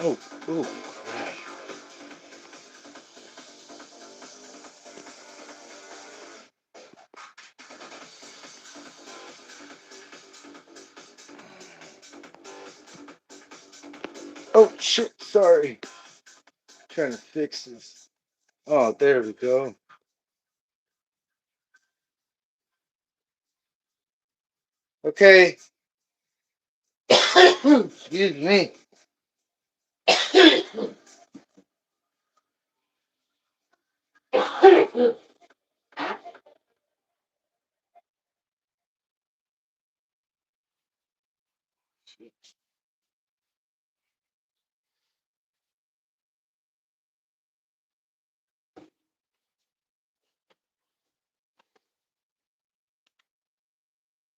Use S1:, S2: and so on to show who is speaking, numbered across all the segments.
S1: Oh, ooh. Oh shit, sorry. Trying to fix this. Oh, there we go. Okay. Excuse me.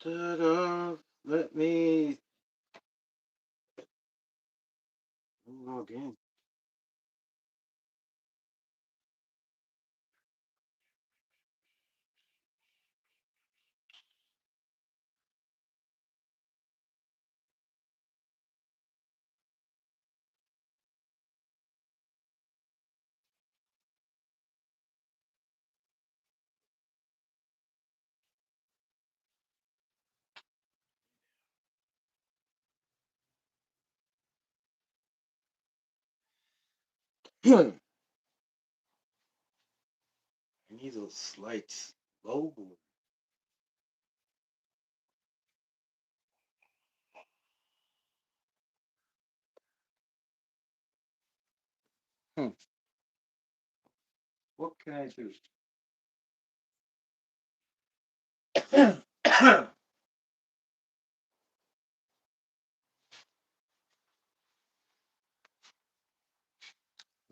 S1: Ta-da. Let me log in. I need those lights. Logo. Hmm. What can I do?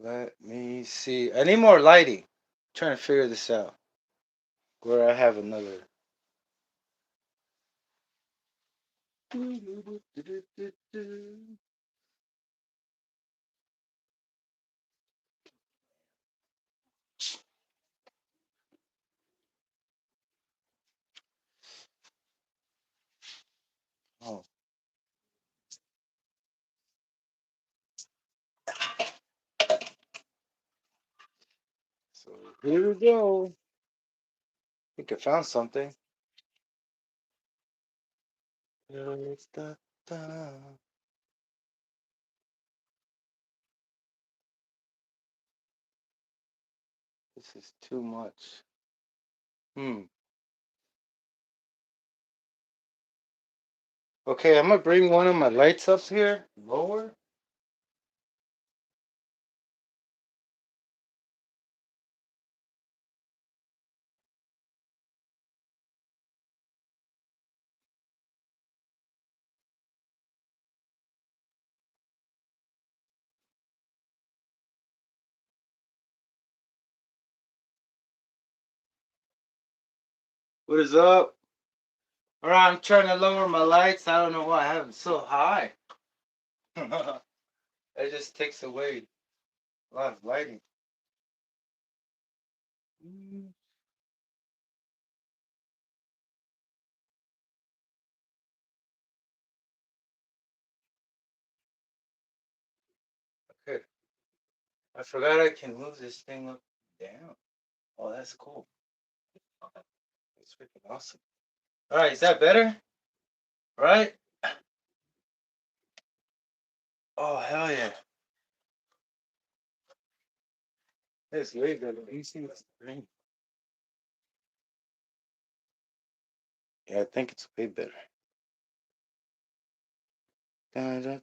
S1: Let me see. I need more lighting. Trying to figure this out. Where I have another. Oh, so here we go. I think I found something. This is too much. Hmm. Okay, I'm gonna bring one of my lights up here. Lower. What is up? Alright, I'm trying to lower my lights. I don't know why I have them so high. It just takes away a lot of lighting. Okay. I forgot I can move this thing up down. Oh, that's cool. That's freaking awesome. Alright, is that better? Right? Oh, hell yeah. That's way better. You see the screen? Yeah, I think it's way better. Da-da.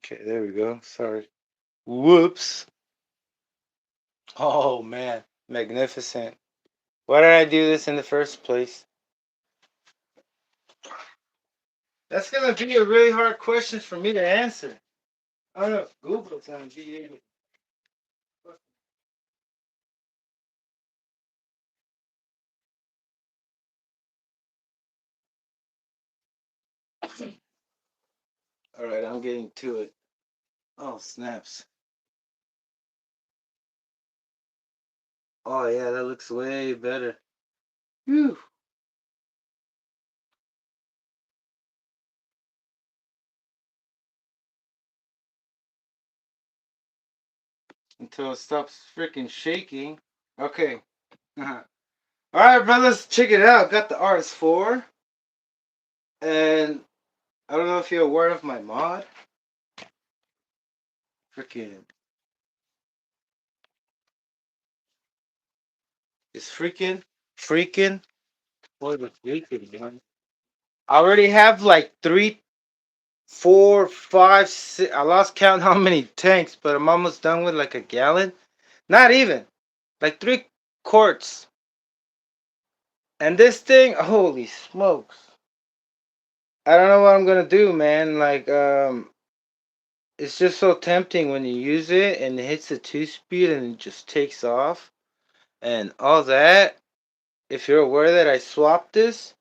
S1: Okay, there we go. Sorry. Whoops. Oh, man. Magnificent. Why did I do this in the first place? That's going to be a really hard question for me to answer. I don't know if Google's going to be able All right, I'm getting to it. Oh, snaps. Oh, yeah, that looks way better. Whew. Until it stops freaking shaking. Okay. All right, brothers, check it out. Got the RS4. And I don't know if you're aware of my mod. Freaking. It's freaking. What was freaking, man? I already have like 3, 4, 5, 6. I lost count how many tanks, but I'm almost done with like a gallon. Not even. Like 3 quarts. And this thing, holy smokes. I don't know what I'm gonna do, man. Like, it's just so tempting when you use it and it hits the 2 speed and it just takes off and all that. If you're aware that I swapped this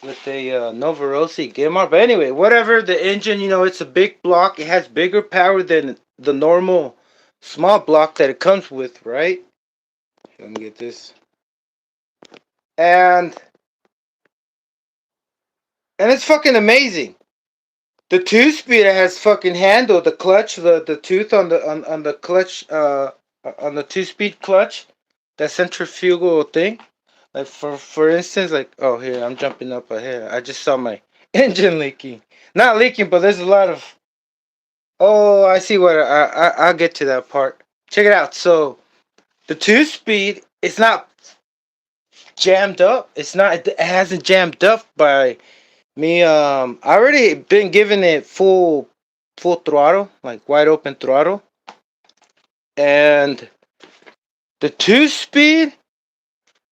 S1: with a Novarosi Gilmar, but anyway, whatever. The engine, it's a big block. It has bigger power than the normal small block that it comes with, right? Let me get this. And it's fucking amazing. The 2 speed has fucking handle, the clutch, the tooth on the clutch, on the 2 speed clutch, that centrifugal thing. Like for instance, like, oh, here I'm jumping up ahead. I just saw my engine leaking. Not leaking, but there's a lot of. Oh, I see what I'll get to that part. Check it out. So the 2 speed, it's not jammed up. It's not. It hasn't jammed up by me. I already been giving it full throttle, like wide open throttle, and the 2 speed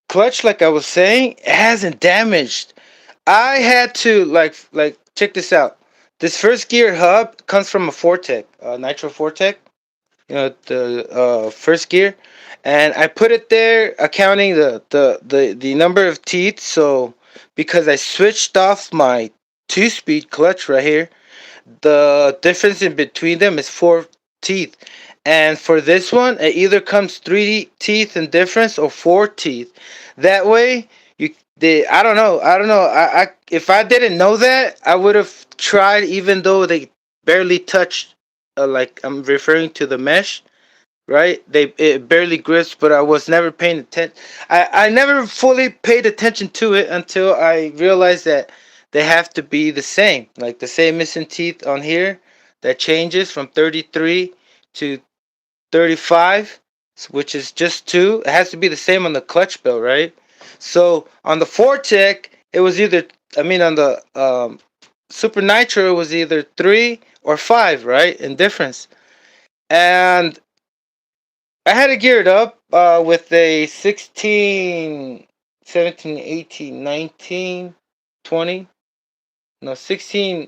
S1: clutch, like I was saying, it hasn't damaged. I had to like check this out. This first gear hub comes from a Fortec, Nitro Fortec. The first gear, and I put it there, accounting the number of teeth. So because I switched off my 2 speed clutch right here, the difference in between them is 4 teeth. And for this one, it either comes 3 teeth in difference or 4 teeth. That way, I don't know. I if I didn't know that, I would have tried, even though they barely touched. Like, I'm referring to the mesh, right? It barely grips, but I was never paying attention. I never fully paid attention to it until I realized that they have to be the same, like the same missing teeth on here that changes from 33 to 35, which is just two. It has to be the same on the clutch belt, right? So on the Fortec, it was either, I mean, on the Super Nitro, it was either 3 or 5, right, in difference. And I had it geared up with a 16, 17, 18, 19, 20. No, 16.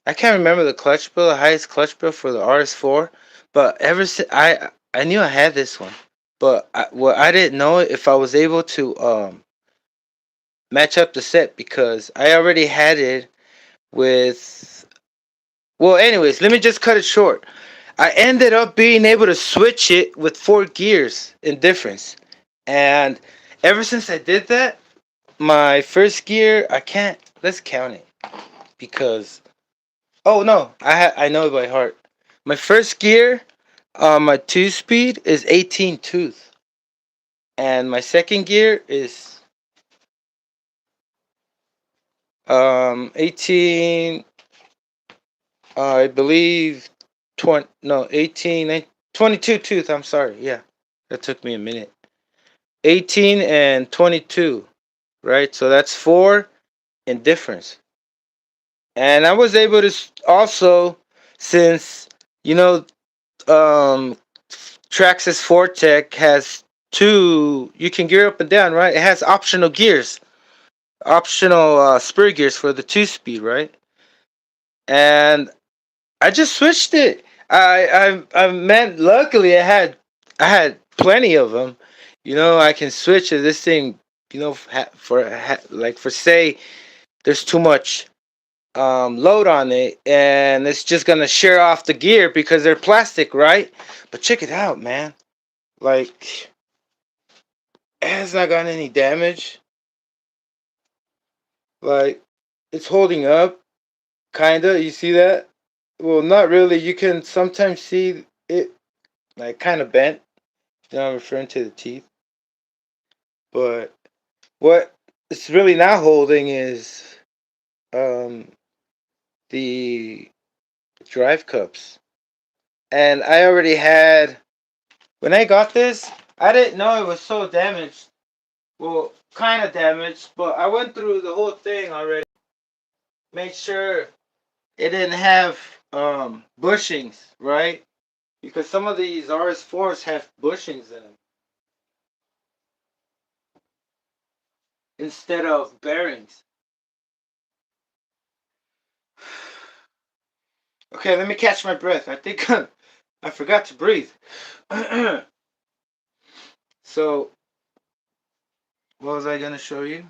S1: I can't remember the clutch bill, the highest clutch bill for the RS4. But ever since I knew I had this one, but I didn't know if I was able to match up the set, because I already had it with. Well, anyways, let me just cut it short. I ended up being able to switch it with 4 gears in difference. And ever since I did that, my first gear, I can't, let's count it. Because, oh no, I know it by heart. My first gear, my 2 speed is 18 tooth. And my second gear is 18, I believe 20, no, 18, 22 tooth, I'm sorry, yeah. That took me a minute. 18 and 22, right? So that's 4 in difference. And I was able to also, since, you know, um, Traxxas Fortec has two, you can gear up and down, right? It has optional gears, optional spur gears for the 2 speed, right? And I just switched it. I meant, luckily I had plenty of them. I can switch it. This thing, like, for say there's too much load on it, and it's just gonna shear off the gear because they're plastic, right? But check it out, man. Like, it has not gotten any damage. Like, it's holding up, kinda. You see that? Well, not really. You can sometimes see it, like, kind of bent. You know, I'm referring to the teeth. But what it's really not holding is um, the drive cups. And I already had, when I got this, I didn't know it was so damaged. Well, kind of damaged, but I went through the whole thing already. Made sure it didn't have bushings, right? Because some of these RS4s have bushings in them instead of bearings. Okay, let me catch my breath. I think I forgot to breathe. So, what was I going to show you?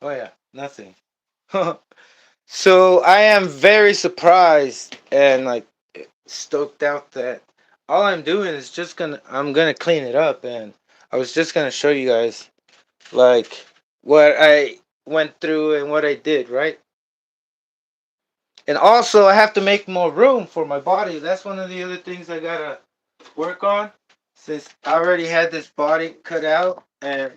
S1: Oh, yeah, nothing. So, I am very surprised and like stoked out that all I'm doing is I'm gonna clean it up, and I was just gonna show you guys like what I went through and what I did, right? And also I have to make more room for my body. That's one of the other things I gotta work on, since I already had this body cut out, and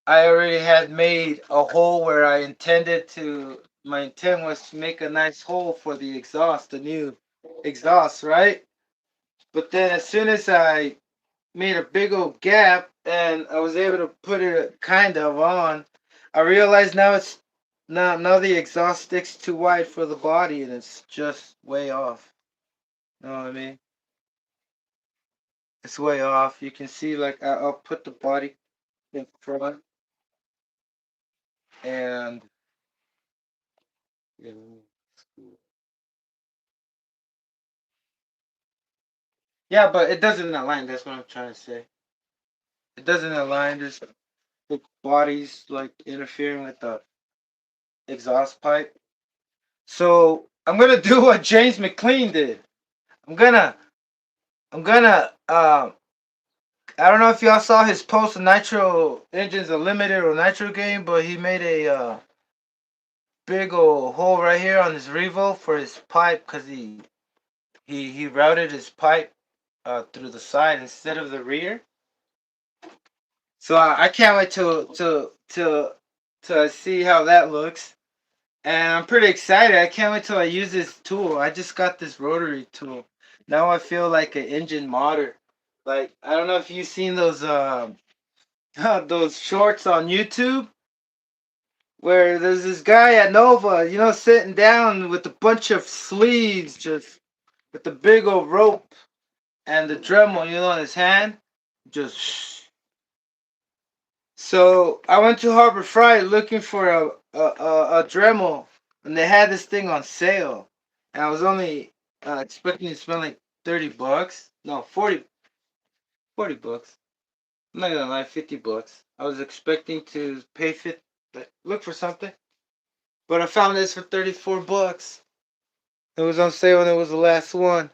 S1: I already had made a hole where I intended to, my intent was to make a nice hole for the exhaust, the new exhaust, right? But then as soon as I made a big old gap and I was able to put it kind of on, I realized now it's now the exhaust sticks too wide for the body and it's just way off. You know what I mean? It's way off. You can see like I'll put the body in front and yeah, but it doesn't align. That's what I'm trying to say. It doesn't align. There's the body's like interfering with the exhaust pipe. So I'm gonna do what James McLean did. I'm gonna I'm gonna I don't know if y'all saw his post of Nitro Engines Unlimited or Nitro game, but he made a big old hole right here on his Revo for his pipe because he routed his pipe through the side instead of the rear. So I can't wait to see how that looks. And I'm pretty excited. I can't wait till I use this tool. I just got this rotary tool. Now I feel like an engine modder. Like, I don't know if you've seen those those shorts on YouTube where there's this guy at Nova, you know, sitting down with a bunch of sleeves, just with the big old rope and the Dremel, you know, in his hand. Just so I went to Harbor Freight looking for a Dremel, and they had this thing on sale, and I was only expecting to spend like $30. No, 40 bucks. I'm not gonna lie, $50. I was expecting to pay 50, look for something, but I found this for 34 bucks. It was on sale and it was the last one,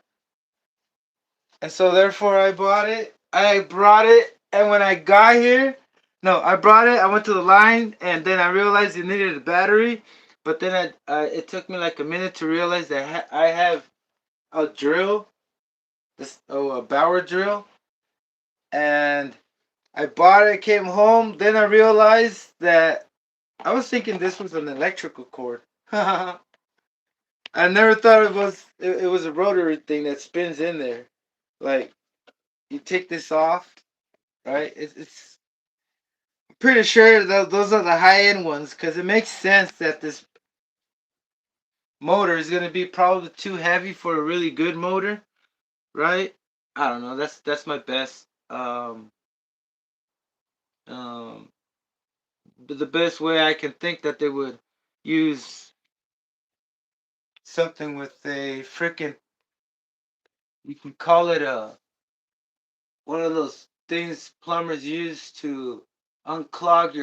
S1: and so therefore I bought it. I brought it, and when I got here, no, I brought it. I went to the line, and then I realized it needed a battery. But then it took me like a minute to realize that I have a drill, a Bauer drill, and I bought it. Came home, then I realized that I was thinking this was an electrical cord. I never thought it was a rotary thing that spins in there. Like, you take this off, right? It's pretty sure those are the high end ones because it makes sense that this motor is gonna be probably too heavy for a really good motor, right? I don't know. That's my best um the best way I can think that they would use something with a freaking, you can call it a, one of those things plumbers use to unclog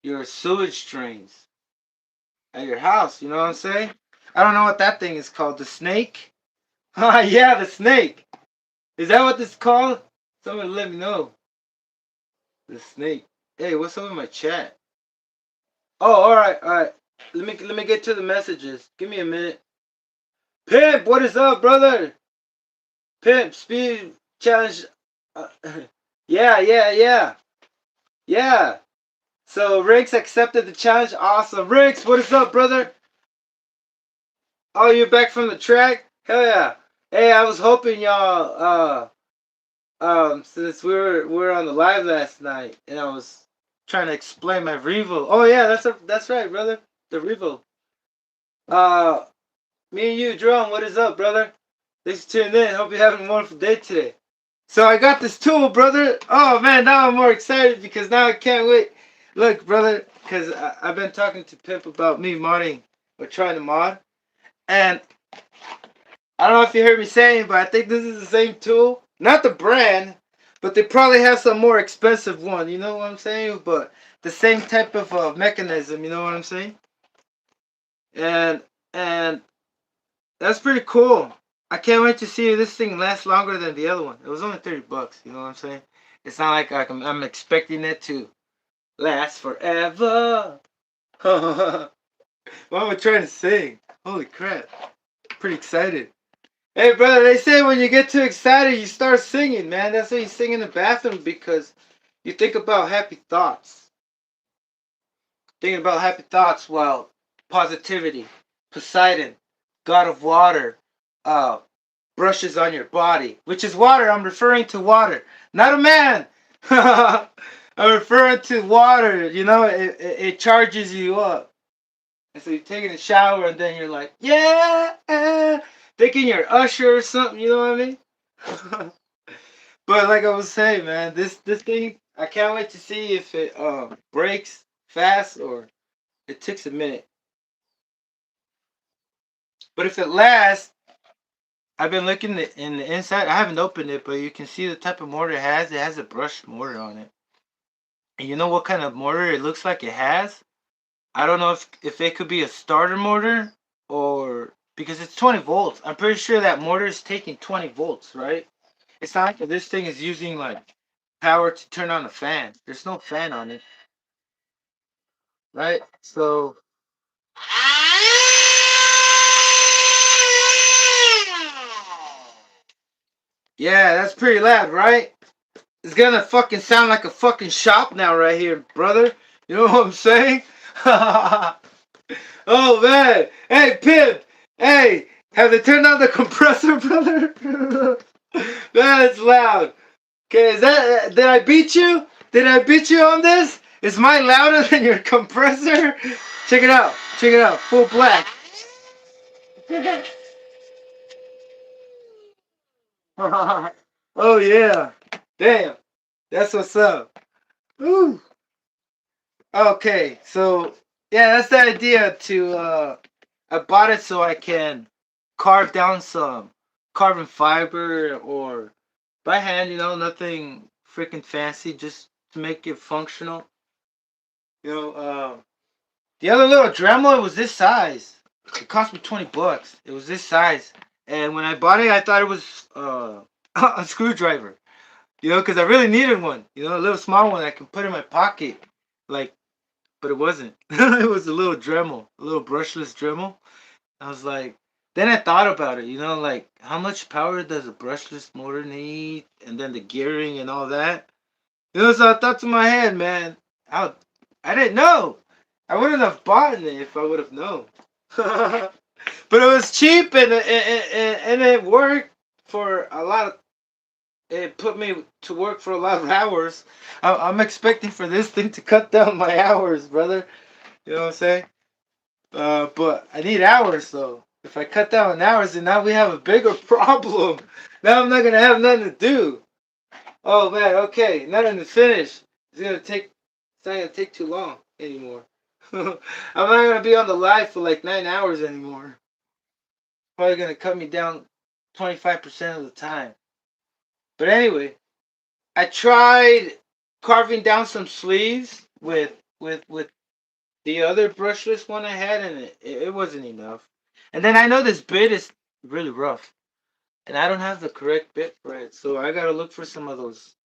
S1: your sewage drains at your house. You know what I'm saying? I don't know what that thing is called. The snake? Ah, yeah, the snake. Is that what this is called? Somebody let me know. The snake. Hey, what's up in my chat? Oh, all right, all right. Let me get to the messages. Give me a minute. Pimp, what is up, brother? Pimp, speed challenge. Uh, yeah, yeah, yeah, yeah. So Riggs accepted the challenge. Awesome, Riggs. What is up, brother? Oh, you're back from the track? Hell yeah. Hey, I was hoping y'all since we were on the live last night and I was trying to explain my Revo. Oh yeah, that's right, brother. The Revo. Uh Me and you, Jerome, what is up, brother? Thanks for tuning in. Hope you're having a wonderful day today. So I got this tool, brother. Oh man, now I'm more excited because now I can't wait. Look, brother, because I've been talking to Pimp about me modding or trying to mod. And I don't know if you heard me saying, but I think this is the same tool. Not the brand, but they probably have some more expensive one. You know what I'm saying? But the same type of mechanism. You know what I'm saying? And and that's pretty cool. I can't wait to see if this thing lasts longer than the other one. It was only $30. You know what I'm saying? It's not like I'm expecting it to last forever. What am I trying to sing? Holy crap! Pretty excited. Hey, brother, they say when you get too excited, you start singing, man. That's why you sing in the bathroom because you think about happy thoughts. Thinking about happy thoughts while positivity, Poseidon, God of Water, brushes on your body, which is water. I'm referring to water, not a man. I'm referring to water. You know, it charges you up. And so you're taking a shower and then you're like, yeah, thinking you're Usher or something. You know what I mean? But like I was saying, man, this thing, I can't wait to see if it breaks fast or it takes a minute. But if it lasts, I've been looking in the inside. I haven't opened it, but you can see the type of mortar it has. It has a brushed mortar on it. And you know what kind of mortar it looks like it has? I don't know if it could be a starter mortar or because it's 20 volts. I'm pretty sure that mortar is taking 20 volts, right? It's not like this thing is using like power to turn on a fan. There's no fan on it, right? So yeah, that's pretty loud, right? It's gonna fucking sound like a fucking shop now right here, brother. You know what I'm saying? Oh man. Hey Pimp. Hey, have they turned on the compressor, brother? That's loud. Okay, is that did I beat you? Did I beat you on this? Is mine louder than your compressor? Check it out. Check it out. Full black. Oh yeah. Damn. That's what's up. Ooh. Okay, so yeah, that's the idea to I bought it so I can carve down some carbon fiber or by hand, you know, nothing freaking fancy, just to make it functional. You know, the other little Dremel was this size. It cost me $20. It was this size, and when I bought it, I thought it was a screwdriver. You know, because I really needed one. You know, a little small one I can put in my pocket, like. But it wasn't. It was a little Dremel, a little brushless Dremel. I was like, then I thought about it, you know, like how much power does a brushless motor need, and then the gearing and all that. You know, so I thought to my head, man, I didn't know. I wouldn't have bought it if I would have known. But it was cheap and it worked for a lot of. It put me to work for a lot of hours. I'm expecting for this thing to cut down my hours, brother. You know what I'm saying? But I need hours though. If I cut down on hours, then now we have a bigger problem. Now I'm not gonna have nothing to do. Oh man, okay, nothing to finish. It's not gonna take too long anymore. I'm not gonna be on the live for like 9 hours anymore. Probably gonna cut me down 25% of the time. But anyway, I tried. carving down some sleeves with the other brushless one I had, and it wasn't enough. And then I know this bit is really rough, and I don't have the correct bit for it, so I gotta look for some of those.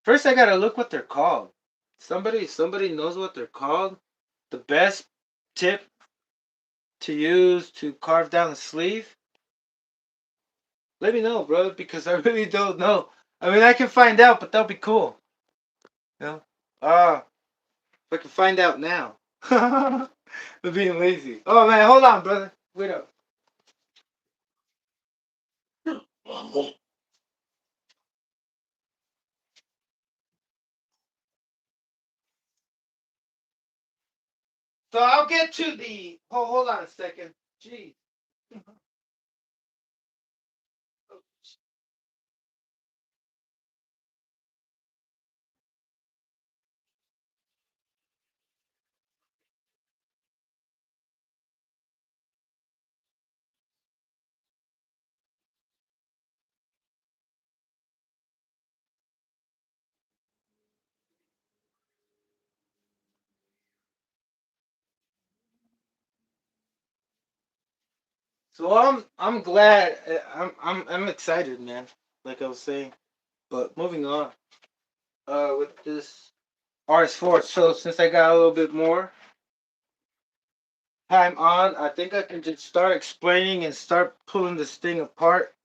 S1: First, I gotta look what they're called. Somebody knows what they're called. The best tip to use to carve down a sleeve. Let me know, bro, because I really don't know. I mean, I can find out, but that'll be cool. You know? If I can find out now. I'm being lazy. Oh man, hold on, brother. Wait up. So I'll get to the. Oh, hold on a second. Jeez. So I'm glad. I'm excited, man. Like I was saying. But moving on. With this RS4. So since I got a little bit more time on, I think I can just start explaining and start pulling this thing apart.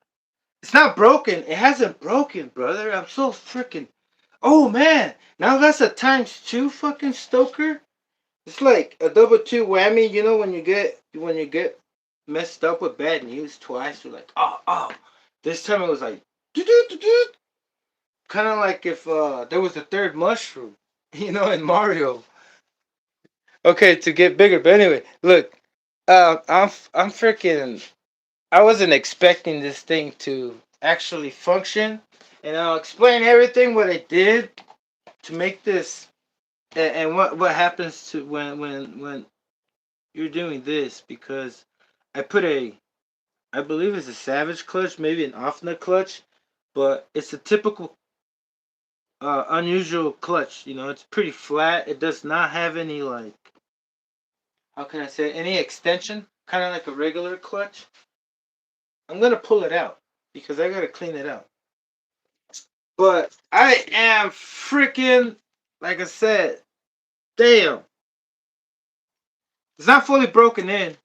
S1: It's not broken. It hasn't broken, brother. I'm so freaking. Oh man! Now that's a times two fucking stoker. It's like a double two whammy. You know when you get messed up with bad news twice. You're like, oh oh. This time it was like, kind of like if there was a third mushroom, you know, in Mario. Okay, to get bigger. But anyway, look, I'm freaking. I wasn't expecting this thing to actually function, and I'll explain everything what I did to make this, and what happens to when you're doing this, because I put I believe it's a Savage clutch, maybe an off-nut clutch, but it's a typical unusual clutch. You know, it's pretty flat. It does not have any like, how can I say, any extension, kind of like a regular clutch. I'm gonna pull it out because I gotta clean it out. But I am freaking, like I said, damn. It's not fully broken in.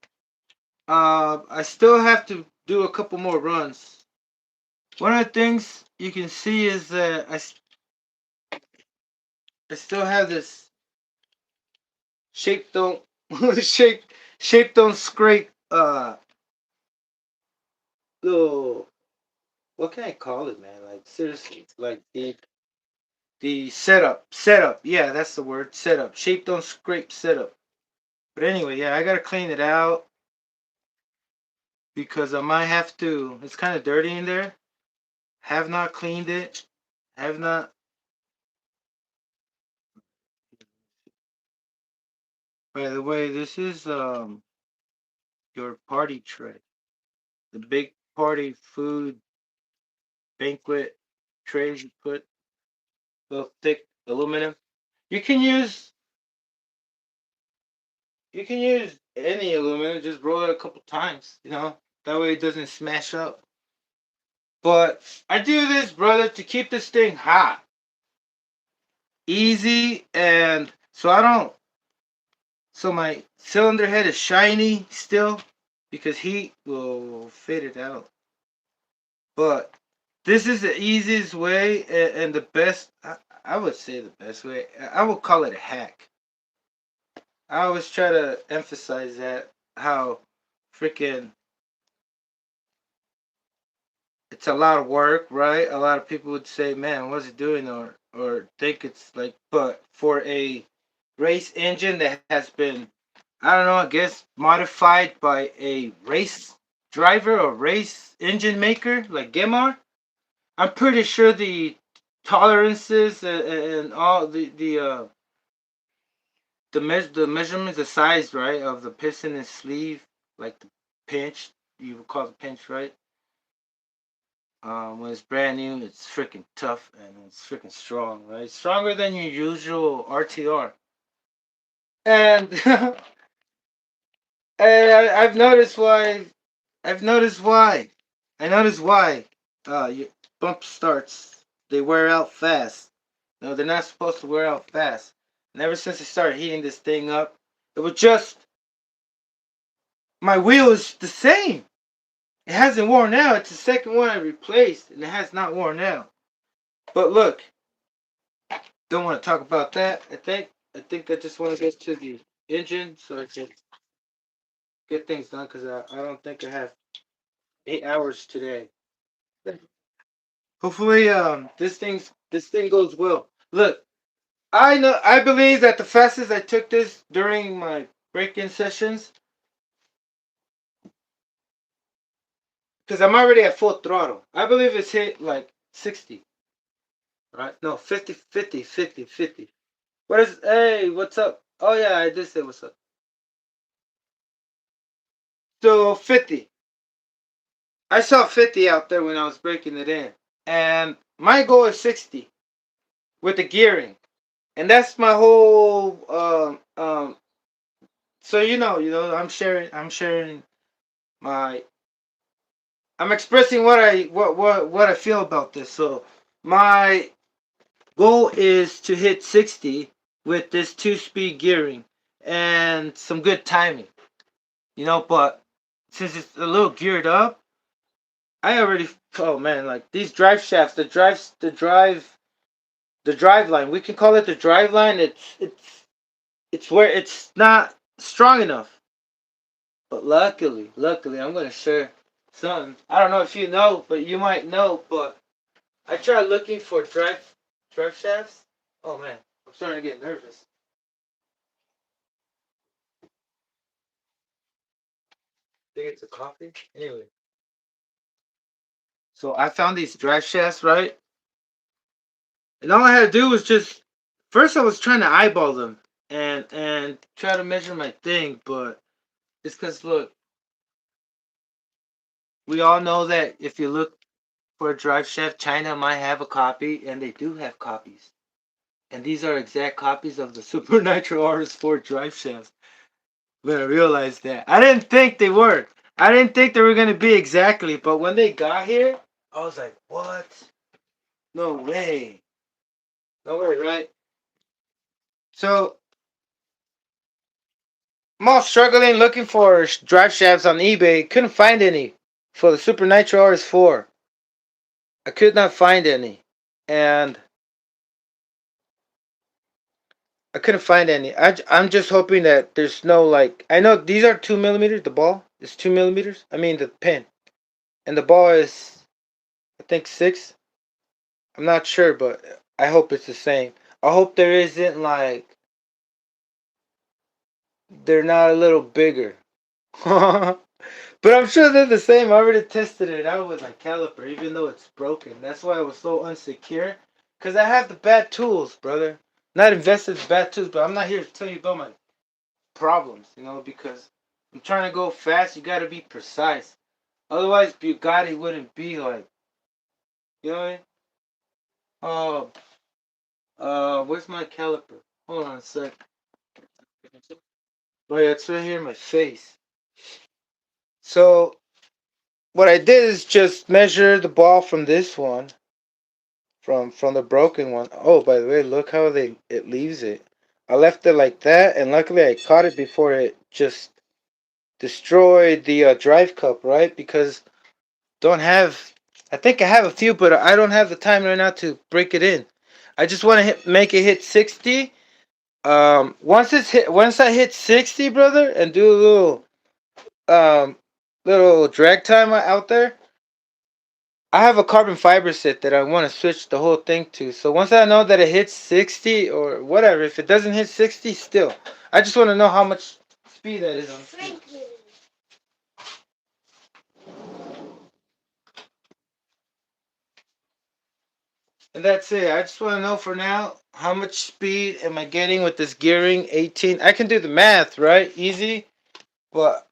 S1: I still have to do a couple more runs. One of the things you can see is that I still have this shape don't shape shape don't scrape little, what can I call it, man? Like seriously, like the setup. Yeah, that's the word, setup. Shape don't scrape setup. But anyway, yeah, I gotta clean it out because I might have to. It's kind of dirty in there. Have not cleaned it. Have not. By the way, this is your party tray, the big party food banquet trays you put, little thick aluminum. You can use you can use any aluminum. Just roll it a couple times. You know that way it doesn't smash up. But I do this, brother, to keep this thing hot, easy, and so I don't. So my cylinder head is shiny still because heat will fade it out. But this is the easiest way and the best. I would say the best way. I would call it a hack. I always try to emphasize that how freaking it's a lot of work, right? A lot of people would say, "Man, what's it doing?" or think it's like, but for a race engine that has been, I don't know, I guess modified by a race driver or race engine maker like Gemar, I'm pretty sure the tolerances and all the measurements, the size, right, of the piston and sleeve, like the pinch, you would call the pinch, right? When it's brand new, it's freaking tough and it's freaking strong, right? Stronger than your usual RTR. And I've noticed why. I've noticed why. I noticed why. Your bump starts. They wear out fast. No, they're not supposed to wear out fast. And ever since I started heating this thing up, it was just my wheel is the same. It hasn't worn out. It's the second one I replaced, and it has not worn out. But look, don't want to talk about that. I think I just want to get to the engine so I can get things done because I don't think I have 8 hours today. Hopefully, this thing goes well. Look, I believe that the fastest I took this during my break-in sessions, because I'm already at full throttle. I believe it's hit like 60, right? No, 50, 50, 50, 50. What is? Hey, what's up? Oh yeah, I did say what's up. So 50. I saw 50 out there when I was breaking it in, and my goal is 60 with the gearing, and that's my whole. So I'm sharing my. I'm expressing what I feel about this. So my goal is to hit 60 with this two-speed gearing and some good timing. But since it's a little geared up, I already. Oh man, like these drive shafts, the drive line. We can call it the drive line. It's where it's not strong enough. But luckily, I'm gonna share something. I don't know if you know, but you might know. But I tried looking for drive shafts. Oh man, I'm starting to get nervous. Think it's a coffee. Anyway, so I found these drive shafts, right? And all I had to do was just first I was trying to eyeball them and try to measure my thing, but it's because look, we all know that if you look for a drive shaft, China might have a copy, and they do have copies. And these are exact copies of the Super Nitro RS4 drive shafts. When I realized that, I didn't think they were. I didn't think they were gonna be exactly, but when they got here, I was like, "What? No way! No way!" Right? So I'm all struggling looking for drive shafts on eBay. Couldn't find any for the Super Nitro RS4. I could not find any, and I couldn't find any. I'm just hoping that there's no like. I know these are 2 millimeters. The ball is 2 millimeters. I mean the pin, and the ball is I think 6. I'm not sure, but I hope it's the same. I hope there isn't like they're not a little bigger. But I'm sure they're the same. I already tested it out with my caliper, even though it's broken. That's why I was so unsecure. Cause I have the bad tools, brother. Not invested in bad tools, but I'm not here to tell you about my problems, because I'm trying to go fast. You gotta be precise. Otherwise, Bugatti wouldn't be like, you know what I mean? Oh, where's my caliper? Hold on a sec. Oh yeah, it's right here in my face. So what I did is just measure the ball from this one, from the broken one. Oh, by the way, look how it leaves it. I left it like that, and luckily I caught it before it just destroyed the drive cup, right? Because don't have. I think I have a few, but I don't have the time right now to break it in. I just want to make it hit 60. Once I hit 60, brother, and do a um little drag time out there, I have a carbon fiber set that I want to switch the whole thing to. So once I know that it hits 60 or whatever, if it doesn't hit 60, still, I just want to know how much speed that is on. And that's it. I just want to know for now how much speed am I getting with this gearing 18. I can do the math, right? Easy. But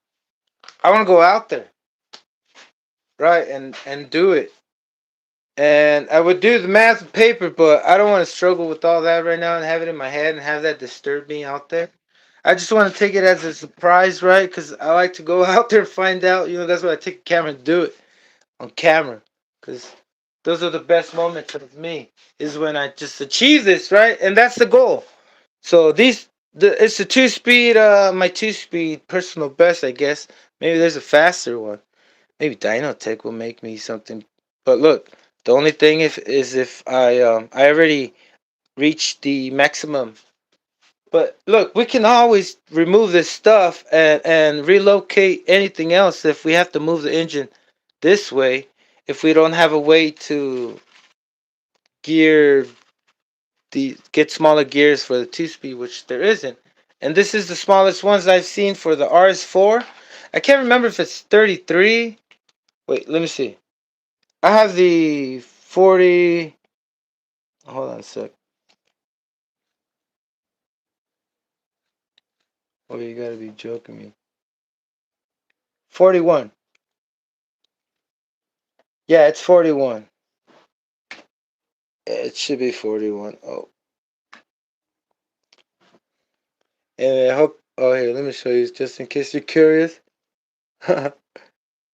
S1: I want to go out there, right, and do it. And I would do the math on paper, but I don't want to struggle with all that right now and have it in my head and have that disturb me out there. I just want to take it as a surprise, right? Because I like to go out there and find out. That's why I take a camera and do it on camera. Because those are the best moments of me, is when I just achieve this, right? And that's the goal. So it's a two-speed, my two-speed personal best, I guess. Maybe there's a faster one. Maybe Dynotech will make me something. But look, the only thing if I already reached the maximum. But look, we can always remove this stuff and relocate anything else if we have to move the engine this way. If we don't have a way to gear get smaller gears for the two speed, which there isn't. And this is the smallest ones I've seen for the RS4. I can't remember if it's 33. Wait, let me see. I have the 40. Hold on a sec. Oh, you gotta be joking me. 41. Yeah, it's 41. It should be 41. Oh. And I hope. Oh, here, let me show you just in case you're curious.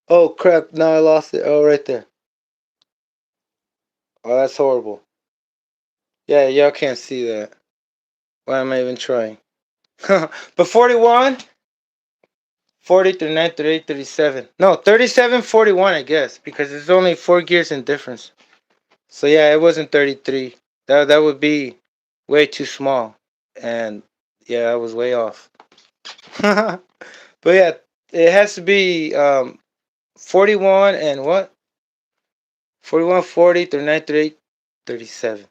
S1: Oh, crap. Now I lost it. Oh, right there. Oh, that's horrible. Yeah, y'all can't see that. Why am I even trying? But 41, 40, 39, 38, 37. No, 37, 41, I guess, because there's only 4 gears in difference. So yeah, it wasn't 33. That would be way too small. And yeah, I was way off. But yeah, it has to be 41 and what? 41, 40, 39, 38, 37.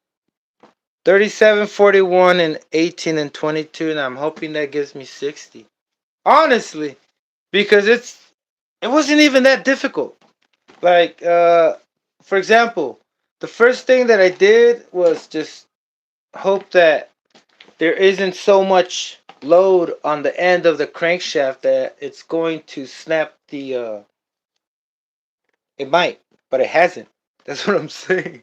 S1: 37, 41, and 18 and 22, and I'm hoping that gives me 60. Honestly, because it wasn't even that difficult. Like, for example, the first thing that I did was just hope that there isn't so much load on the end of the crankshaft that it's going to snap the. It might, but it hasn't. That's what I'm saying.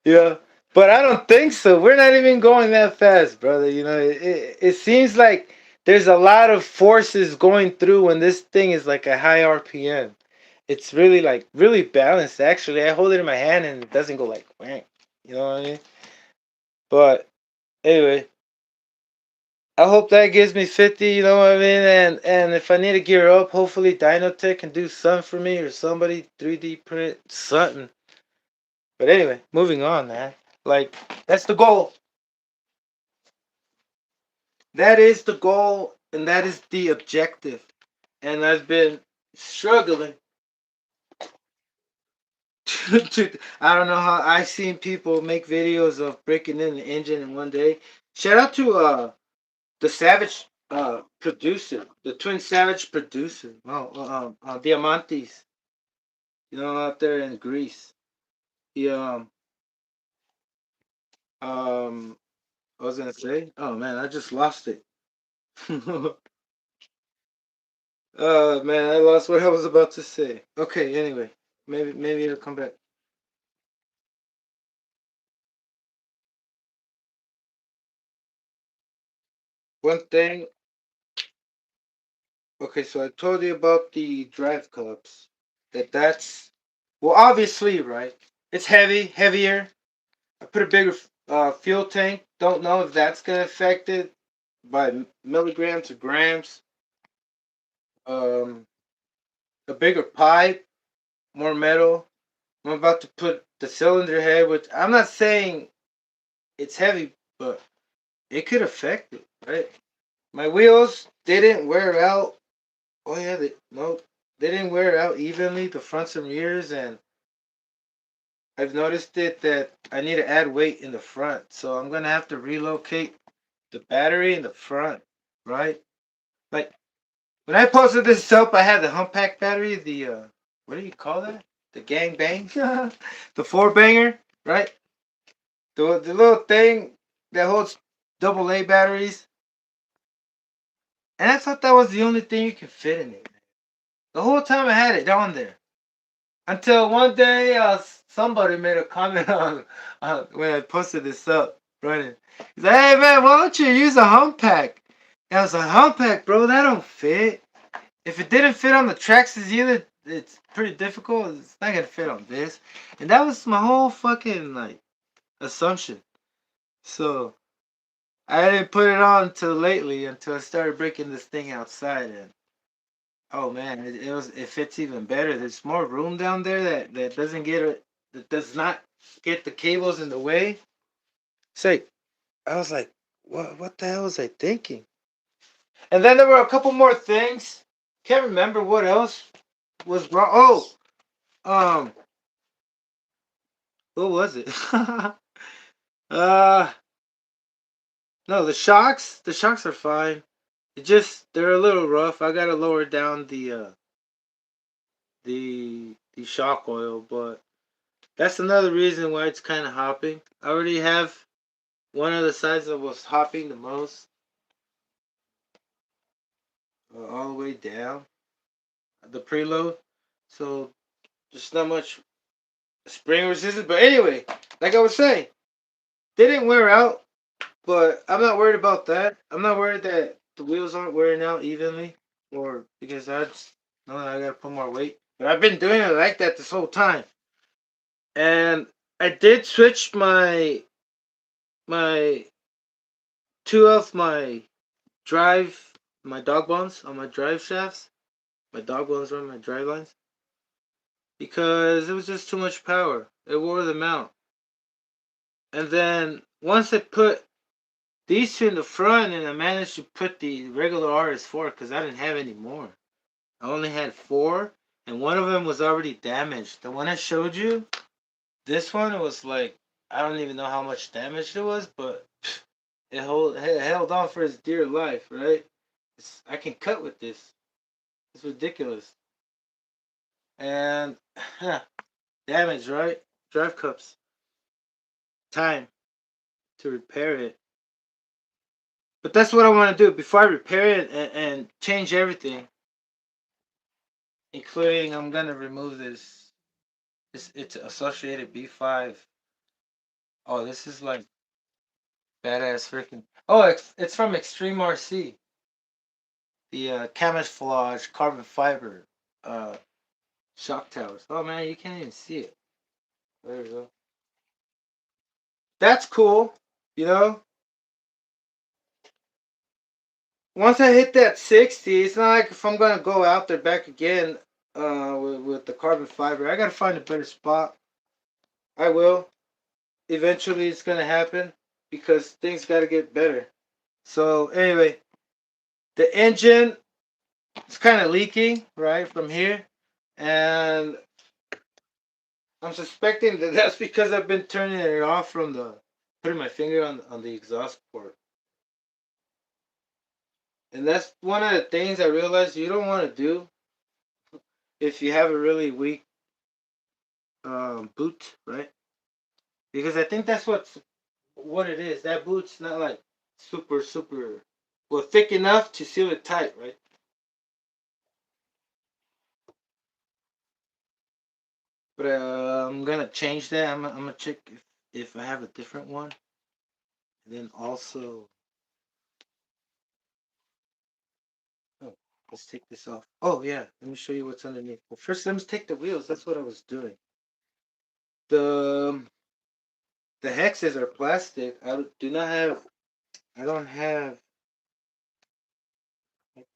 S1: Yeah, but I don't think so. We're not even going that fast, brother. It seems like there's a lot of forces going through when this thing is like a high RPM. It's really like really balanced. Actually, I hold it in my hand and it doesn't go like whang. You know what I mean? But anyway, I hope that gives me 50. You know what I mean? And if I need to gear up, hopefully Dynotech can do something for me or somebody 3D print something. But anyway, moving on, man. Like that's the goal. That is the goal and that is the objective. And I've been struggling I don't know how I've seen people make videos of breaking in the engine in one day. Shout out to the Savage producer, the Twin Savage producer. Oh, Diamantes, out there in Greece. He um I was gonna say, oh man, I just lost it. Oh man, I lost what I was about to say. Okay, anyway, maybe it'll come back. One thing. Okay, so I told you about the drive cups. That's well, obviously, right? It's heavier. I put a bigger fuel tank. Don't know if that's gonna affect it by milligrams or grams. Um, a bigger pipe, more metal. I'm about to put the cylinder head, which I'm not saying it's heavy, but it could affect it, right? My wheels didn't wear out. Oh yeah, they didn't wear out evenly, the fronts and rears, and I've noticed it that I need to add weight in the front, so I'm gonna have to relocate the battery in the front, right? Like when I posted this up, I had the humpback battery, the what do you call that? The gang bang, the four banger, right? The little thing that holds double A batteries, and I thought that was the only thing you could fit in it. The whole time I had it on there. Until one day I was somebody made a comment on when I posted this up running. He's like, "Hey man, why don't you use a hump pack?" And I was like, "Hump pack, bro, that don't fit. If it didn't fit on the Traxxas either, it's pretty difficult. It's not gonna fit on this." And that was my whole fucking like assumption. So I didn't put it on until lately, until I started breaking this thing outside, and oh man, it fits even better. There's more room down there that doesn't get it, that does not get the cables in the way. So I was like, what the hell was I thinking? And then there were a couple more things. Can't remember what else was wrong. Oh, um, what was it? uh, no, the shocks are fine. It just they're a little rough. I gotta lower down the shock oil, but that's another reason why it's kind of hopping. I already have one of the sides that was hopping the most, all the way down the preload. So just not much spring resistance. But anyway, like I was saying, they didn't wear out, but I'm not worried about that. I'm not worried that the wheels aren't wearing out evenly, or because I just know that I gotta put more weight. But I've been doing it like that this whole time, and I did switch my two of my drive, my dog bones on my drive shafts, my dog bones on my drive lines, because it was just too much power. It wore them out. And then once I put these two in the front, and I managed to put the regular RS4 because I didn't have any more. I only had four, and one of them was already damaged. The one I showed you, this one, it was like, I don't even know how much damage it was, but it held on for its dear life, right? I can cut with this. It's ridiculous. And damage, right? Drive cups. Time to repair it. But that's what I want to do before I repair it and change everything, including I'm gonna remove this. It's associated B5. Oh, this is like badass freaking. Oh, it's from Extreme RC. The camouflage carbon fiber uh, shock towers. Oh man, you can't even see it. There we go. That's cool. You know, once I hit that 60, it's not like if I'm gonna go out there back again with the carbon fiber. I gotta find a better spot. I will. Eventually, it's gonna happen because things gotta get better. So anyway, the engine is kind of leaking right from here, and I'm suspecting that that's because I've been turning it off from putting my finger on the exhaust port. And that's one of the things I realized you don't want to do if you have a really weak boot, right? Because I think that's what it is. That boot's not like super well thick enough to seal it tight, right? But I'm gonna change that. I'm gonna check if I have a different one. And then also, oh, let's take this off. Oh yeah, let me show you what's underneath. Well, first let me take the wheels. That's what I was doing. The the hexes are plastic. I do not have. I don't have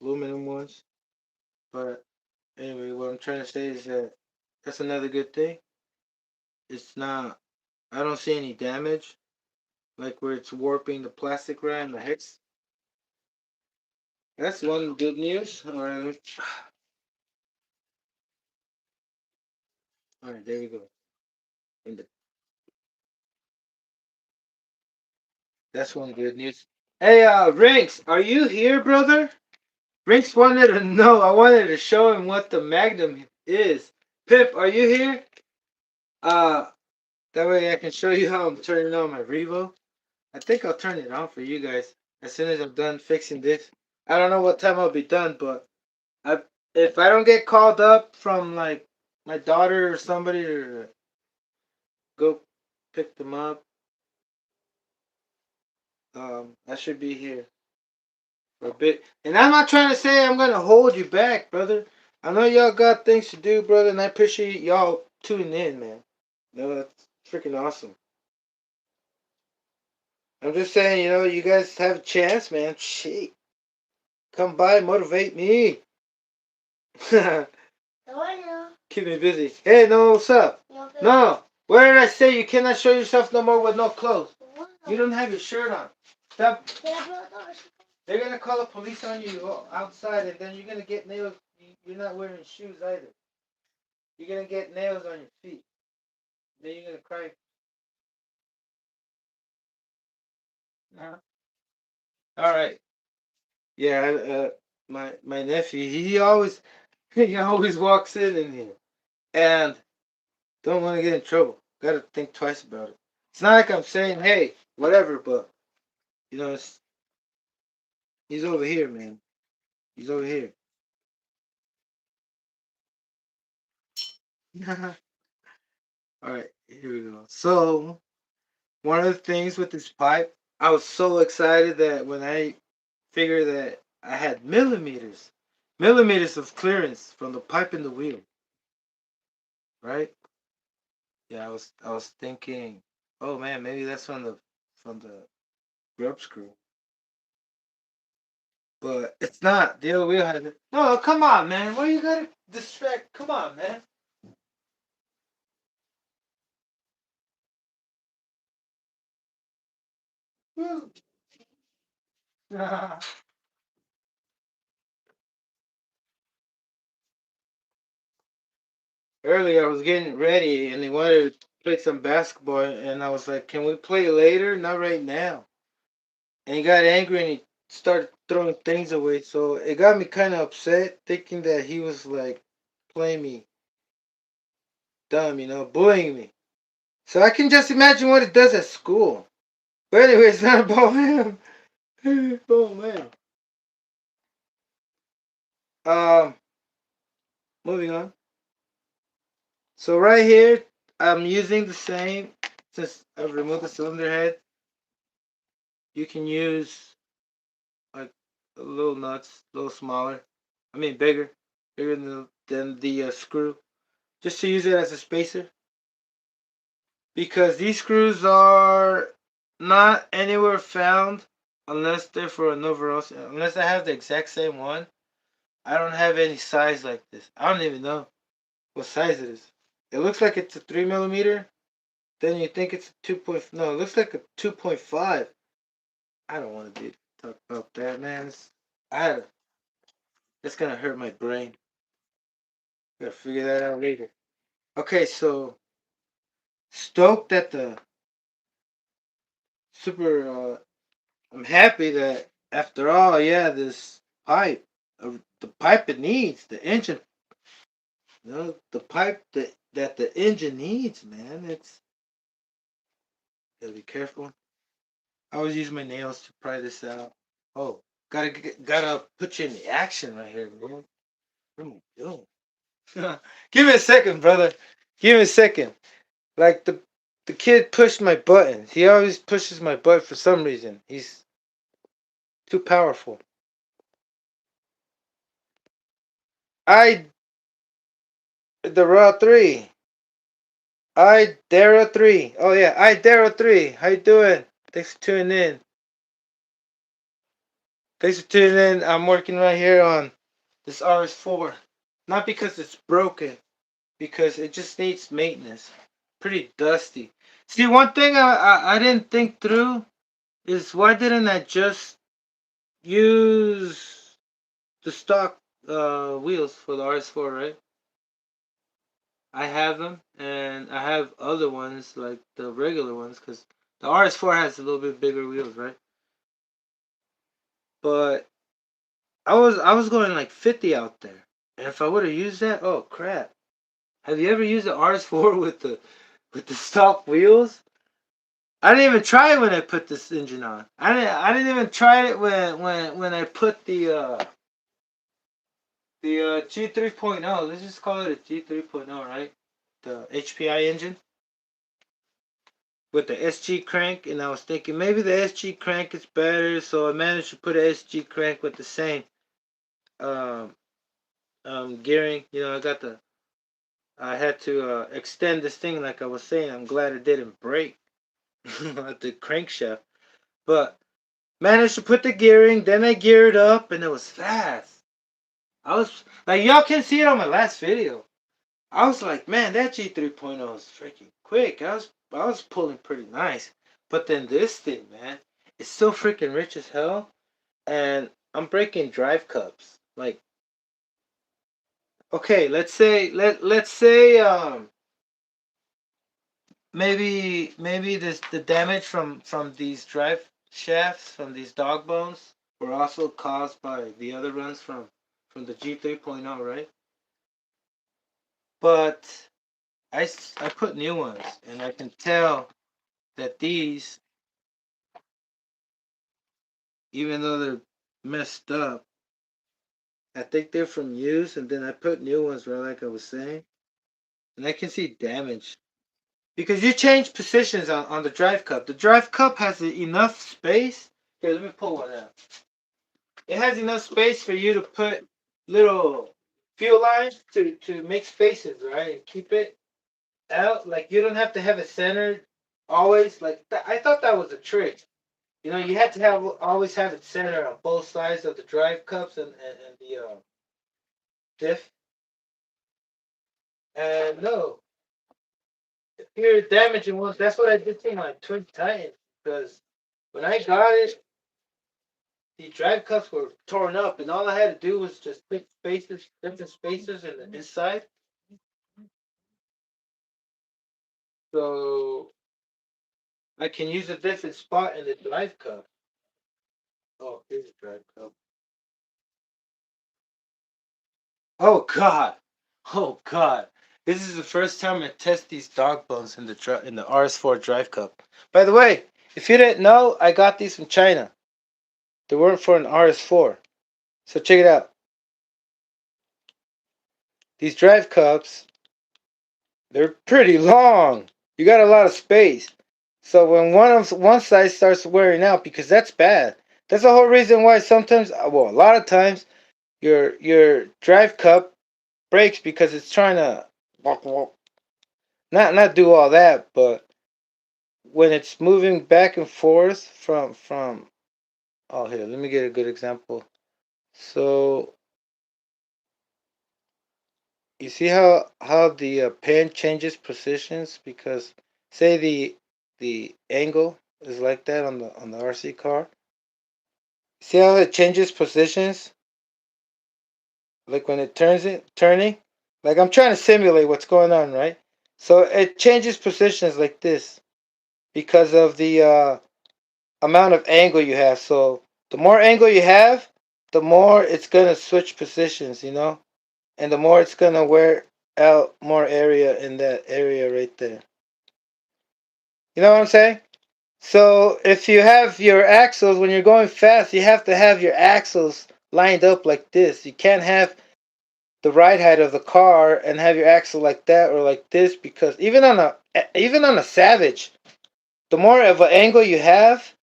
S1: aluminum ones. But anyway, what I'm trying to say is that that's another good thing. It's not. I don't see any damage, like where it's warping the plastic around the hex. That's one good news. All right, there we go. And that's one good news. Hey, Rinks, are you here, brother? Rinks wanted to know. I wanted to show him what the Magnum is. Pip, are you here? Uh, that way I can show you how I'm turning on my Revo. I think I'll turn it on for you guys as soon as I'm done fixing this. I don't know what time I'll be done, but if I don't get called up from like my daughter or somebody, or go pick them up. I should be here for a bit. And I'm not trying to say I'm gonna hold you back, brother. I know y'all got things to do, brother, and I appreciate y'all tuning in, man. No, that's freaking awesome. I'm just saying, you guys have a chance, man. Shit. Come by, motivate me. Keep me busy. Hey, no, what's up? No. Where did I say you cannot show yourself no more with no clothes? You don't have your shirt on. Stop. They're going to call the police on you outside, and then you're going to get nails. You're not wearing shoes either. You're going to get nails on your feet. Then you're going to cry. All right. Yeah, my nephew, he always walks in here. And don't want to get in trouble. Got to think twice about it. It's not like I'm saying, hey, whatever, but, he's over here, man. He's over here. All right, here we go. So, one of the things with this pipe, I was so excited that when I figured that I had millimeters of clearance from the pipe in the wheel, right? Yeah, I was thinking, oh man, maybe that's from the grub screw. But it's not. The other wheel has it. No, come on, man. Why you gotta distract? Come on, man. Earlier, I was getting ready, and they wanted to play some basketball, and I was like, "Can we play later? Not right now." And he got angry, and he started throwing things away. So it got me kind of upset, thinking that he was like playing me dumb, bullying me. So I can just imagine what it does at school. But anyway, it's not about him. Oh man. Um, moving on. So right here, I'm using the same. Since I've removed the cylinder head, you can use like a little nuts, a little smaller. I mean bigger than the screw, just to use it as a spacer. Because these screws are not anywhere found unless they're for an overall. Unless I have the exact same one, I don't have any size like this. I don't even know what size it is. It looks like it's a 3 millimeter. Then you think it's a 2. No, it looks like a 2.5. I don't want to talk about that, man. I That's gonna hurt my brain. Gotta figure that out later. Okay, so stoked at the super. I'm happy that after all, yeah, this pipe, the pipe it needs, the engine, the pipe that the engine needs, man. It's gotta be careful. I always use my nails to pry this out. Oh, gotta put you in the action right here, man. What am I doing? Give me a second, brother. Give me a second. Like the kid pushed my button. He always pushes my button for some reason. He's too powerful. I the raw 3. I Dara 3. Oh yeah, I Dara 3. How you doing? Thanks for tuning in. Thanks for tuning in. I'm working right here on this RS4. Not because it's broken, because it just needs maintenance. Pretty dusty. See, one thing I didn't think through is why didn't I just use the stock wheels for the RS4, right? I have them, and I have other ones like the regular ones, because the RS4 has a little bit bigger wheels, right? But I was going like 50 out there, and if I would have used that, oh crap! Have you ever used the RS4 with the stock wheels? I didn't even try it when I put this engine on. I didn't even try it when I put the G 3.0. Let's just call it a G 3.0, right? The HPI engine. with the SG crank, and I was thinking maybe the SG crank is better, so I managed to put an SG crank with the same um, gearing. I had to extend this thing, like I was saying. I'm glad it didn't break at the crankshaft, but managed to put the gearing. Then I geared up, and it was fast. I was like, y'all can see it on my last video. I was like, man, that G3.0 is freaking quick. I was pulling pretty nice. But then this thing, man, it's so freaking rich as hell. And I'm breaking drive cups. Like, okay, let's say maybe this the damage from these drive shafts, from these dog bones, were also caused by the other runs from the G3.0, right? But I put new ones, and I can tell that these, even though they're messed up, I think they're from use, and then I put new ones, right, like I was saying, and I can see damage. Because you change positions on the drive cup. The drive cup has enough space. Here, let me pull one out. It has enough space for you to put little fuel lines to make spaces, right? And keep it out. Like, you don't have to have it centered always. Like, I thought that was a trick. You had to always have it centered on both sides of the drive cups and the diff. And no, here damaging ones. That's what I did to my Twin Titan, because when I got it, the drive cups were torn up, and all I had to do was just put spaces, different spaces in the inside, so I can use a different spot in the drive cup. Oh, here's a drive cup. Oh God, oh God. This is the first time I test these dog bones in the RS4 drive cup. By the way, if you didn't know, I got these from China. They weren't for an RS4. So check it out. These drive cups, they're pretty long. You got a lot of space. So when one side starts wearing out, because that's bad. That's the whole reason why sometimes, well, a lot of times, your drive cup breaks because it's trying to not do all that, but when it's moving back and forth from oh, here, let me get a good example. So you see how the pen changes positions, because say the angle is like that on the RC car. See how it changes positions, like when it turning. Like, I'm trying to simulate what's going on, right? So it changes positions like this because of the amount of angle you have. So the more angle you have, the more it's gonna switch positions, and the more it's gonna wear out more area in that area right there. You know what I'm saying? So if you have your axles, when you're going fast, you have to have your axles lined up like this. You can't have the ride height of the car and have your axle like that or like this, because even on a Savage, the more of an angle you have,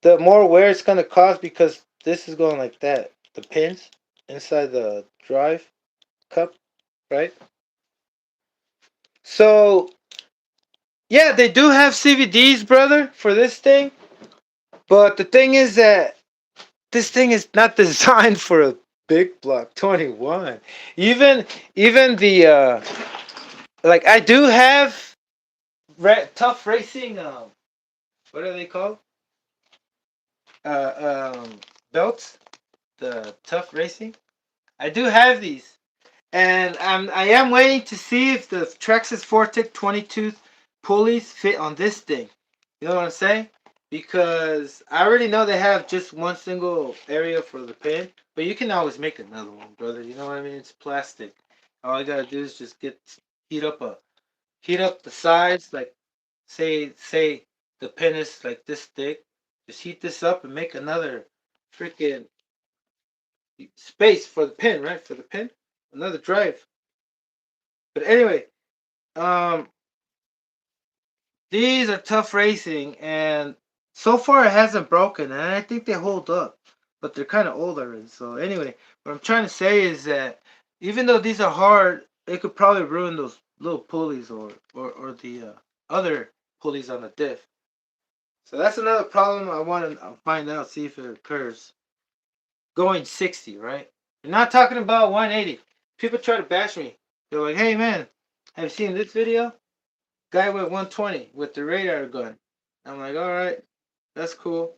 S1: the more wear it's gonna cause, because this is going like that. The pins inside the drive cup, right? So yeah, they do have CVDs, brother, for this thing. But the thing is that this thing is not designed for a big block 21. Even the like, I do have tough racing. What are they called? Belts. The tough racing. I do have these, and I am waiting to see if the Traxxas 4-tick 22 pulleys fit on this thing. You know what I'm saying? Because I already know they have just one single area for the pin, but you can always make another one, brother. You know what I mean? It's plastic. All you gotta do is just heat up the sides, like, say the pin is like this thick. Just heat this up and make another freaking space for the pin, right? For the pin, another drive. But anyway, um, These are tough racing, and so far it hasn't broken, and I think they hold up, but they're kind of old already. So anyway, what I'm trying to say is that even though these are hard, it could probably ruin those little pulleys or the other pulleys on the diff. So that's another problem I want to find out, see if it occurs. Going 60, right? You're not talking about 180. People try to bash me. They're like, hey man, have you seen this video? Guy went 120 with the radar gun. I'm like, alright, that's cool.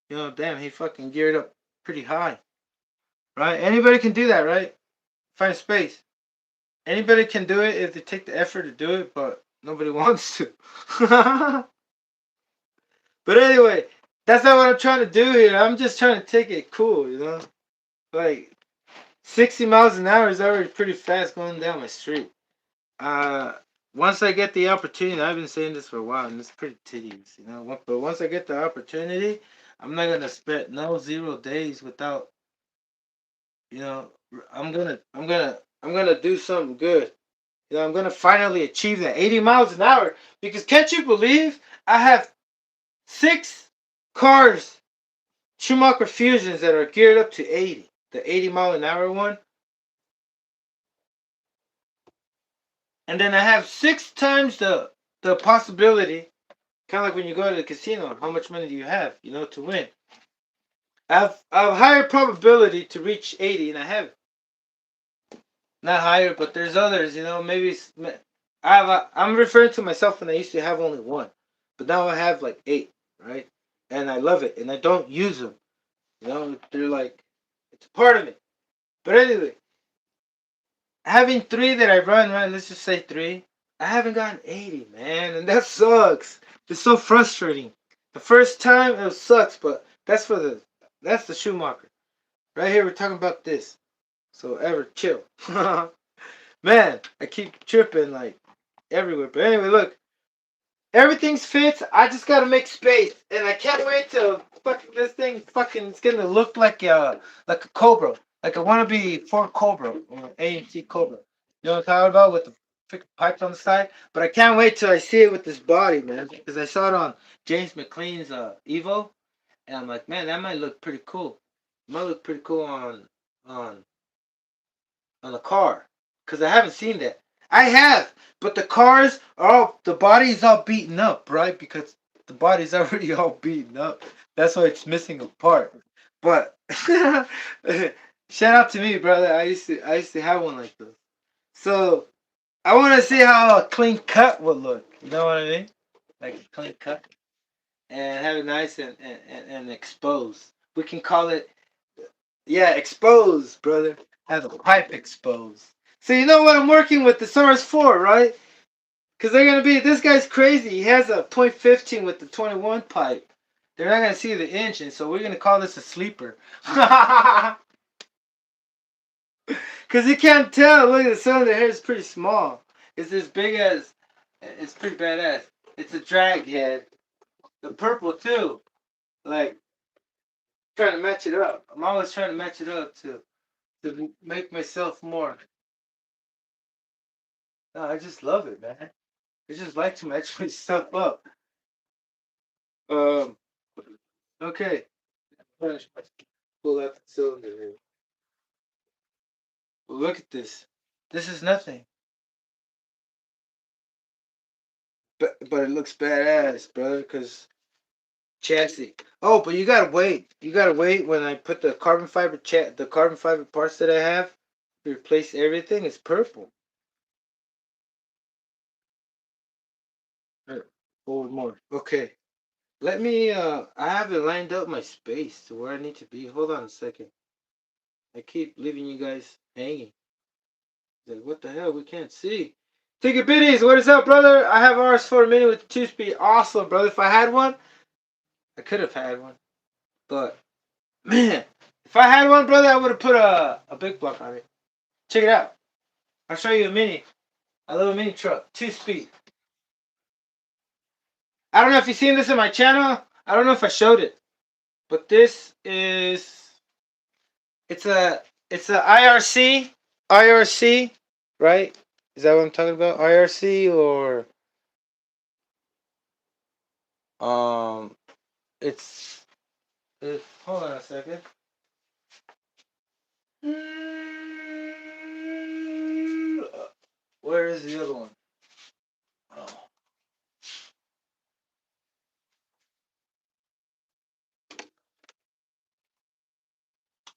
S1: You know, damn, he fucking geared up pretty high. Right? Anybody can do that, right? Find space. Anybody can do it if they take the effort to do it, but nobody wants to. But anyway, that's not what I'm trying to do here. I'm just trying to take it cool, you know? Like, 60 miles an hour is already pretty fast going down my street. Uh, Once I get the opportunity, I've been saying this for a while, and it's pretty tedious, you know. But once I get the opportunity, I'm not gonna spend no 0 days without, you know. I'm gonna do something good. You know, I'm gonna finally achieve that 80 miles an hour because can't you believe I have 6 cars, Schumacher Fusions that are geared up to 80, the 80-mile-an-hour one. And then I have 6 times the possibility, kind of like when you go to the casino, how much money do you have, you know, to win? I have higher probability to reach 80, and I have not higher, but there's others, you know, maybe I'm referring to myself when I used to have only one, but now I have like 8, right? And I love it, and I don't use them, you know, they're like, it's a part of me. But anyway, having 3 that I run, right? Let's just say 3. I haven't gotten 80, man, and that sucks. It's so frustrating. The first time it sucks, but that's the Schumacher. Right here, we're talking about this. So ever chill, man. I keep tripping like everywhere. But anyway, look, everything's fits. I just gotta make space, and I can't wait till fucking this thing fucking it's gonna look like a Cobra, like a wannabe Ford Cobra or AMC Cobra. You know what I'm talking about with the freaking pipes on the side? But I can't wait till I see it with this body, man, because I saw it on James McLean's Evo, and I'm like, man, that might look pretty cool. It might look pretty cool on on a car, because I haven't seen that. I have, but the cars are all the body is all beaten up, right? Because the body's already all beaten up. That's why it's missing a part. But shout out to me, brother. I used to have one like this. So I want to see how a clean cut would look. You know what I mean? Like a clean cut and have it nice and exposed. We can call it, yeah, exposed, brother. Have the pipe exposed. So you know what I'm working with the RS4, right? Because they're gonna be. This guy's crazy. He has a .15 with the 21 pipe. They're not gonna see the engine, so we're gonna call this a sleeper. Because you can't tell. Look at the cylinder here. It's pretty small. It's as big as. It's pretty badass. It's a drag head. The purple too. Like trying to match it up. I'm always trying to match it up to make myself more. No, I just love it, man. I just like to match my stuff up. Um. Okay. Pull out the cylinder here. Well, look at this. This is nothing. But it looks badass, brother. Cause chassis. Oh, but you gotta wait. You gotta wait when I put the carbon fiber parts that I have to replace everything. It's purple. Here, forward more. Okay. Let me. I haven't lined up my space to where I need to be. Hold on a second. I keep leaving you guys hanging. Like, what the hell? We can't see. Take your biddies. What is up, brother? I have RS4 mini with 2-speed. Awesome, brother. If I had one, I could have had one. But, man, if I had one, brother, I would have put a big block on it. Check it out. I'll show you a mini. A little mini truck. 2-speed. I don't know if you've seen this in my channel. I don't know if I showed it. But this is... It's a IRC. IRC, right? Is that what I'm talking about? IRC or It's hold on a second. Where is the other one? Oh.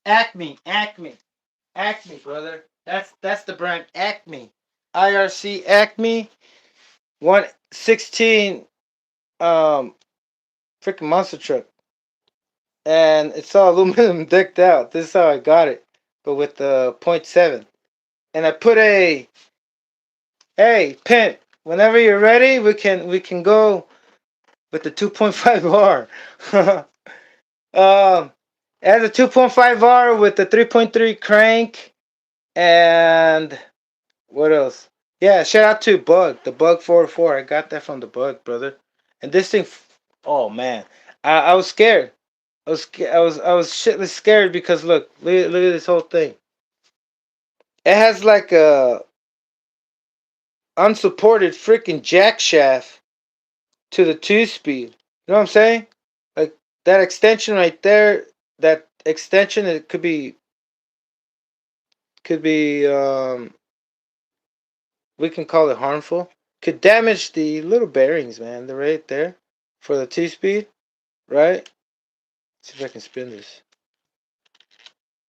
S1: Acme, brother. That's the brand Acme. IRC Acme 116 freaking monster truck. And it's all aluminum decked out. This is how I got it. But with the 0.7. And I put a hey, pimp, whenever you're ready, we can go with the 2.5R. It has a 2.5R with the 3.3 crank and what else? Yeah, shout out to Bug, the Bug 44. I got that from the Bug, brother. And this thing, oh man, I was scared. I was shitless scared because look at this whole thing. It has like a unsupported freaking jack shaft to the 2-speed. You know what I'm saying? Like that extension right there. That extension, it could be we can call it harmful. Could damage the little bearings, man. They're right there for the 2-speed, right? Let's see if I can spin this.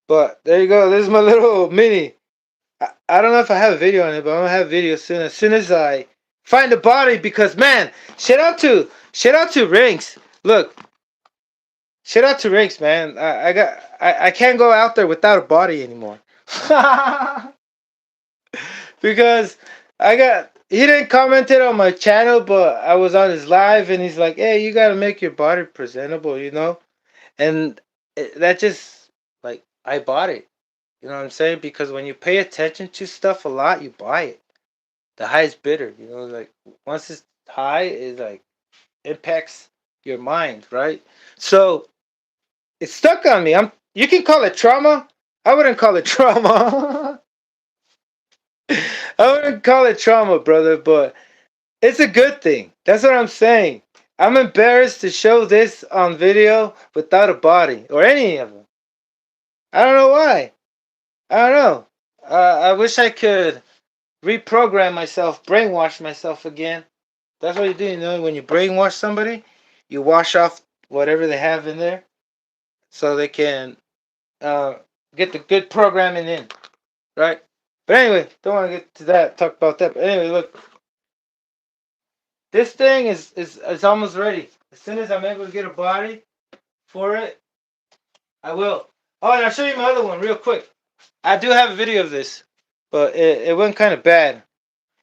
S1: But there you go. This is my little mini. I don't know if I have a video on it, but I'm gonna have a video soon. As soon as I find the body, because man, shout out to Rinks. Look, shout out to Rinks, man. I can't go out there without a body anymore. Because he didn't comment it on my channel, but I was on his live and he's like, "Hey, you gotta make your body presentable, you know." And that just like I bought it. You know what I'm saying? Because when you pay attention to stuff a lot, you buy it. The highest bidder, you know, like once it's high, it like impacts your mind, right? So it stuck on me. You can call it trauma. I wouldn't call it trauma. I wouldn't call it trauma, brother, but it's a good thing. That's what I'm saying. I'm embarrassed to show this on video without a body or any of them. I don't know why. I don't know. I wish I could reprogram myself, brainwash myself again. That's what you do, you know, when you brainwash somebody, you wash off whatever they have in there so they can uh, get the good programming in, right? But anyway, don't want to get to that, talk about that. But anyway, look, this thing is almost ready. As soon as I'm able to get a body for it, I will. Oh, and I'll show you my other one real quick. I do have a video of this, but it went kind of bad.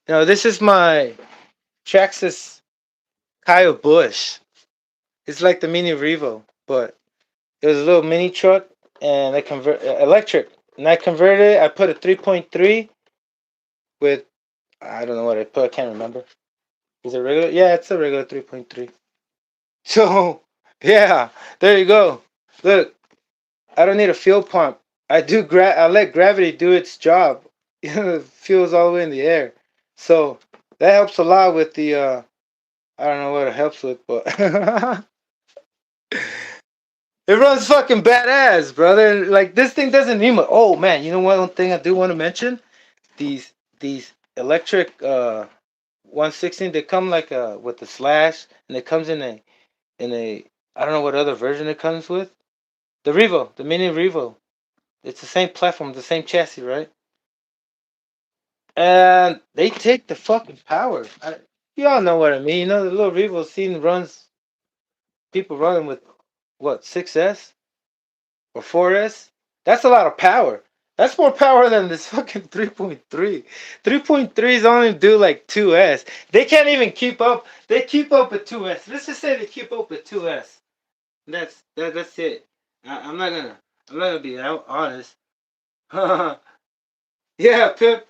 S1: You know, this is my Traxxas Kyle Busch. It's like the Mini Revo, but it was a little mini truck, and I convert electric, and I converted it. I put a 3.3 with I don't know what I put. I can't remember. Is it regular? Yeah, it's a regular 3.3. So yeah, there you go. Look, I don't need a fuel pump. I let gravity do its job. You know, the fuel's all the way in the air. So that helps a lot with the I don't know what it helps with, but it runs fucking badass, brother. Like this thing doesn't need much. Oh man, you know one thing I do want to mention? These electric 116, they come like with the slash, and it comes in a I don't know what other version it comes with. The Revo, the Mini Revo. It's the same platform, the same chassis, right? And they take the fucking power. You all know what I mean. You know, the little Revo scene runs, people running with, what, 6S or 4S? That's a lot of power. That's more power than this fucking 3.3. 3.3s only do like 2S. They can't even keep up. They keep up with 2S. Let's just say they keep up with 2S. That's it. I'm not gonna be honest. Yeah, Pip.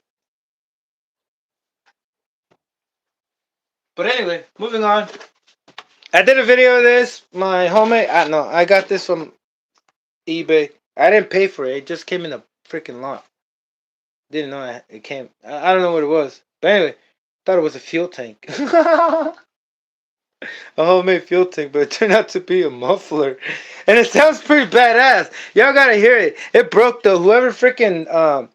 S1: But anyway, moving on. I did a video of this. My homemade. I know. I got this from eBay. I didn't pay for it. It just came in a freaking lot. Didn't know it came. I don't know what it was. But anyway, thought it was a fuel tank. a homemade fuel tank, but it turned out to be a muffler, and it sounds pretty badass. Y'all gotta hear it. It broke though. Whoever freaking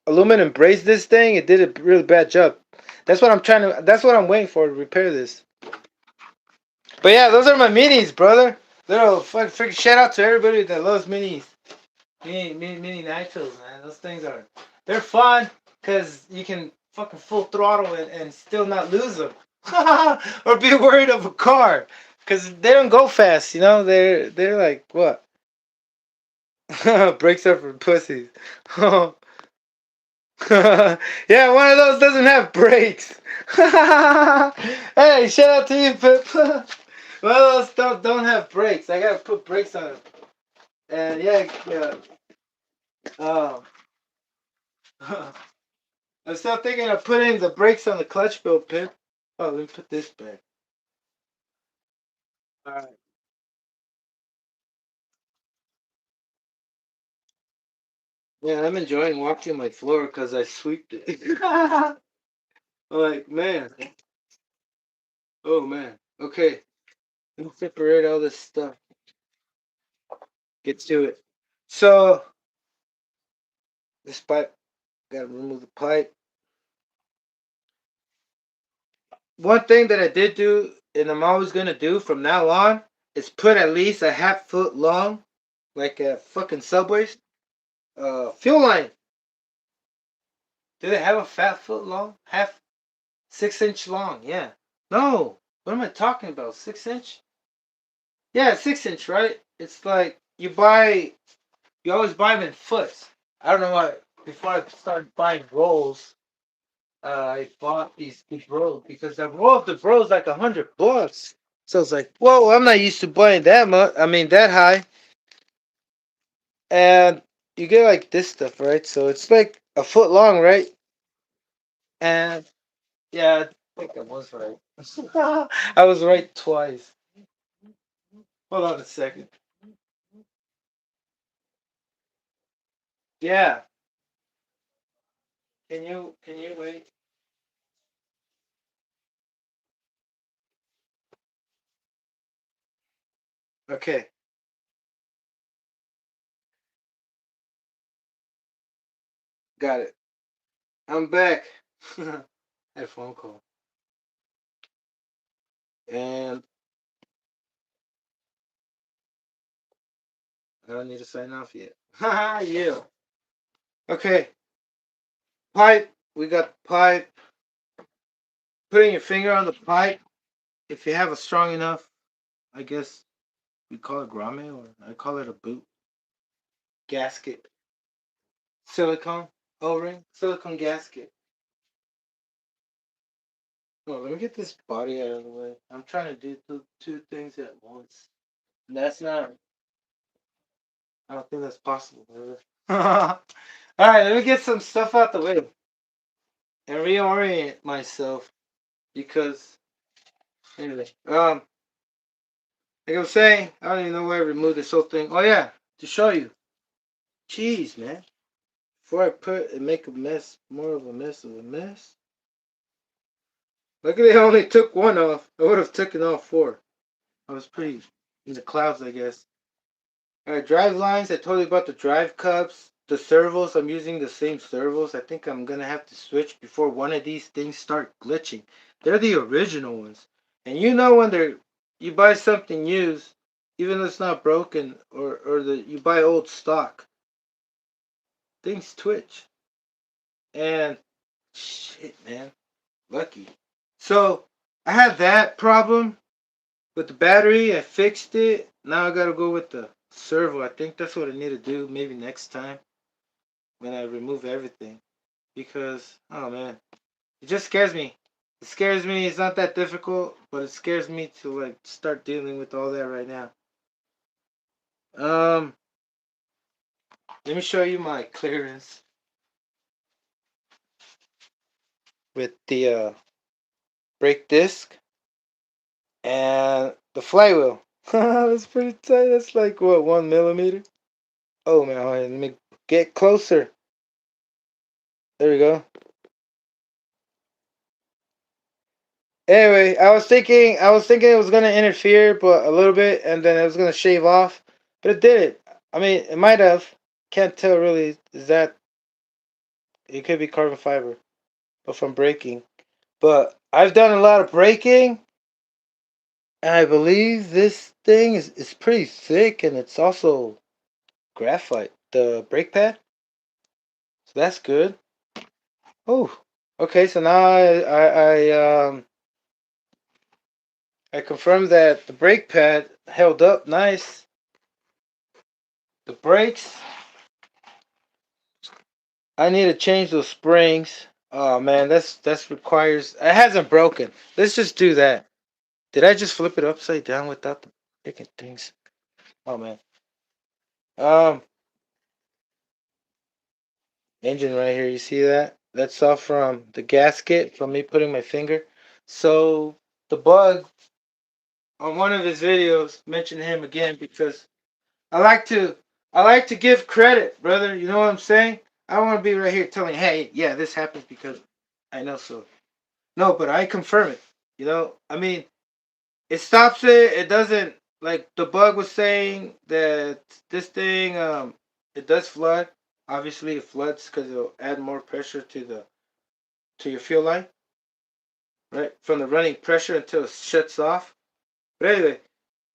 S1: aluminum brazed this thing, it did a really bad job. That's what I'm trying to. That's what I'm waiting for to repair this. But yeah, those are my minis, brother. Little freaking shout out to everybody that loves minis. Mini nitros, man. Those things they're fun because you can fucking full throttle and still not lose them, or be worried of a car because they don't go fast. You know, they're like what? Brakes are for pussies. Yeah, one of those doesn't have brakes. Hey, shout out to you, Pip. One of those don't have brakes. I gotta put brakes on it. And yeah, yeah. Um, I'm still thinking of putting the brakes on the clutch bill, Pip. Oh, let me put this back. Alright. Yeah, I'm enjoying walking my floor because I sweeped it. I'm like, man. Oh, man. Okay. Let me separate all this stuff. Get to it. So, this pipe, gotta remove the pipe. One thing that I did do, and I'm always gonna do from now on, is put at least a half foot long, like a fucking Subway's, fuel line. Do they have a fat foot long? Half 6 inch long, yeah. No. What am I talking about? 6 inch? Yeah, 6 inch, right? It's like you always buy them in foots. I don't know why. Before I started buying rolls, I bought these rolls because the roll of the roll is like $100. So it's like, whoa, I'm not used to buying that much. I mean, that high. And you get like this stuff, right? So it's like a foot long, right? And yeah, I think I was right. I was right twice. Hold on a second. Yeah. Can you wait? Okay, got it. I'm back. Had a phone call. And I don't need to sign off yet. Haha, yeah. Okay. Pipe. We got the pipe. Putting your finger on the pipe. If you have a strong enough, I guess we call it grommet, or I call it a boot gasket. Silicone O-ring. Silicone gasket. Oh, let me get this body out of the way. I'm trying to do two things at once. That's not. I don't think that's possible. All right, let me get some stuff out the way and reorient myself because anyway, like I was saying, I don't even know where I removed this whole thing. Oh yeah, to show you. Jeez, man. Before I put and make a mess, more of a mess of a mess. Luckily, I only took one off. I would have taken all four. I was pretty in the clouds, I guess. Alright, drive lines. I told you about the drive cups. The servos, I'm using the same servos. I think I'm gonna have to switch before one of these things start glitching. They're the original ones. And you know when you buy something used, even though it's not broken, or you buy old stock, things twitch. And shit, man. Lucky. So I had that problem with the battery. I fixed it. Now I gotta go with the servo. I think that's what I need to do maybe next time when I remove everything. Because, oh man, it just scares me. It scares me. It's not that difficult, but it scares me to like start dealing with all that right now. Um, Let me show you my clearance with the brake disc and the flywheel. That's pretty tight. That's like what, 1 millimeter? Oh man, hold on, let me get closer. There we go. Anyway, I was thinking it was gonna interfere, but a little bit, and then it was gonna shave off, but it didn't. I mean, it might have. Can't tell really. Is that it? Could be carbon fiber, but from braking. But I've done a lot of braking, and I believe this thing is pretty thick, and it's also graphite. The brake pad, so that's good. Oh, okay. So now I confirmed that the brake pad held up nice. The brakes, I need to change those springs. Oh man, that's requires. It hasn't broken. Let's just do that. Did I just flip it upside down without the freaking things? Oh man. Um, engine right here. You see that? That's all from the gasket from me putting my finger. So the bug on one of his videos mentioned him again because I like to I like to give credit, brother. You know what I'm saying? I don't want to be right here telling, hey, yeah, this happens because I know so. No, but I confirm it. You know, I mean, it stops it. It doesn't like the bug was saying that this thing it does flood. Obviously, it floods because it'll add more pressure to your fuel line, right? From the running pressure until it shuts off. But anyway,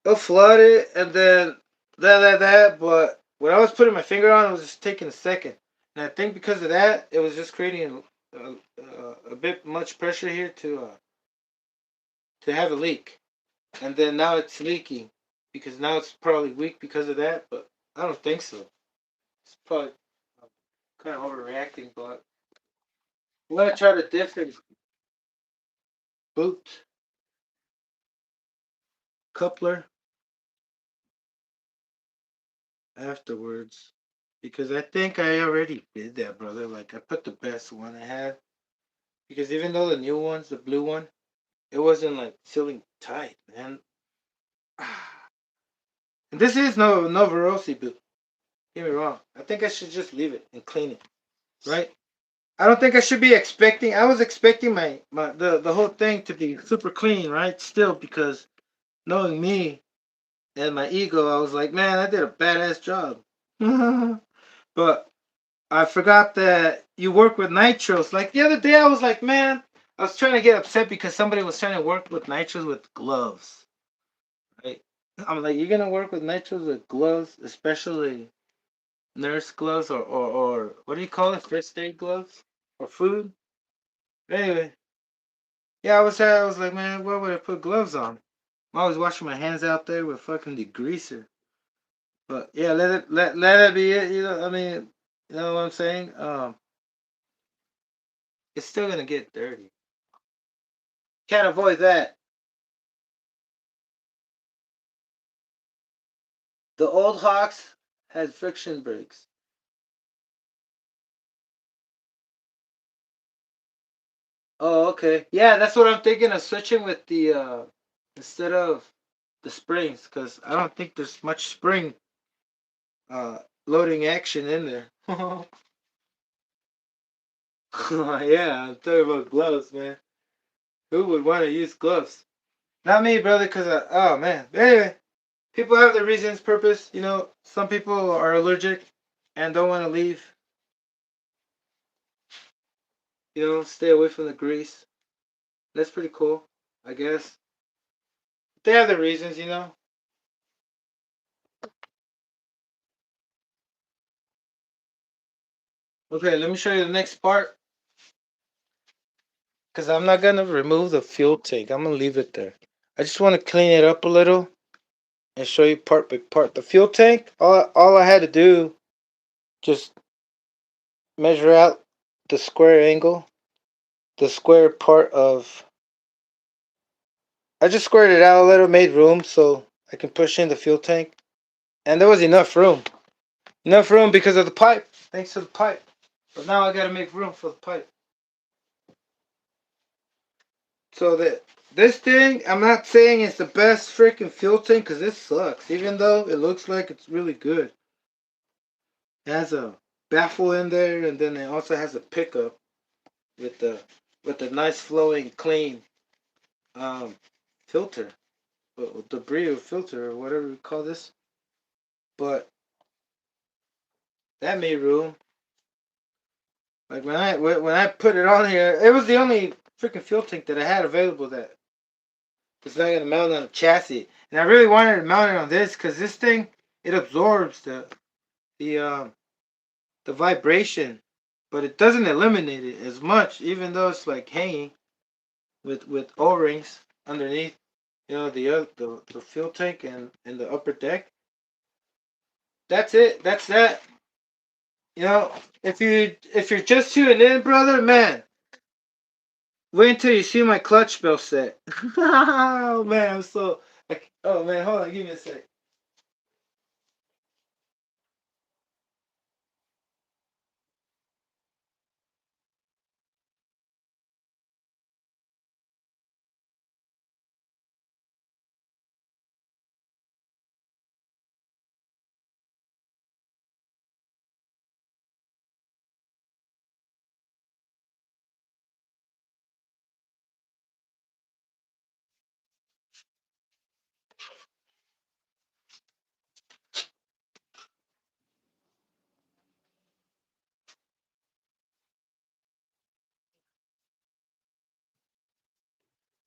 S1: it'll flood it and then that. But when I was putting my finger on, it was just taking a second, and I think because of that, it was just creating a bit much pressure here to have a leak. And then now it's leaking because now it's probably weak because of that, but I don't think so. It's probably kind of overreacting, but I'm gonna try the different boot coupler afterwards because I think I already did that, brother. Like I put the best one I had because even though the new one's the blue one, it wasn't like sealing tight, man. And this is no Novarosi boot. Get me wrong. I think I should just leave it and clean it, right? I don't think I should be expecting. I was expecting the whole thing to be super clean, right? Still, because knowing me and my ego, I was like, man, I did a badass job. But I forgot that you work with nitros. Like the other day, I was like, man, I was trying to get upset because somebody was trying to work with nitros with gloves, right? I'm like, you're gonna work with nitros with gloves, especially nurse gloves or what do you call it? First aid gloves or food. Anyway, yeah, I was like, man, why would I put gloves on? I'm always washing my hands out there with fucking degreaser. But yeah, let it be it. You know, I mean, you know what I'm saying? It's still gonna get dirty. Can't avoid that. The old Hawks had friction brakes. Oh, okay. Yeah, that's what I'm thinking of switching with the instead of the springs, because I don't think there's much spring uh loading action in there. Yeah, I'm talking about gloves, man. Who would want to use gloves? Not me, brother, because oh man. But anyway, people have their reasons, purpose. You know, some people are allergic and don't want to leave. You know, stay away from the grease. That's pretty cool, I guess. They have their reasons, you know. Okay, let me show you the next part. Because I'm not going to remove the fuel tank. I'm going to leave it there. I just want to clean it up a little and show you part by part. The fuel tank, all I had to do, just measure out the square angle, the square part of. I just squared it out a little, made room so I can push in the fuel tank. And there was enough room. Enough room because of the pipe. Thanks to the pipe. But now I got to make room for the pipe. So that this thing, I'm not saying it's the best freaking fuel tank because it sucks. Even though it looks like it's really good. It has a baffle in there, and then it also has a pickup with the nice flowing clean. filter, debris or filter or whatever we call this. But that made room. Like when I put it on here, it was the only freaking fuel tank that I had available that was not gonna mount on a chassis. And I really wanted to mount it on this because this thing, it absorbs the um the vibration, but it doesn't eliminate it as much, even though it's like hanging with O-rings underneath. You know, the fuel tank and the upper deck. That's it. That's that. You know, if you're just tuning in, brother, man, wait until you see my clutch bell set. Oh man, I'm so like, oh man, hold on, give me a sec.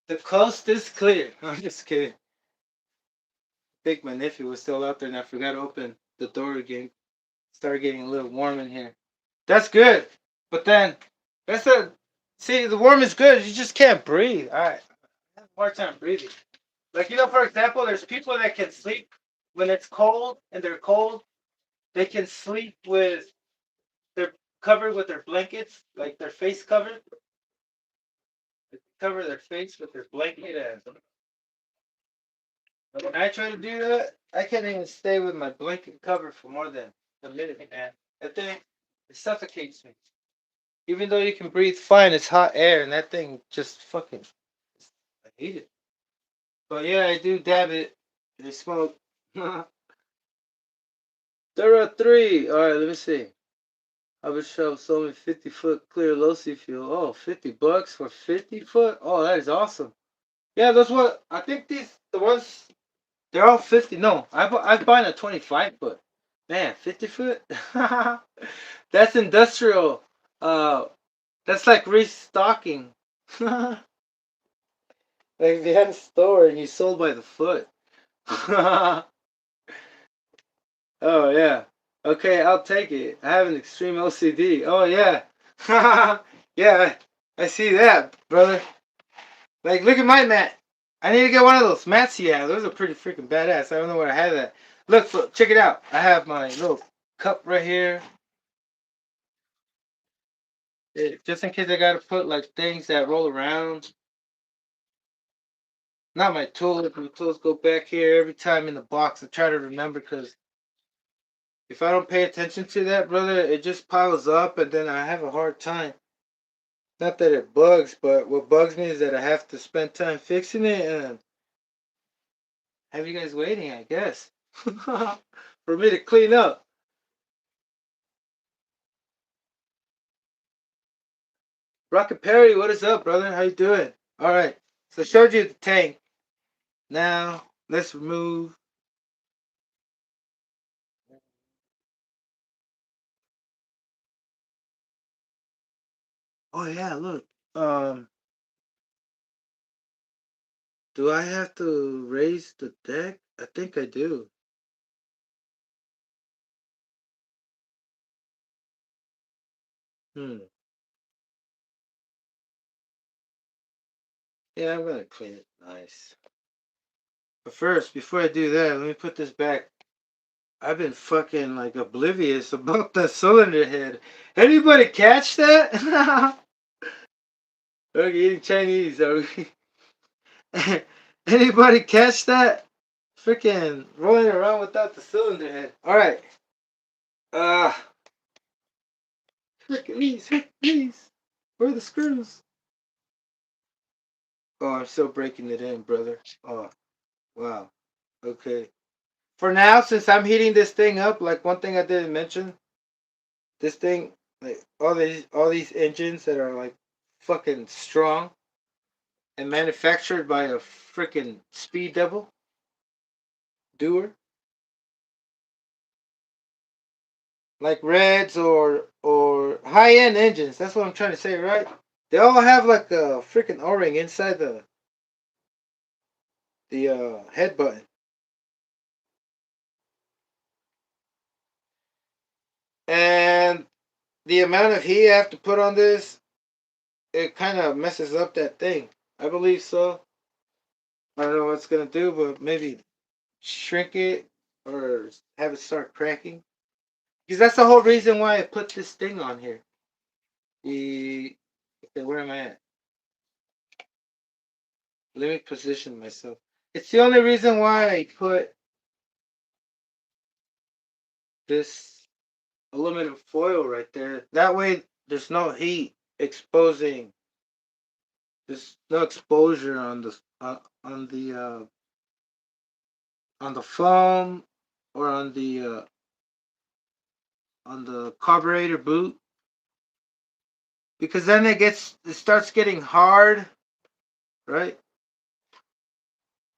S1: The coast is clear. I'm just kidding. I think my nephew was still out there and I forgot to open the door again. Started getting a little warm in here. That's good. But then that's a see the warm is good. You just can't breathe. I have a hard time breathing. Like for example, there's people that can sleep when it's cold and they're cold. They can sleep with their covered with their blankets, like their face covered. They cover their face with their blanket and when I try to do that, I can't even stay with my blanket covered for more than a minute, man. That thing, it suffocates me. Even though you can breathe fine, it's hot air, and that thing just fucking, I hate it. But yeah, I do dab it. And I smoke. There are three. All right, let me see. Harbor Shop sold me 50-foot clear low C fuel. Oh, $50 for 50 foot? Oh, that is awesome. Yeah, that's what I think the ones, they're all 50. No, I've bought a 25 foot. Man, 50 foot? That's industrial. Uh, that's like restocking. Like they had a store and you sold by the foot. Oh yeah. Okay, I'll take it. I have an extreme OCD. Oh yeah. Yeah, I see that, brother. Like, look at my mat. I need to get one of those mats you have. Those are pretty freaking badass. I don't know where I have that. Look, check it out. I have my little cup right here. Just in case I gotta put like things that roll around. Not my tools. My tools go back here every time in the box. I try to remember because if I don't pay attention to that, brother, it just piles up and then I have a hard time. Not that it bugs, but what bugs me is that I have to spend time fixing it and have you guys waiting, I guess, for me to clean up. Rocket Perry, what is up, brother? How you doing? All right. So I showed you the tank. Now let's remove. Oh yeah, look. Do I have to raise the deck? I think I do. Hmm. Yeah, I'm gonna clean it nice. But first, before I do that, let me put this back. I've been fucking like oblivious about the cylinder head. Anybody catch that? Okay, eating Chinese. Are we? Anybody catch that? Freaking rolling around without the cylinder head. All right. Ah, freaking these. Where are the screws? Oh, I'm still breaking it in, brother. Oh, wow. Okay. For now, since I'm heating this thing up, like one thing I didn't mention, this thing, like all these engines that are like fucking strong, and manufactured by a freaking speed devil doer like Reds or high end engines. That's what I'm trying to say, right? They all have like a freaking O-ring inside the head button, and the amount of heat I have to put on this, it kind of messes up that thing. I believe so. I don't know what it's gonna do, but maybe shrink it or have it start cracking. Because that's the whole reason why I put this thing on here. The okay, where am I at? Let me position myself. It's the only reason why I put this aluminum foil right there. That way, there's no heat exposing. There's no exposure on the foam or on the carburetor boot, because then it starts getting hard, right?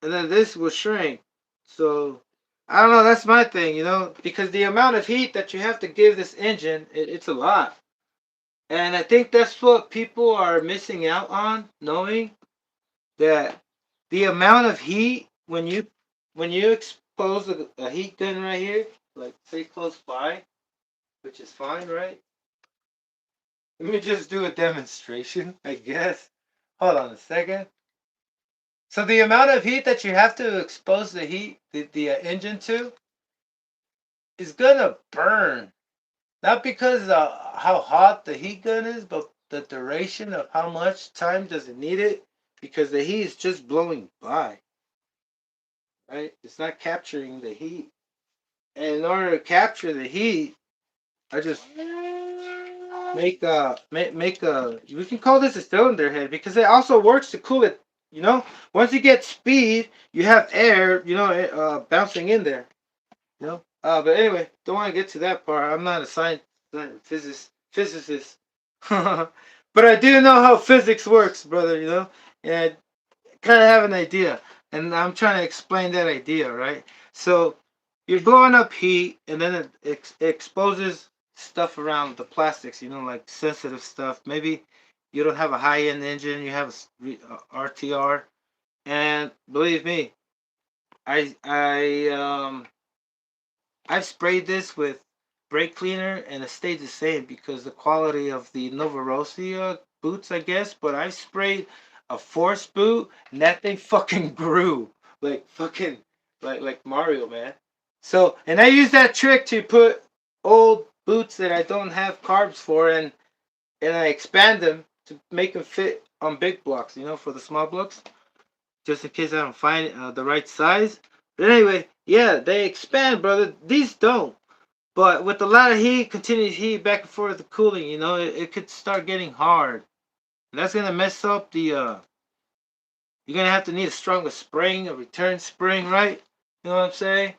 S1: And then this will shrink. So I don't know. That's my thing, because the amount of heat that you have to give this engine, it's a lot. And I think that's what people are missing out on, knowing that the amount of heat when you expose a heat gun right here, like say close by, which is fine, right? Let me just do a demonstration, I guess. Hold on a second. So the amount of heat that you have to expose the engine to, is gonna burn. Not because how hot the heat gun is, but the duration of how much time does it need it, because the heat is just blowing by, right? It's not capturing the heat. And in order to capture the heat, I just make a we can call this a cylinder head, because it also works to cool it. Once you get speed, you have air, bouncing in there. But anyway, don't want to get to that part. I'm not a physicist. But I do know how physics works, brother. And I kind of have an idea, and I'm trying to explain that idea, right? So you're blowing up heat, and then it exposes stuff around the plastics. Like sensitive stuff. Maybe you don't have a high-end engine. You have a RTR, and believe me, I've sprayed this with brake cleaner, and it stayed the same because the quality of the Novorossiya boots, I guess. But I sprayed a force boot, and that thing fucking grew like fucking like Mario, man. So, and I use that trick to put old boots that I don't have carbs for, and I expand them to make them fit on big blocks, for the small blocks, just in case I don't find the right size. But anyway, yeah, they expand, brother. These don't. But with a lot of heat, continuous heat, back and forth, the cooling, it could start getting hard. And that's gonna mess up the. You're gonna have to need a stronger spring, a return spring, right? You know what I'm saying?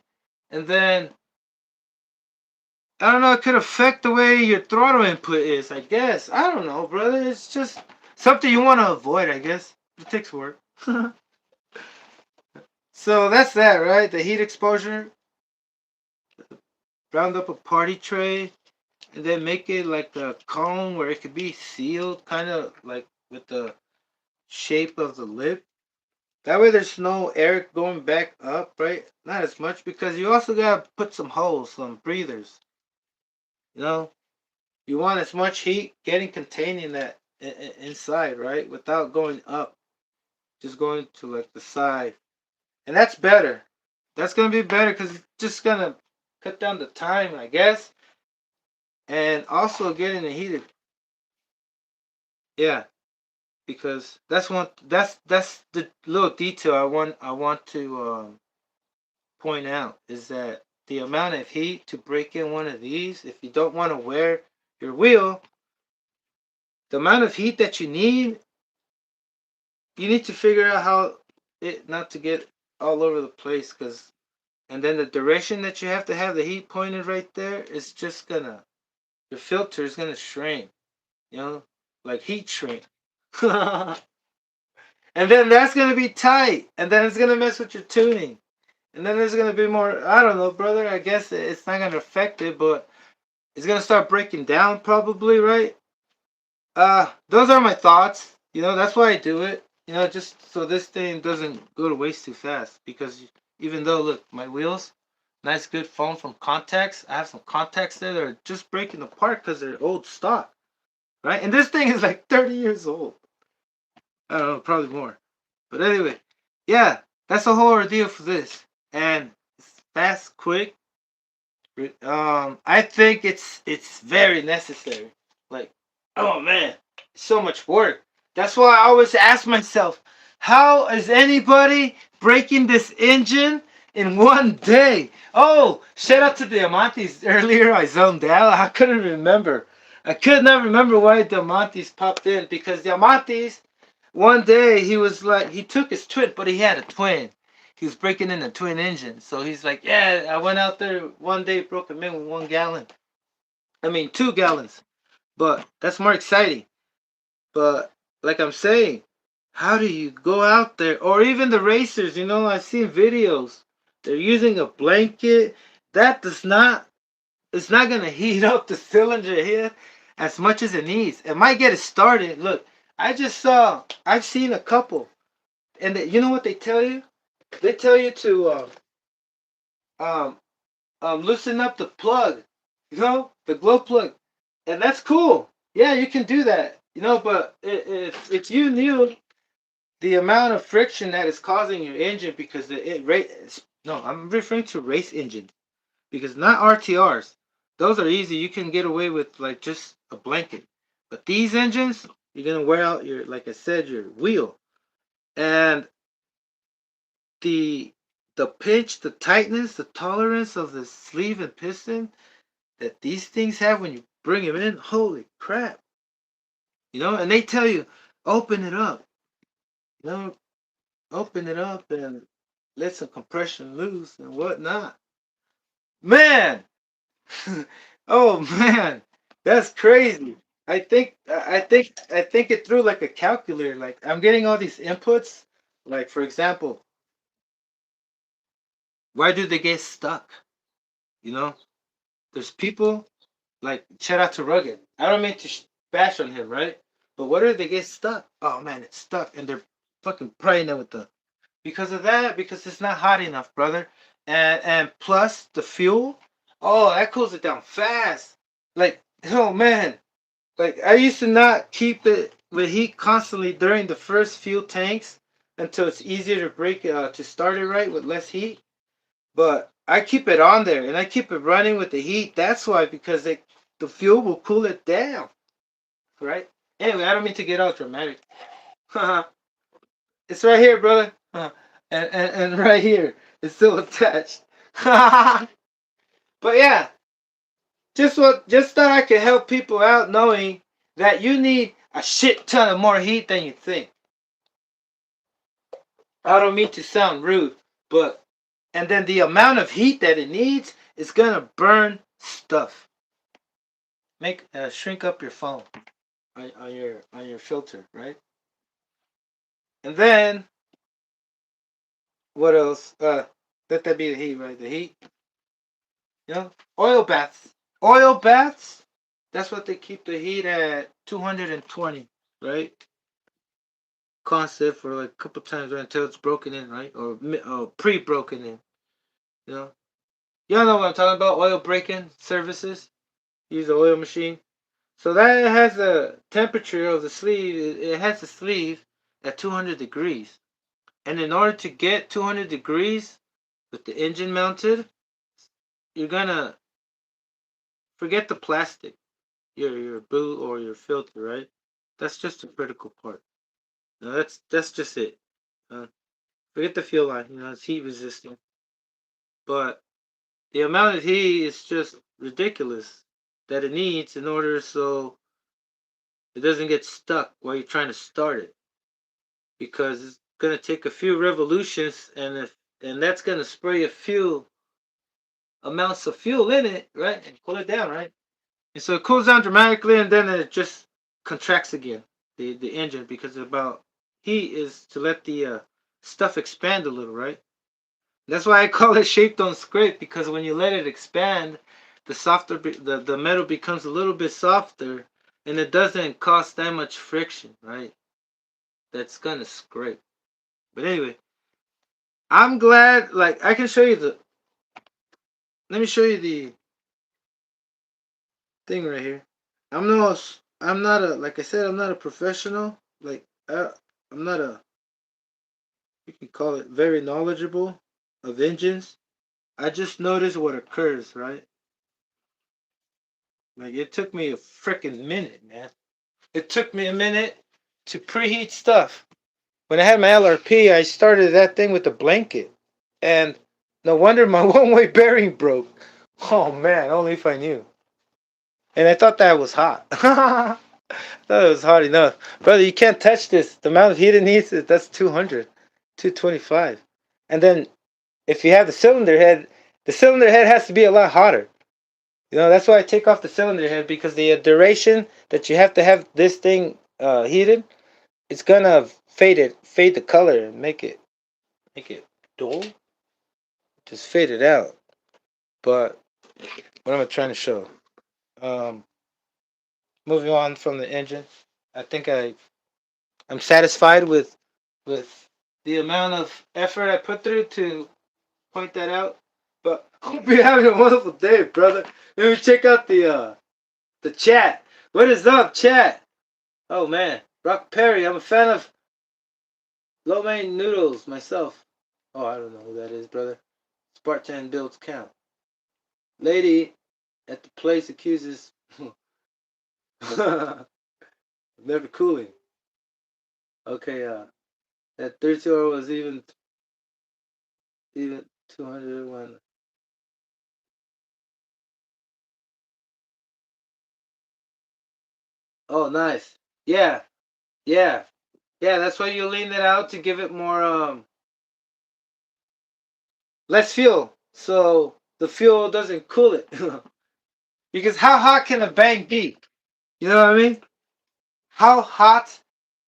S1: And then I don't know. It could affect the way your throttle input is. I guess I don't know, brother. It's just something you want to avoid. I guess it takes work. So that's that, right? The heat exposure. Round up a party tray, and then make it like a cone where it could be sealed, kind of like with the shape of the lip. That way there's no air going back up, right? Not as much, because you also gotta put some holes, some breathers. You know, you want as much heat getting contained in that inside, right? Without going up, just going to like the side, and that's better. That's gonna be better because it's just gonna cut down the time, I guess, and also getting the heated. Yeah, because that's the little detail I want to point out, is that the amount of heat to break in one of these, if you don't want to wear your wheel, the amount of heat that you need to figure out how it not to get all over the place, because and then the direction that you have the heat pointed right there is just gonna, your filter is gonna shrink, like heat shrink. And then that's gonna be tight, and then it's gonna mess with your tuning, and then there's gonna be more. I don't know, brother. I guess it's not gonna affect it, but it's gonna start breaking down probably, right? Those are my thoughts. You know, that's why I do it. You know, just so this thing doesn't go to waste too fast. Because even though, look, my wheels, nice good foam from contacts. I have some contacts there that are just breaking apart because they're old stock, right? And this thing is like 30 years old. I don't know, probably more. But anyway, yeah, that's the whole ordeal for this. And it's fast, quick. I think it's very necessary. Like, oh man, so much work. That's why I always ask myself, how is anybody breaking this engine in one day? Oh, shout out to Diamantes. Earlier I zoned out. I couldn't remember. I could not remember why Diamantes popped in because Diamantes one day he was like he took his twin, but he had a twin. He was breaking in a twin engine. So he's like, yeah, I went out there one day, broke him in with 1 gallon. I mean, 2 gallons. But that's more exciting. But like I'm saying, how do you go out there? Or even the racers, you know, I've seen videos. They're using a blanket. That does not, it's not going to heat up the cylinder here as much as it needs. It might get it started. Look, I've seen a couple. And you know what they tell you? They tell you to um, loosen up the plug, you know, the glow plug, and that's cool. Yeah, you can do that, you know. But if you knew the amount of friction that is causing your engine, because it race, no, I'm referring to race engines, because not RTRs. Those are easy. You can get away with like just a blanket. But these engines, you're gonna wear out your, like I said, your wheel, and the the pitch, the tightness, the tolerance of the sleeve and piston that these things have when you bring them in, holy crap. You know, and they tell you, open it up. You know, open it up and let some compression loose and whatnot. Man! Oh man, that's crazy. I think it through like a calculator. Like I'm getting all these inputs. Like for example, why do they get stuck? You know, there's people like shout out to Rugged. I don't mean to bash on him, right? But what if they get stuck? Oh man, it's stuck, and they're fucking praying it with the because of that because it's not hot enough, brother. And plus the fuel, oh that cools it down fast. Like oh man, like I used to not keep it with heat constantly during the first few tanks until it's easier to break to start it right with less heat. But I keep it on there and I keep it running with the heat. That's why because the fuel will cool it down, right? Anyway, I don't mean to get all dramatic. It's right here, brother. And right here, it's still attached. But yeah, just thought I could help people out knowing that you need a shit ton of more heat than you think. I don't mean to sound rude, but and then the amount of heat that it needs is gonna burn stuff. Make shrink up your phone on your filter, right? And then what else? Let that be the heat, right? The heat. You know, oil baths. Oil baths. That's what they keep the heat at 220, right? Constant for like a couple times right, until it's broken in, right? Or pre-broken in. You know, y'all know what I'm talking about. Oil break-in services. Use the oil machine. So that has a temperature of the sleeve. It has the sleeve at 200 degrees. And in order to get 200 degrees with the engine mounted, you're gonna forget the plastic, your boot or your filter, right? That's just a critical part. No, that's just it. Forget the fuel line. You know, it's heat resistant, but the amount of heat is just ridiculous that it needs in order so it doesn't get stuck while you're trying to start it because it's gonna take a few revolutions and that's gonna spray a few amounts of fuel in it, right, and cool it down, right? And so it cools down dramatically, and then it just contracts again, the engine, because of about heat is to let the stuff expand a little, right? That's why I call it shape don't scrape, because when you let it expand, the metal becomes a little bit softer, and it doesn't cause that much friction, right? That's gonna scrape. But anyway, I'm glad. Like I can show you the. Let me show you the thing right here. I'm no. I'm not a. Like I said, I'm not a professional. Like I'm not a. You can call it very knowledgeable of engines. I just noticed what occurs, right? Like it took me a freaking minute, man. It took me a minute to preheat stuff. When I had my LRP, I started that thing with a blanket. And no wonder my one-way bearing broke. Oh man, only if I knew. And I thought that was hot. I thought it was hot enough. Brother, you can't touch this. The amount of heat it needs, that's 200, 225. And then if you have the cylinder head has to be a lot hotter. You know, that's why I take off the cylinder head, because the duration that you have to have this thing heated, it's gonna fade the color and make it dull. Just fade it out. But what am I trying to show? Um, Moving on from the engine, I think I'm satisfied with the amount of effort I put through to point that out. But hope you're having a wonderful day, brother. Let me check out the chat. What is up, chat? Oh man, Rock Perry. I'm a fan of Lo Mein Noodles myself. Oh, I don't know who that is, brother. Spartan builds count. Lady at the place accuses never cooling. Okay, that 32 hour was even 201. Oh, nice. Yeah, yeah, yeah. That's why you lean it out to give it more less fuel, so the fuel doesn't cool it. Because how hot can a bang be? You know what I mean? How hot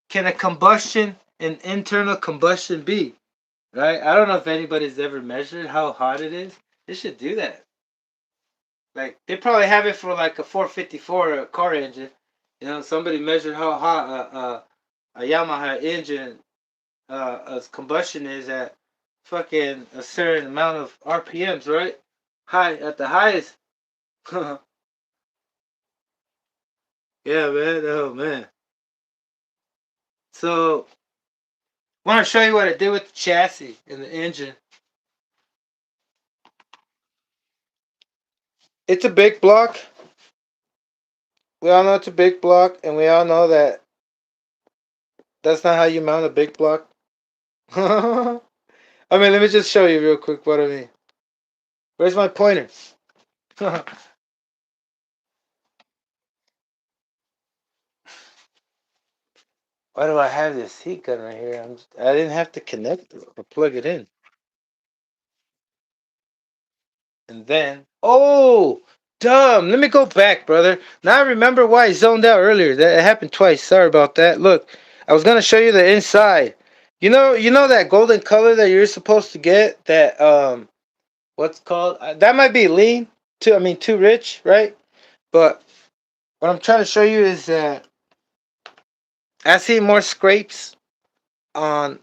S1: can an internal combustion be? Right? I don't know if anybody's ever measured how hot it is. They should do that. Like they probably have it for like a 454 car engine. You know, somebody measured how hot a Yamaha engine combustion is at fucking a certain amount of RPMs, right? High at the highest. Yeah, man. Oh man. So I want to show you what I did with the chassis and the engine. It's a big block. We all know it's a big block, and we all know that that's not how you mount a big block. I mean, let me just show you real quick what I mean. Where's my pointer? Why do I have this heat gun right here? I didn't have to connect it or plug it in. And then, oh, dumb. Let me go back, brother. Now I remember why I zoned out earlier. That happened twice. Sorry about that. Look, I was gonna show you the inside. You know that golden color that you're supposed to get. That what's called? That might be lean. Too rich, right? But what I'm trying to show you is that I see more scrapes on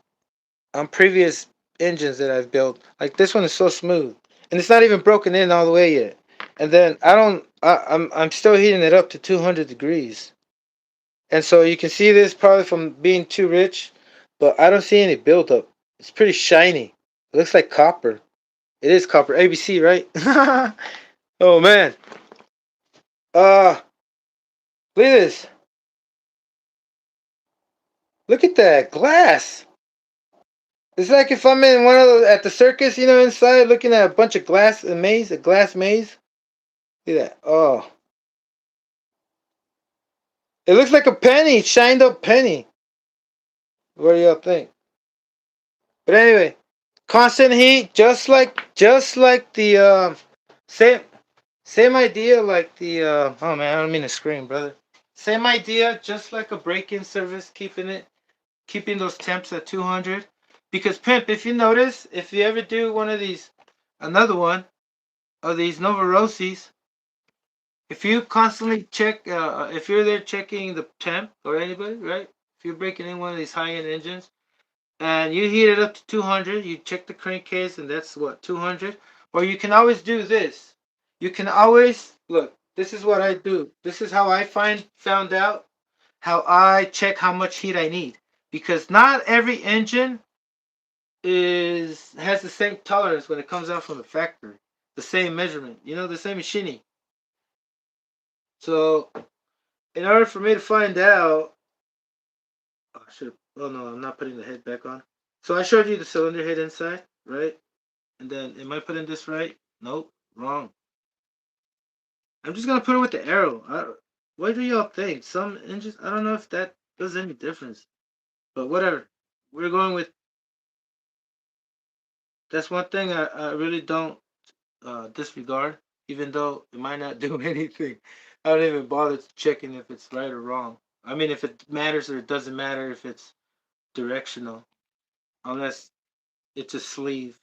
S1: previous engines that I've built. Like this one is so smooth, and it's not even broken in all the way yet. And then I don't. I'm still heating it up to 200 degrees, and so you can see this probably from being too rich, but I don't see any buildup. It's pretty shiny. It looks like copper. It is copper. ABC, right? Oh man. Uh, Look at this. Look at that glass. It's like if I'm in one of those at the circus, inside looking at a bunch of a glass maze. Look at that. Oh, it looks like a penny, shined up penny. What do y'all think? But anyway, constant heat, just like the same same idea like the oh man, I don't mean to scream, brother. Same idea, just like a break-in service, keeping it keeping those temps at 200. Because pimp, if you notice, if you ever do one of these, another one of these Novaroses, if you constantly check, if you're there checking the temp or anybody, right? If you're breaking in one of these high-end engines and you heat it up to 200, you check the crankcase and that's what, 200. Or you can always do this. You can always look. This is what I do. This is how I found out how I check how much heat I need, because not every engine has the same tolerance when it comes out from the factory, the same measurement, the same machining. So in order for me to find out, I should. Oh no, I'm not putting the head back on. So I showed you the cylinder head inside, right? And then am I putting this right? Nope, wrong. I'm just gonna put it with the arrow. What do y'all think? Some engines, I don't know if that does any difference, but whatever. We're going with. That's one thing I really don't disregard, even though it might not do anything. I don't even bother checking if it's right or wrong. I mean, if it matters or it doesn't matter if it's directional, unless it's a sleeve.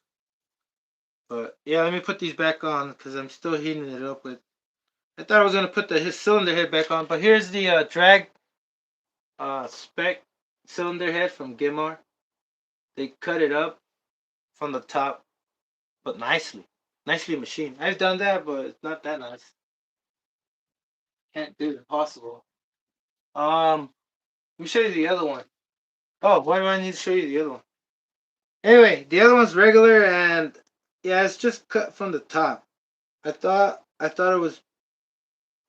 S1: But yeah, let me put these back on because I'm still heating it up with. I thought I was gonna put his cylinder head back on, but here's the drag spec cylinder head from Gimar. They cut it up from the top, but nicely machined. I've done that, but it's not that nice. Can't do the impossible. Let me show you the other one. Oh, why do I need to show you the other one? Anyway, the other one's regular, and yeah, it's just cut from the top. I thought it was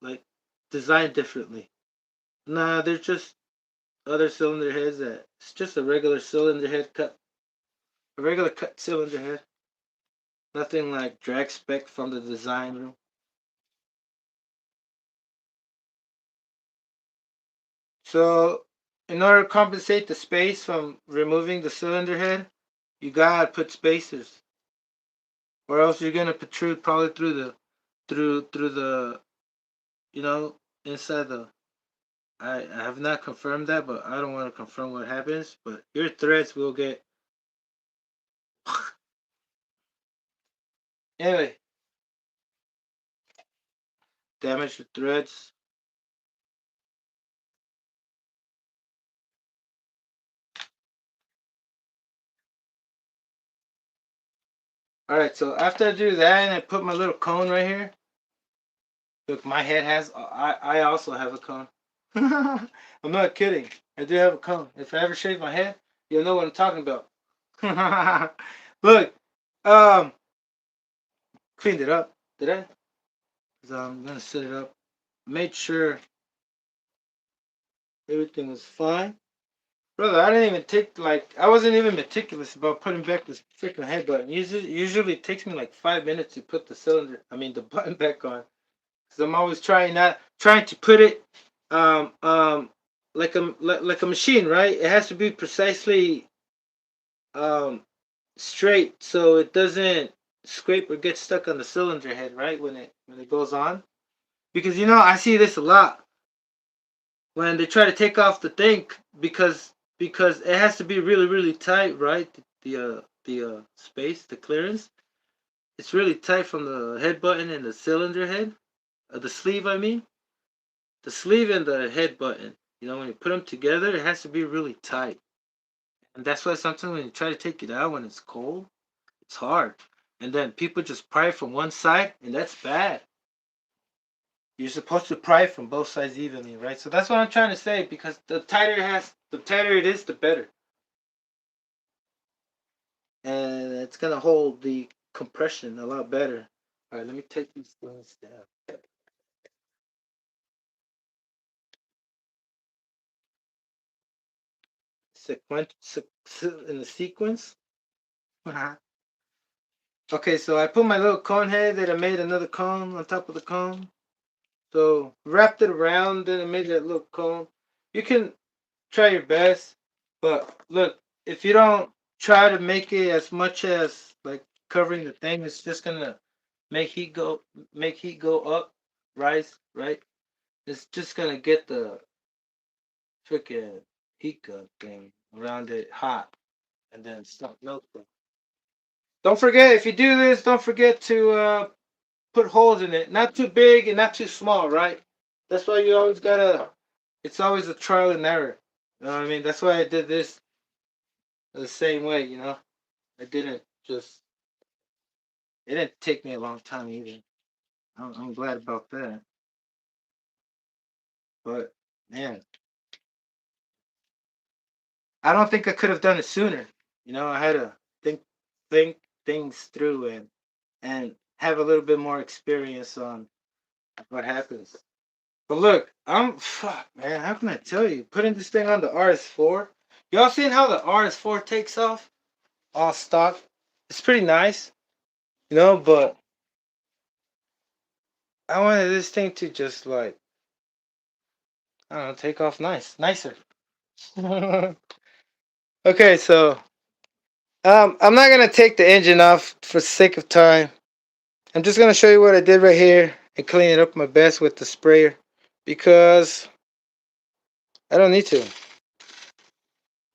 S1: like designed differently. Nah, they're just other cylinder heads that it's just a regular cylinder head cut, a regular cut cylinder head. Nothing like drag spec from the design room. So, in order to compensate the space from removing the cylinder head, you gotta put spacers, or else you're gonna protrude probably through the inside the. I have not confirmed that, but I don't want to confirm what happens. But your threads will get. Anyway, damage the threads. Alright, so after I do that and I put my little cone right here. Look, my head has. I also have a cone. I'm not kidding. I do have a cone. If I ever shave my head, you'll know what I'm talking about. Look, um, cleaned it up. Did I? So I'm gonna set it up. Made sure everything was fine. Brother, I didn't even take I wasn't even meticulous about putting back this freaking head button. Usually it takes me like 5 minutes to put the button back on. Cause I'm always trying to put it, like a machine, right? It has to be precisely um straight so it doesn't scrape or get stuck on the cylinder head, right? When it goes on, because I see this a lot when they try to take off the thing because it has to be really really tight, right? The space, the clearance, it's really tight from the head button and the cylinder head, the sleeve. I mean, the sleeve and the head button. When you put them together, it has to be really tight, and that's why sometimes when you try to take it out when it's cold, it's hard. And then people just pry from one side, and that's bad. You're supposed to pry from both sides evenly, right? So that's what I'm trying to say. Because the tighter it is, the better, and it's gonna hold the compression a lot better. All right, let me take these things down. In the sequence. Okay, so I put my little cone head, that I made another cone on top of the cone. So wrapped it around, then I made that little cone. You can try your best, but look, if you don't try to make it as much as like covering the thing, it's just gonna make heat go up, rise, right? It's just gonna get the freaking heat gun thing. around it hot, and then stop melting. Don't forget, if you do this, don't forget to put holes in it. Not too big and not too small, right? That's why you always gotta. It's always a trial and error. You know what I mean? That's why I did this the same way. You know, I didn't just. It didn't take me a long time either. I'm glad about that. But man, I don't think I could have done it sooner. You know, I had to think things through and have a little bit more experience on what happens. But look, I'm fuck man. How can I tell you? Putting this thing on the RS4. Y'all seen how the RS4 takes off? All stock. It's pretty nice, you know. But I wanted this thing to just like I don't know, take off nicer. Okay, so I'm not gonna take the engine off for sake of time. I'm just gonna show you what I did right here and clean it up my best with the sprayer because I don't need to.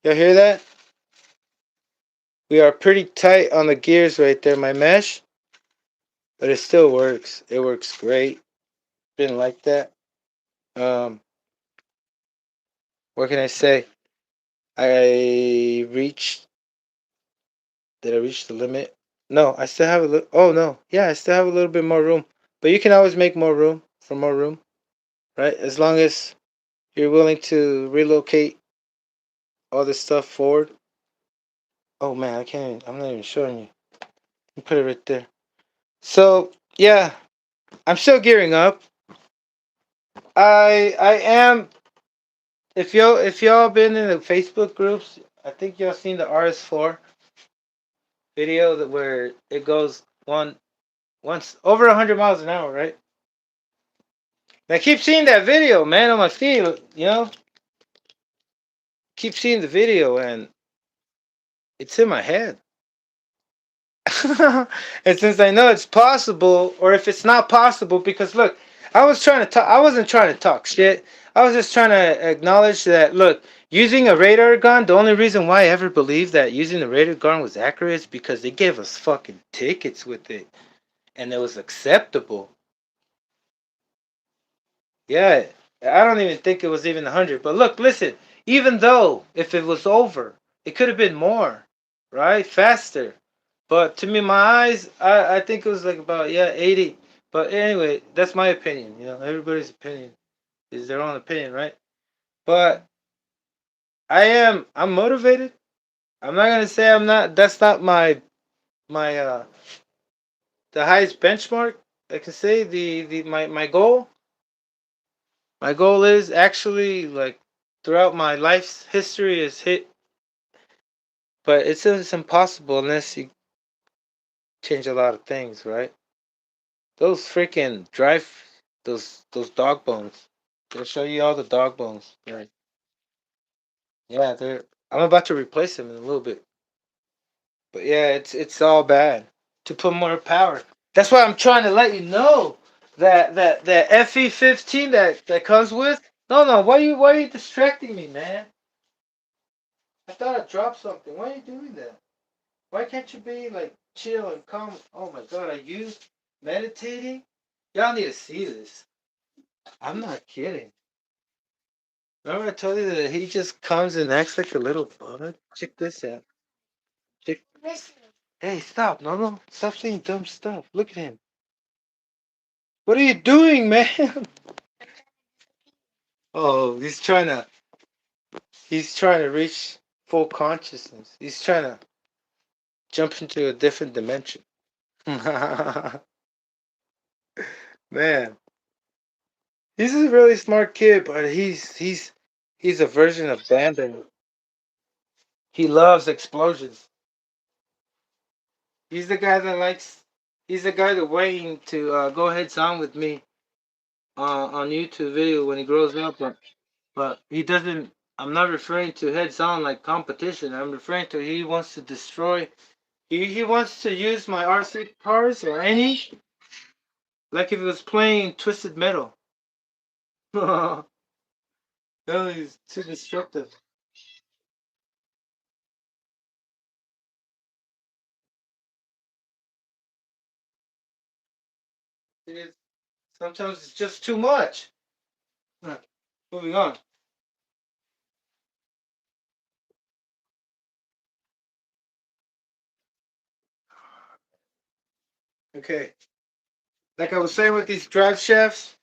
S1: Y'all hear that? We are pretty tight on the gears right there, my mesh, but it still works. It works great. Didn't like that. Um, what can I say? I reached. Did I reach the limit? No, I still have a little. Oh no, yeah, I still have a little bit more room. But you can always make more room for more room, right? As long as you're willing to relocate all this stuff forward. Oh man, I can't. I'm not even showing you. You put it right there. So yeah, I'm still gearing up. I am. If y'all been in the Facebook groups, I think y'all seen the RS4 video that where it goes once over 100 miles an hour, right? And I keep seeing that video, man, on my feed. You know, keep seeing the video, and it's in my head. And since I know it's possible, or if it's not possible, because look, I was trying to talk. I wasn't trying to talk shit. I was just trying to acknowledge that. Look, using a radar gun. The only reason why I ever believed that using a radar gun was accurate is because they gave us fucking tickets with it, and it was acceptable. Yeah, I don't even think it was even 100. But look, listen. Even though if it was over, it could have been more, right? Faster. But to me, my eyes, I think it was like about 80. But anyway, that's my opinion. You know, everybody's opinion is their own opinion, right? But I'm motivated. I'm not gonna say I'm not. That's not my the highest benchmark. I can say my goal. My goal is actually like throughout my life's history is hit, but it's impossible unless you change a lot of things, right? Those freaking those dog bones. They'll show you all the dog bones. Right. Yeah, they're. I'm about to replace them in a little bit, but yeah, it's all bad to put more power. That's why I'm trying to let you know that FE15 that comes with. No, why are you distracting me, man? I thought I dropped something. Why are you doing that? Why can't you be like chill and calm? Oh my god, are you meditating? Y'all need to see this. I'm not kidding. Remember I told you that he just comes and acts like a little bug? Check this out. Check. Hey, stop. No. Stop saying dumb stuff. Look at him. What are you doing, man? Oh, he's trying to reach full consciousness. He's trying to jump into a different dimension. Man, he's a really smart kid, but he's a version of Bandit. He loves explosions. He's the guy that likes. He's the guy that waiting to go heads on with me on YouTube video when he grows up. But he doesn't. I'm not referring to heads on like competition. I'm referring to he wants to destroy. He wants to use my RC cars or any like if it was playing Twisted Metal. No, he's too destructive. Sometimes it's just too much. Moving on. Okay. Like I was saying with these drive shafts.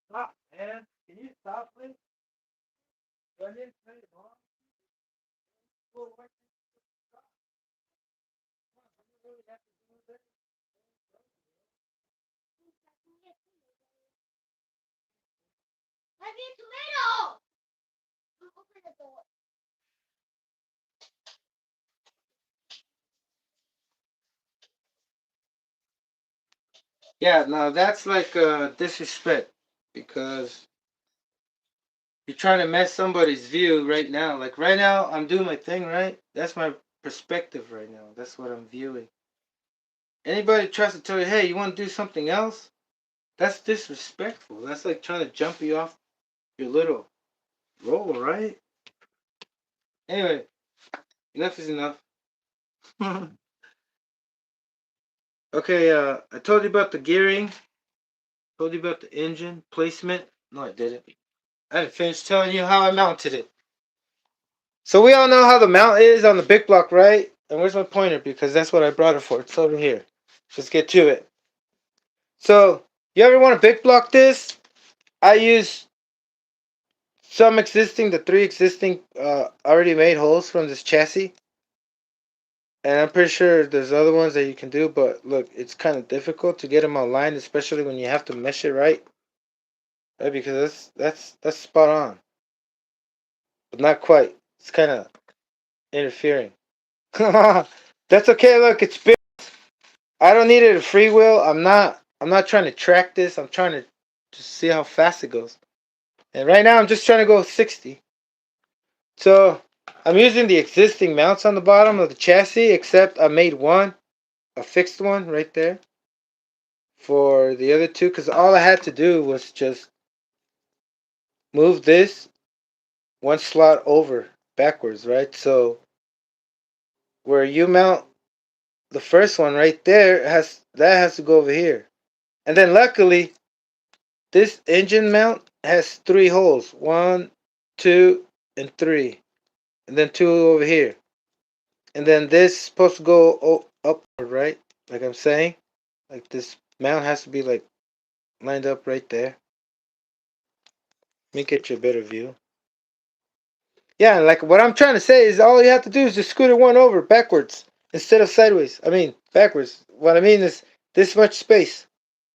S1: Stop, man. Can you stop, please? Do I need to turn it on? Yeah, now that's like disrespect because you're trying to mess somebody's view right now. Like right now, I'm doing my thing, right? That's my perspective right now. That's what I'm viewing. Anybody tries to tell you, hey, you want to do something else? That's disrespectful. That's like trying to jump you off your little roll, right? Anyway, enough is enough. Okay, I told you about the gearing. Told you about the engine placement. No, I didn't. I didn't finish telling you how I mounted it. So we all know how the mount is on the big block, right? And where's my pointer? Because that's what I brought it for. It's over here. Let's get to it. So, you ever want to big block this? I use the three existing already made holes from this chassis. And I'm pretty sure there's other ones that you can do, but look, it's kind of difficult to get them online, especially when you have to mesh it right. Right? Because that's spot on. But not quite. It's kind of interfering. That's okay. Look, it's big. I don't need it a free wheel. I'm not trying to track this. I'm trying to just see how fast it goes. And right now I'm just trying to go 60. So I'm using the existing mounts on the bottom of the chassis, except I made one, a fixed one right there for the other two, because all I had to do was just move this one slot over backwards, right? So where you mount the first one right there has to go over here. And then luckily this engine mount has three holes. One, two, and three. And then two over here. And then this is supposed to go upward, right? Like I'm saying. Like this mount has to be like lined up right there. Let me get you a better view. Yeah, like what I'm trying to say is all you have to do is just scooter one over backwards instead of sideways. I mean backwards. What I mean is this much space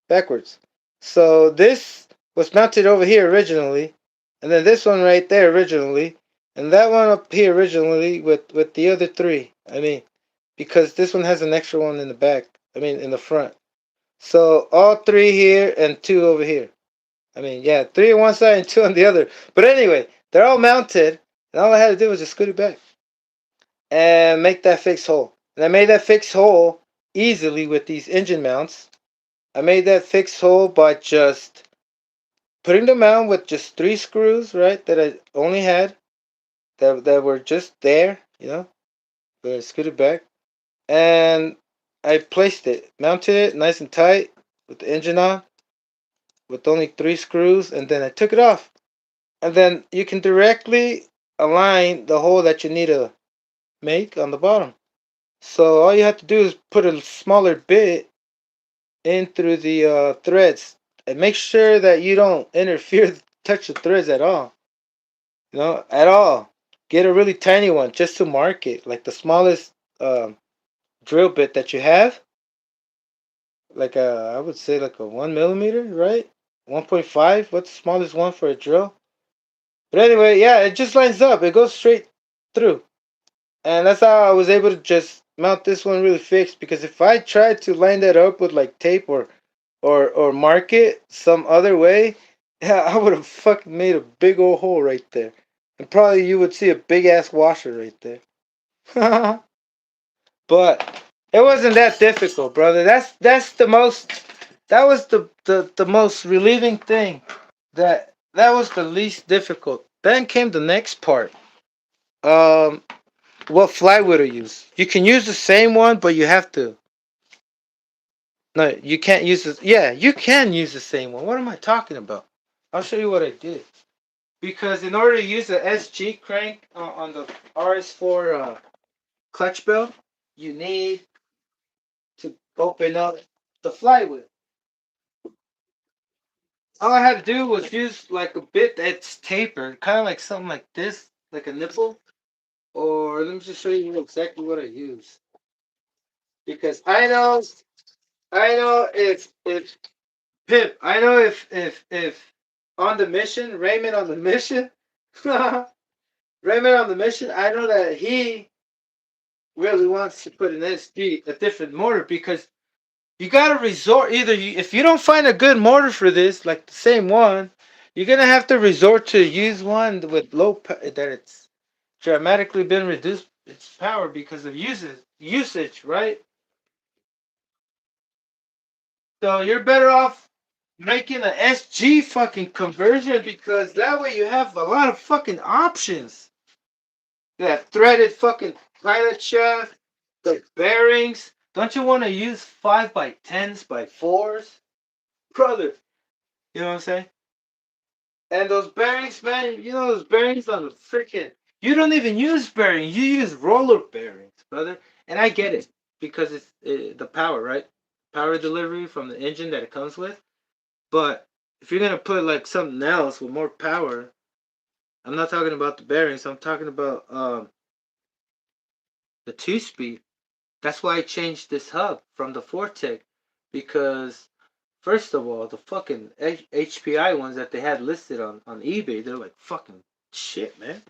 S1: backwards. So this was mounted over here originally, and then this one right there originally, and that one up here originally with the other three. I mean, because this one has an extra one in the back. I mean, in the front. So all three here and two over here. I mean, yeah, three on one side and two on the other. But anyway, they're all mounted, and all I had to do was just scoot it back and make that fixed hole. And I made that fixed hole easily with these engine mounts. I made that fixed hole by just putting the mount with just three screws, right, that I only had, that were just there, I screwed it back. And I placed it, mounted it nice and tight with the engine on, with only three screws, and then I took it off. And then you can directly align the hole that you need to make on the bottom. So all you have to do is put a smaller bit in through the threads and make sure that you don't interfere, touch the threads at all. At all. Get a really tiny one just to mark it, like the smallest drill bit that you have. Like I would say like a 1 millimeter, right? 1.5. What's the smallest one for a drill? But anyway, yeah, it just lines up. It goes straight through. And that's how I was able to just mount this one really fixed. Because if I tried to line that up with like tape or mark it some other way, yeah, I would have fucking made a big old hole right there. And probably you would see a big ass washer right there. But it wasn't that difficult, brother. That's the most that was the most relieving thing. That was the least difficult. then came the next part. Um, what flywheel to use? You can use the same one, but you have to. No, you can't use this. Yeah, you can use the same one. What am I talking about? I'll show you what I did. Because in order to use the SG crank on the RS4 clutch belt, you need to open up the flywheel. All I had to do was use like a bit that's tapered, kind of like something like this, like a nipple. Or let me just show you exactly what I use. Because I know if Pip, I know if on the mission, Raymond on the mission, Raymond on the mission, I know that he really wants to put an SG, a different motor, because you gotta resort either if you don't find a good mortar for this, like the same one, you're gonna have to resort to use one with that it's dramatically been reduced its power because of usage, right? So you're better off making an SG fucking conversion because that way you have a lot of fucking options. That threaded fucking pilot shaft, the bearings. Don't you want to use 5x10s by 4s? Brother, you know what I'm saying? And those bearings, man, you know those bearings on the freaking. You don't even use bearings. You use roller bearings, brother. And I get it because it's the power, right? Power delivery from the engine that it comes with. But if you're gonna put like something else with more power, I'm not talking about the bearings. I'm talking about the two-speed. That's why I changed this hub from the Fortec because first of all, the fucking HPI ones that they had listed on eBay, they're like fucking shit, man.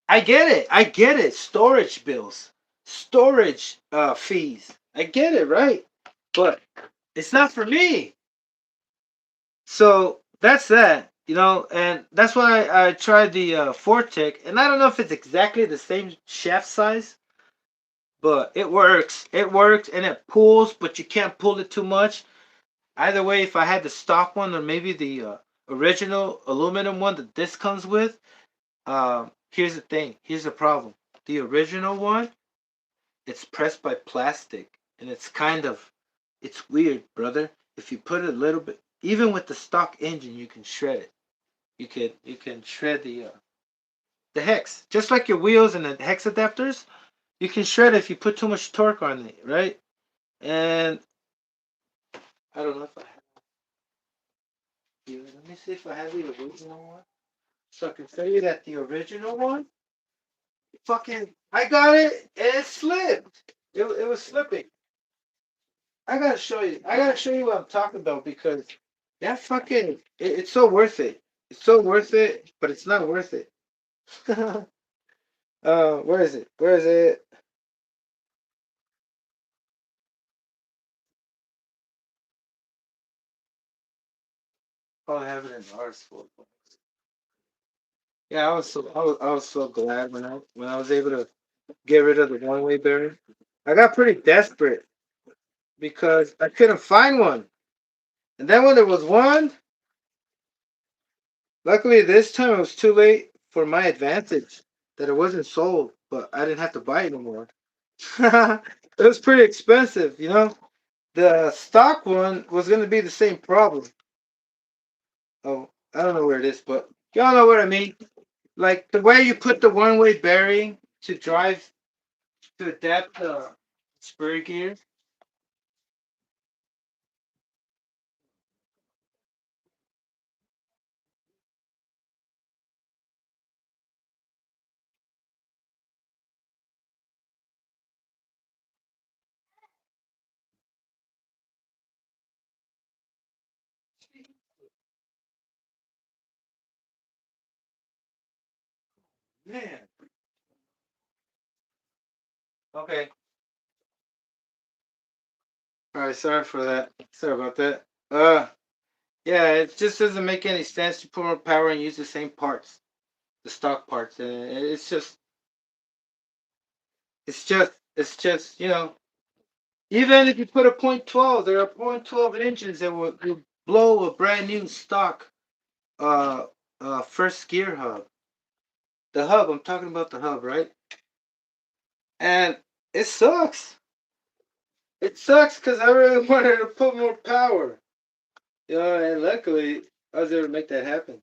S1: I get it. I get it. Storage bills, storage fees. I get it, right? But it's not for me. So that's that, you know, and that's why I tried the Fortec, and I don't know if it's exactly the same shaft size, but it works. It works, and it pulls, but you can't pull it too much. Either way, if I had the stock one or maybe the original aluminum one that this comes with, here's the thing. Here's the problem. The original one, it's pressed by plastic, and it's kind of, it's weird, brother. If you put a little bit, even with the stock engine, you can shred it. You can shred the hex, just like your wheels and the hex adapters. You can shred it if you put too much torque on it, right? And I don't know if I have. Let me see if I have the original one. So I can tell you that the original one, fucking, I got it and it slipped. It was slipping. I gotta show you. I gotta show you what I'm talking about because that fucking, it's so worth it. It's so worth it, but it's not worth it. Where is it? Where is it? Oh, I have it in RS4. Yeah, I was so glad when I was able to get rid of the one way bearing. I got pretty desperate because I couldn't find one. And then when there was one, luckily this time it was too late for my advantage that it wasn't sold, but I didn't have to buy it anymore. It was pretty expensive, you know. The stock one was gonna be the same problem. Oh, I don't know where it is, but y'all know what I mean. Like the way you put the one way bearing to drive to adapt the spur gear. Man. Okay. All right. Sorry for that. Sorry about that. Yeah, it just doesn't make any sense to put more power and use the same parts, the stock parts, and it's just even if you put a point .12, there are point .12 engines that will blow a brand new stock uh first gear hub. The hub. I'm talking about the hub, right? And it sucks. It sucks because I really wanted to put more power. You know, and luckily I was able to make that happen.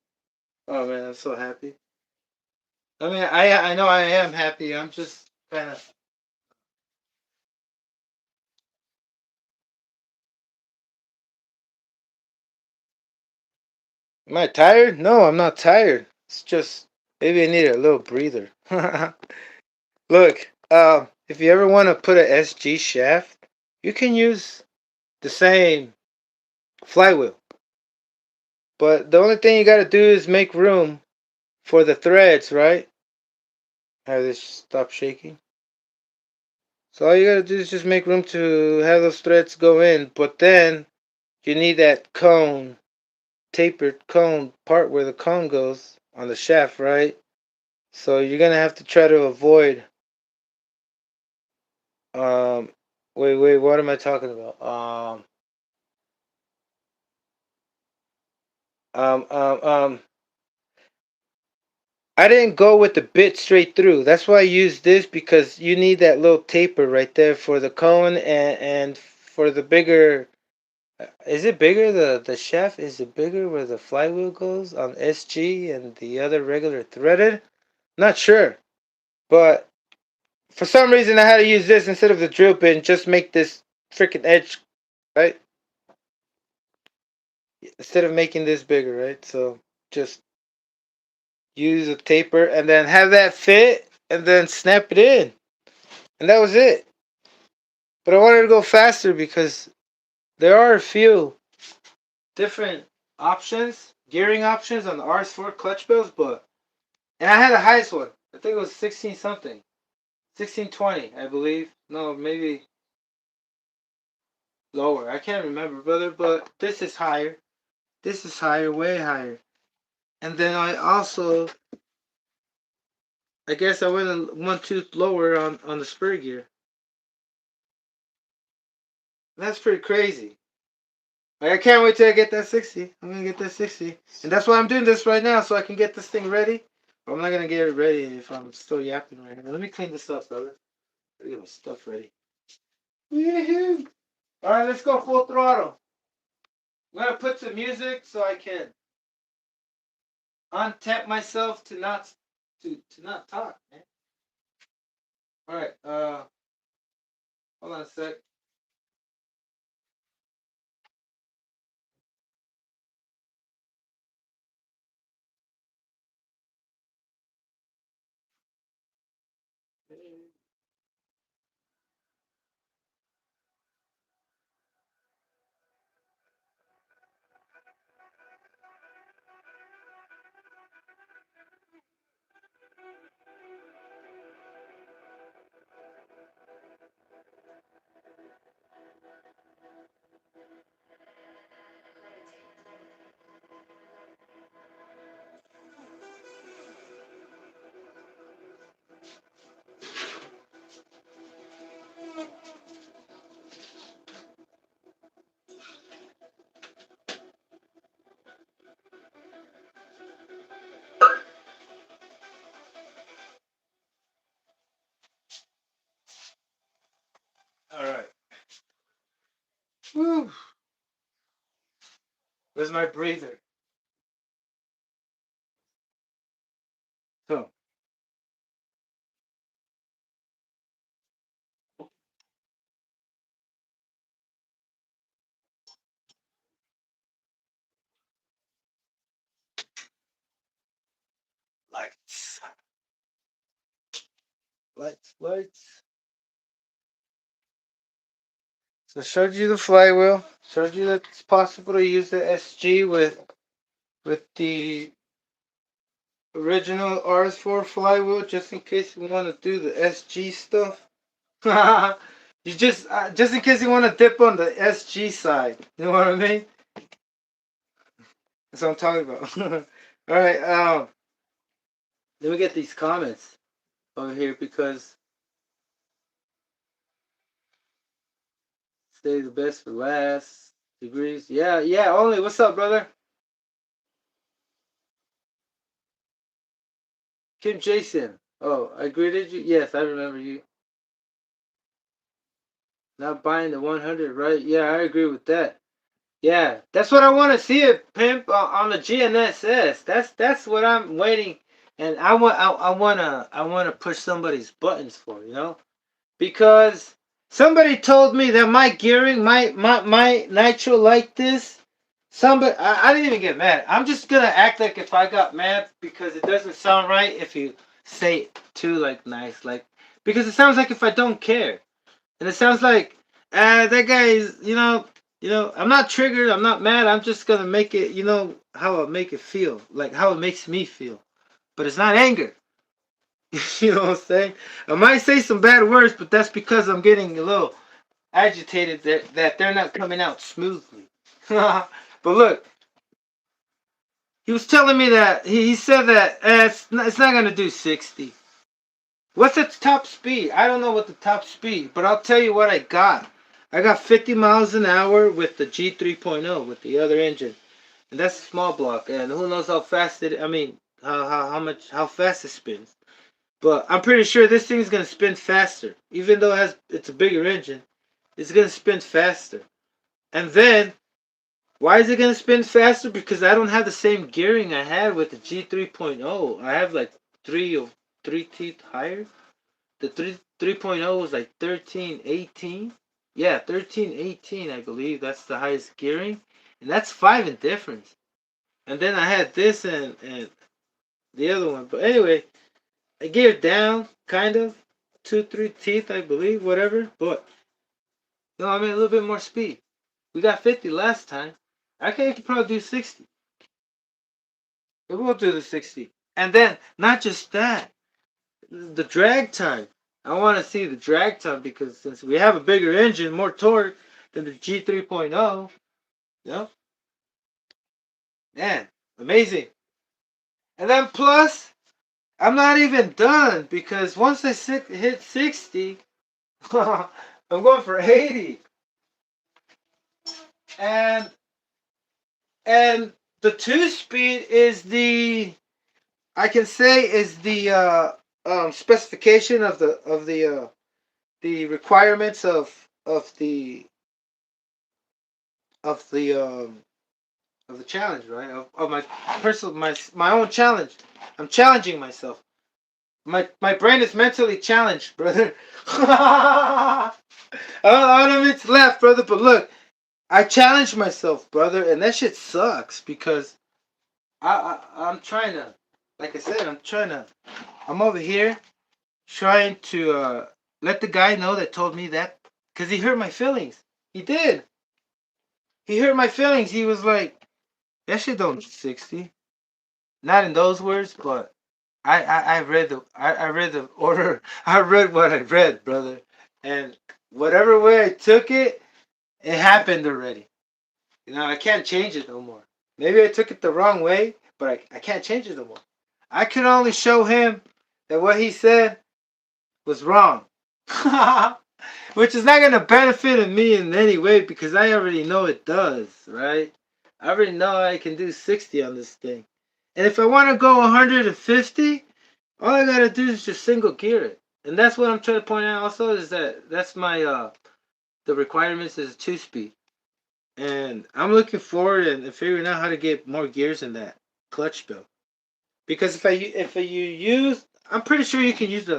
S1: Oh man, I'm so happy. I mean, I know I am happy. I'm just kind of. Am I tired? No, I'm not tired. It's just maybe I need a little breather. Look, if you ever want to put a SG shaft, you can use the same flywheel. But the only thing you gotta do is make room for the threads, right? Have this stop shaking. So all you gotta do is just make room to have those threads go in. But then you need that cone, tapered cone part where the cone goes on the shaft, right? So you're gonna have to try to avoid. Um, wait, what am I talking about? Um, um, um. I didn't go with the bit straight through. That's why I used this because you need that little taper right there for the cone and for the bigger. Is it bigger the shaft? Is it bigger where the flywheel goes on SG and the other regular threaded? Not sure, but for some reason I had to use this instead of the drill bit and just make this freaking edge right instead of making this bigger, right? So just use a taper and then have that fit and then snap it in, and that was it. But I wanted to go faster because there are a few different options, gearing options on the RS4 clutch bells, but and I had the highest one. I think it was 16 something. 1620, I believe. No, maybe lower. I can't remember, brother, but this is higher. This is higher, way higher. And then I also, I guess I went one tooth lower on the spur gear. That's pretty crazy. Like, I can't wait till I get that 60. I'm gonna get that 60. And that's why I'm doing this right now, so I can get this thing ready. But I'm not gonna get it ready if I'm still yapping right now. Let me clean this up, brother. Let me get my stuff ready. Woohoo! Alright, let's go full throttle. I'm gonna put some music so I can untap myself to not talk, man. Alright, hold on a sec. Alright. Whew. Where's my breather? So, lights. Lights. So I showed you the flywheel. Showed you that it's possible to use the SG with the original RS4 flywheel, just in case you want to do the SG stuff. You just in case you want to dip on the SG side. You know what I mean? That's what I'm talking about. All right. Let me get these comments over here because stay the best for last. Degrees. Yeah, yeah. Only. What's up, brother? Kim Jason. Oh, I greeted you? Yes, I remember you. Not buying the 100, right? Yeah, I agree with that. Yeah, that's what I want to see it, pimp, on the GNSS. That's what I'm waiting, and I wanna push somebody's buttons for, because somebody told me that my gearing, my nitro like this. Somebody, I didn't even get mad. I'm just gonna act like if I got mad because it doesn't sound right if you say it too like nice, like, because it sounds like if I don't care. And it sounds like, that guy is, I'm not triggered, I'm not mad, I'm just gonna make it, how I make it feel, like how it makes me feel. But it's not anger. You know what I'm saying? I might say some bad words, but that's because I'm getting a little agitated that they're not coming out smoothly. But look, he was telling me that, he said that it's not gonna do 60. What's its top speed? I don't know what the top speed, but I'll tell you what I got. I got 50 miles an hour with the G3.0 with the other engine, and that's a small block. And who knows how fast it? I mean, how fast it spins. But I'm pretty sure this thing is gonna spin faster, even though it's a bigger engine. It's gonna spin faster. And then, why is it gonna spin faster? Because I don't have the same gearing I had with the G3.0. I have like three teeth higher. The 3.0 was like 1318. Yeah, 1318, I believe. That's the highest gearing. And that's 5 in difference. And then I had this and the other one. But anyway, I gave it down, kind of. 2, 3 teeth, I believe, whatever. But, I mean, a little bit more speed. We got 50 last time. I can probably do 60. We will do the 60. And then, not just that, the drag time. I want to see the drag time because since we have a bigger engine, more torque than the G3.0, you know, man, amazing. And then plus, I'm not even done because once I hit 60, I'm going for 80. And and the 2-speed is I can say is the specification the requirements of the of the challenge, right? Of my personal my own challenge. I'm challenging myself. My brain is mentally challenged, brother. I don't mean to laugh, brother, but look, I challenge myself, brother, and that shit sucks because I'm trying to, like I said, I'm over here trying to let the guy know that told me that because he hurt my feelings. He did. He hurt my feelings. He was like, that shit don't 60. Not in those words, but I read I read the order. I read what I read, brother. And whatever way I took it, it happened already. I can't change it no more. Maybe I took it the wrong way, but I can't change it no more. I can only show him that what he said was wrong. Which is not gonna benefit me in any way because I already know it does, right? I already know I can do 60 on this thing. And if I want to go 150, all I gotta do is just single gear it. And that's what I'm trying to point out also is that's my the requirements is 2-speed. And I'm looking forward and figuring out how to get more gears in that clutch belt. Because if you use, I'm pretty sure you can use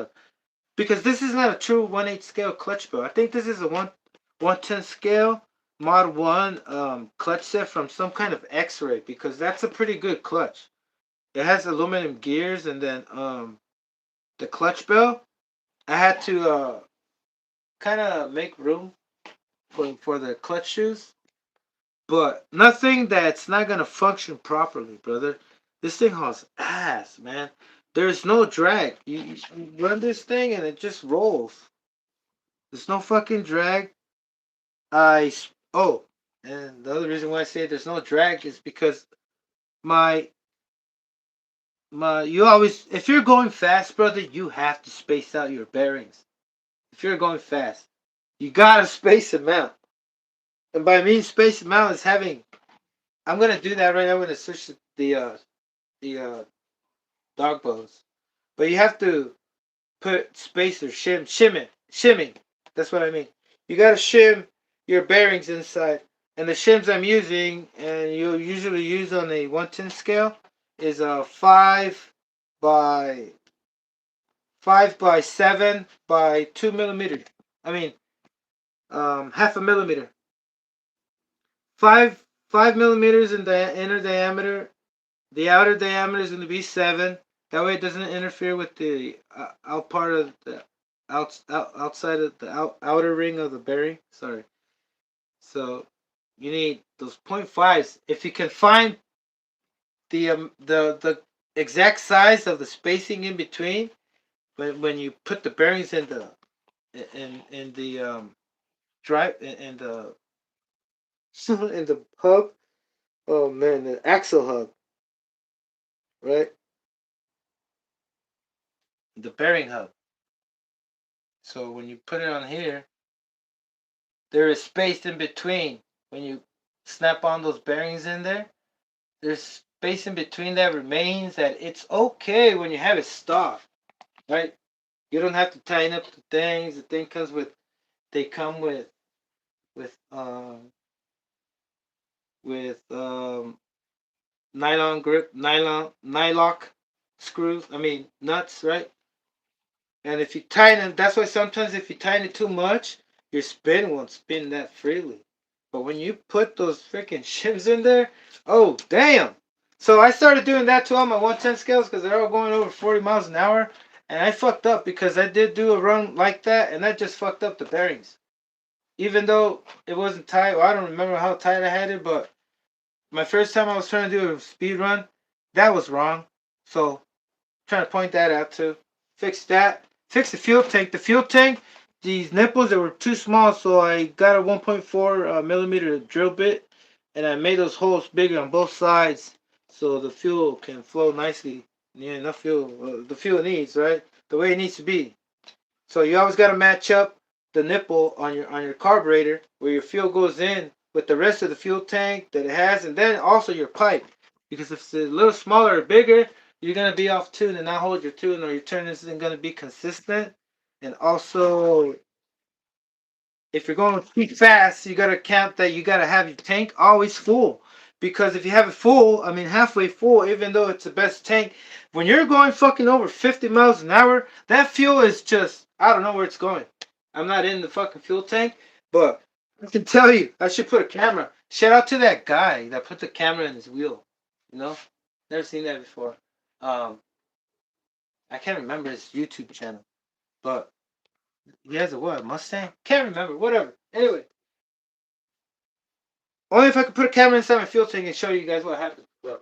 S1: because this is not a true 1/8 scale clutch belt. I think this is a 1/10 scale Mod 1 clutch set from some kind of X-ray because that's a pretty good clutch. It has aluminum gears and then the clutch belt. I had to kind of make room for the clutch shoes, but nothing that's not gonna function properly, brother. This thing hauls ass, man. There's no drag. You run this thing and it just rolls. There's no fucking drag. Oh, and the other reason why I say there's no drag is because my you always if you're going fast, brother, you have to space out your bearings. If you're going fast, you gotta space them out. And by mean space them out is having. I'm gonna do that right now. I'm gonna switch the dog bones. but you have to put spacer, shimming. That's what I mean. You gotta shim your bearings inside. And the shims I'm using, and you'll usually use on a 110 scale, is a by 5 by 7 by 2 millimeters. I mean, half a millimeter. 5 millimeters in the inner diameter. The outer diameter is going to be 7. That way it doesn't interfere with the out part of the outside of the outer ring of the bearing. Sorry. So you need those 0.5s. If you can find the exact size of the spacing in between when you put the bearings in the drive in the in the hub. Oh man, the axle hub, right? The bearing hub. So when you put it on here, there is space in between. When you snap on those bearings in there, there's space in between that remains that it's okay when you have it stock, right? You don't have to tighten up the things. The thing comes with, they come with nylon grip, nylock screws. I mean nuts, right? And if you tighten, that's why sometimes if you tighten it too much, your spin won't spin that freely. But when you put those freaking shims in there, oh damn! So I started doing that to all my 110 scales because they're all going over 40 miles an hour, and I fucked up because I did do a run like that, and that just fucked up the bearings. Even though it wasn't tight, well, I don't remember how tight I had it, but my first time I was trying to do a speed run, that was wrong. So trying to point that out too. Fix that. Fix the fuel tank. The fuel tank, these nipples that were too small, so I got a 1.4 millimeter drill bit, and I made those holes bigger on both sides, so the fuel can flow nicely. Yeah, enough fuel. The fuel it needs, right? The way it needs to be. So you always got to match up the nipple on your carburetor where your fuel goes in with the rest of the fuel tank that it has, and then also your pipe. Because if it's a little smaller or bigger, you're gonna be off tune and not hold your tune, or your turn isn't gonna be consistent. And also, if you're going too fast, you gotta count that you gotta have your tank always full. Because if you have it full, I mean halfway full, even though it's the best tank, when you're going fucking over 50 miles an hour, that fuel is just, I don't know where it's going. I'm not in the fucking fuel tank, but I can tell you, I should put a camera. Shout out to that guy that put the camera in his wheel. You know, never seen that before. Um, I can't remember his YouTube channel, but he has a what? Mustang? Can't remember. Whatever. Anyway, only if I could put a camera inside my fuel tank and show you guys what happened. Well,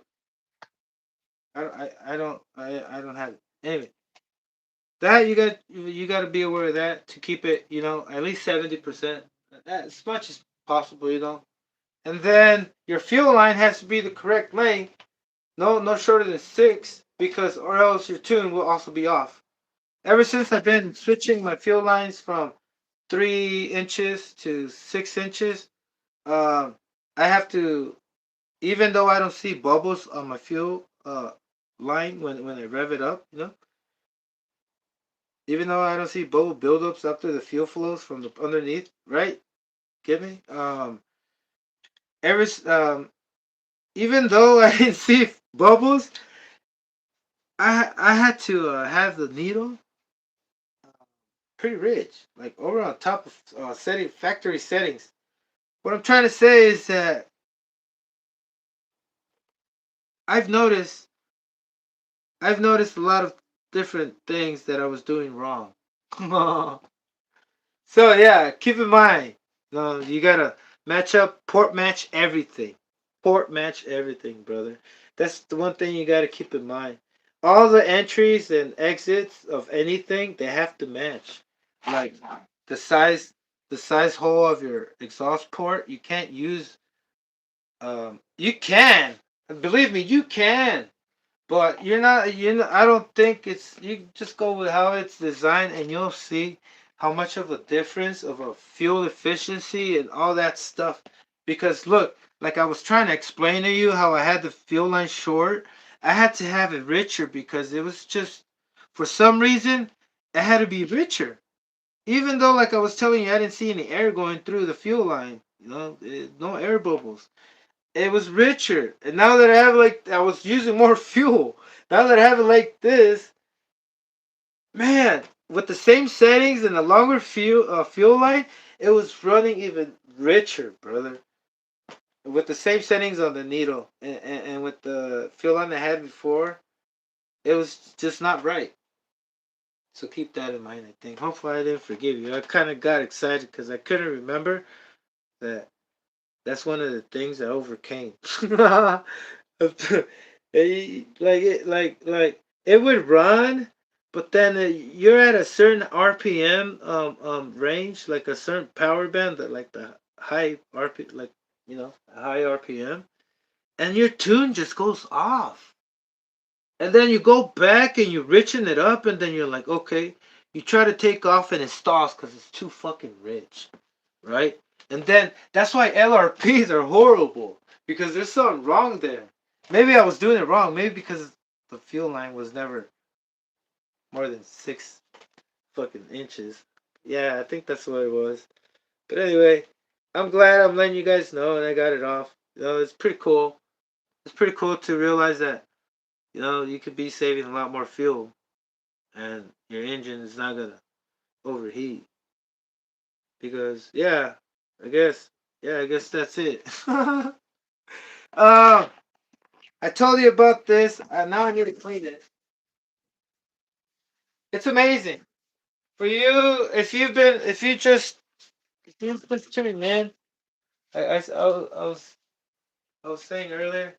S1: I don't have it. Anyway, that you got to be aware of that to keep it, at least 70%, as much as possible, And then your fuel line has to be the correct length, no shorter than 6, because or else your tune will also be off. Ever since I've been switching my fuel lines from 3 inches to 6 inches, um, I have to, even though I don't see bubbles on my fuel line when I rev it up, even though I don't see bubble buildups after the fuel flows from the underneath, right? Get me? Ever even though I didn't see bubbles, I had to have the needle pretty rich, like over on top of factory settings. What I'm trying to say is that I've noticed I've noticed a lot of different things that I was doing wrong. So yeah, keep in mind, no, you gotta match up, port match everything, brother. That's the one thing you gotta keep in mind. All the entries and exits of anything, they have to match. Like the size, the size hole of your exhaust port, you can't use. You can, believe me, you can. But you're not, I don't think it's, you just go with how it's designed and you'll see how much of a difference of a fuel efficiency and all that stuff. Because look, like I was trying to explain to you how I had the fuel line short, I had to have it richer because it was just for some reason, it had to be richer. Even though, like I was telling you, I didn't see any air going through the fuel line. No air bubbles. It was richer. And now that I have I was using more fuel. Now that I have it like this, man, with the same settings and the longer fuel line, it was running even richer, brother. With the same settings on the needle and with the fuel line I had before, it was just not right. So keep that in mind, I think. Hopefully I didn't forgive you. I kind of got excited because I couldn't remember that that's one of the things I overcame. It would run, but then you're at a certain RPM range, like a certain power band that like the high RP like high RPM, and your tune just goes off. And then you go back and you richen it up, and then you're like, okay, you try to take off and it stalls because it's too fucking rich, right? And then that's why LRPs are horrible because there's something wrong there. Maybe I was doing it wrong. Maybe because the fuel line was never more than 6 fucking inches. Yeah, I think that's what it was. But anyway, I'm glad I'm letting you guys know and I got it off. It's pretty cool. It's pretty cool to realize that you could be saving a lot more fuel and your engine is not gonna overheat because I guess that's it. uh I told you about this and now I need to clean it. It's amazing for you if you listen to me, man. I was saying earlier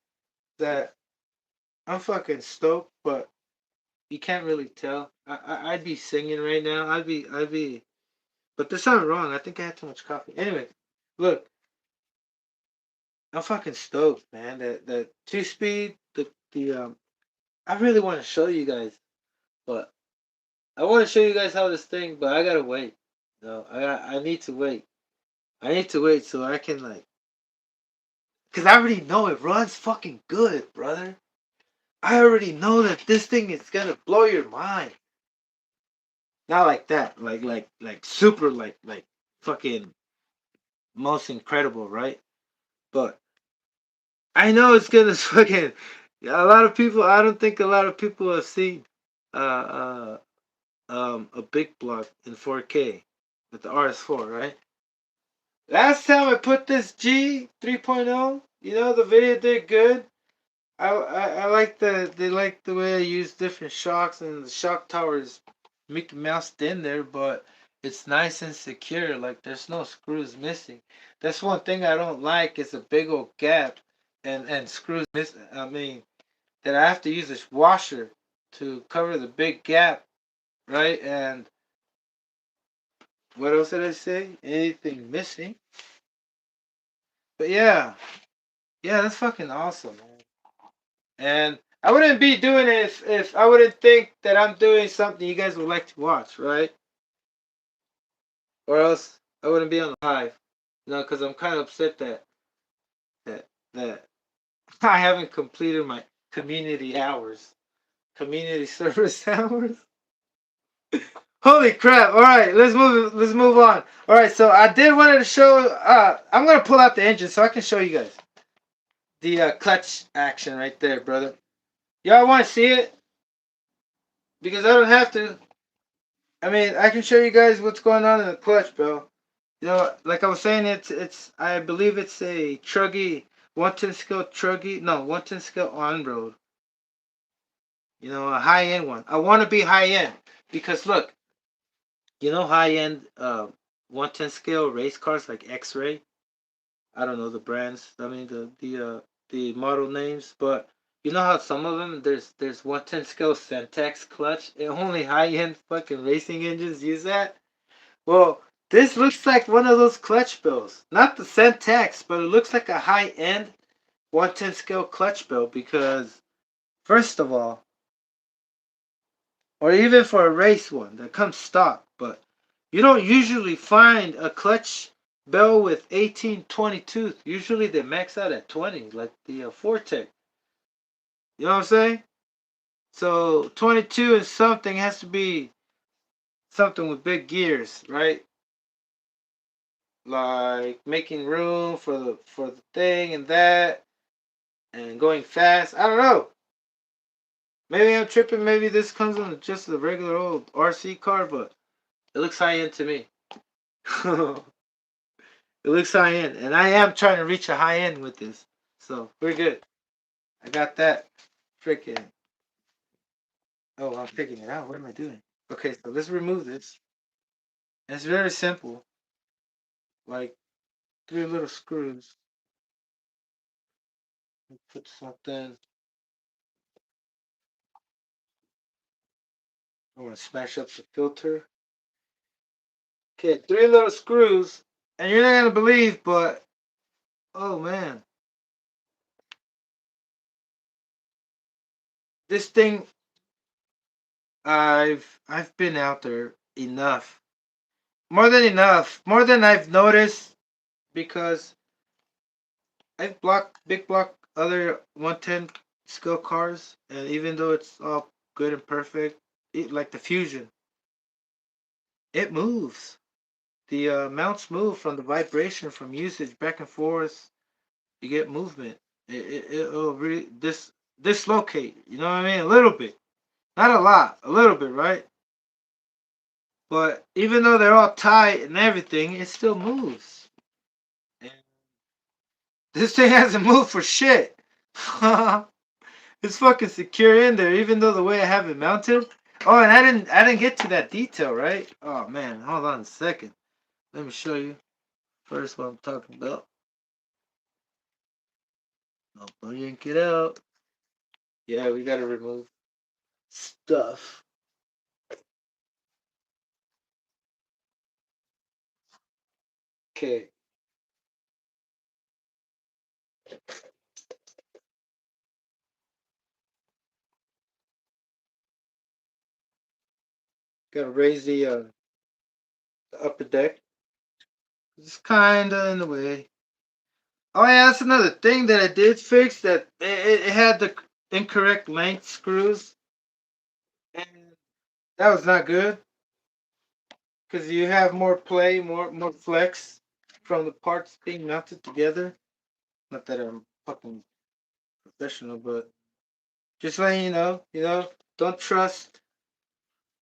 S1: that I'm fucking stoked, but you can't really tell. I'd be singing right now. But there's something wrong. I think I had too much coffee. Anyway, look, I'm fucking stoked, man. The 2 speed, I really want to show you guys, but I want to show you guys how this thing, but I gotta wait. No, I need to wait. I need to wait so I can cause I already know it runs fucking good, brother. I already know that this thing is gonna blow your mind. Not like that, like super, like fucking most incredible, right? But I know it's gonna fucking. A lot of people. I don't think a lot of people have seen uh, a big block in 4K with the RS4, right? Last time I put this G 3.0, the video did good. I like they like the way I use different shocks and the shock tower is Mickey Mouse in there, but it's nice and secure. Like there's no screws missing. That's one thing I don't like is a big old gap and screws miss. I mean that I have to use this washer to cover the big gap, right? And what else did I say? Anything missing? But yeah, that's fucking awesome, man. And I wouldn't be doing it if I wouldn't think that I'm doing something you guys would like to watch, right? Or else I wouldn't be on the live. Because I'm kind of upset that I haven't completed my community hours, community service hours. Holy crap! All right, let's move. Let's move on. All right, so I did wanted to show. I'm gonna pull out the engine so I can show you guys the clutch action right there, brother. Y'all want to see it? Because I don't have to. I mean, I can show you guys what's going on in the clutch, bro. Like I was saying, it's I believe it's a Truggy 110 scale Truggy. No, 110 scale on road. A high end one. I want to be high end because look, high end 110 scale race cars like X-Ray. I don't know the brands. I mean the model names, but you know how some of them there's 110 scale Centex clutch. And only high end fucking racing engines use that. Well, this looks like one of those clutch bells. Not the Centex, but it looks like a high end 110 scale clutch bell because first of all, or even for a race one that comes stock, but you don't usually find a clutch bell with 18-20 tooth. Usually they max out at 20, like the Fortec. You know what I'm saying? So 22 and something has to be something with big gears, right? Like making room for the thing and that, and going fast. I don't know. Maybe I'm tripping. Maybe this comes on just a regular old RC car, but it looks high end to me. It looks high end, and I am trying to reach a high end with this. So we're good. I got that. Freaking. Oh, I'm taking it out. What am I doing? Okay, so let's remove this. It's very simple. Like three little screws. Put something. I want to smash up the filter. Okay, three little screws. And you're not gonna believe, but oh man, this thing. I've been out there enough, more than enough, more than I've noticed because I've blocked big block other 110 skill cars, and even though it's all good and perfect, like the Fusion, it moves. The mounts move from the vibration from usage back and forth. You get movement. It'll really dislocate. You know what I mean? A little bit, not a lot, a little bit, right? But even though they're all tight and everything, it still moves. And this thing hasn't moved for shit. It's fucking secure in there, even though the way I have it mounted. Oh, and I didn't get to that detail, right? Oh man, hold on a second. Let me show you first what I'm talking about. Oh, yank it out. Yeah, we gotta remove stuff. Okay, gotta raise the upper deck. It's kinda in the way. Oh yeah, that's another thing that I did fix. That it had the incorrect length screws, and that was not good because you have more play, more flex from the parts being mounted together. Not that I'm fucking professional, but just letting you know, don't trust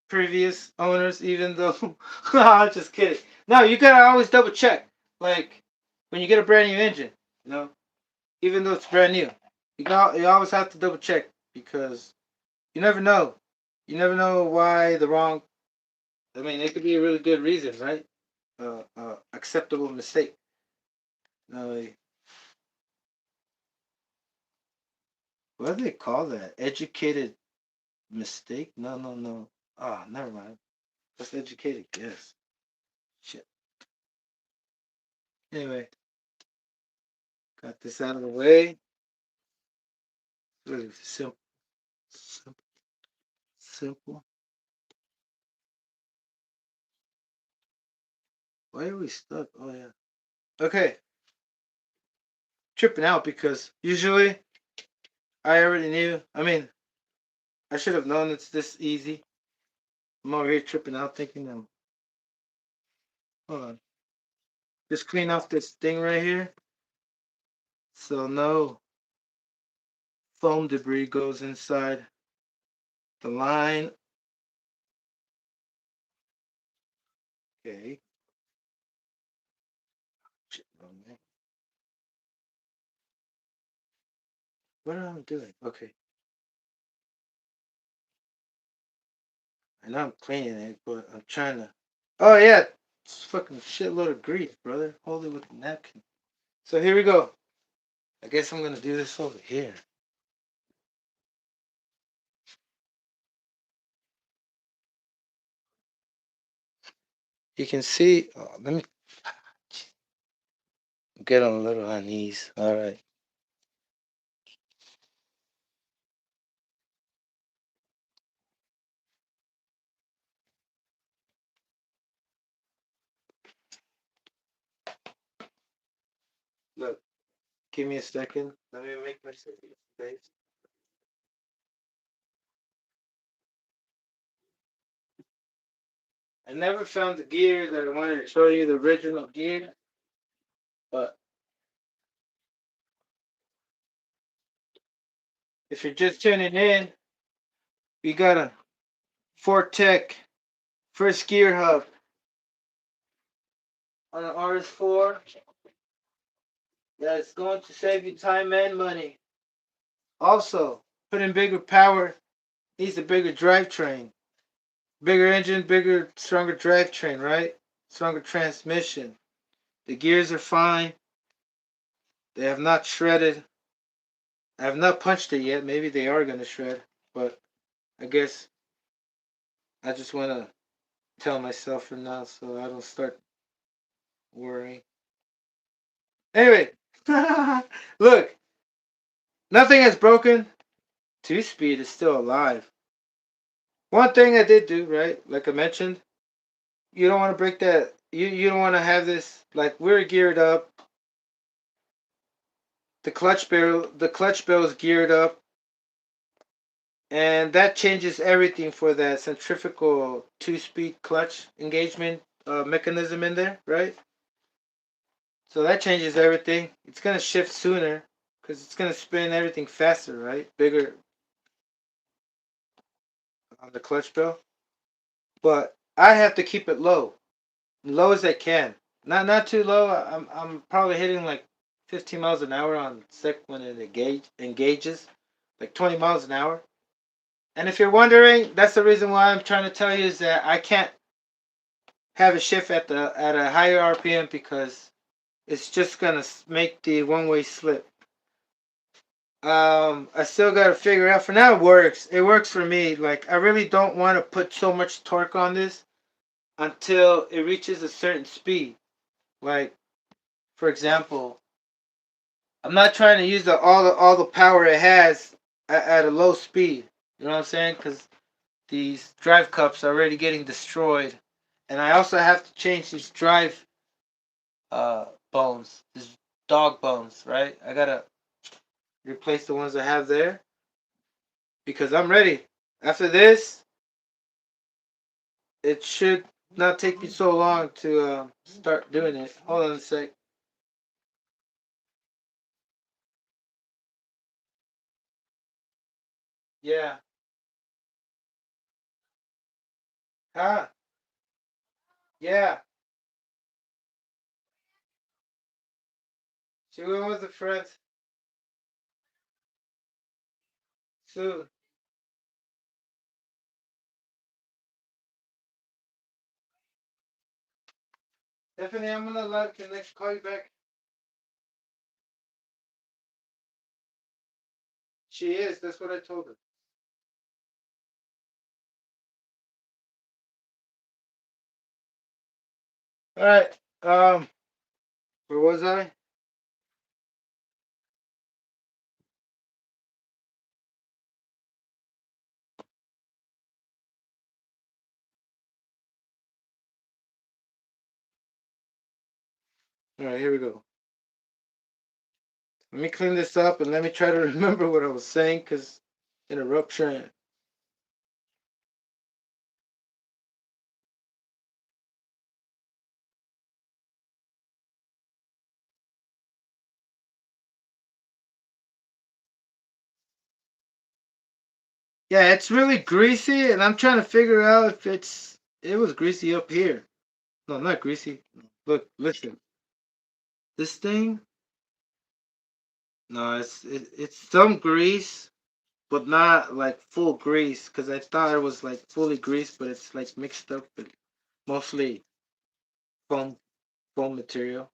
S1: previous owners, even though I'm just kidding. No, you gotta always double check. Like when you get a brand new engine, you know, even though it's brand new, you always have to double check because you never know. You never know why the wrong. I mean, it could be a really good reason, right? Acceptable mistake. No, what do they call that? Educated mistake? No, no, no. Ah, oh, never mind. That's educated guess. Shit. Anyway, got this out of the way. Really simple, simple, simple. Why are we stuck? Oh yeah. Okay, tripping out because usually I already knew. I mean, I should have known it's this easy. I'm over here tripping out thinking hold on. Just clean off this thing right here. So no foam debris goes inside the line. Okay. Shit, what am I doing? Okay. I know I'm cleaning it, but I'm trying to. Oh yeah, it's fucking shitload of grease, brother. Hold it with a napkin. So here we go. I guess I'm gonna do this over here. You can see. Oh, let me get on a little on these. All right. Look, give me a second. Let me make my space. I never found the gear that I wanted to show you, the original gear. But if you're just tuning in, we got a Fortec first gear hub on an RS4 that's going to save you time and money. Also, put in bigger power needs a bigger drivetrain. Bigger engine, bigger, stronger drivetrain, right? Stronger transmission. The gears are fine. They have not shredded. I have not punched it yet. Maybe they are going to shred. But I guess I just want to tell myself for now so I don't start worrying. Anyway, look, nothing has broken. Two speed is still alive. One thing I did do, right? Like I mentioned, you don't want to break that. You don't want to have this. Like we're geared up. The clutch barrel is geared up, and that changes everything for that centrifugal two-speed clutch engagement mechanism in there, right? So that changes everything. It's gonna shift sooner because it's gonna spin everything faster, right? Bigger on the clutch bell. But I have to keep it low as I can. Not too low. I'm probably hitting like 15 miles an hour on sec when it engages, like 20 miles an hour. And if you're wondering, that's the reason why I'm trying to tell you is that I can't have a shift at a higher RPM because it's just gonna make the one way slip. I still gotta figure out. For now, it works. It works for me. Like I really don't want to put so much torque on this until it reaches a certain speed. Like for example, I'm not trying to use all the power it has at a low speed. You know what I'm saying? Because these drive cups are already getting destroyed, and I also have to change these drive bones, these dog bones. Right? I gotta replace the ones I have there because I'm ready. After this, it should not take me so long to start doing it. Hold on a sec. Yeah. Huh? Yeah. She went with a friend. Soon. Stephanie, I'm gonna can next call you back. She is. That's what I told her. All right. Where was I? All right. Here we go. Let me clean this up and let me try to remember what I was saying, cause interruption. Yeah, it's really greasy, and I'm trying to figure out if it was greasy up here. No, not greasy. Look, listen. This thing. No, it's some grease, but not like full grease. Cause I thought it was like fully greased, but it's like mixed up with mostly foam foam material.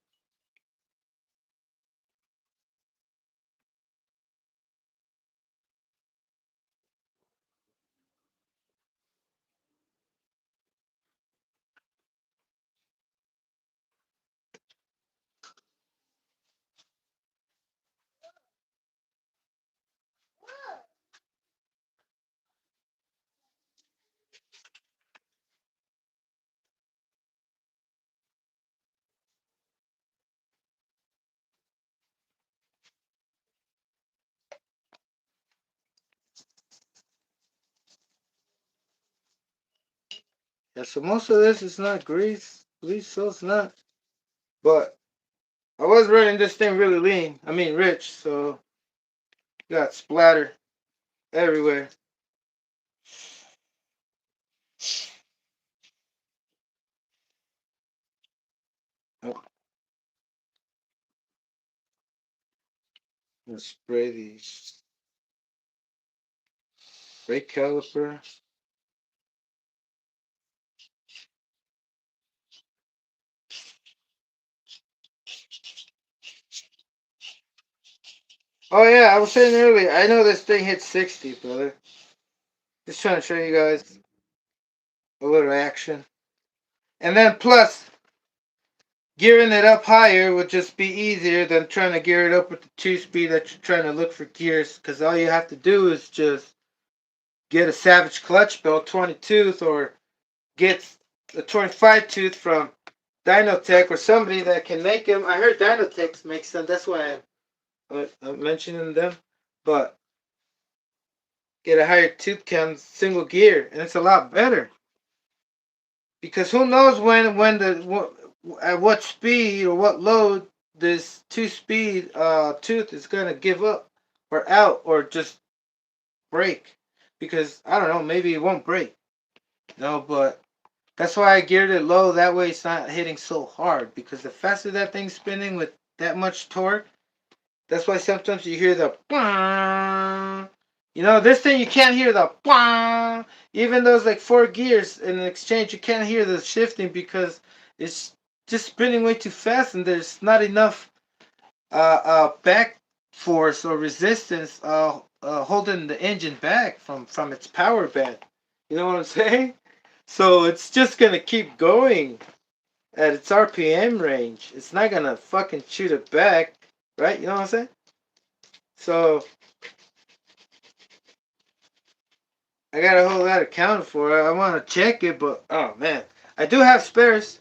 S1: Yeah, so most of this is not grease. At least so it's not. But I was running this thing really lean. I mean rich, so got splatter everywhere. Oh, let's spray the brake caliper. Oh yeah, I was saying earlier, I know this thing hits 60, brother. Just trying to show you guys a little action. And then plus, gearing it up higher would just be easier than trying to gear it up with the 2-speed that you're trying to look for gears. Because all you have to do is just get a Savage clutch belt 20 tooth or get a 25 tooth from Dynotech or somebody that can make them. I heard Dynotech makes them. That's why I'm mentioning them. But get a higher tooth count single gear, and it's a lot better. Because who knows at what speed or what load this 2-speed tooth is gonna give up or out or just break. Because I don't know, maybe it won't break. No, but that's why I geared it low. That way it's not hitting so hard. Because the faster that thing's spinning with that much torque, that's why sometimes you hear the "bwah." You know, this thing you can't hear the "bwah." Even though it's like 4 gears in an exchange, you can't hear the shifting because it's just spinning way too fast and there's not enough back force or resistance holding the engine back from its power band. You know what I'm saying? So it's just gonna keep going at its RPM range. It's not gonna fucking shoot it back, right? You know what I'm saying? So I got a whole lot accounted for. I want to check it, but oh man, I do have spares,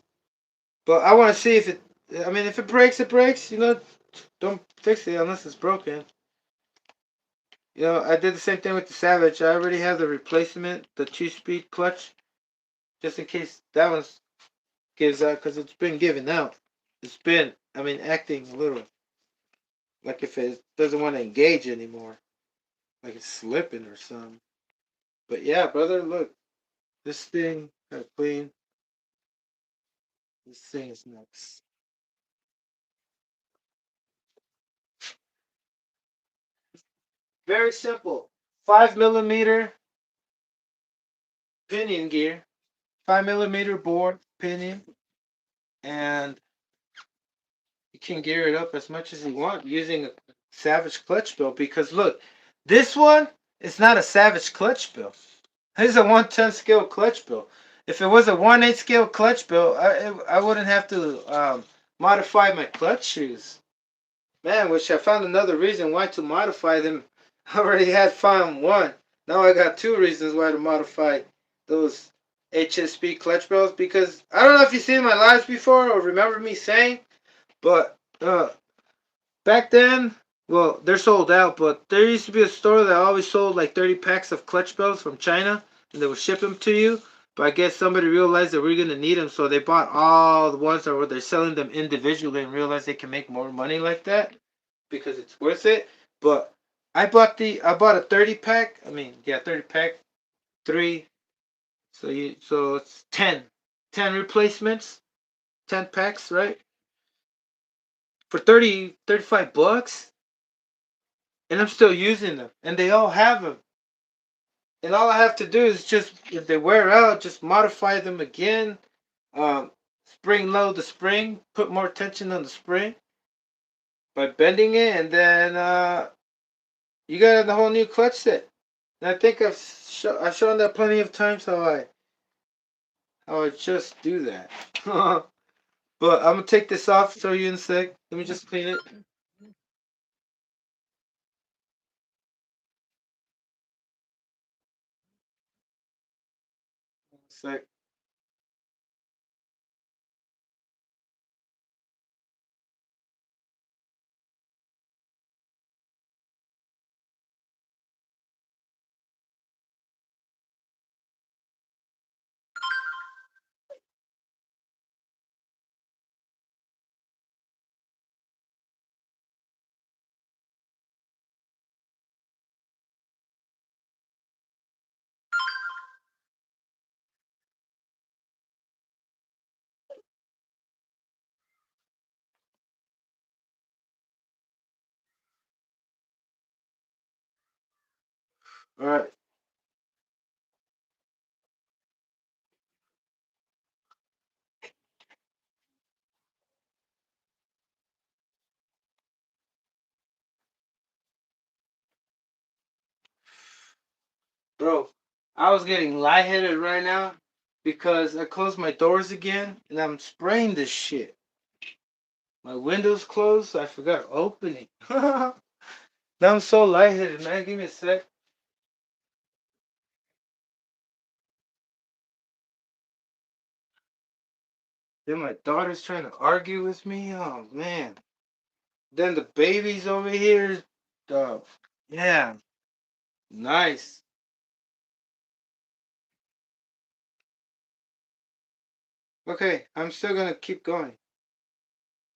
S1: but I want to see if it. I mean, if it breaks, it breaks. You know, don't fix it unless it's broken. You know, I did the same thing with the Savage. I already have the replacement, the 2-speed clutch, just in case that one gives out, because it's been giving out. It's been, I mean, acting a little like if it doesn't want to engage anymore, like it's slipping or something. But yeah, brother, look, this thing got clean. This thing is nuts. Very simple. 5 millimeter pinion gear, 5 millimeter bore pinion, and you can gear it up as much as you want using a Savage clutch bill. Because look, this one is not a Savage clutch bill. This is a 1/10 scale clutch bill. If it was a 1/8 scale clutch bill, I wouldn't have to modify my clutch shoes. Man, which I found another reason why to modify them. I already had found one. Now I got 2 reasons why to modify those HSP clutch belts. Because I don't know if you've seen my lives before or remember me saying, but back then, well, they're sold out, but there used to be a store that always sold like 30 packs of clutch belts from China, and they would ship them to you. But I guess somebody realized that we are gonna need them, so they bought all the ones that were they're selling them individually and realized they can make more money like that because it's worth it. But I bought a 30 pack. I mean, yeah, 30 pack, three. So it's 10 replacements, 10 packs, right? For 35 bucks, and I'm still using them, and they all have them. And all I have to do is just if they wear out, just modify them again. Spring load the spring, put more tension on the spring by bending it, and then you got the whole new clutch set. And I think I've shown that plenty of times how I just do that. But I'm gonna take this off, show you in a sec. Let me just clean it. Sec. All right. Bro, I was getting lightheaded right now because I closed my doors again and I'm spraying this shit. My window's closed, so I forgot opening. Now I'm so lightheaded, man. Give me a sec. Then my daughter's trying to argue with me. Oh, man. Then the baby's over here. Yeah, nice. Okay, I'm still gonna keep going.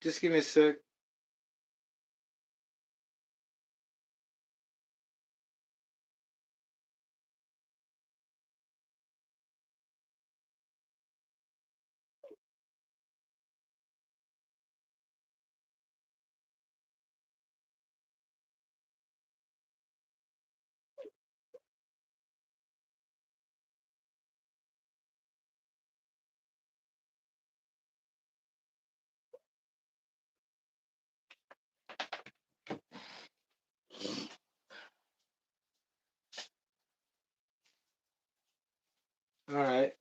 S1: Just give me a sec. All right.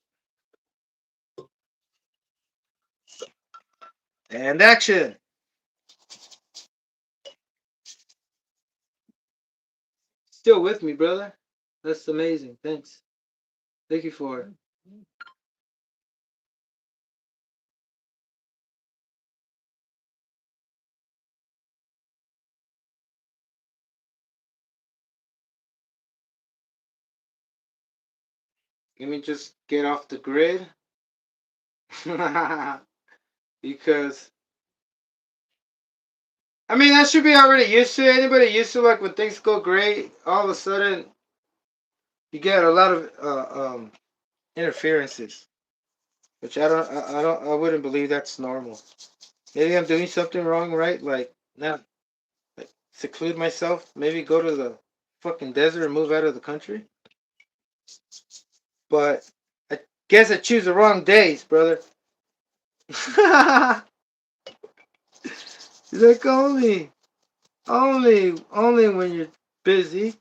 S1: And action. Still with me, brother. That's amazing. Thanks. Thank you for it. Let me just get off the grid. Because I mean, I should be already used to it. Anybody used to like when things go great, all of a sudden you get a lot of interferences, which I wouldn't believe that's normal. Maybe I'm doing something wrong, right? Like not like seclude myself. Maybe go to the fucking desert and move out of the country. But I guess I choose the wrong days, brother. Like only when you're busy.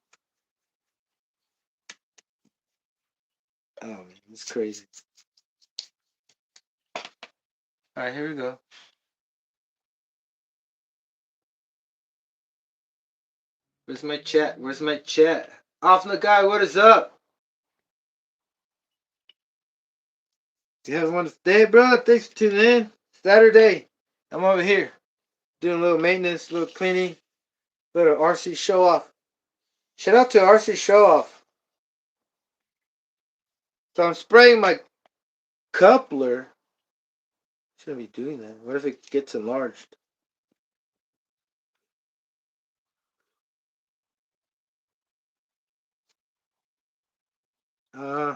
S1: Oh man, it's crazy. All right, here we go. Where's my chat? Where's my chat? Off the guy, what is up? You have one today, bro? Thanks for tuning in. Saturday. I'm over here doing a little maintenance, a little cleaning, a little RC show off. Shout out to RC show off. So I'm spraying my coupler. Shouldn't be doing that. What if it gets enlarged? Uh,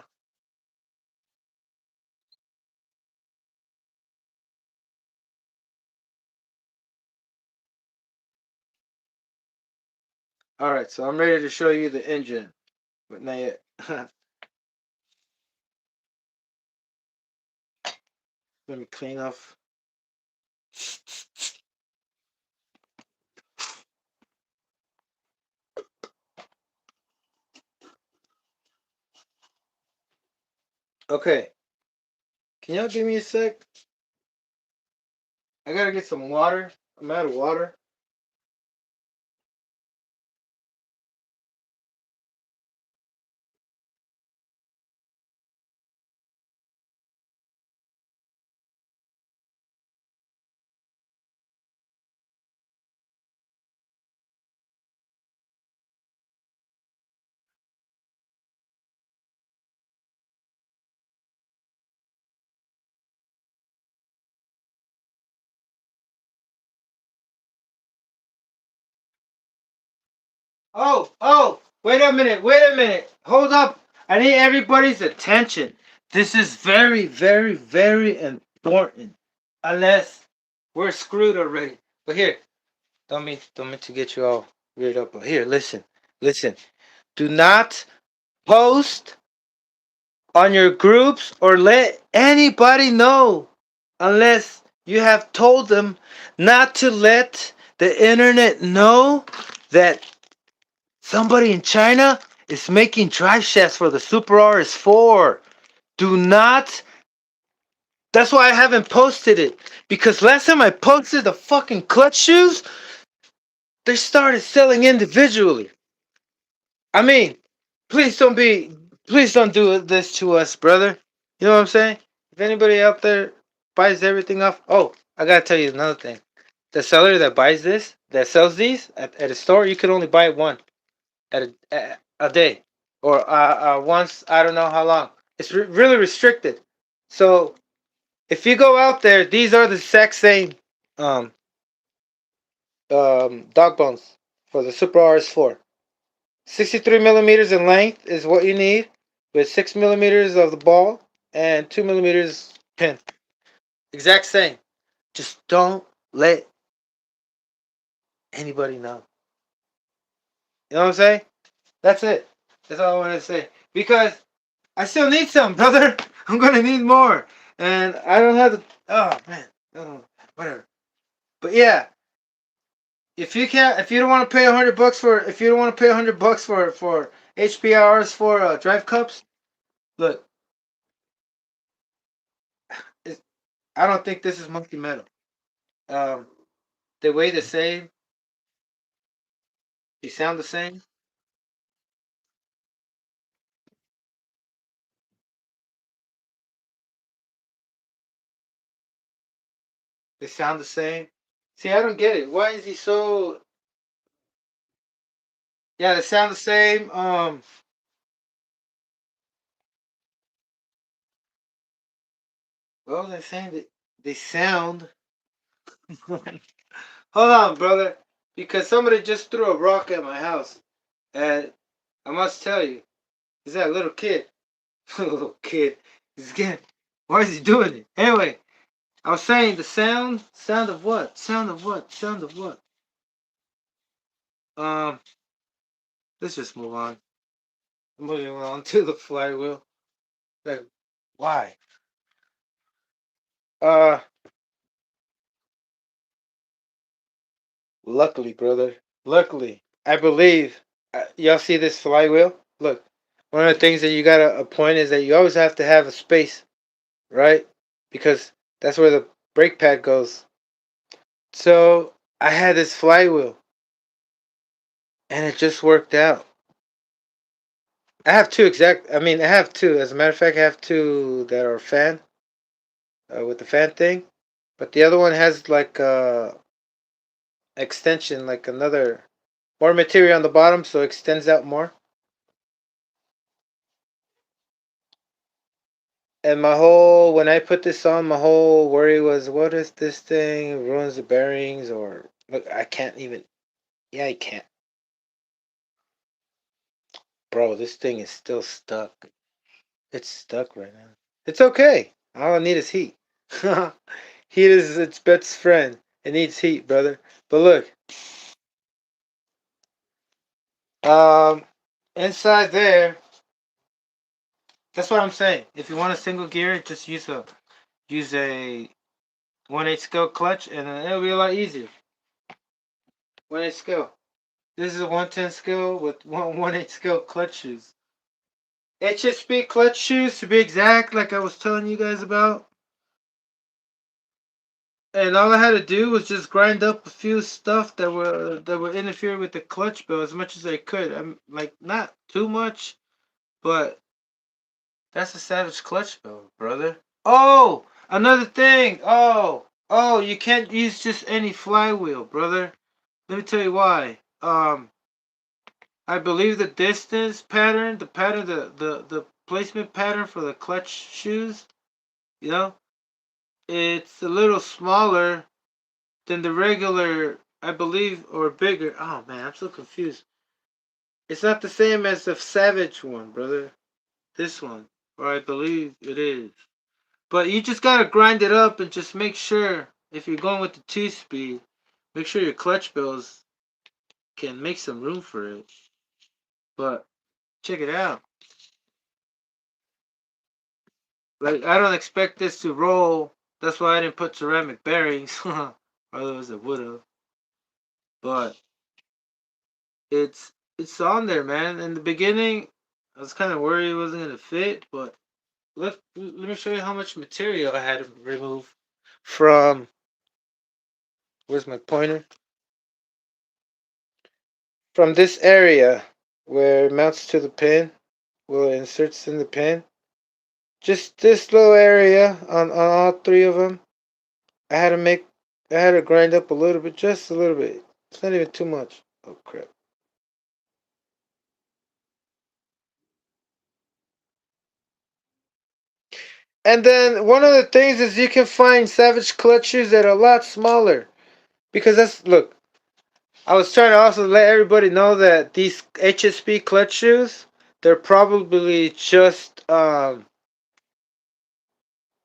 S1: all right, so I'm ready to show you the engine, but not yet. Let me clean off. Okay, can y'all give me a sec? I gotta get some water. I'm out of water. Wait a minute, wait a minute. Hold up. I need everybody's attention. This is very, very, very important. Unless we're screwed already. But here, don't mean to get you all weird up. But here, listen, listen. Do not post on your groups or let anybody know unless you have told them not to let the internet know that somebody in China is making drive shafts for the Super RS4. Do not. That's why I haven't posted it. Because last time I posted the fucking clutch shoes, they started selling individually. I mean, please don't be, please don't do this to us, brother. You know what I'm saying? If anybody out there buys everything off, oh, I gotta tell you another thing. The seller that buys this, that sells these at a store, you can only buy one at a day, or once. I don't know how long. It's really restricted. So if you go out there, these are the exact same um, dog bones for the Super RS4. 63 millimeters in length is what you need, with 6 millimeters of the ball and 2 millimeters pin. Exact same. Just don't let anybody know. You know what I'm saying? That's it. That's all I want to say. Because I still need some, brother. I'm gonna need more, and I don't have the. Oh man. Oh, whatever. But yeah, if you don't want to pay $100 for, if you don't want to pay $100 for HPRs for drive cups, look, I don't think this is monkey metal. Um, they weigh the same. They sound the same. They sound the same. See, I don't get it. Why is he so? Yeah, they sound the same. Well, they're saying that they sound. Hold on, brother, because somebody just threw a rock at my house, and I must tell you, he's that little kid. Little kid. He's getting. Why is he doing it? Anyway, I was saying the sound. Sound of what? Sound of what? Sound of what? Um, let's just move on. Moving on to the flywheel. Like, why? Uh, luckily, brother. Luckily, I believe. Y'all see this flywheel? Look, one of the things that you gotta appoint is that you always have to have a space, right? Because that's where the brake pad goes. So I had this flywheel, and it just worked out. I have two exact. I mean, I have two. As a matter of fact, I have two that are fan with the fan thing, but the other one has like extension, like another more material on the bottom, so it extends out more. And my whole when I put this on, my whole worry was, what if this thing ruins the bearings? Or look, I can't even. Yeah, I can't, bro. This thing is still stuck. It's stuck right now. It's okay. All I need is heat. Heat is its best friend. It needs heat, brother. But look, um, inside there. That's what I'm saying. If you want a single gear, just use a 1/8 scale clutch, and then it'll be a lot easier. 1/8 scale. This is a 110 scale with 1/8 scale clutch shoes. HSP clutch shoes to be exact, like I was telling you guys about. And all I had to do was just grind up a few stuff that would interfere with the clutch bell as much as I could. I'm like not too much, but that's a savage clutch bell, brother. Oh, another thing. Oh, you can't use just any flywheel, brother. Let me tell you why. I believe the distance pattern, the placement pattern for the clutch shoes, you know, it's a little smaller than the regular, I believe, or bigger. Oh man, I'm so confused. It's not the same as the Savage one, brother. This one, or I believe it is. But you just gotta grind it up and just make sure if you're going with the 2 speed, make sure your clutch bells can make some room for it. But Check it out. Like, I don't expect this to roll. That's why I didn't put ceramic bearings. Otherwise I would have. But it's on there, man. In the beginning, I was kind of worried it wasn't gonna fit, but let me show you how much material I had to remove from. Where's my pointer? From this area where it mounts to the pin, where it inserts in the pin. Just this little area on all three of them. I had to make, I had to grind up a little bit, just a little bit. It's not even too much. Oh crap. And then one of the things is you can find Savage clutches that are a lot smaller. Because that's, look, I was trying to also let everybody know that these HSP clutch shoes, they're probably just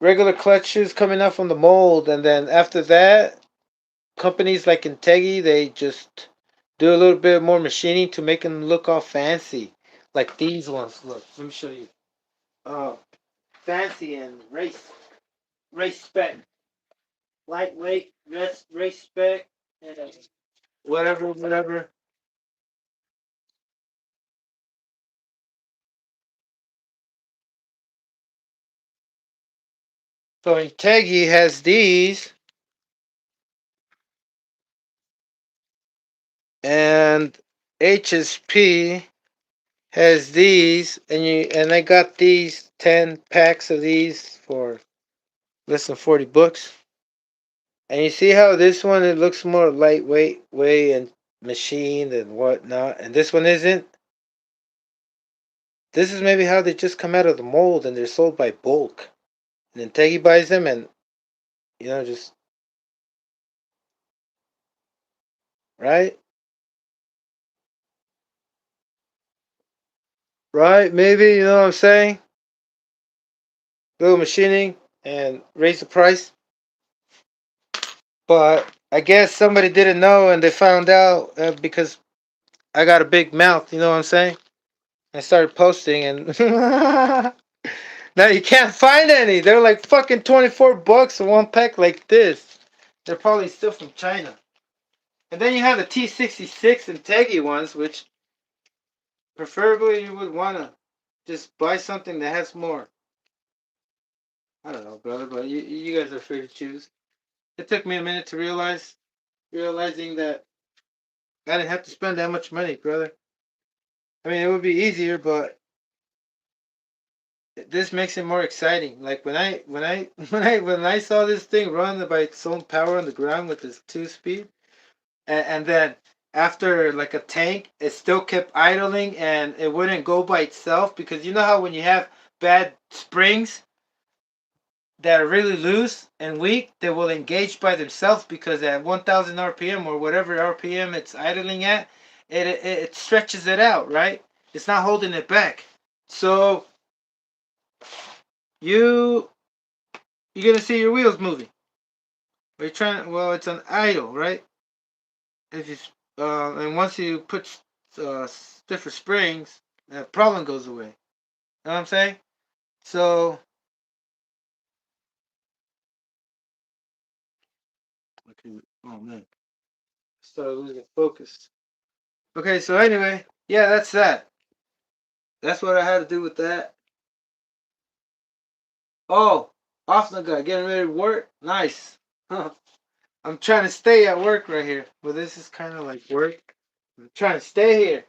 S1: regular clutch shoes coming out from the mold. And then after that, companies like Integi, they just do a little bit more machining to make them look all fancy. Like these ones. Look, let me show you. Uh, fancy and race spec, lightweight, race spec, and whatever. So Integi has these, and HSP has these, and I got these 10 packs of these for less than 40 bucks. And you see how this one, it looks more lightweight way and machined and whatnot, and this one isn't. This is maybe how they just come out of the mold and they're sold by bulk. And then Teggy buys them and, just, right? Right? Maybe, you know what I'm saying? Little machining and raise the price. But I guess somebody didn't know and they found out because I got a big mouth, you know what I'm saying? I started posting and now you can't find any. They're like fucking 24 bucks for one pack like this. They're probably still from China. And then you have the T66 and Teggy ones, which preferably you would want to just buy something that has more. I don't know, brother, but you guys are free to choose. It took me a minute to realizing that I didn't have to spend that much money, brother. I mean, it would be easier, but this makes it more exciting. Like when I saw this thing run by its own power on the ground with this 2 speed, and then after like a tank, it still kept idling and it wouldn't go by itself because you know how when you have bad springs that are really loose and weak, they will engage by themselves because at 1,000 RPM or whatever RPM it's idling at, it stretches it out, right? It's not holding it back. So you you're gonna see your wheels moving. Are you trying? Well, it's an idle, right? If you and once you put stiffer springs, that problem goes away. You know what I'm saying? So okay, oh man, started losing focus. Okay, so anyway, yeah, that's that. That's what I had to do with that. Oh, off the guy, getting ready to work. Nice. I'm trying to stay at work right here. Well, this is kind of like work. I'm trying to stay here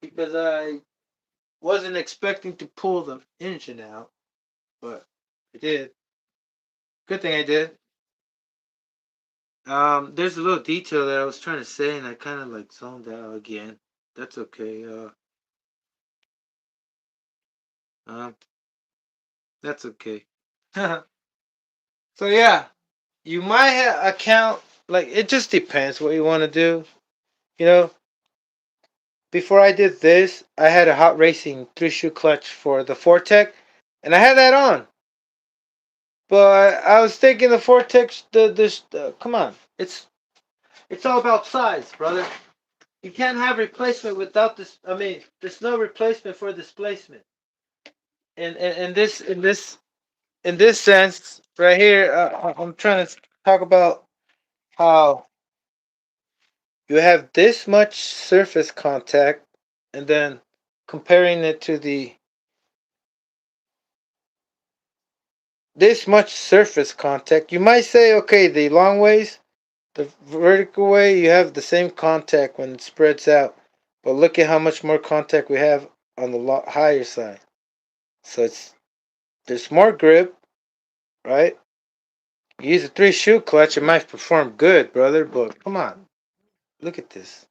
S1: because I wasn't expecting to pull the engine out, but I did. Good thing I did. There's a little detail that I was trying to say, and I kind of like zoned out again. That's okay. Uh, that's okay. So yeah, you might account like it just depends what you want to do. You know, before I did this, I had a hot racing 3 shoe clutch for the Fortec, and I had that on. But I was thinking the Vortex, come on, it's all about size, brother. You can't have replacement without this. I mean, there's no replacement for displacement. In this sense, right here, I'm trying to talk about how you have this much surface contact, and then comparing it to the this much surface contact. You might say, okay, the long ways, the vertical way, you have the same contact when it spreads out, but look at how much more contact we have on the higher side. So there's more grip, right? You use a 3 shoe clutch, it might perform good, brother, but come on, look at this.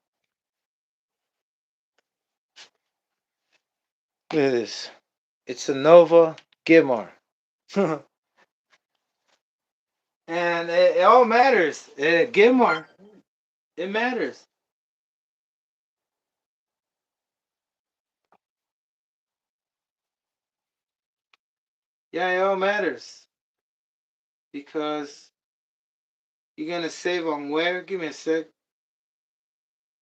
S1: Look at this. It's a Nova Gimar. And it all matters. Gimar, it matters. Yeah, it all matters. Because you're going to save on wear. Give me a sec.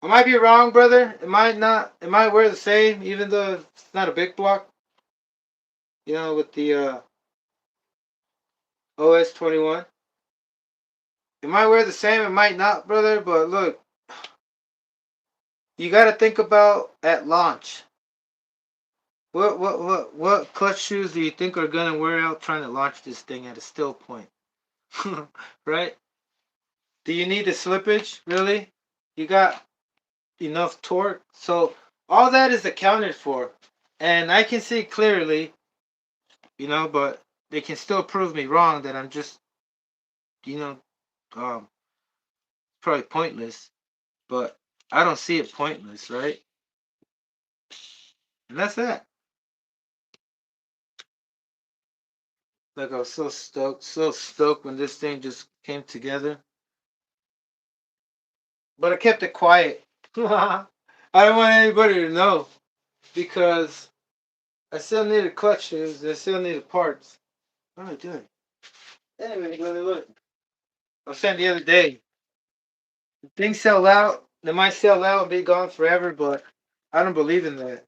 S1: I might be wrong, brother. It might not. It might wear the same, even though it's not a big block. With the OS21. It might wear the same. It might not, brother. But look, you got to think about at launch. What clutch shoes do you think are gonna wear out trying to launch this thing at a still point? Right? Do you need the slippage? Really? You got enough torque? So all that is accounted for. And I can see clearly, but they can still prove me wrong that I'm just, you know, um, probably pointless. But I don't see it pointless, right? And that's that. Like I was so stoked when this thing just came together. But I kept it quiet. I don't want anybody to know because I still needed clutches. I still needed parts. What am I doing? Anyway, let me look. I was saying the other day, things sell out. They might sell out and be gone forever, but I don't believe in that.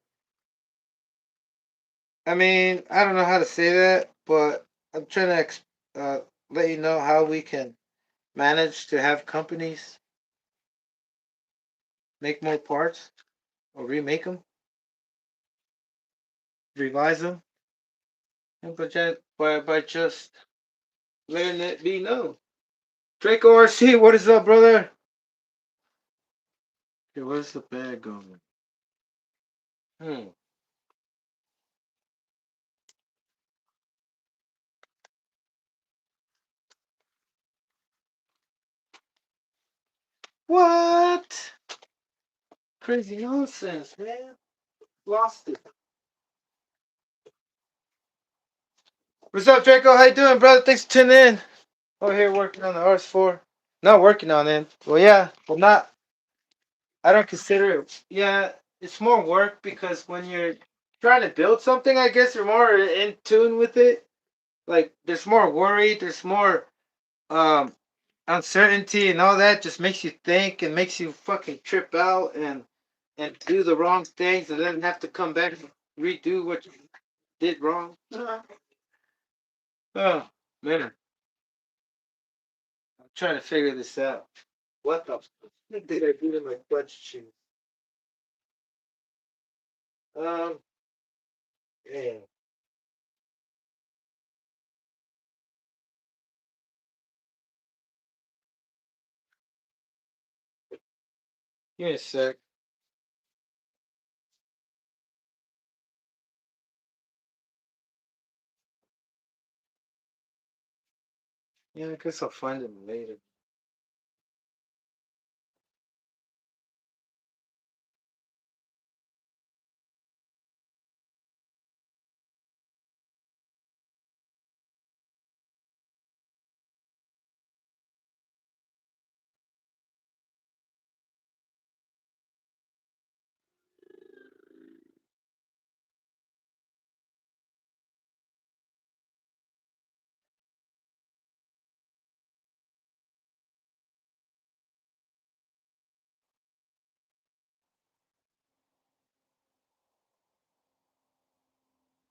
S1: I mean, I don't know how to say that, but I'm trying to let you know how we can manage to have companies make more parts or remake them, revise them, and by just letting it be known. Draco RC, what is up, brother? Okay, where's the bag going? Hmm. What? Crazy nonsense, man. Lost it. What's up, Draco? How you doing, brother? Thanks for tuning in. Over here working on the RS4. Not working on it. Well, yeah, well, not. I don't consider it. Yeah, it's more work because when you're trying to build something, I guess you're more in tune with it. Like, there's more worry. There's more um uncertainty, and all that just makes you think and makes you fucking trip out and do the wrong things and then have to come back and redo what you did wrong. Oh man, I'm trying to figure this out. What the fuck did I do to my clutch shoes? Um, yeah. Give me a sec. Yeah, I guess I'll find it later.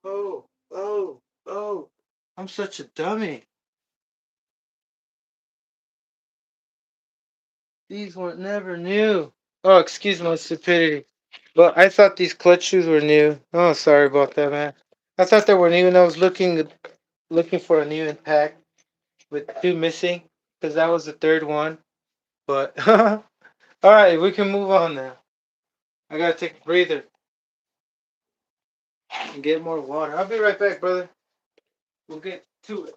S1: Oh, oh, oh. I'm such a dummy. These were never new. Oh, excuse my stupidity. But I thought these clutch shoes were new. Oh, sorry about that, man. I thought they were new, and I was looking for a new impact with two missing, because that was the third one. But all right, we can move on now. I gotta take a breather and get more water. I'll be right back, brother. We'll get to it.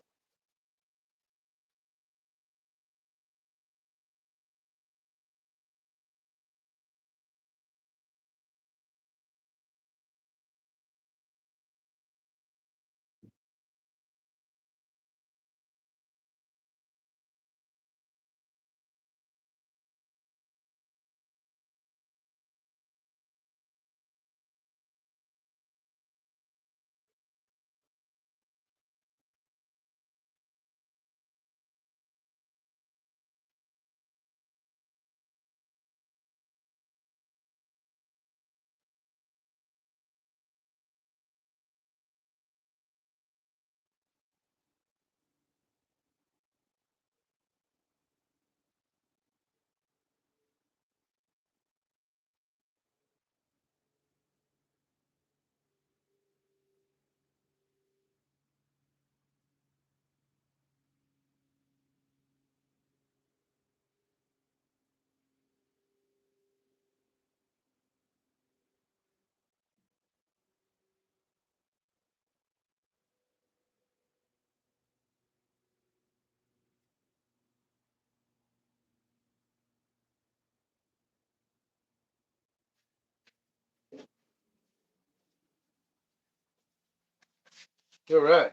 S1: You're right.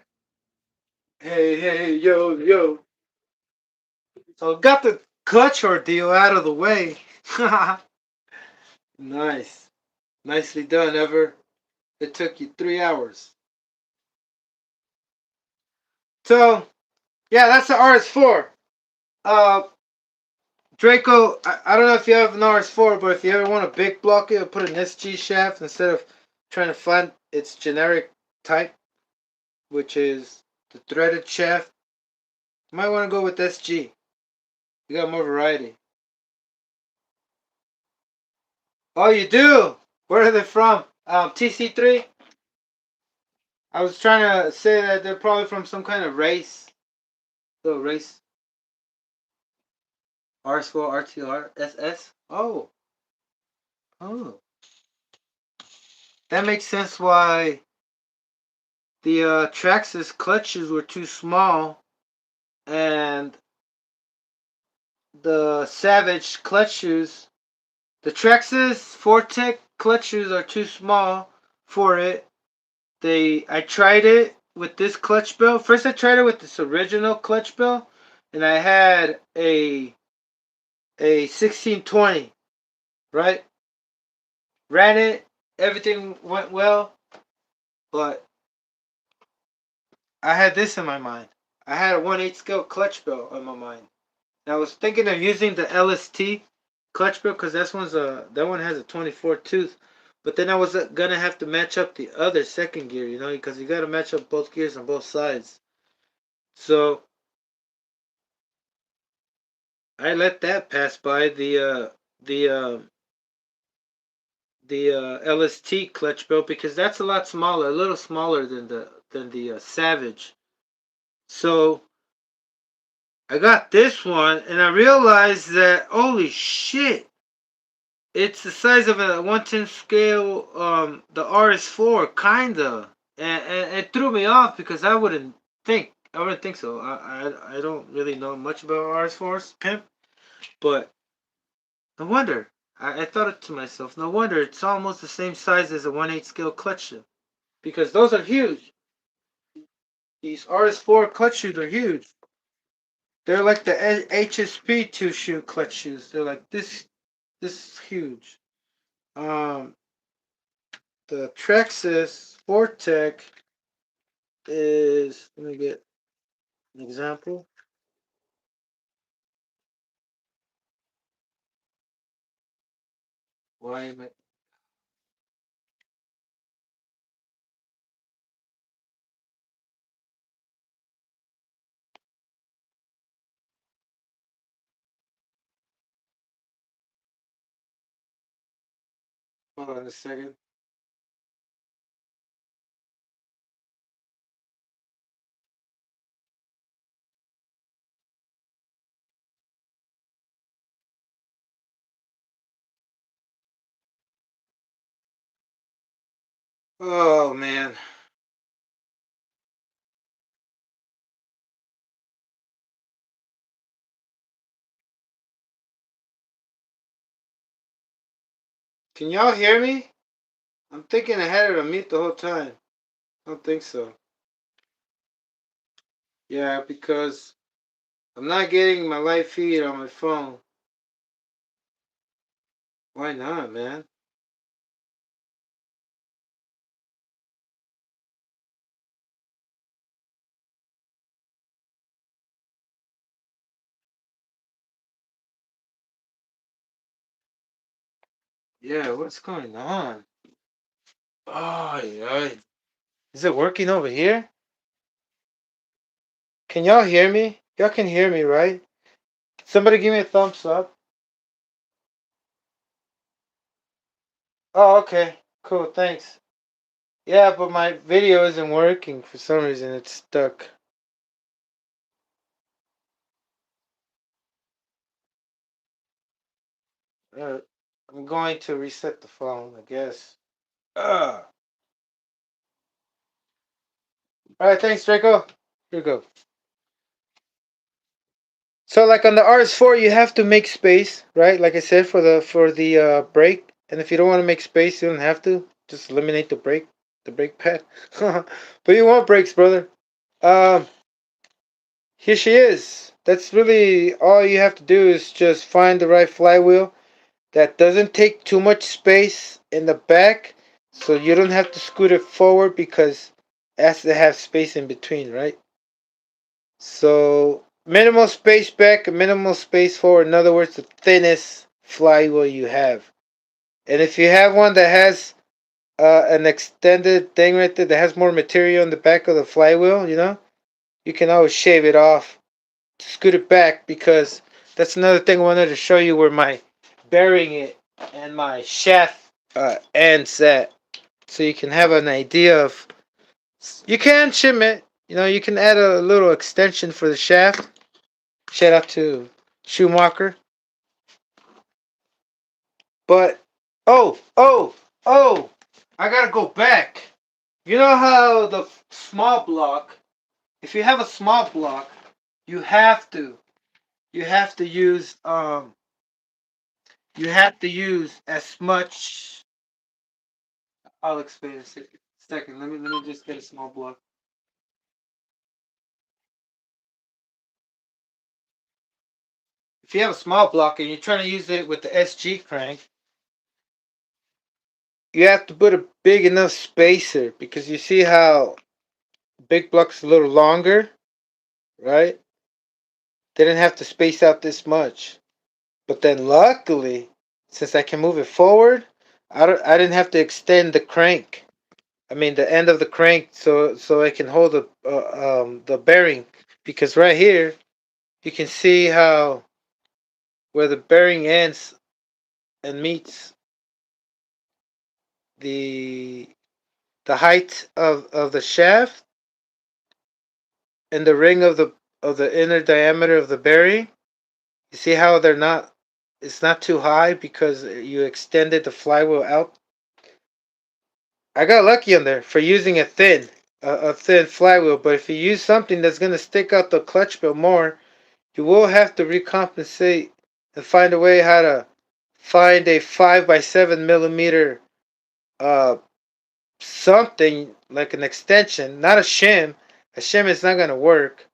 S1: Hey, hey, yo, yo. So got the clutch ordeal out of the way. Nice. Nicely done, Ever. It took you 3 hours. So, yeah, that's the RS4. Uh, Draco, I don't know if you have an RS4, but if you ever want to big block it or put an SG shaft instead of trying to find its generic type, which is the threaded shaft, you might want to go with SG. You got more variety. Oh, you do? Where are they from? TC3? I was trying to say that they're probably from some kind of race. Little race. RS4, RTR, SS? Oh. Oh. That makes sense why the Traxxas clutches were too small and the Savage clutch shoes, the Traxxas Fortec clutch shoes are too small for it. I tried it with this clutch bell. First I tried it with this original clutch bell and I had a 1620, right? Ran it, everything went well, but I had this in my mind. I had a 1/8 scale clutch bell on my mind. And I was thinking of using the LST clutch bell because that one has a 24 tooth. But then I was gonna have to match up the other second gear, because you got to match up both gears on both sides. So I let that pass by the LST clutch belt because that's a lot smaller, a little smaller than the Savage. So I got this one and I realized that holy shit, it's the size of a 110 scale, the RS4 kinda, and it threw me off because I wouldn't think so. I don't really know much about RS4s, pimp, but no wonder. I thought it to myself. No wonder it's almost the same size as a 1/8 scale clutch shoe because those are huge. These RS4 clutch shoes are huge. They're like the HSP two shoe clutch shoes. They're like this huge. Um, the Trexus Fortec is. Let me get an example. Why am I? Hold on a second. Oh man. Can y'all hear me? I'm thinking I had it on mute the whole time. I don't think so. Yeah, because I'm not getting my live feed on my phone. Why not, man? Yeah, what's going on? Oh, yeah. Is it working over here? Can y'all hear me? Y'all can hear me, right? Somebody give me a thumbs up. Oh, okay. Cool, thanks. Yeah, but my video isn't working for some reason. It's stuck. Uh, I'm going to reset the phone, I guess. All right, thanks, Draco. Here we go. So, like on the RS4, you have to make space, right? Like I said, for the brake. And if you don't want to make space, you don't have to. Just eliminate the brake pad. But you want brakes, brother. Um, Here she is. That's really all you have to do is just find the right flywheel that doesn't take too much space in the back, so you don't have to scoot it forward because it has to have space in between, right? So minimal space back and minimal space forward. In other words, the thinnest flywheel you have. And if you have one that has an extended thing right there that has more material in the back of the flywheel, you can always shave it off, scoot it back, because that's another thing I wanted to show you where my bearing it and my shaft ends at, so you can have an idea of. You can shim it. You can add a little extension for the shaft. Shout out to Schumacher. But oh, I gotta go back. You know how the small block. If you have a small block, you have to you have to use you have to use as much. I'll explain in a second. Let me just get a small block. If you have a small block and you're trying to use it with the SG crank, you have to put a big enough spacer, because you see how big block's a little longer, right? They didn't have to space out this much. But then luckily, since I can move it forward, I didn't have to extend the crank. I mean the end of the crank, so I can hold the bearing, because right here you can see how where the bearing ends and meets the the height of the shaft and the ring of the inner diameter of the bearing. You see how they're not it's not too high because you extended the flywheel out. I got lucky on there for using a thin flywheel, but if you use something that's gonna stick out the clutch bit more, you will have to recompensate and find a way how to find a 5 by 7 millimeter uh something like an extension, not a shim. A shim is not gonna work.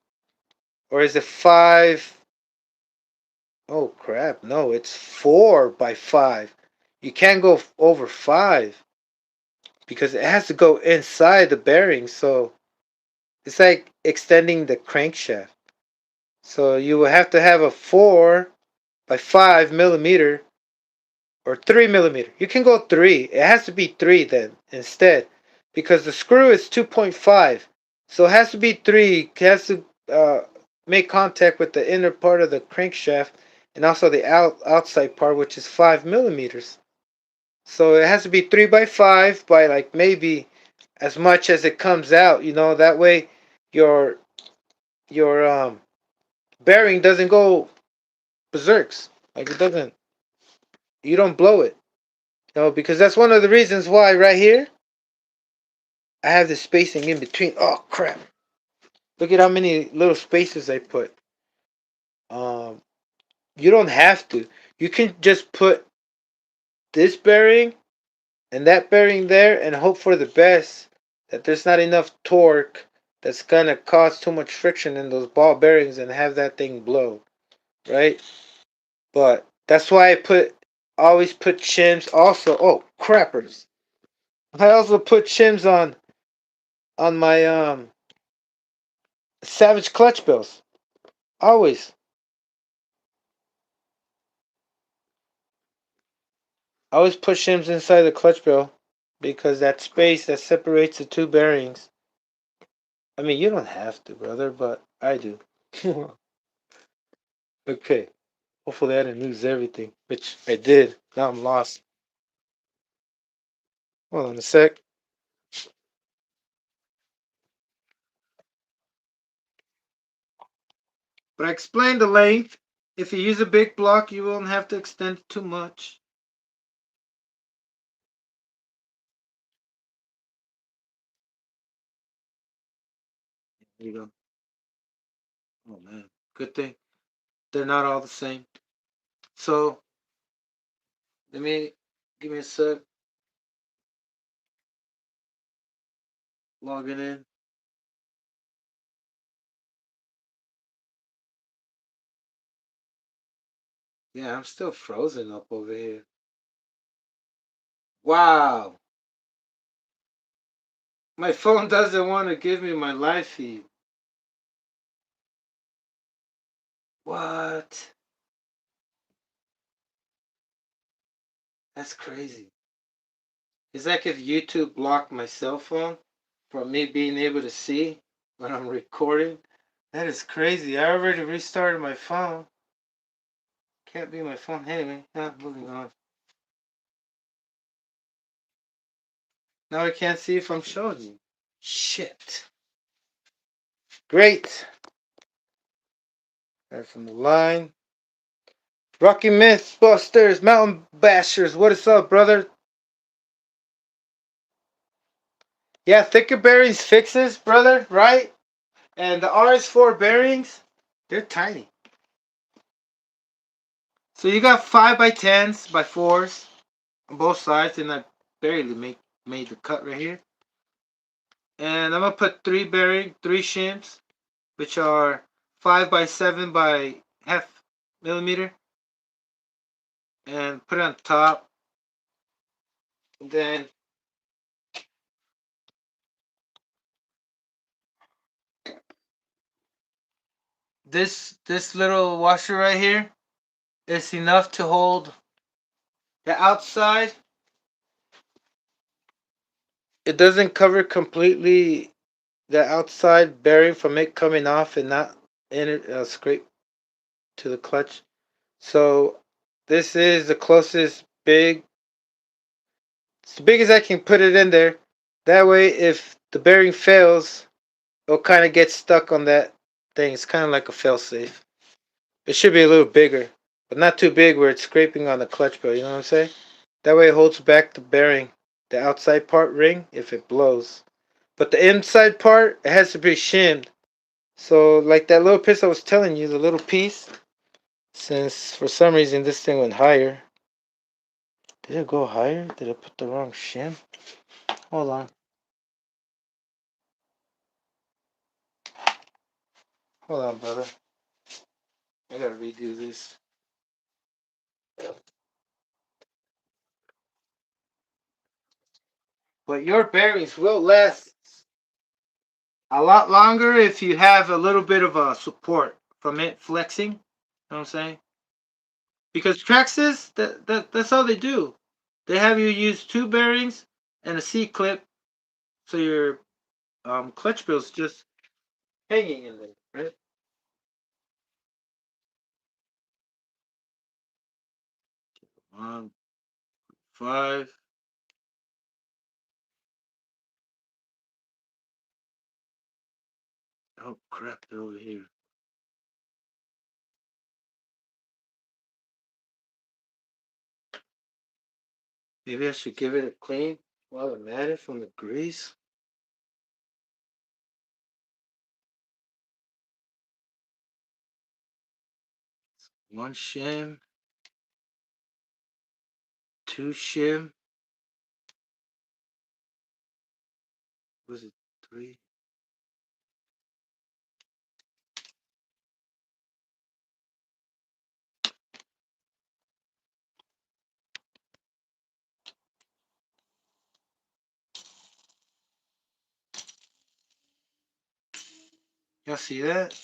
S1: Or is it five? Oh crap! No, it's 4 by 5. You can't go over 5 because it has to go inside the bearing. So it's like extending the crankshaft. So you will have to have a 4 by 5 millimeter or 3 millimeter. You can go 3. It has to be 3 then instead, because the screw is 2.5. So it has to be 3. It has to make contact with the inner part of the crankshaft and also the outside part, which is 5 millimeters. So it has to be 3x5 by like maybe as much as it comes out. That way your your bearing doesn't go berserks. Like it doesn't. You don't blow it. Because that's one of the reasons why right here I have the spacing in between. Oh crap! Look at how many little spaces I put. Um, you don't have to. You can just put this bearing and that bearing there and hope for the best that there's not enough torque that's gonna cause too much friction in those ball bearings and have that thing blow, right? But that's why always put shims. Also, oh crappers! I also put shims on my Savage clutch bills. Always. Always put shims inside the clutch bill because that space that separates the two bearings. I mean, you don't have to, brother, but I do. Okay. Hopefully, I didn't lose everything, which I did. Now I'm lost. Hold on a sec. But I explained the length. If you use a big block, you won't have to extend it too much. There you go. Oh man, good thing they're not all the same. So let me give me a sec. Logging in. Yeah, I'm still frozen up over here. Wow. My phone doesn't want to give me my live feed. What? That's crazy. It's like if YouTube blocked my cell phone from me being able to see when I'm recording. That is crazy. I already restarted my phone. Can't be my phone. Anyway, moving on. Now I can't see if I'm showing you. Shit. Great. Right from the line. Rocky Mythbusters, Mountain Bashers. What is up, brother? Yeah, thicker bearings fixes, brother, right? And the RS4 bearings, they're tiny. So you got 5x10s by 4s on both sides, and I barely made the cut right here. And I'm gonna put three shims, which are 5x7 by half millimeter, and put it on top. And then this little washer right here is enough to hold the outside. It doesn't cover completely the outside bearing from it coming off and not in it scrape to the clutch. So this is the closest it's the biggest I can put it in there. That way, if the bearing fails, it'll kind of get stuck on that thing. It's kind of like a fail safe. It should be a little bigger, but not too big where it's scraping on the clutch bell. You know what I'm saying? That way, it holds back the bearing, the outside part ring, if it blows. But the inside part, it has to be shimmed. So, like that little piece I was telling you, the little piece, since for some reason this thing went higher. Did it go higher? Did I put the wrong shim? Hold on. Hold on, brother. I gotta redo this. But your bearings will last a lot longer if you have a little bit of a support from it flexing. You know what I'm saying? Because Traxxas, that's all they do. They have you use two bearings and a C clip, so your clutch bill's just hanging in there, right? 5. Oh crap, they're over here. Maybe I should give it a clean while I'm at it from the grease. One shim, two shim. Was it 3? Y'all see that?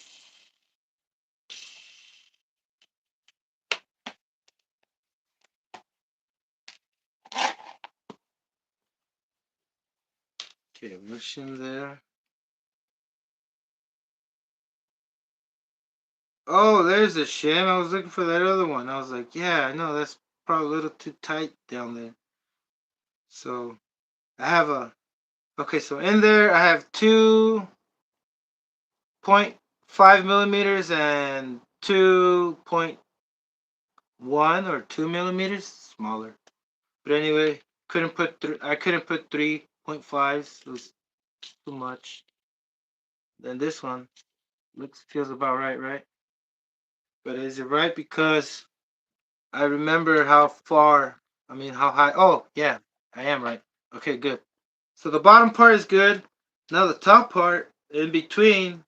S1: Okay, one shim there. Oh, there's a shim. I was looking for that other one. I was like, yeah, I know that's probably a little too tight down there. So I have a okay. So in there, I have 2.5 millimeters and 2.1 or 2 millimeters smaller. But anyway, I couldn't put 3.5s. It was too much. Then this one feels about right, right? But is it right because I remember how far, I mean, how high. Oh, yeah, I am right. Okay, good. So the bottom part is good. Now the top part, in between,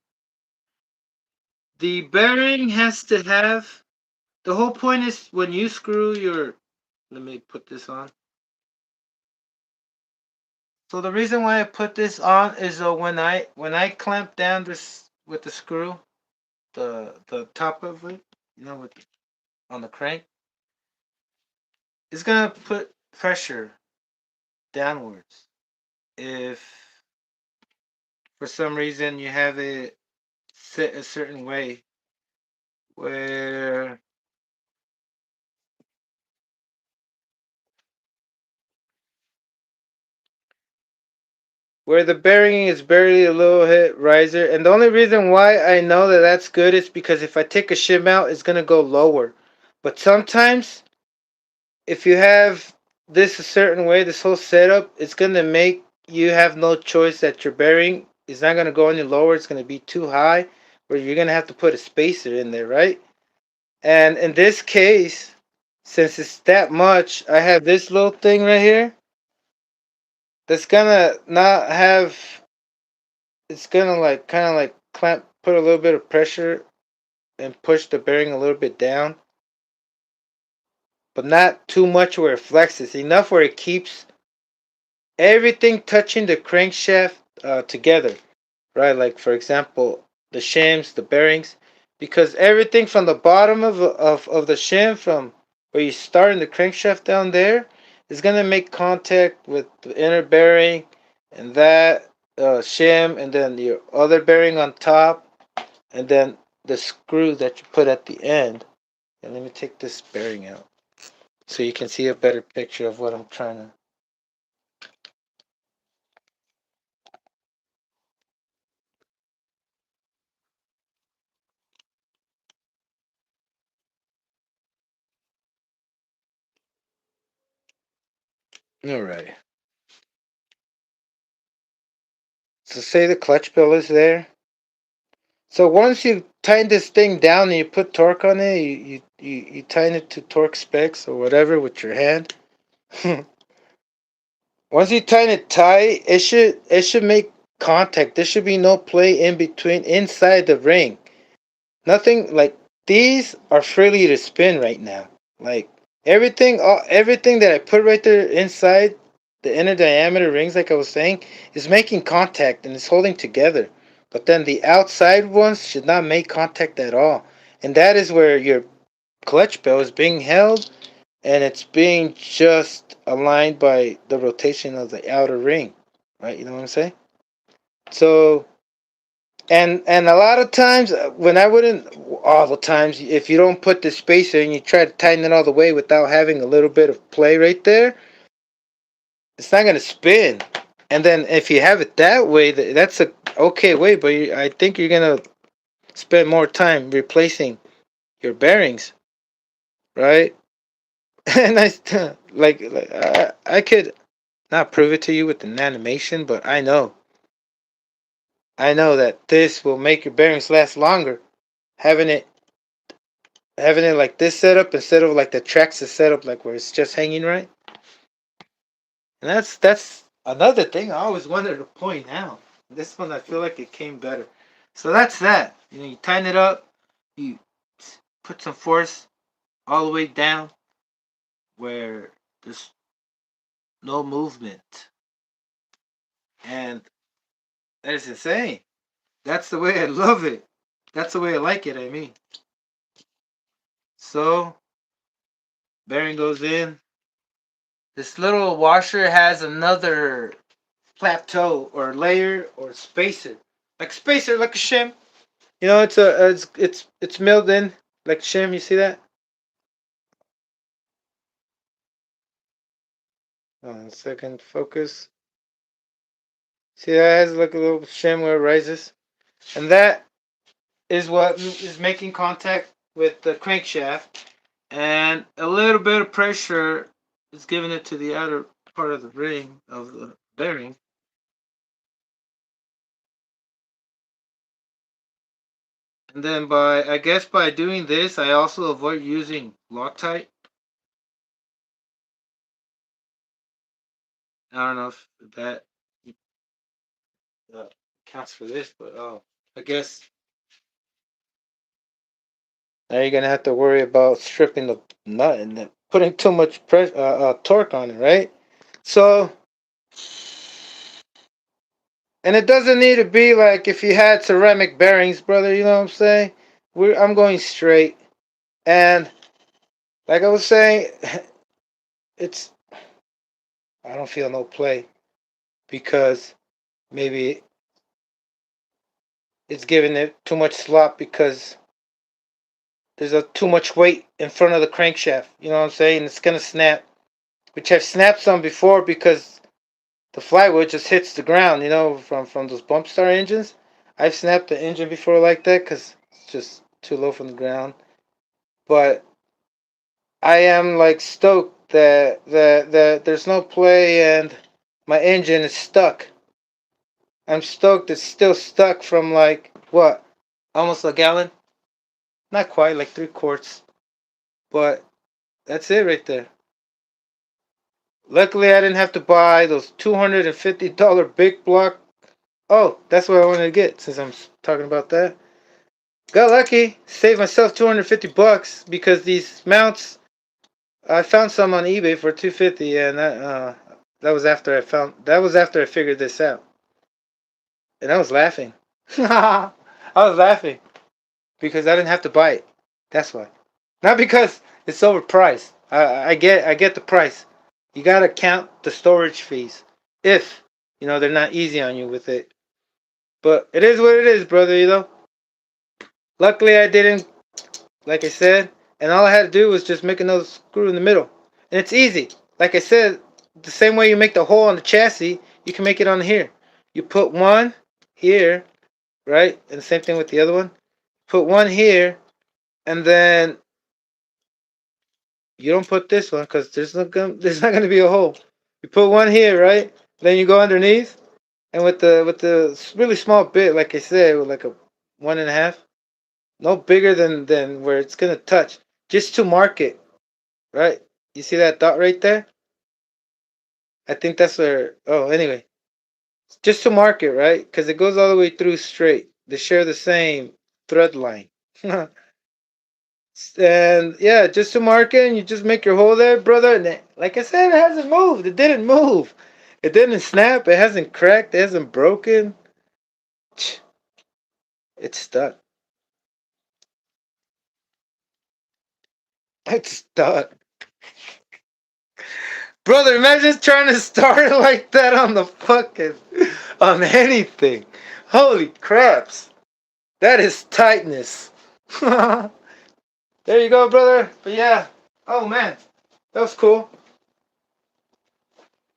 S1: the bearing has to have. The whole point is when you screw your. Let me put this on. So the reason why I put this on is when I clamp down this with the screw, the top of it, with on the crank, it's gonna put pressure downwards. If for some reason you have it set a certain way where the bearing is barely a little hit riser, and the only reason why I know that that's good is because if I take a shim out, it's gonna go lower. But sometimes if you have this a certain way, this whole setup, it's gonna make you have no choice that your bearing is not gonna go any lower. It's gonna be too high, where you're gonna have to put a spacer in there, right? And in this case, since it's that much, I have this little thing right here that's gonna not have. It's gonna like kind of like clamp, put a little bit of pressure and push the bearing a little bit down, but not too much where it flexes. Enough where it keeps everything touching the crankshaft together, right? Like for example, the shims, the bearings, because everything from the bottom of the shim from where you start in the crankshaft down there is gonna make contact with the inner bearing and that shim, and then your other bearing on top, and then the screw that you put at the end. And let me take this bearing out so you can see a better picture of what I'm trying to. All right. So say the clutch bell is there. So once you tighten this thing down and you put torque on it, you tighten it to torque specs or whatever with your hand. Once you tighten it tight, it should make contact. There should be no play in between inside the ring. Nothing like these are freely to spin right now. Like everything that I put right there inside the inner diameter rings, like I was saying, is making contact and is holding together. But then the outside ones should not make contact at all. And that is where your clutch bell is being held, and it's being just aligned by the rotation of the outer ring. Right? You know what I'm saying? So and a lot of times when I wouldn't, all the times, if you don't put the spacer and you try to tighten it all the way without having a little bit of play right there, it's not gonna spin. And then if you have it that way, that's a okay way. But I think you're gonna spend more time replacing your bearings, right? And I could not prove it to you with an animation, but I know that this will make your bearings last longer. Having it having it like this setup instead of like the tracks is set up like where it's just hanging right. And that's another thing I always wanted to point out. This one I feel like it came better. So that's that. You tighten it up, you put some force all the way down where there's no movement. And that is insane. That's the way I love it. That's the way I like it, I mean. So bearing goes in. This little washer has another plateau or layer or spacer. Like a shim. You know, it's milled in like shim. You see that? Hold on a second. Focus. See that has like a little shim where it rises, and that is what is making contact with the crankshaft, and a little bit of pressure is giving it to the outer part of the ring of the bearing. And then by doing this, I also avoid using Loctite. I don't know if that uh, counts for this, but I guess now you're gonna have to worry about stripping the nut and then putting too much torque on it, right? So, and it doesn't need to be like if you had ceramic bearings, brother. You know what I'm saying? I'm going straight, and like I was saying, it's I don't feel no play because maybe it's giving it too much slop because there's a too much weight in front of the crankshaft. You know what I'm saying? It's gonna snap, which I've snapped some before because the plywood just hits the ground. You know, from those bump star engines. I've snapped the engine before like that because it's just too low from the ground. But I am like stoked that there's no play and my engine is stuck. I'm stoked it's still stuck from like what, almost a gallon? Not quite, like 3 quarts. But that's it right there. Luckily, I didn't have to buy those $250 big block. Oh, that's what I wanted to get since I'm talking about that. Got lucky, saved myself 250 bucks because these mounts, I found some on eBay for 250, and that was after I figured this out, and I was laughing. I was laughing because I didn't have to buy it. That's why. Not because it's overpriced. I get the price. You gotta count the storage fees. If they're not easy on you with it. But it is what it is, brother. Luckily I didn't, like I said, and all I had to do was just make another screw in the middle, and it's easy. Like I said, the same way you make the hole on the chassis, you can make it on here. You put one here, right, and the same thing with the other one. Put one here, and then you don't put this one because there's not gonna be a hole. You put one here, right? Then you go underneath, and with the really small bit, like I said, with like a 1.5, no bigger than where it's gonna touch, just to mark it, right? You see that dot right there? I think that's where. Oh, anyway, just to mark it, right? Because it goes all the way through straight. They share the same thread line. And yeah, just to mark it, and you just make your hole there, brother. And like I said, it hasn't moved. It didn't move. It didn't snap. It hasn't cracked. It hasn't broken. It's stuck. It's stuck. Brother, imagine trying to start it like that on the fucking on anything. Holy craps. That is tightness. There you go, brother. But yeah. Oh man. That was cool.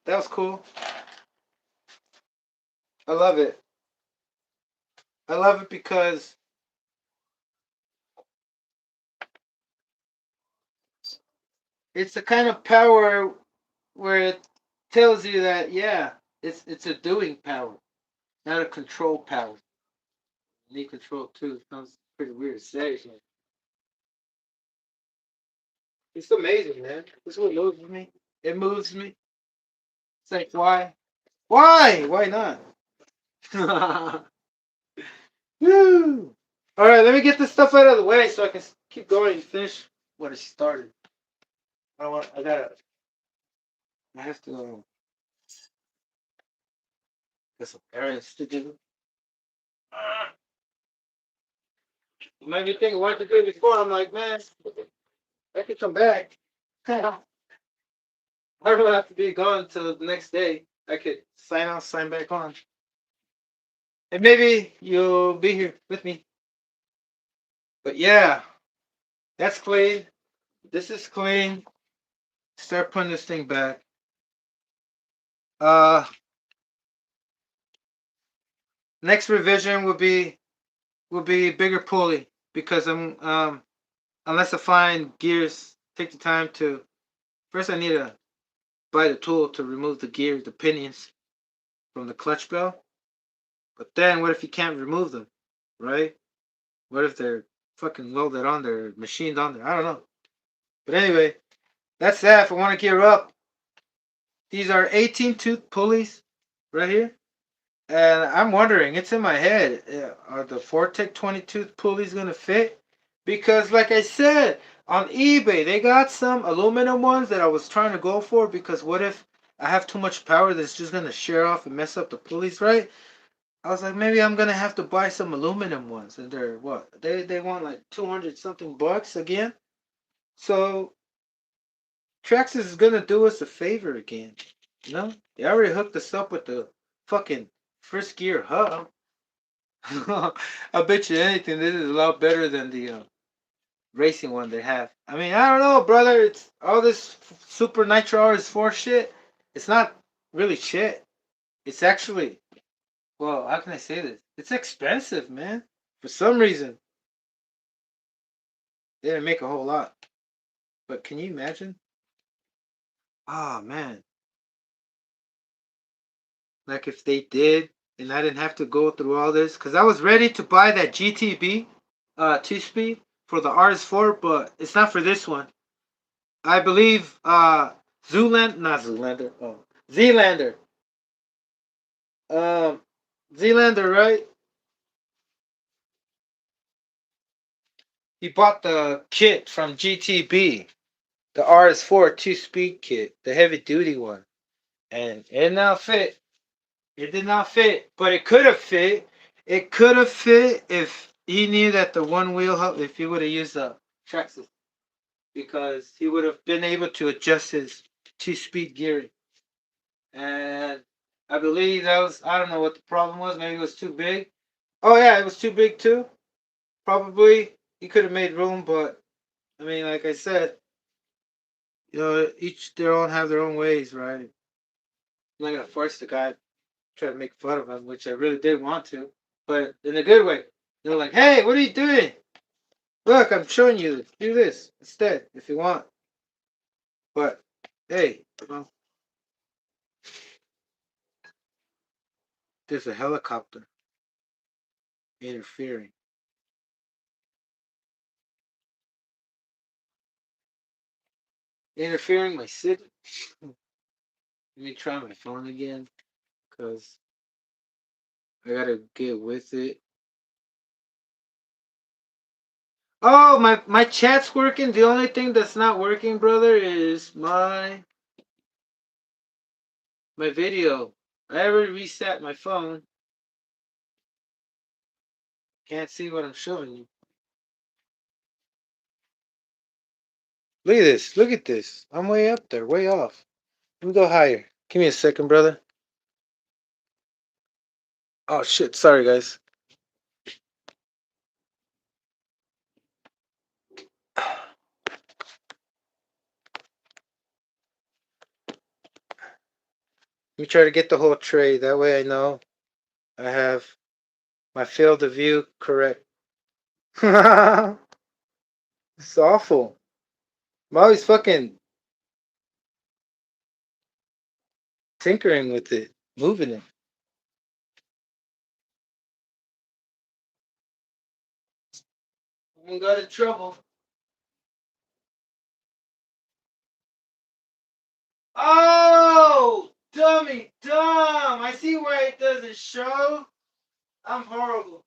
S1: That was cool. I love it. I love it because it's the kind of power where it tells you that yeah, it's a doing power, not a control power. You need control too. It sounds pretty weird to say. But it's amazing, man. This is what moves me. It moves me. It's like why? Why? Why not? Woo! All right, let me get this stuff out of the way so I can keep going and finish what I started. I want. I gotta. I have to get some errands to do. You might be thinking what to do before. I'm like, man, I could come back. I don't have to be gone until the next day. I could sign out, sign back on. And maybe you'll be here with me. But yeah, that's clean. This is clean. Start putting this thing back. Uh, next revision will be bigger pulley because I'm unless I find gears, take the time to. First, I need to buy the tool to remove the gears, the pinions from the clutch bell. But then, what if you can't remove them, right? What if they're fucking welded on there, machined on there? I don't know. But anyway, that's that. If I want to gear up, these are 18 tooth pulleys right here. And I'm wondering, it's in my head, are the Fortec 20 tooth pulleys going to fit? Because, like I said, on eBay, they got some aluminum ones that I was trying to go for because what if I have too much power that's just going to shear off and mess up the pulleys, right? I was like, maybe I'm gonna have to buy some aluminum ones, and they're what? They want like 200 something bucks again. So Traxxas is gonna do us a favor again. You know, they already hooked us up with the fucking first gear hub. I bet you anything, this is a lot better than the racing one they have. I mean, I don't know, brother. It's all this Super Nitro RS4 shit. It's not really shit. It's actually, well, how can I say this? It's expensive, man. For some reason, they didn't make a whole lot. But can you imagine? Oh man. Like if they did and I didn't have to go through all this. Cause I was ready to buy that GTB 2-speed for the RS4, but it's not for this one. I believe not Zoolander. Oh, Zealander. Um Zealander, right? He bought the kit from GTB, the RS4 2-speed kit, the heavy duty one. And it now fit. It did not fit, but it could have fit. It could have fit if he knew that the one wheel hub, if he would have used the Traxxas, because he would have been able to adjust his 2-speed gearing. And I believe that was, I don't know what the problem was. Maybe it was too big. Oh, yeah, it was too big too. Probably he could have made room, but I mean, like I said, each their own have their own ways, right? I'm not going to force the guy, try to make fun of him, which I really did want to. But in a good way. They're like, hey, what are you doing? Look, I'm showing you this. Do this instead if you want. But hey, well, there's a helicopter interfering. Interfering my signal. Let me try my phone again. Because I gotta get with it. Oh, my chat's working. The only thing that's not working, brother, is my video. I already reset my phone. Can't see what I'm showing you. Look at this. Look at this. I'm way up there, way off. Let me go higher. Give me a second, brother. Oh shit, sorry guys. Let me try to get the whole tray. That way I know I have my field of view correct. It's awful. I'm always fucking tinkering with it, moving it. I got in trouble. Oh, dummy, dumb. I see why it doesn't show. I'm horrible.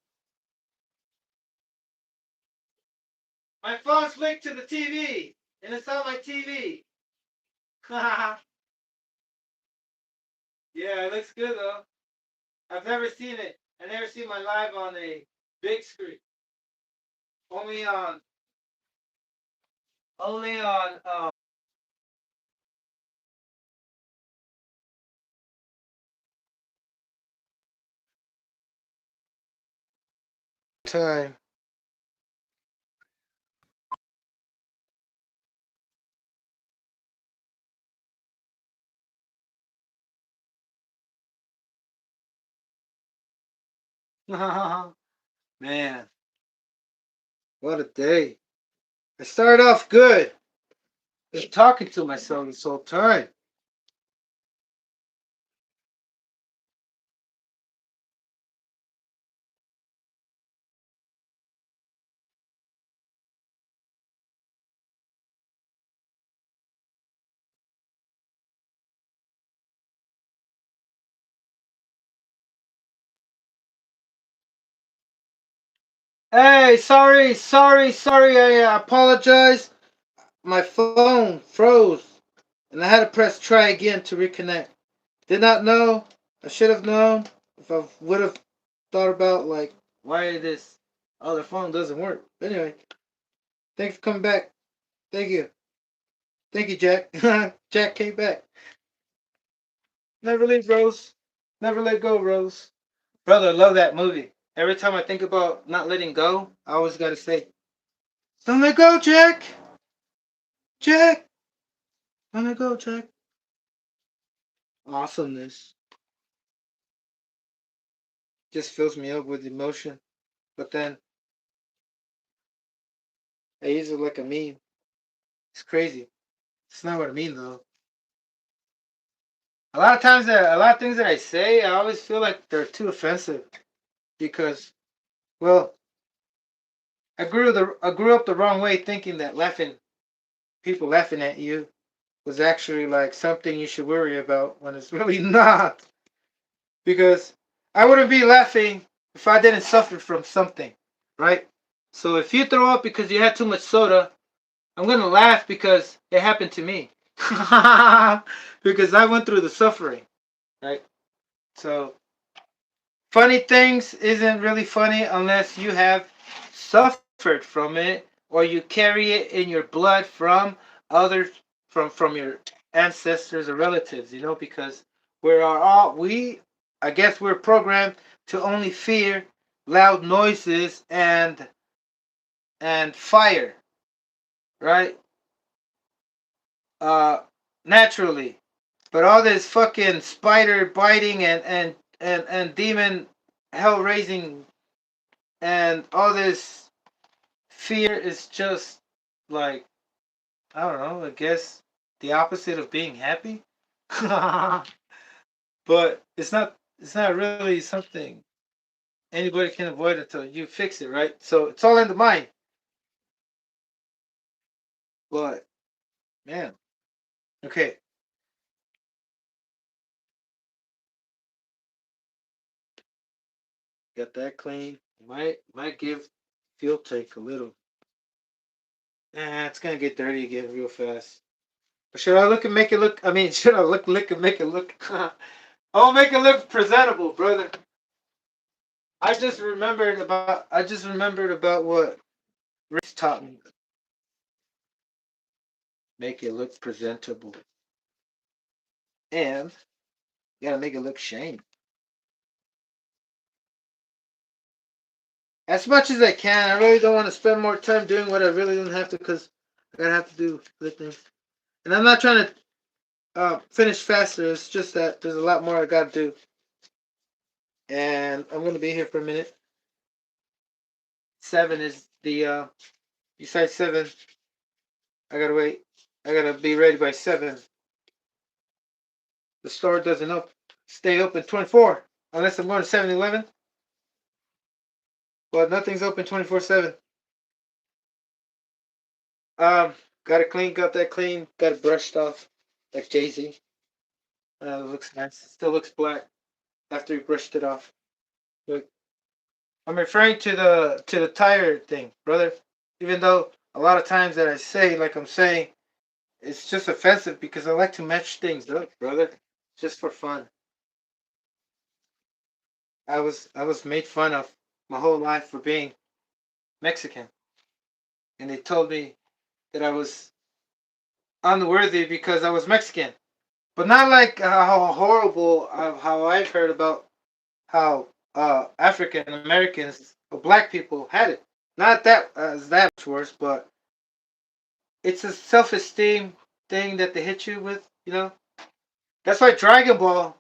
S1: My phone's linked to the TV, and it's on my TV. Yeah, it looks good though. I've never seen it. I never seen my live on a big screen. Only on, only on. Time. Man, what a day. I started off good. Just talking to myself this whole time. Hey, sorry. I apologize. My phone froze, and I had to press try again to reconnect. Did not know. I should have known if I would have thought about like why this other phone doesn't work. But anyway, thanks for coming back. Thank you. Thank you, Jack. Jack came back. Never leave, Rose. Never let go, Rose. Brother, I love that movie. Every time I think about not letting go, I always gotta say, don't let go, Jack! Jack! Don't let go, Jack. Awesomeness just fills me up with emotion. But then I use it like a meme. It's crazy. It's not what I mean though. A lot of times, a lot of things that I say, I always feel like they're too offensive because, well, I grew up the wrong way, thinking that people laughing at you, was actually like something you should worry about when it's really not. Because I wouldn't be laughing if I didn't suffer from something, right? So if you throw up because you had too much soda, I'm gonna laugh because it happened to me. Because I went through the suffering, right? So funny things isn't really funny unless you have suffered from it or you carry it in your blood from others, from your ancestors or relatives, because we I guess we're programmed to only fear loud noises and fire, right? uh Naturally. But all this fucking spider biting and demon hell raising and all this fear is just like, I don't know, I guess the opposite of being happy. But it's not really something anybody can avoid until you fix it, right? So it's all in the mind. But man, okay, got that clean. Might give fuel tank a little. It's gonna get dirty again real fast. But should I look and make it look? I mean, should I look and make it look? I'll make it look presentable, brother. I just remembered about what Rich taught me. Make it look presentable, and you gotta make it look shame. As much as I can. I really don't want to spend more time doing what I really don't have to, because I gotta have to do other things. And I'm not trying to.
S2: finish faster. It's just that there's a lot more I gotta do, and I'm gonna be here for a minute. 7 is the besides 7. I gotta wait. I gotta be ready by 7. The store doesn't stay open 24 unless I'm going to 7-Eleven. But nothing's open 24/7. Got it clean. Got that clean. Got it brushed off like Jay Z. Looks nice. Still looks black after you brushed it off. Look, I'm referring to the tire thing, brother. Even though a lot of times that I say, like I'm saying, it's just offensive because I like to match things up, brother. Just for fun. I was made fun of my whole life for being Mexican, and they told me that I was unworthy because I was Mexican. But not like how horrible how I've heard about how African Americans or black people had it. Not that as that much worse, but it's a self esteem thing that they hit you with. That's why Dragon Ball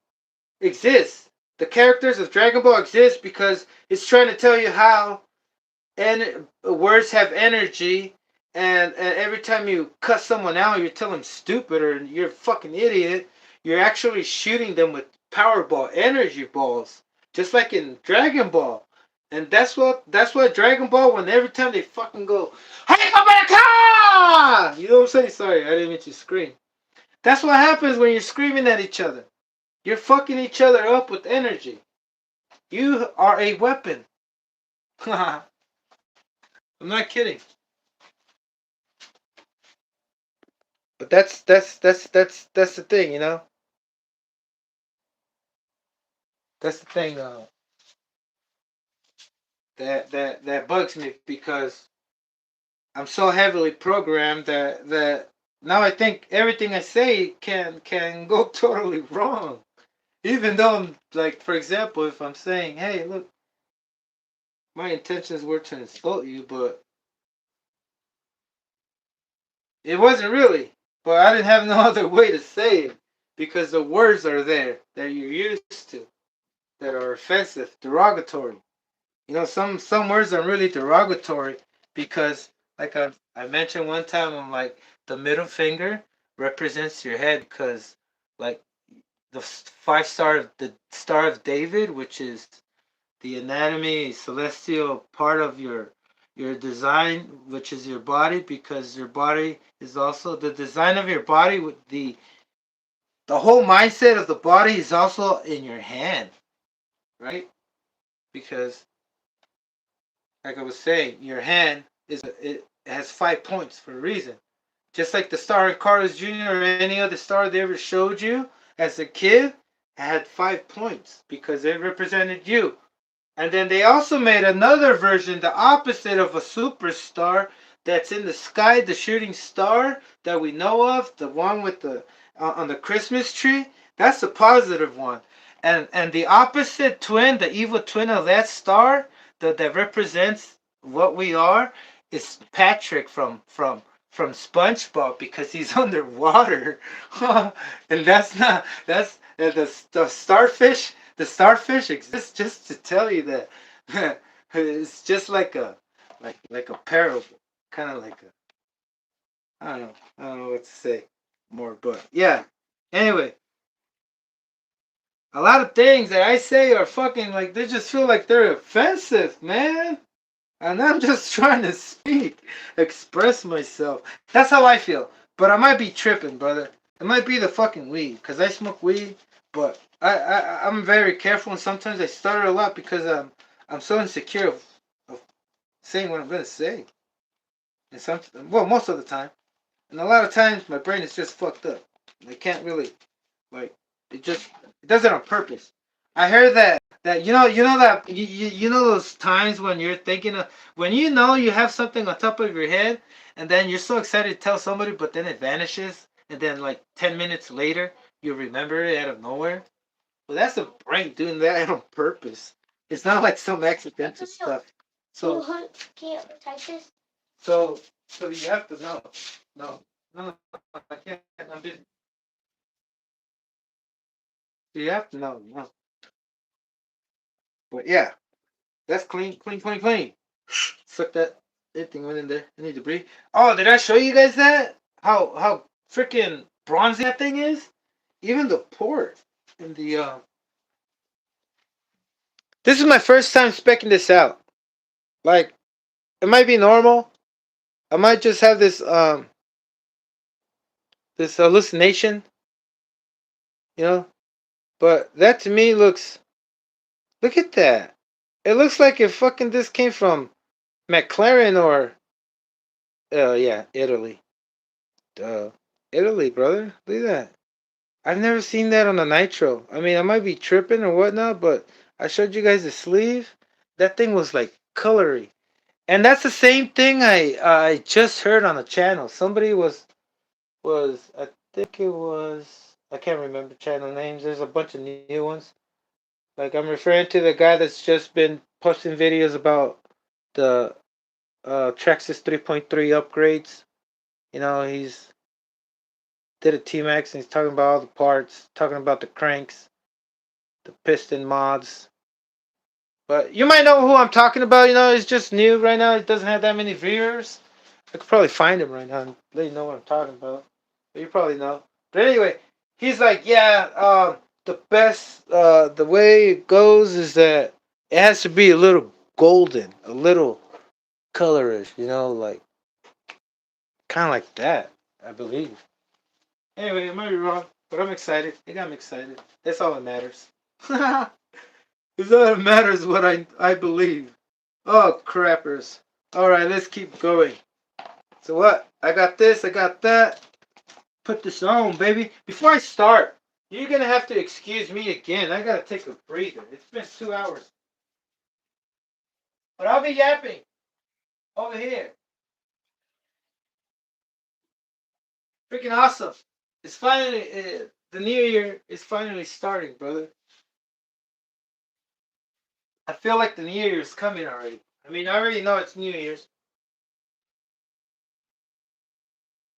S2: exists. The characters of Dragon Ball exist because it's trying to tell you how and words have energy, and every time you cut someone out, you tell them stupid or you're a fucking idiot, you're actually shooting them with Powerball energy balls, just like in Dragon Ball. And that's what Dragon Ball, when every time they fucking go, hey, come back! You know what I'm saying? Sorry, I didn't mean to scream. That's what happens when you're screaming at each other. You're fucking each other up with energy. You are a weapon. I'm not kidding. But that's the thing, That's the thing that bugs me because I'm so heavily programmed that now I think everything I say can go totally wrong. Even though I'm like, for example, if I'm saying, "Hey, look, my intentions were to insult you, but it wasn't really." But I didn't have no other way to say it because the words are there that you're used to that are offensive, derogatory. Some words are really derogatory because, like I mentioned one time, I'm like, the middle finger represents your head because, like, the 5 star, the Star of David, which is the anatomy, celestial part of your design, which is your body, because your body is also the design of your body. With the whole mindset of the body is also in your hand, right? Because like I was saying, your hand it has 5 points for a reason. Just like the star in Carlos Jr. or any other star they ever showed you as a kid had 5 points because it represented you. And then they also made another version, the opposite of a superstar that's in the sky, the shooting star that we know of, the one with the on the Christmas tree. That's the positive one. And the opposite twin, the evil twin of that star that represents what we are, is Patrick from SpongeBob because he's underwater. And the starfish. The starfish exists just to tell you that it's just like a parable, kind of like a I don't know what to say more, but yeah. Anyway, a lot of things that I say are fucking like they just feel like they're offensive, man. And I'm just trying to speak, express myself. That's how I feel. But I might be tripping, brother. It might be the fucking weed, cause I smoke weed. But I'm very careful, and sometimes I stutter a lot because I'm so insecure of saying what I'm gonna say. And most of the time, and a lot of times my brain is just fucked up. I can't really like it does it on purpose. I heard that that you know those times when you're thinking of when you have something on top of your head and then you're so excited to tell somebody but then it vanishes and then like 10 minutes later you remember it out of nowhere. Well, that's the brain doing that on purpose. It's not like some accidental stuff. So can you type this? So you have to know. No, no, I can't. I'm busy. You have to know. No. But yeah, that's clean, clean, clean, clean. Suck that. Anything went in there. I need to breathe. Oh, did I show you guys that? How freaking bronzy that thing is? Even the port in the This is my first time specking this out. Like, it might be normal. I might just have this hallucination, you know. But that to me looks. Look at that. It looks like if fucking this came from McLaren or yeah, Italy. Duh. Italy, brother. Look at that. I've never seen that on a nitro. I mean, I might be tripping or whatnot, but I showed you guys the sleeve. That thing was like colory, and that's the same thing I just heard on the channel. Somebody was I think it was I can't remember channel names. There's a bunch of new ones. Like I'm referring to the guy that's just been posting videos about the Traxxas 3.3 upgrades. You know, he's did a T-Max and he's talking about all the parts, talking about the cranks, the piston mods. But you might know who I'm talking about. You know, he's just new right now. He doesn't have that many viewers. I could probably find him right now and let you know what I'm talking about. But you probably know. But anyway, he's like, yeah, the best, the way it goes is that it has to be a little golden, a little colorish, you know, like kind of like that, I believe. Anyway, I might be wrong, but I'm excited. It got me excited. That's all that matters. It's all that matters what I believe. Oh, crappers. Alright, let's keep going. So what? I got this, I got that. Put this on, baby. Before I start, you're gonna have to excuse me again. I gotta take a breather. It's been 2 hours. But I'll be yapping over here. Freaking awesome. It's finally, the new year is finally starting, brother. I feel like the New Year is coming already. I mean, I already know it's New Year's,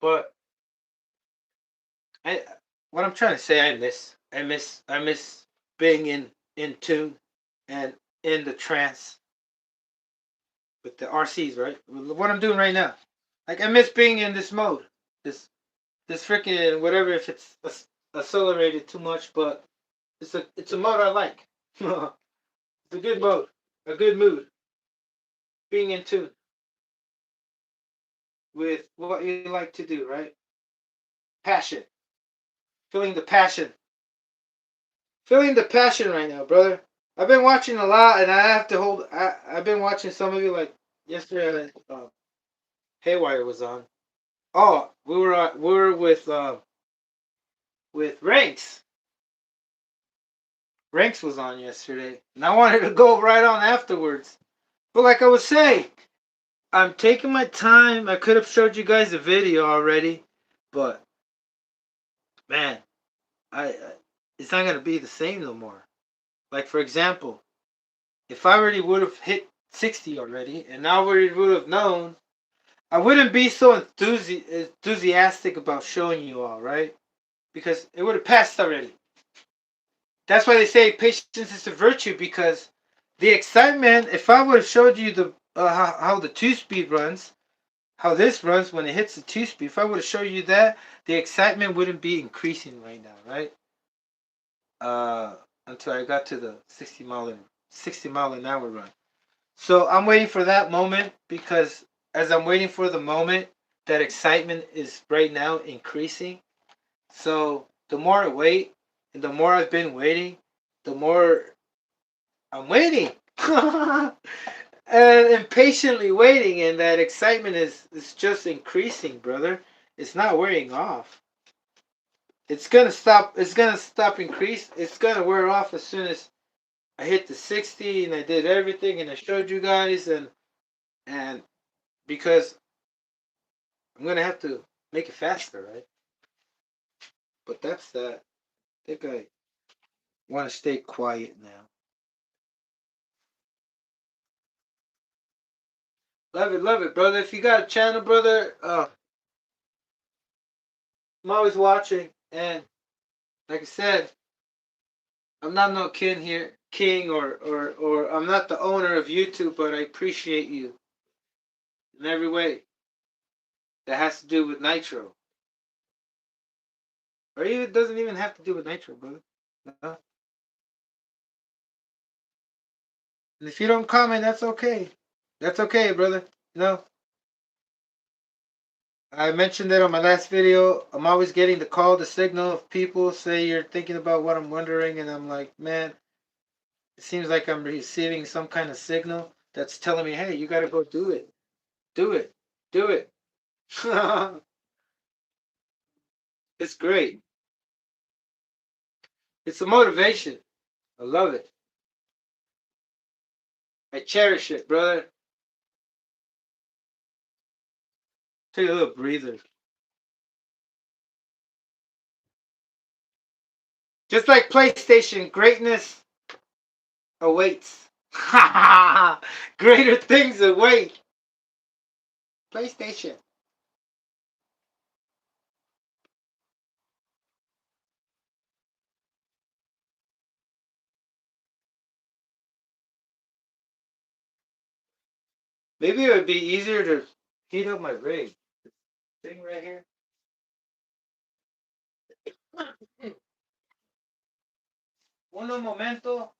S2: but I, what I'm trying to say, I miss being in tune and in the trance with the RCs, right? What I'm doing right now, like I miss being in this mode, this this freaking whatever. If it's accelerated too much, but it's a mode I like. It's a good mode, a good mood, being in tune with what you like to do, right? Passion, feeling the passion. Feeling the passion right now, brother. I've been watching a lot, and I have to hold. I've been watching some of you like yesterday. Haywire was on. Oh, we were with Ranks. Ranks was on yesterday, and I wanted to go right on afterwards. But like I was saying, I'm taking my time. I could have showed you guys a video already, but man, I it's not gonna be the same no more. Like for example, if I already would have hit 60 already, and I already would have known, I wouldn't be so enthusiastic about showing you all, right? Because it would have passed already. That's why they say patience is a virtue, because the excitement, if I would have showed you the how the two-speed runs, how this runs when it hits the two-speed, if I would have showed you that, the excitement wouldn't be increasing right now, right? Uh, until I got to the 60 mile an hour run. So I'm waiting for that moment, because as I'm waiting for the moment, that excitement is right now increasing. So the more I wait, and the more I've been waiting, the more I'm waiting. And impatiently waiting, and that excitement is just increasing, brother. It's not wearing off. It's gonna stop increase. It's gonna wear off as soon as I hit the 60 and I did everything and I showed you guys, and because I'm gonna have to make it faster, right? But that's that. I think I want to stay quiet now. Love it, brother. If you got a channel, brother, I'm always watching. And like I said, I'm not no king or I'm not the owner of YouTube, but I appreciate you in every way that has to do with Nitro. Or even it doesn't even have to do with Nitro, brother. No. And if you don't comment, that's okay. That's okay, brother. No. I mentioned it on my last video. I'm always getting the signal of people say you're thinking about what I'm wondering, and I'm like, man, it seems like I'm receiving some kind of signal that's telling me, hey, you gotta go do it. Do it. Do it. It's great. It's a motivation. I love it. I cherish it, brother. Take a little breather. Just like PlayStation, greatness awaits. Greater things await. PlayStation. Maybe it would be easier to heat up my rig. Thing right here. Uno momento.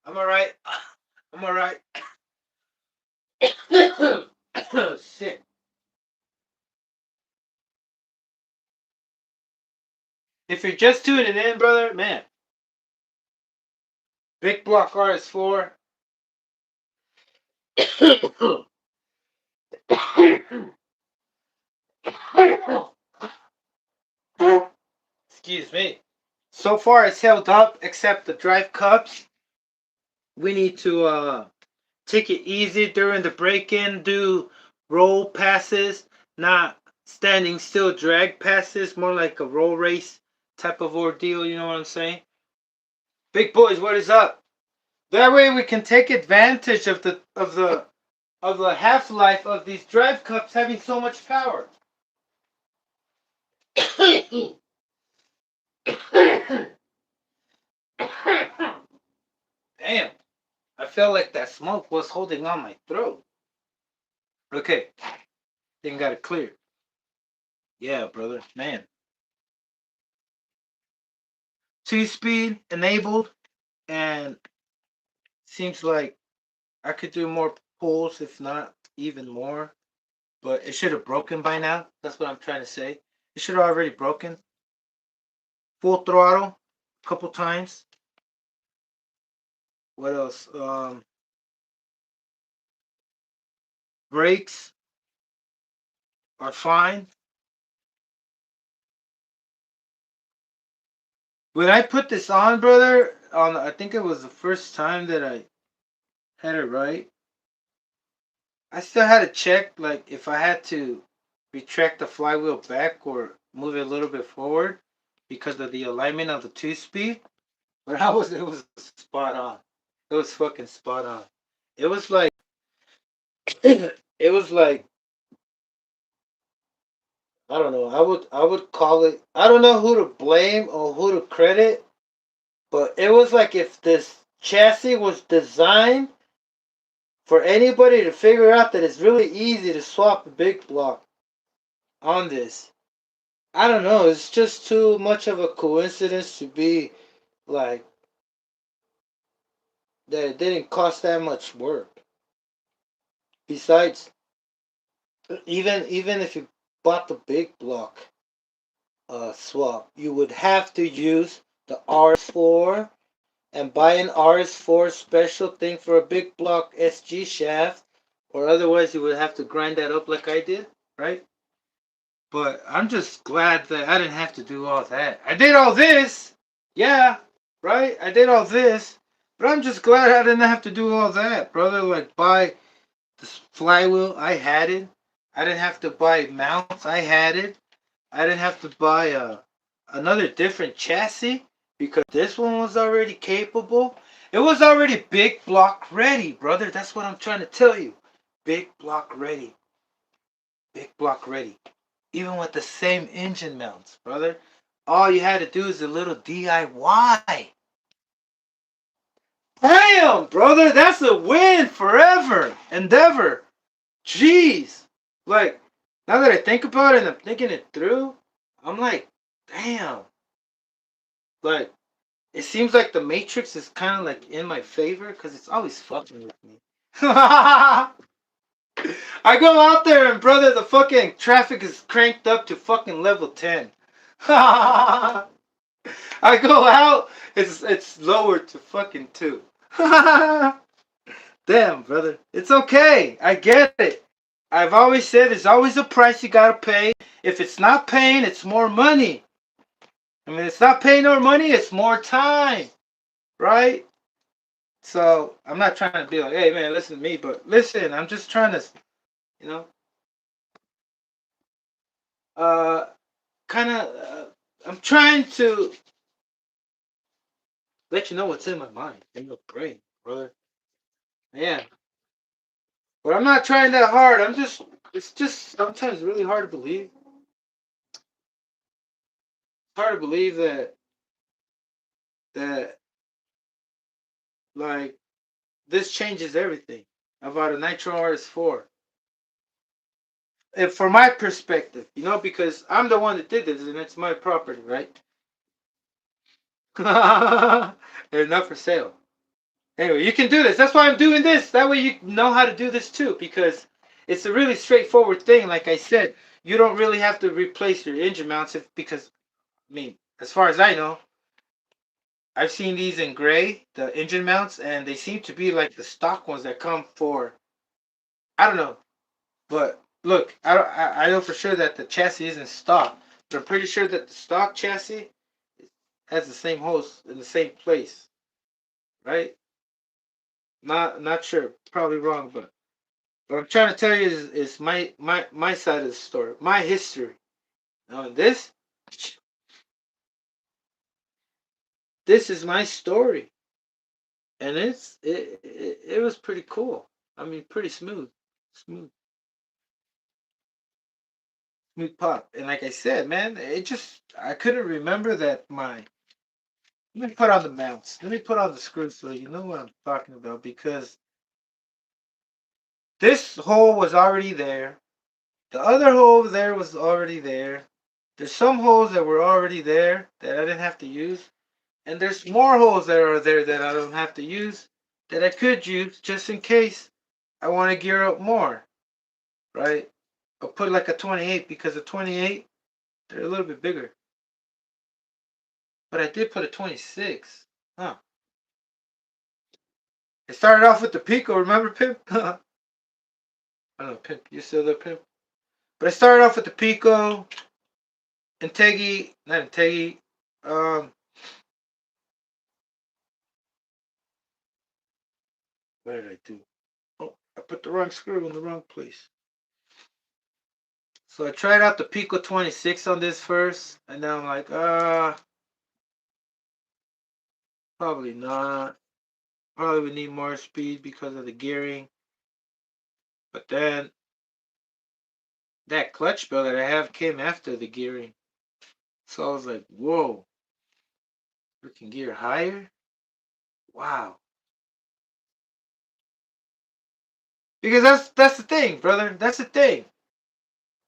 S2: I'm alright. I'm alright. Shit. If you're just tuning in, brother, man. Big block RS4. Excuse me. So far it's held up except the drive cups. We need to take it easy during the break-in, do roll passes, not standing still drag passes, more like a roll race type of ordeal, you know what I'm saying? Big boys, what is up? That way we can take advantage of the half-life of these drive cups having so much power. Damn, I felt like that smoke was holding on my throat. Okay, then got it clear. Yeah, brother, man. 2-speed enabled, and seems like I could do more pulls, if not even more. But it should have broken by now. That's what I'm trying to say. It should have already broken. Full throttle, a couple times. What else? Brakes are fine. When I put this on, brother, on I think it was the first time that I had it right. I still had to check, like, if I had to retract the flywheel back or move it a little bit forward because of the alignment of the 2-speed. But it was spot on. It was fucking spot on. It was like, it was like, I don't know. I would call it. I don't know who to blame or who to credit, but it was like if this chassis was designed for anybody to figure out that it's really easy to swap a big block on this. I don't know. It's just too much of a coincidence to be like that. It didn't cost that much work. Besides, even if you bought the big block swap, you would have to use the RS4 and buy an RS4 special thing for a big block SG shaft, or otherwise you would have to grind that up like I did, right? But I'm just glad that I didn't have to do all that. I did all this, yeah, right? I did all this, but I'm just glad I didn't have to do all that, brother. Like buy this flywheel, I had it. I didn't have to buy mounts, I had it. I didn't have to buy another different chassis because this one was already capable. It was already big block ready, brother. That's what I'm trying to tell you. Big block ready. Big block ready. Even with the same engine mounts, brother. All you had to do is a little DIY. Damn, brother, that's a win forever and ever. Jeez. Like, now that I think about it and I'm thinking it through, I'm like, damn. Like, it seems like the Matrix is kind of like in my favor because it's always fucking with me. I go out there and brother, the fucking traffic is cranked up to fucking level 10. I go out, it's lowered to fucking 2. Damn, brother. It's okay. I get it. I've always said there's always a price you gotta pay. If it's not paying, it's more money. I mean, it's not paying more money, it's more time. Right? So I'm not trying to be like, hey man, listen to me, but listen, I'm just trying to, you know, uh, kind of, I'm trying to let you know what's in my mind, in your brain, brother. Yeah, but I'm not trying that hard. It's just sometimes really hard to believe. It's hard to believe that like this changes everything about a Nitro RS4. And from my perspective, because I'm the one that did this and it's my property, right? They're not for sale. Anyway, you can do this. That's why I'm doing this. That way you know how to do this too, because it's a really straightforward thing. Like I said, you don't really have to replace your engine mounts because, I mean, as far as I know, I've seen these in gray, the engine mounts, and they seem to be like the stock ones that come for, I don't know, but look, I know for sure that the chassis isn't stock, but I'm pretty sure that the stock chassis has the same holes in the same place, right? Not sure, probably wrong, but what I'm trying to tell you is my side of the story, my history. Now this is my story, and it was pretty cool. I mean, pretty smooth, smooth pop. And like I said, man, it just I couldn't remember that my. Let me put on the mounts. Let me put on the screws so you know what I'm talking about because this hole was already there. The other hole over there was already there. There's some holes that were already there that I didn't have to use. And there's more holes that are there that I don't have to use that I could use just in case I want to gear up more, right? I'll put like a 28 because a 28, they're a little bit bigger. But I did put a 26. Huh. It started off with the Pico, remember, Pimp? I don't know, Pimp. You still there, Pimp? But I started off with the Pico, Integi, not Integi, um, what did I do? Oh, I put the wrong screw in the wrong place. So I tried out the Pico 26 on this first, and then I'm like, probably not. Probably would need more speed because of the gearing. But then that clutch bell that I have came after the gearing. So I was like, whoa, we can gear higher? Wow. Because that's the thing, brother. That's the thing.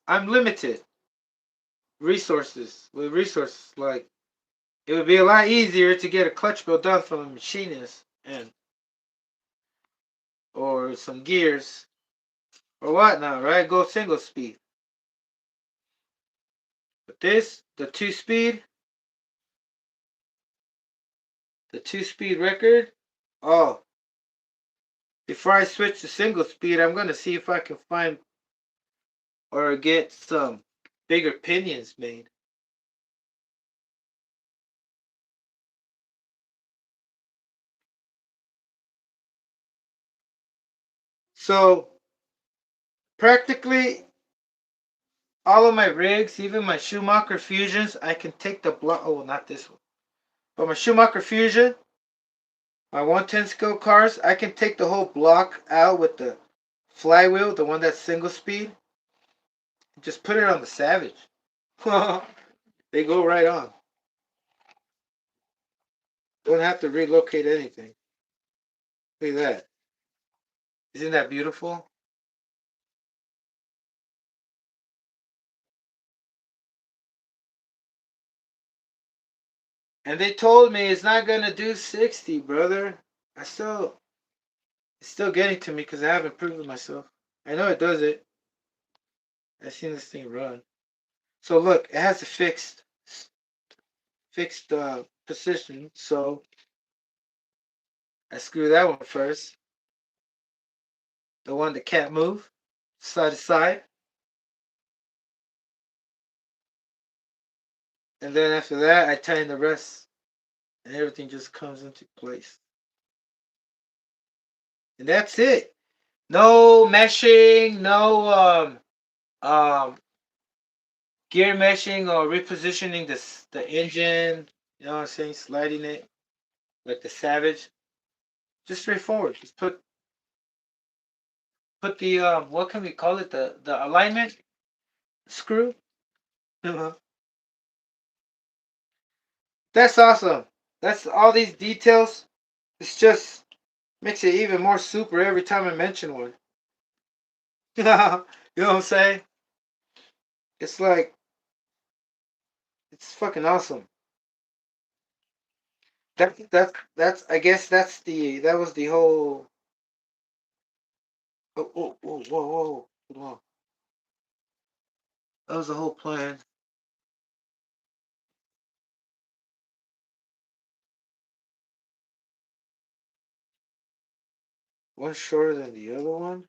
S2: I'm limited, resources. With resources, like it would be a lot easier to get a clutch build done from a machinist and or some gears or whatnot, right? Go single speed. But this, the two speed record. Oh, before I switch to single speed, I'm gonna see if I can find or get some bigger pinions made. So practically all of my rigs, even my Schumacher Fusions, I can take the block. Oh, not this one, but my Schumacher Fusion, my 110 skill cars, I can take the whole block out with the flywheel, the one that's single speed. Just put it on the Savage. They go right on. Don't have to relocate anything. Look at that. Isn't that beautiful? And they told me it's not gonna do 60, brother. I still, it's still getting to me because I haven't proven myself. I know it does it. I've seen this thing run. So look, it has a fixed position. So I screw that one first. The one that can't move, side to side. And then after that, I tighten the rest, and everything just comes into place. And that's it. No meshing, no um gear meshing or repositioning the engine. You know what I'm saying? Sliding it like the Savage. Just straightforward. Just put the what can we call it? The alignment screw. Uh-huh. That's awesome. That's all these details. It's just makes it even more super every time I mention one. You know what I'm saying? It's like it's fucking awesome. That's I guess that was the whole. Whoa. Come on. That was the whole plan. One shorter than the other one.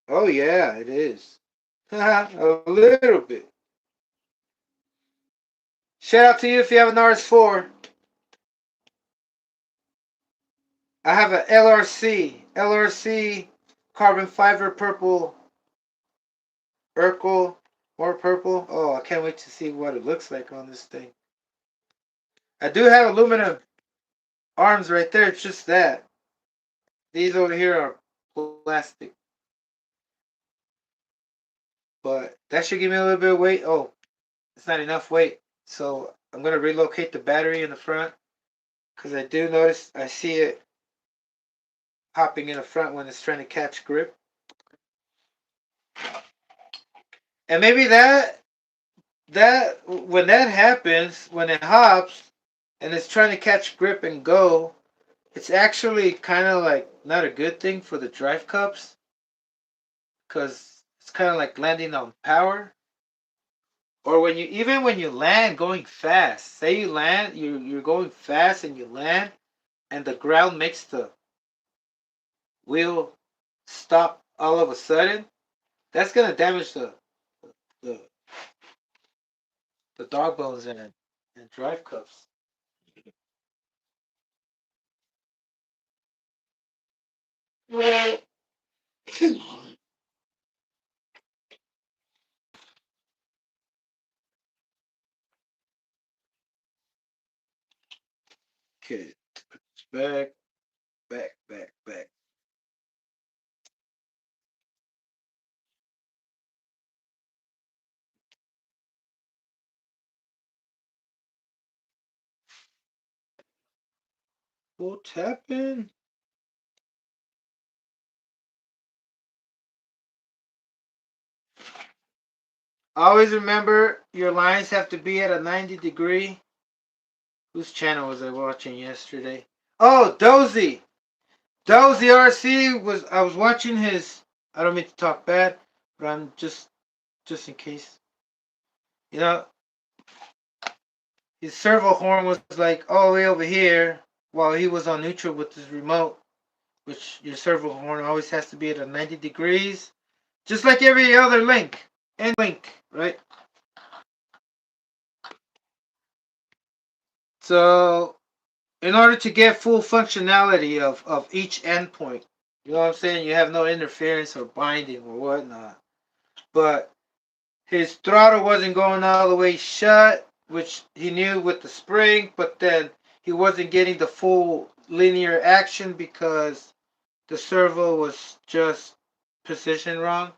S2: Oh yeah, it is. A little bit. Shout out to you if you have an RS4. I have a LRC carbon fiber purple Urkel, more purple. Oh, I can't wait to see what it looks like on this thing. I do have aluminum arms right there. It's just that these over here are plastic, but that should give me a little bit of weight. Oh, it's not enough weight, so I'm gonna relocate the battery in the front because I do notice I see it hopping in the front when it's trying to catch grip, and maybe that when that happens, when it hops and it's trying to catch grip and go, it's actually kind of like not a good thing for the drive cups because it's kind of like landing on power. Or when you even when you land going fast, say you land, you're going fast and you land, and the ground makes the wheel stop all of a sudden. That's gonna damage the, the dog bones and drive cups. Okay, back, back. What happened? Always remember your lines have to be at a 90 degree. Whose channel was I watching yesterday? Oh, Dozy. Dozy RC was. I was watching his. I don't mean to talk bad, but I'm just in case. You know, his servo horn was like all the way over here while he was on neutral with his remote, which your servo horn always has to be at a 90 degrees, just like every other link. And link, right? So in order to get full functionality of each endpoint, you know what I'm saying? You have no interference or binding or whatnot. But his throttle wasn't going all the way shut, which he knew with the spring, but then he wasn't getting the full linear action because the servo was just positioned wrong,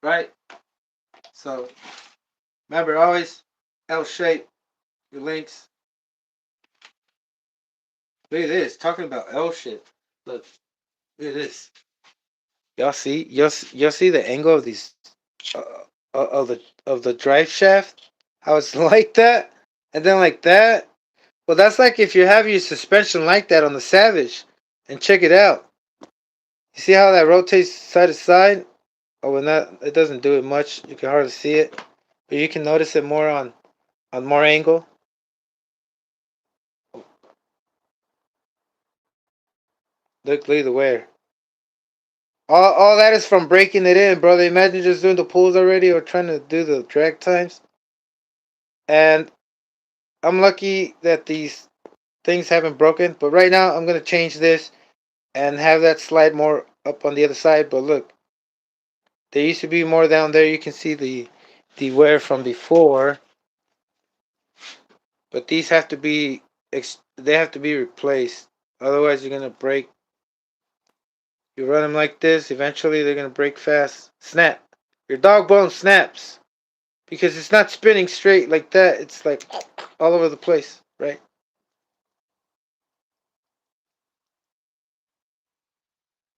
S2: right? So remember, always L shape your links. Look at this, talking about L shape. Look at this. Y'all see? Y'all see the angle of these of the drive shaft? How it's like that, and then like that. Well, that's like if you have your suspension like that on the Savage, and check it out. You see how that rotates side to side? Oh, when that it doesn't do it much. You can hardly see it, but you can notice it more on more angle. Look at the wear. All that is from breaking it in, brother. Imagine just doing the pulls already or trying to do the drag times. And I'm lucky that these things haven't broken. But right now, I'm going to change this and have that slide more up on the other side. But look, there used to be more down there. You can see the wear from before. But these have to be they have to be replaced. Otherwise, you're going to break. You run them like this, eventually they're going to break fast. Snap. Your dog bone snaps. Because it's not spinning straight like that. It's like all over the place, right?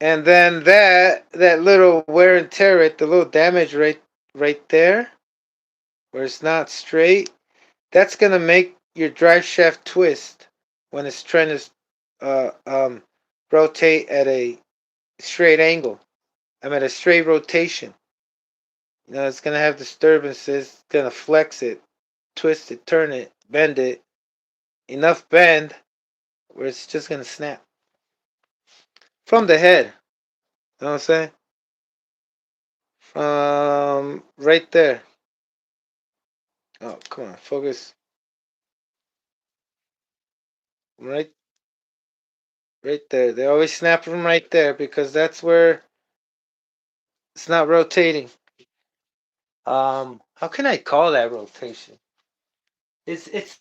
S2: And then that little wear and tear, right, the little damage right there, where it's not straight, that's gonna make your drive shaft twist when it's trying to uh, um, rotate at a straight angle. I'm at a straight rotation. You know, it's gonna have disturbances. It's gonna flex it, twist it, turn it, bend it. Enough bend where it's just gonna snap from the head. You know what I'm saying? Right there. Oh, come on, focus. Right, right there. They always snap from right there because that's where it's not rotating. How can I call that rotation? It's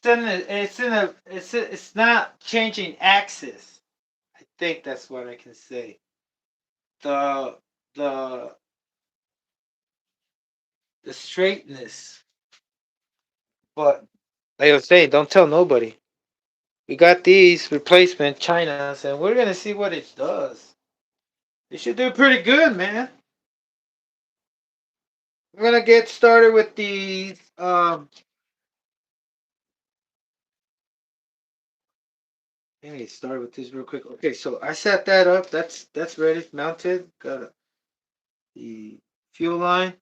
S2: not changing axis. I think that's what I can say. The the the straightness. But like I was saying, don't tell nobody. We got these replacement Chinas, and we're gonna see what it does. It should do pretty good, man. We're gonna get started with these. Let me start with this real quick. Okay, so I set that up. That's ready, mounted. Got the fuel line.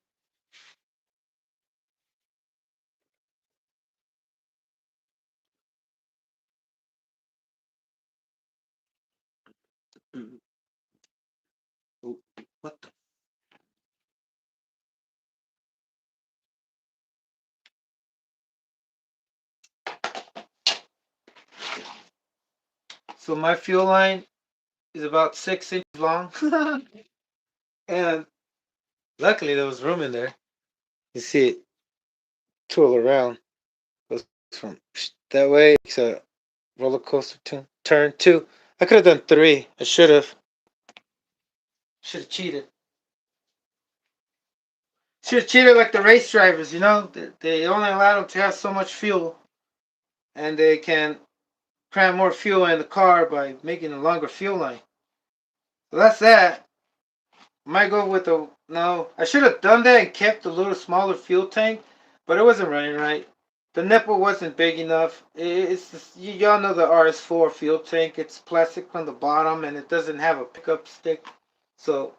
S2: Oh, what the? So my fuel line is about 6 inches long, and luckily there was room in there. You see it tool around. Goes from that way. It's a roller coaster turn two. I could have done three. I should have. Should have cheated. Should have cheated like the race drivers. You know, they only allow them to have so much fuel, and they can cram more fuel in the car by making a longer fuel line. So that's that. Might go with No, I should have done that and kept a little smaller fuel tank, but it wasn't running right. The nipple wasn't big enough. It's just, y'all know the RS4 fuel tank. It's plastic on the bottom and it doesn't have a pickup stick. So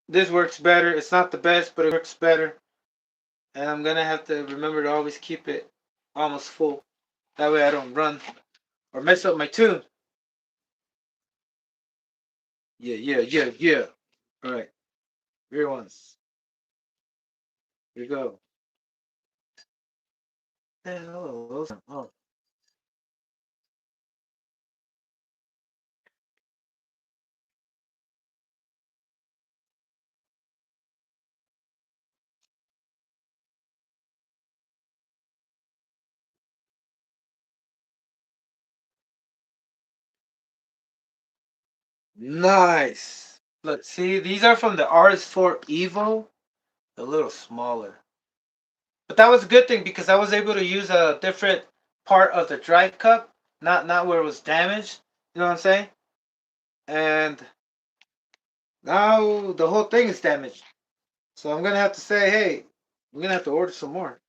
S2: this works better. It's not the best, but it works better. And I'm gonna have to remember to always keep it almost full. That way I don't run or mess up my tune. Yeah, yeah, yeah, yeah. All right, rear ones. Here we go. Hello. Oh, nice. Look, see, these are from the RS4 Evo. A little smaller. But that was a good thing because I was able to use a different part of the drive cup, not where it was damaged. You know what I'm saying? And now the whole thing is damaged. So I'm gonna have to say, hey, we're gonna have to order some more.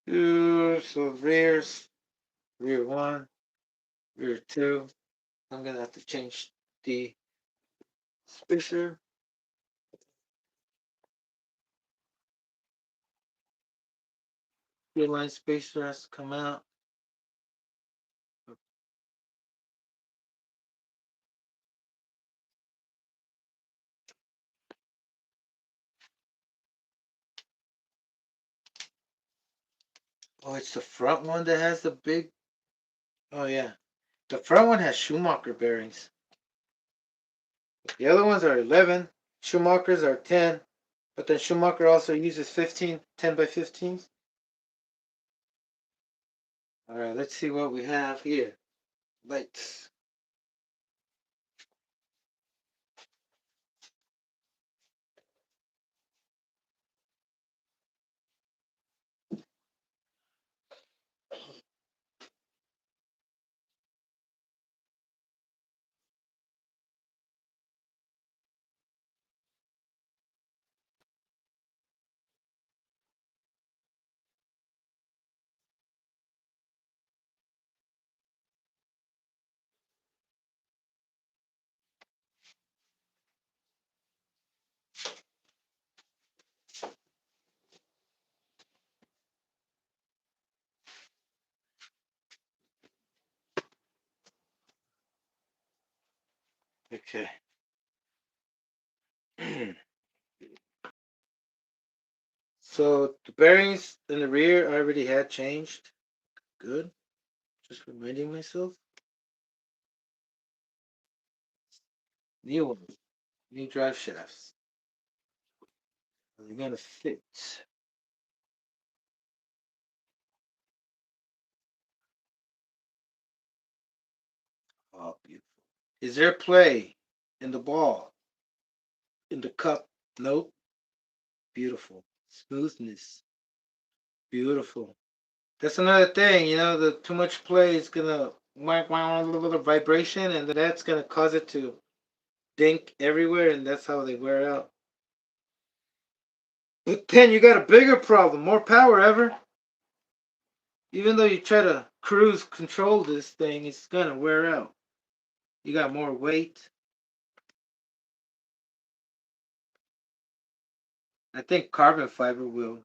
S2: So rears, rear one, rear two. I'm gonna have to change the spacer. Rear line spacer has to come out. Oh, it's the front one that has the big. Oh yeah, the front one has Schumacher bearings. The other ones are 11. Schumacher's are 10. But then Schumacher also uses 15, 10 by 15s. All right, let's see what we have here. Lights. Okay. So the bearings in the rear I already had changed. Good. Just reminding myself. New ones. New drive shafts. They're gonna fit. Oh, beautiful. Is there play in the ball? In the cup? Nope. Beautiful. Smoothness. Beautiful. That's another thing, the too much play is gonna whack a little vibration, and that's gonna cause it to dink everywhere, and that's how they wear out. But then you got a bigger problem, more power ever. Even though you try to cruise control this thing, it's gonna wear out. You got more weight. I think carbon fiber will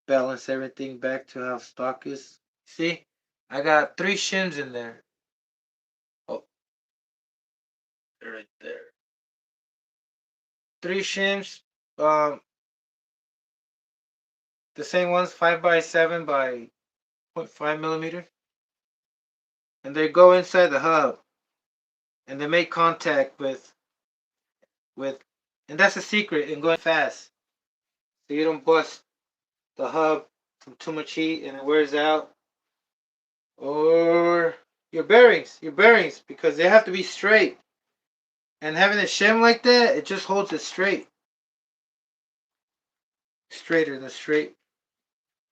S2: balance everything back to how stock is. See, I got 3 shims in there. Oh, they're right there. 3 shims. Um, the same ones, 5x7 by 0.5 millimeter, and they go inside the hub, and they make contact with, and that's a secret in going fast, so you don't bust the hub from too much heat and it wears out, or your bearings, because they have to be straight, and having a shim like that, it just holds it straighter than straight,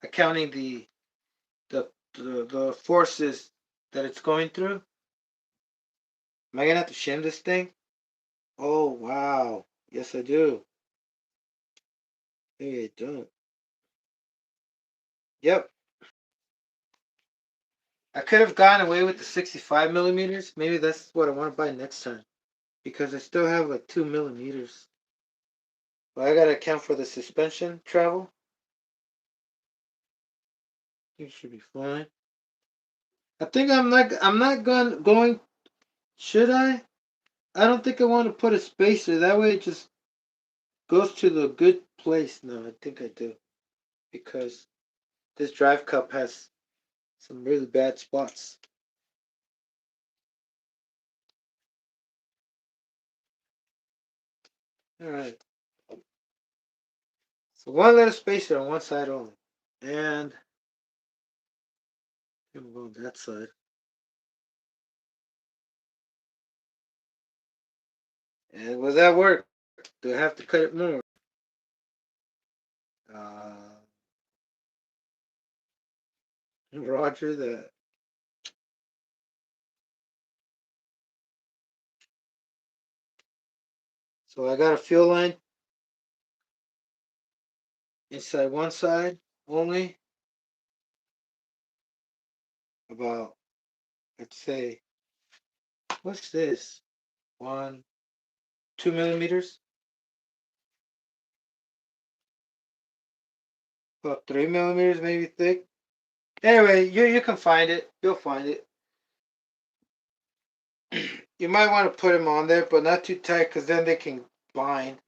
S2: accounting the forces that it's going through. Am I gonna have to shim this thing? Oh wow. Yes, I do. Maybe I don't. Yep. I could have gone away with the 65 millimeters. Maybe that's what I want to buy next time. Because I still have like 2 millimeters. But I gotta account for the suspension travel. It should be fine. I think I'm not going. Should I? I don't think I want to put a spacer. That way it just goes to the good place. No, I think I do. Because this drive cup has some really bad spots. Alright. So one little spacer on one side only. And we'll go on that side. And will that work? Do I have to cut it more? Uh, Roger that. So I got a fuel line inside one side only. About, let's say, what's this? 2 millimeters? About 3 millimeters maybe thick. Anyway, you can find it. You'll find it. You might want to put them on there, but not too tight because then they can bind.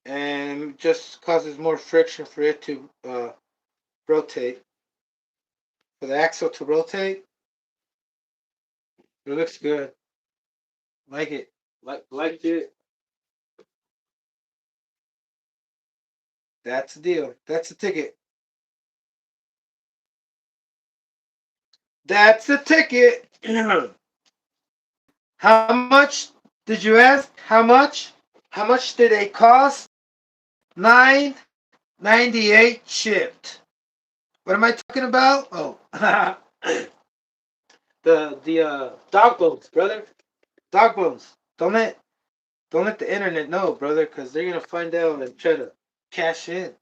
S2: And it just causes more friction for it to rotate. For the axle to rotate, it looks good. Like it. Like it. That's the deal. That's the ticket. That's the ticket. How much did you ask? How much? How much did they cost? $9.98 shipped. What am I talking about? Oh, the dog bones, brother. Dog bones. Don't let the internet know, brother, because they're gonna find out and try to cash in.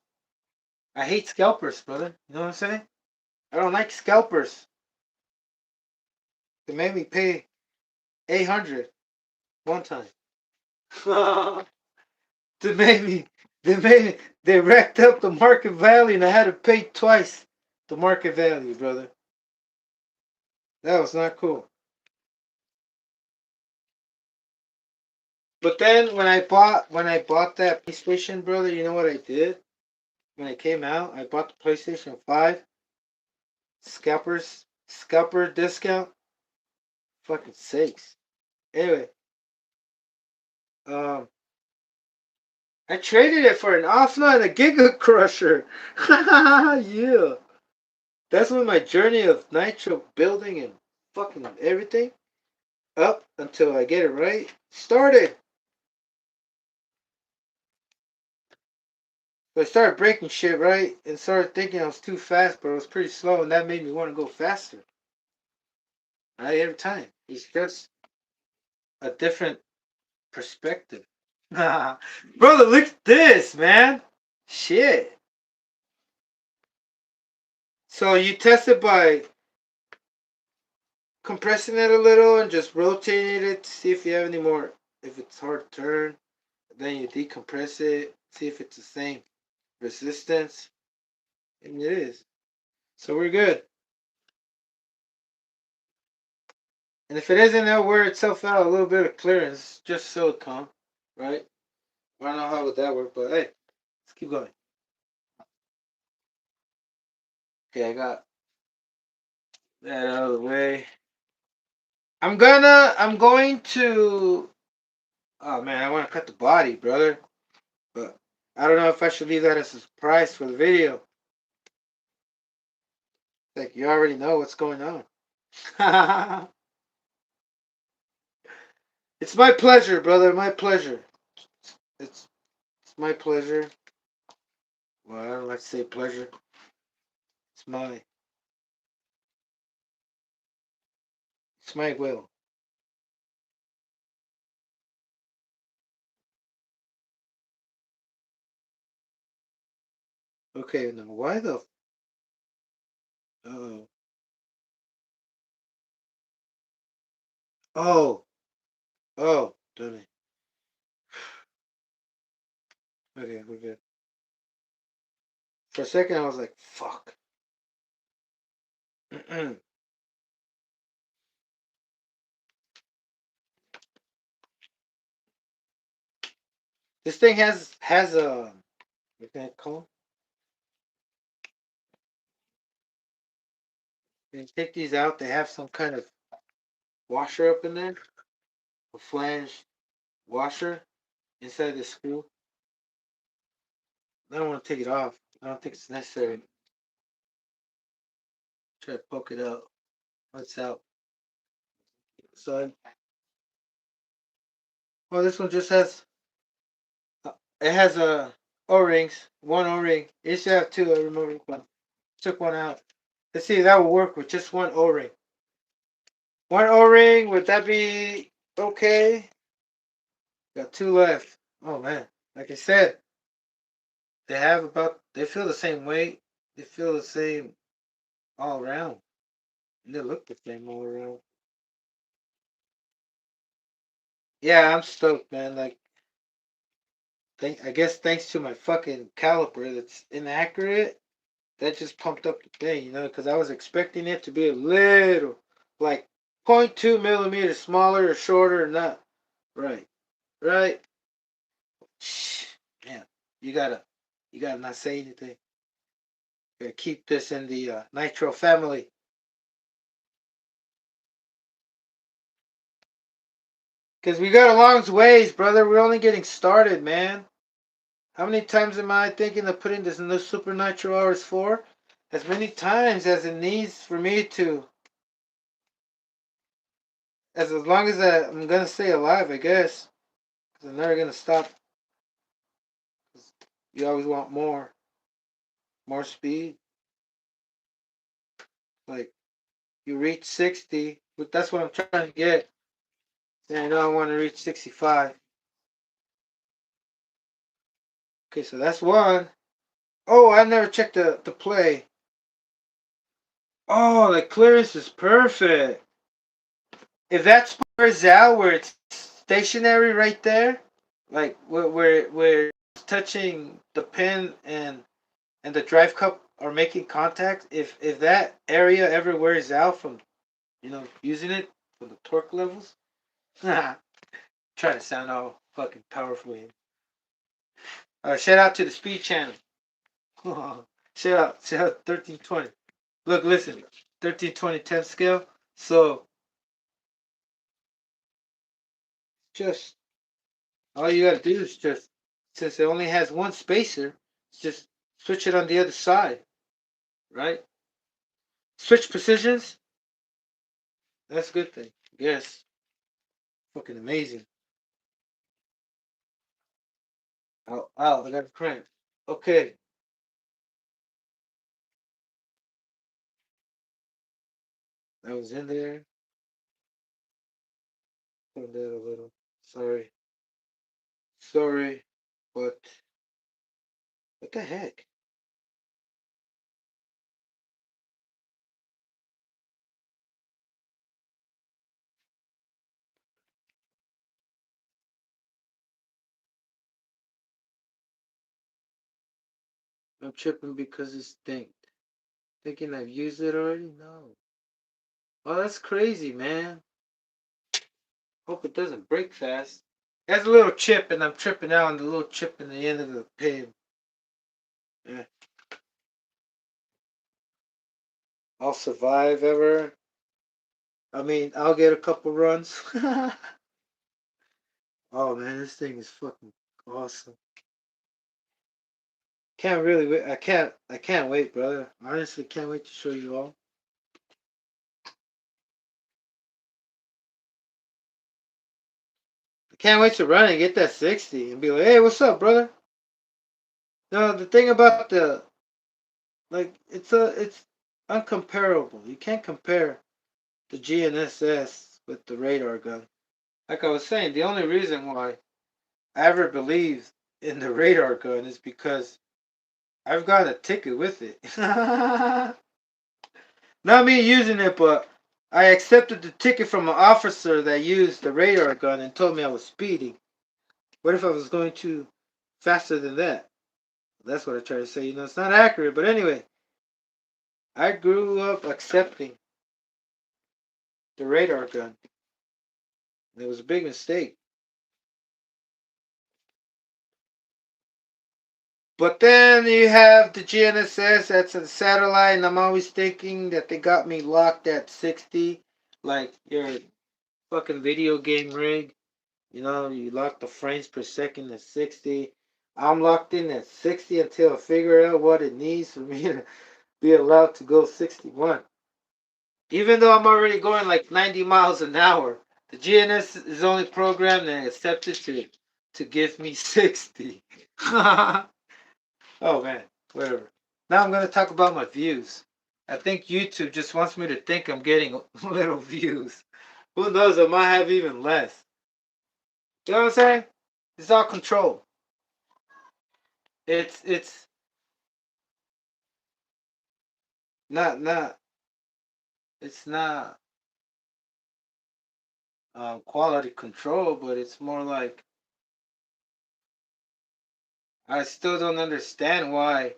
S2: I hate scalpers, brother. You know what I'm saying? I don't like scalpers. They made me pay 800 one time. they made me. They racked up the market value, and I had to pay twice the market value, brother. That was not cool. But then when I bought that PlayStation, brother, you know what I did? When it came out, I bought the PlayStation 5 scalper discount. Fucking sakes. Anyway, um, I traded it for an offline, a Giga Crusher. Yeah. That's when my journey of nitro building and fucking everything up until I get it right started. So I started breaking shit right and started thinking I was too fast, but it was pretty slow, and that made me want to go faster. Right, every time. It's just a different perspective. Brother, look at this, man. Shit. So you test it by compressing it a little and just rotating it to see if you have any more, if it's hard to turn. Then you decompress it, see if it's the same resistance. And it is. So we're good. And if it isn't, it'll wear itself out a little bit of clearance, just silicone, right? I don't know how would that work, but hey, let's keep going. Okay, I got that out of the way. I'm going to. Oh man, I want to cut the body, brother. But I don't know if I should leave that as a surprise for the video. Like you already know what's going on. It's my pleasure, brother. My pleasure. It's my pleasure. Well, I don't like to say pleasure. It's my it's my will. Okay, now why the? Oh, oh, oh, done it. Okay, we're good. For a second, I was like, "Fuck." This thing has a. What can I call? When you take these out, they have some kind of washer up in there, a flange washer inside the screw. I don't want to take it off. I don't think it's necessary. Try to poke it out. It's out. So, well, this one just has. It has a O-rings. One O-ring. It used to have two. I remember, but took one out. Let's see if that will work with just one O-ring. One O-ring. Would that be okay? Got two left. Oh man, like I said, they have about. They feel the same weight. They feel the same all around. And they look the same all around. Yeah, I'm stoked, man. Like, I guess thanks to my fucking caliper that's inaccurate, that just pumped up the thing, because I was expecting it to be a little, like, zero point 0.2 millimeters smaller or shorter, or not. Right, right. Shh, man, you gotta not say anything. You gotta keep this in the nitro family. Because we got a long ways, brother. We're only getting started, man. How many times am I thinking of putting this in the Super Nitro RS4? As many times as it needs for me to, as long as I'm gonna stay alive, I guess. Because I'm never gonna stop. You always want more speed. Like you reach 60, but that's what I'm trying to get. And I know I want to reach 65. Okay, so that's one. Oh, I never checked the play. Oh, the clearance is perfect. If that spar is out where it's stationary right there, like where it's touching the pin and the drive cup are making contact, if that area ever wears out from using it for the torque levels, try to sound all fucking powerful. Shout out to the speed channel. Shout out 1320. Look, listen, 1320 10th scale. So just all you gotta do is just, since it only has one spacer, just switch it on the other side, right? Switch positions. That's a good thing. Yes. Fucking amazing. Ow, I got a cramp. Okay. I was in there. Put that a little. Sorry. Sorry. But what the heck? I'm tripping because it stinked. Thinking I've used it already? No. Oh, that's crazy, man. Hope it doesn't break fast. It has a little chip, and I'm tripping out on the little chip in the end of the pin. Yeah. I'll survive ever. I mean, I'll get a couple runs. Oh man, this thing is fucking awesome. Can't really wait. I can't wait, brother. Honestly, can't wait to show you all. I can't wait to run and get that 60 and be like, hey, what's up, brother? No, the thing about the, like, it's uncomparable. You can't compare the GNSS with the radar gun. Like I was saying, the only reason why I ever believed in the radar gun is because I've got a ticket with it. Not me using it, but I accepted the ticket from an officer that used the radar gun and told me I was speeding. What if I was going too faster than that? That's what I try to say. You know, it's not accurate, but anyway, I grew up accepting the radar gun. And it was a big mistake. But then you have the GNSS, that's a satellite, and I'm always thinking that they got me locked at 60, like your fucking video game rig. You know, you lock the frames per second at 60. I'm locked in at 60 until I figure out what it needs for me to be allowed to go 61. Even though I'm already going like 90 miles an hour, the GNS is only programmed and accepted to give me 60. Oh man, whatever. Now I'm gonna talk about my views. I think YouTube just wants me to think I'm getting little views. Who knows? I might have even less. You know what I'm saying? It's all control. It's not it's not quality control, but it's more like I still don't understand why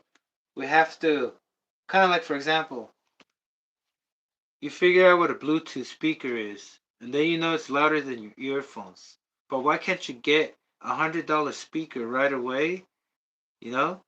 S2: we have to kind of like, for example, you figure out what a Bluetooth speaker is, and then you know it's louder than your earphones. But why can't you get $100 speaker right away? You know,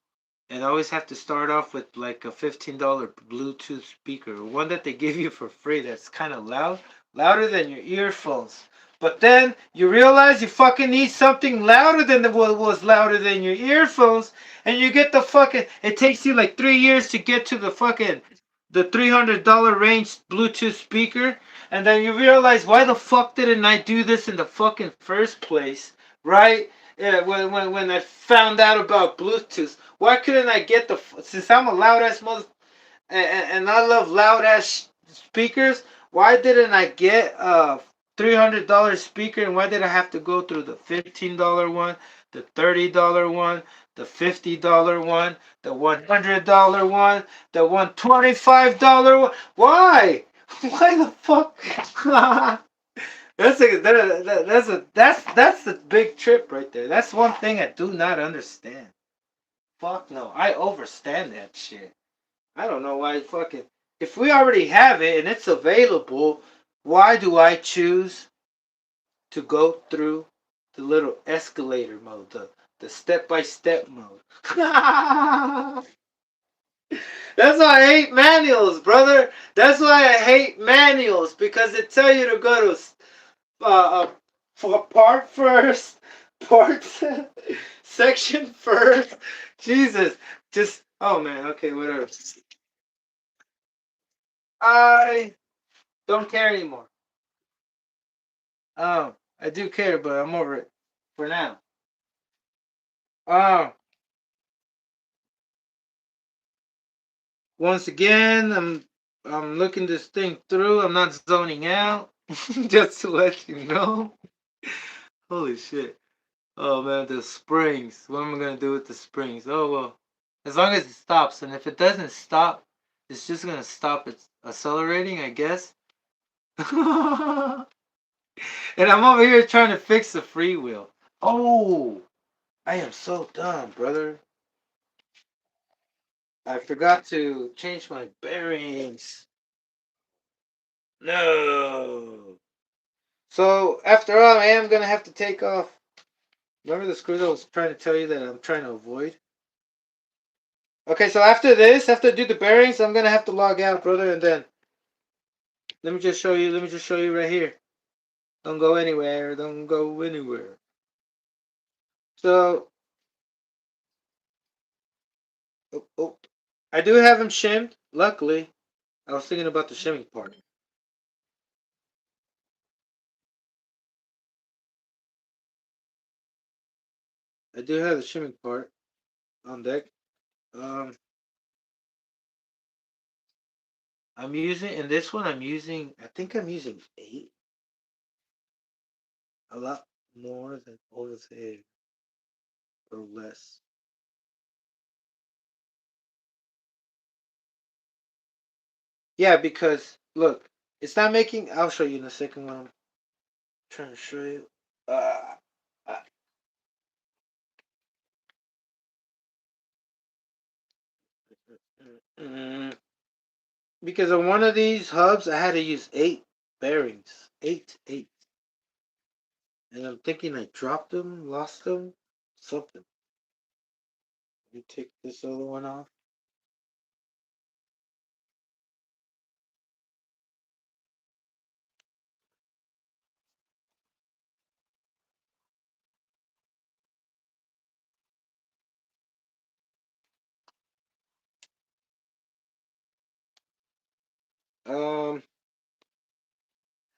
S2: and always have to start off with like a $15 Bluetooth speaker, one that they give you for free that's kind of loud, louder than your earphones. But then you realize you fucking need something louder than what was louder than your earphones, and you get the fucking. It takes you like 3 years to get to the fucking the $300 range Bluetooth speaker, and then you realize why the fuck didn't I do this in the fucking first place, right? Yeah, when I found out about Bluetooth, why couldn't I get since I'm a loud ass mother and I love loud ass speakers, why didn't I get a $300 speaker, and why did I have to go through the $15 one, the $30 one, the $50 one, the $100 one, the $125 one? Why? Why the fuck? That's a big trip right there. That's one thing I do not understand. Fuck no, I overstand that shit. I don't know why fucking. If we already have it and it's available, why do I choose to go through the little escalator mode, the step by step mode? That's why I hate manuals, brother. That's why I hate manuals, because they tell you to go to for part first, part section first. Jesus, just oh man, okay, whatever. I don't care anymore. I do care, but I'm over it for now. Um, Once again, I'm looking this thing through. I'm not zoning out, just to let you know. Holy shit. Oh man, the springs. What am I gonna do with the springs? Oh well, as long as it stops, and if it doesn't stop, it's just gonna stop it accelerating, I guess. And I'm over here trying to fix the freewheel. Oh, I am so dumb, brother. I forgot to change my bearings. No. So after all, I am gonna have to take off. Remember the screw that I was trying to tell you that I'm trying to avoid? Okay, so after this, after I do the bearings, I'm gonna have to log out, brother, and then let me just show you. Let me just show you right here. Don't go anywhere. Don't go anywhere. So, oh, I do have them shimmed. Luckily, I was thinking about the shimming part. I do have the shimming part on deck. Um, I'm using in this one. I'm using. I think I'm using 8. A lot more than over there or less. Yeah, because look, it's not making. I'll show you in a second what I'm trying to show you. Uh, uh, mm, because on one of these hubs, I had to use 8 bearings, eight, and I'm thinking I dropped them, lost them, something. Let me take this other one off.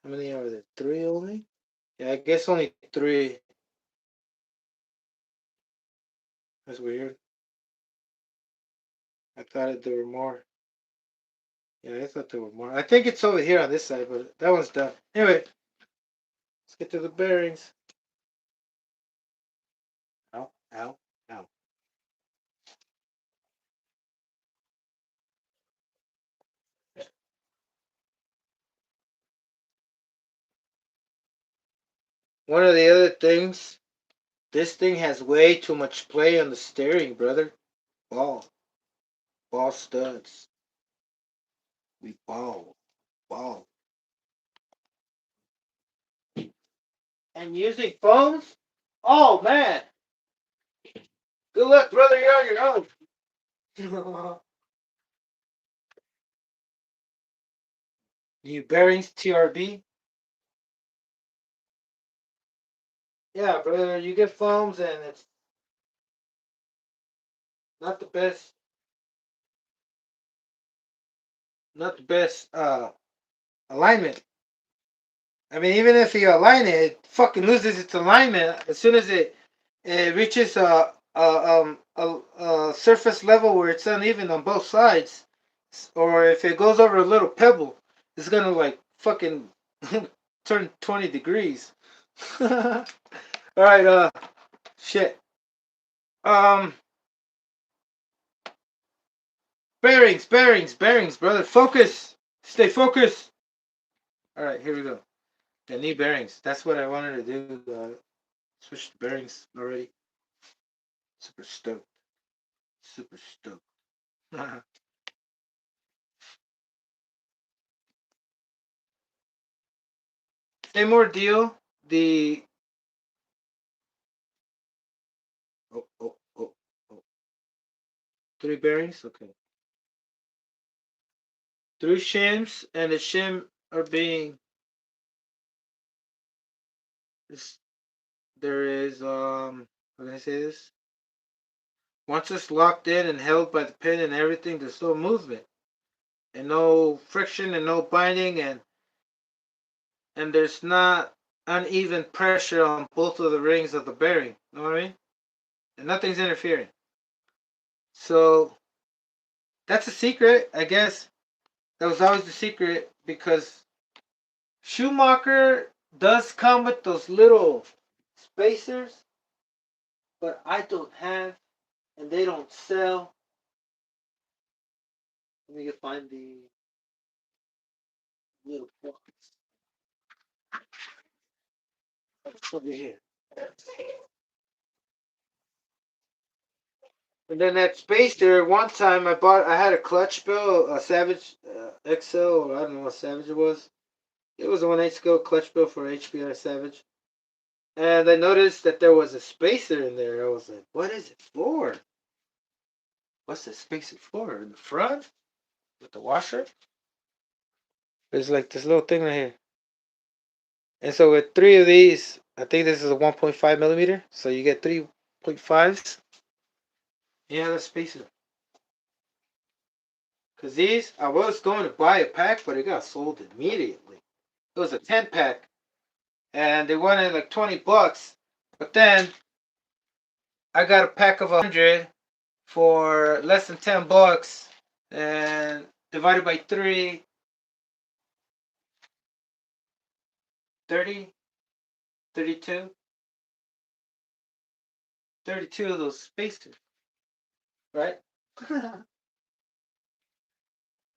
S2: How many are there? Three only? Yeah, I guess only three. That's weird. I thought there were more. Yeah, I thought there were more. I think it's over here on this side, but that one's done. Anyway, let's get to the bearings. Ow, ow, ow. One of the other things, this thing has way too much play on the steering, brother. Ball. Ball studs. We ball. Ball. And using phones? Oh, man. Good luck, brother. You're on your own. New bearings, TRB. Yeah, brother. You get foams and it's not the best. Not the best alignment. I mean, even if you align it, it fucking loses its alignment as soon as it reaches a surface level where it's uneven on both sides, or if it goes over a little pebble, it's gonna like fucking turn 20 degrees. All right, shit. Um, bearings, brother. Focus. Stay focused. All right, here we go. I need bearings. That's what I wanted to do. Switch the bearings already. Super stoked. Super stoked. Same ordeal. The oh, oh, oh, oh. 3 bearings. Okay. 3 shims, and the shim are being. This, there is How can I say this? Once it's locked in and held by the pin and everything, there's no movement and no friction and no binding, and there's not uneven pressure on both of the rings of the bearing. You know what I mean? And nothing's interfering. So that's a secret, I guess. That was always the secret because Schumacher does come with those little spacers, but I don't have, and they don't sell. Let me find the little box over here. And then that spacer, one time I had a clutch bill, a Savage XL, or I don't know what Savage it was. It was a 1/8 scale clutch bill for HBR Savage. And I noticed that there was a spacer in there. I was like, what is it for? What's the spacer for? In the front? With the washer? There's like this little thing right here. And so with 3 of these, I think this is a 1.5 millimeter. So you get 3.5s. Yeah, that's spacer. Because these, I was going to buy a pack, but it got sold immediately. It was a 10 pack. And they wanted like $20. But then I got a pack of 100 for less than $10. And divided by 3, 30, 32, 32 of those spacers, right?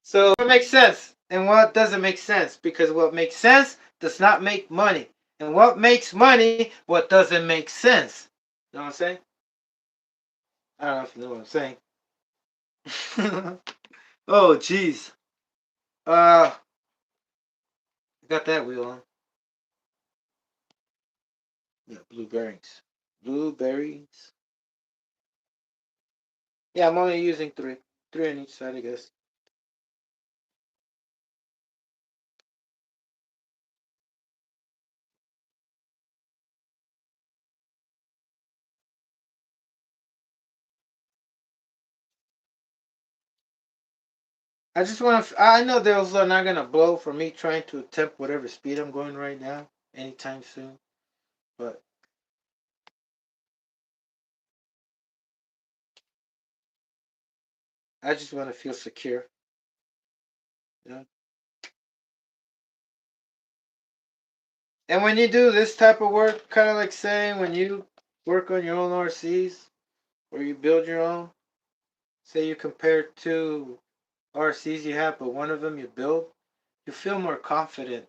S2: So what makes sense and what doesn't make sense? Because what makes sense does not make money. And what makes money, what doesn't make sense. You know what I'm saying? I don't know if you know what I'm saying. Oh, jeez. I got that wheel on. Yeah, blue bearings. Blueberries. Yeah, I'm only using three. Three on each side, I guess. I just want to. I know those are not gonna blow for me trying to attempt whatever speed I'm going right now anytime soon. But I just want to feel secure. You know? And when you do this type of work, kind of like saying when you work on your own RCs or you build your own, say you compare two RCs you have, but one of them you build, you feel more confident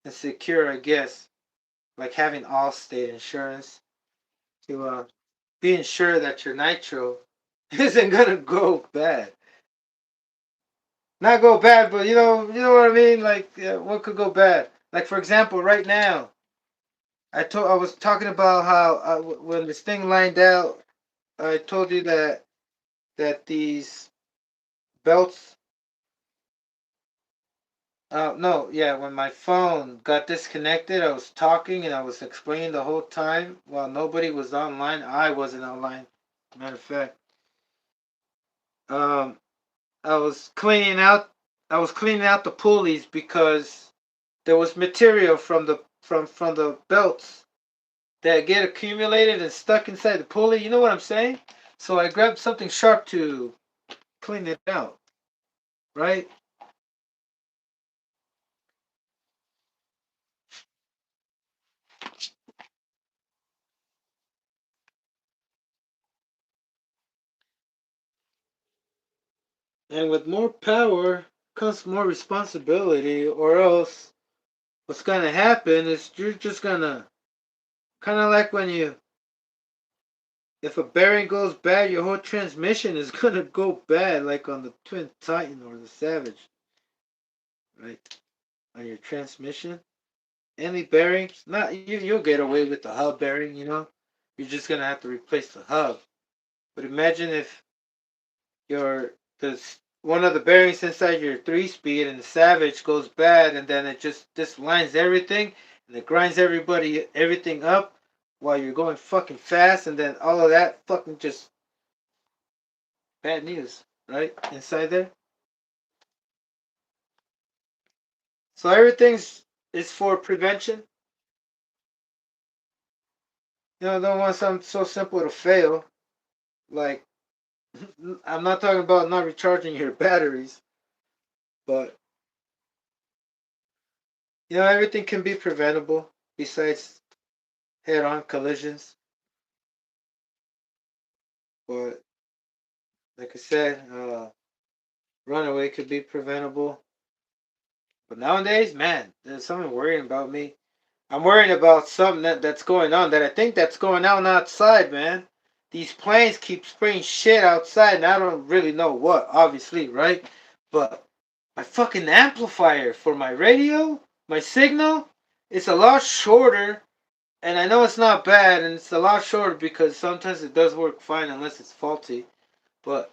S2: and secure, I guess, like having Allstate insurance to being sure that your nitro isn't gonna go bad. Not go bad, but you know what I mean. Like, what could go bad? Like for example, right now, I was talking about how when this thing lined out, I told you that these belts. No, yeah, when my phone got disconnected, I was talking and I was explaining the whole time while nobody was online. I wasn't online. Matter of fact, um, I was cleaning out. I was cleaning out the pulleys because there was material from the belts that get accumulated and stuck inside the pulley. You know what I'm saying? So I grabbed something sharp to clean it out. Right? And with more power comes more responsibility, or else what's gonna happen is you're just gonna kind of like when you if a bearing goes bad, your whole transmission is gonna go bad, like on the Twin Titan or the Savage, right? On your transmission, any bearings, not you'll get away with the hub bearing, you know. You're just gonna have to replace the hub. But imagine if your this one of the bearings inside your 3-speed and the Savage goes bad, and then it just lines everything and it grinds everything up while you're going fucking fast, and then all of that fucking just bad news, right? Inside there. So everything's is for prevention. You know, don't want something so simple to fail. Like I'm not talking about not recharging your batteries, but you know everything can be preventable besides head-on collisions. But like I said, runaway could be preventable. But nowadays, man, there's something worrying about me. I'm worrying about something that's going on that I think that's going on outside, man. These planes keep spraying shit outside, and I don't really know what, obviously, right? But my fucking amplifier for my radio, my signal, it's a lot shorter, and I know it's not bad, and it's a lot shorter because sometimes it does work fine unless it's faulty. But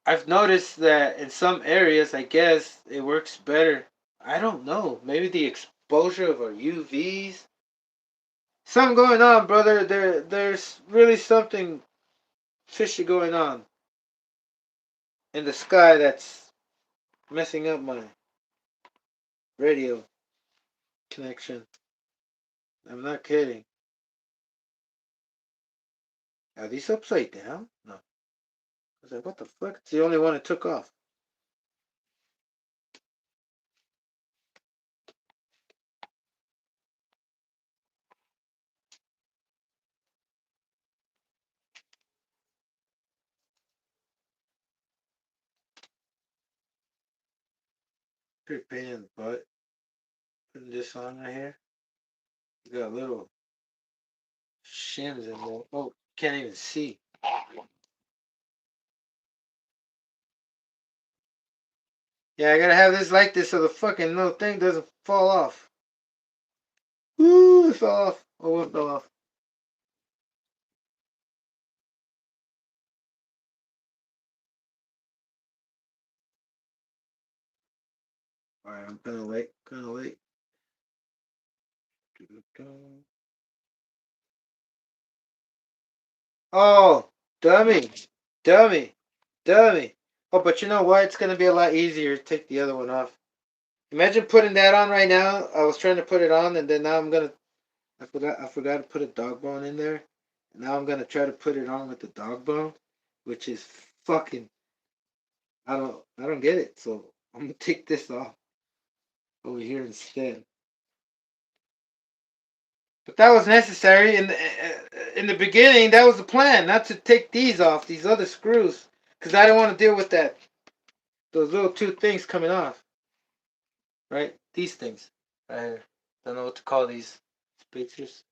S2: I've noticed that in some areas, I guess it works better. I don't know. Maybe the exposure of our UVs. Something going on, brother. There's really something fishy going on in the sky that's messing up my radio connection. I'm not kidding. Are these upside down? No. I was like, what the fuck? It's the only one that took off. Pretty pain in the butt. Putting this on right here. You got little shims in there. Oh, can't even see. Yeah, I gotta have this like this so the fucking little thing doesn't fall off. Ooh, it fell off. Oh, it fell off. Alright, I'm kinda late. Kinda late. Oh, dummy. Dummy. Dummy. Oh, but you know what? It's gonna be a lot easier to take the other one off. Imagine putting that on right now. I was trying to put it on and then now I'm gonna I forgot to put a dog bone in there. Now I'm gonna try to put it on with the dog bone, which is fucking I don't get it. So I'm gonna take this off over here instead. But that was necessary in the beginning. That was the plan, not to take these off, these other screws, because I don't want to deal with those little two things coming off. Right, these things. I don't know what to call these spacers,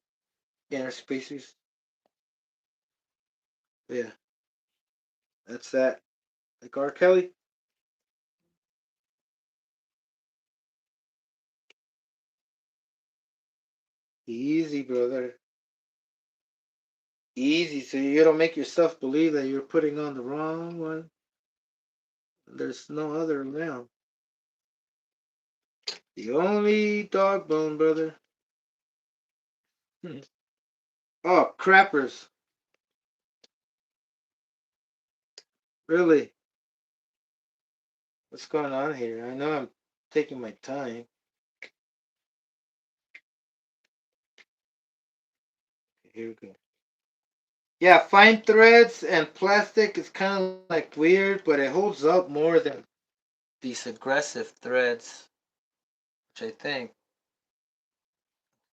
S2: inner spacers. But yeah, that's that. Like R. Kelly. Easy, brother. Easy, so you don't make yourself believe that you're putting on the wrong one. There's no other around. The only dog bone, brother. Oh, crappers. Really? What's going on here? I know I'm taking my time. Here we go. Yeah, fine threads and plastic is kind of like weird, but it holds up more than these aggressive threads, which I think.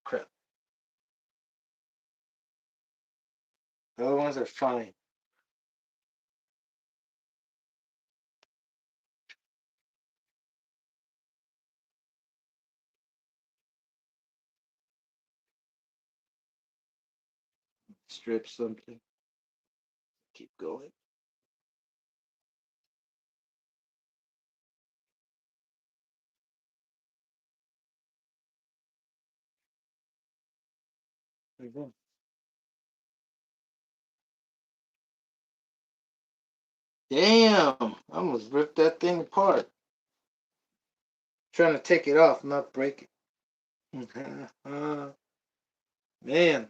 S2: Crap. The other ones are fine. Strip something. Keep going. There you go. Damn! I almost ripped that thing apart. Trying to take it off, not break it. Man.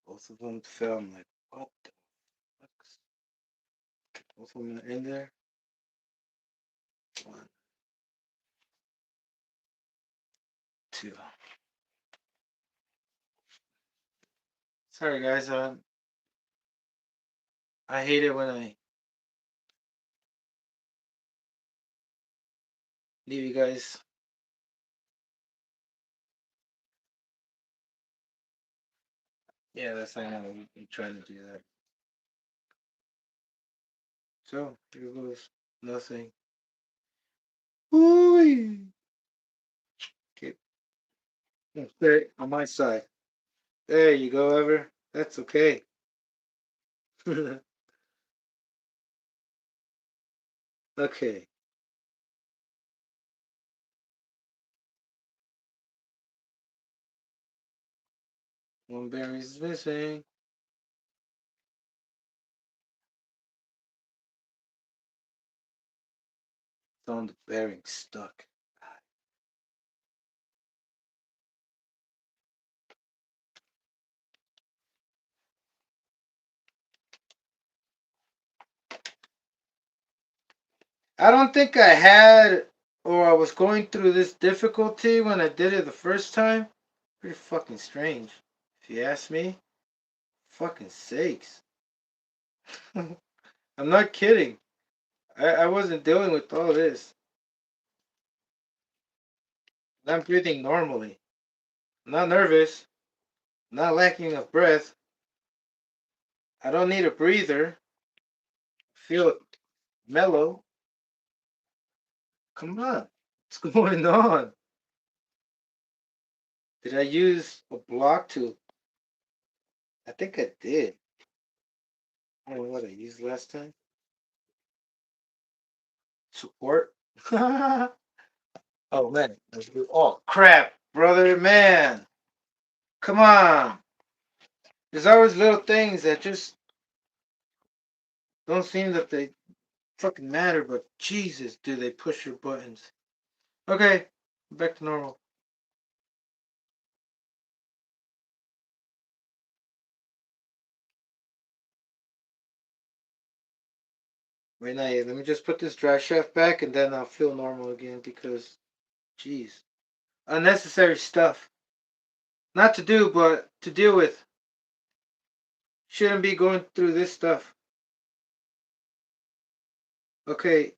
S2: Both of them fell. I'm like, what the fuck? Both of them are in there. One, two. Sorry, guys. I hate it when I leave you guys. Yeah, that's I know. You trying to do that. So here goes nothing. Ooh. Okay. Okay, on my side. There you go, Ever. That's okay. Okay. One berry's missing. It's on the bearing stuck. I don't think I had or I was going through this difficulty when I did it the first time. Pretty fucking strange. If you ask me. Fucking sakes. I'm not kidding. I wasn't dealing with all this. I'm breathing normally. I'm not nervous. Not lacking of breath. I don't need a breather. Feel mellow. Come on. What's going on? Did I use a block to? I think I did. I don't know what I used last time. Support. Oh man. Oh crap, brother, man. Come on. There's always little things that just don't seem that they fucking matter, but Jesus, do they push your buttons. Okay, back to normal. Wait, not yet. Let me just put this dry shaft back and then I'll feel normal again because, jeez. Unnecessary stuff. Not to do, but to deal with. Shouldn't be going through this stuff. Okay.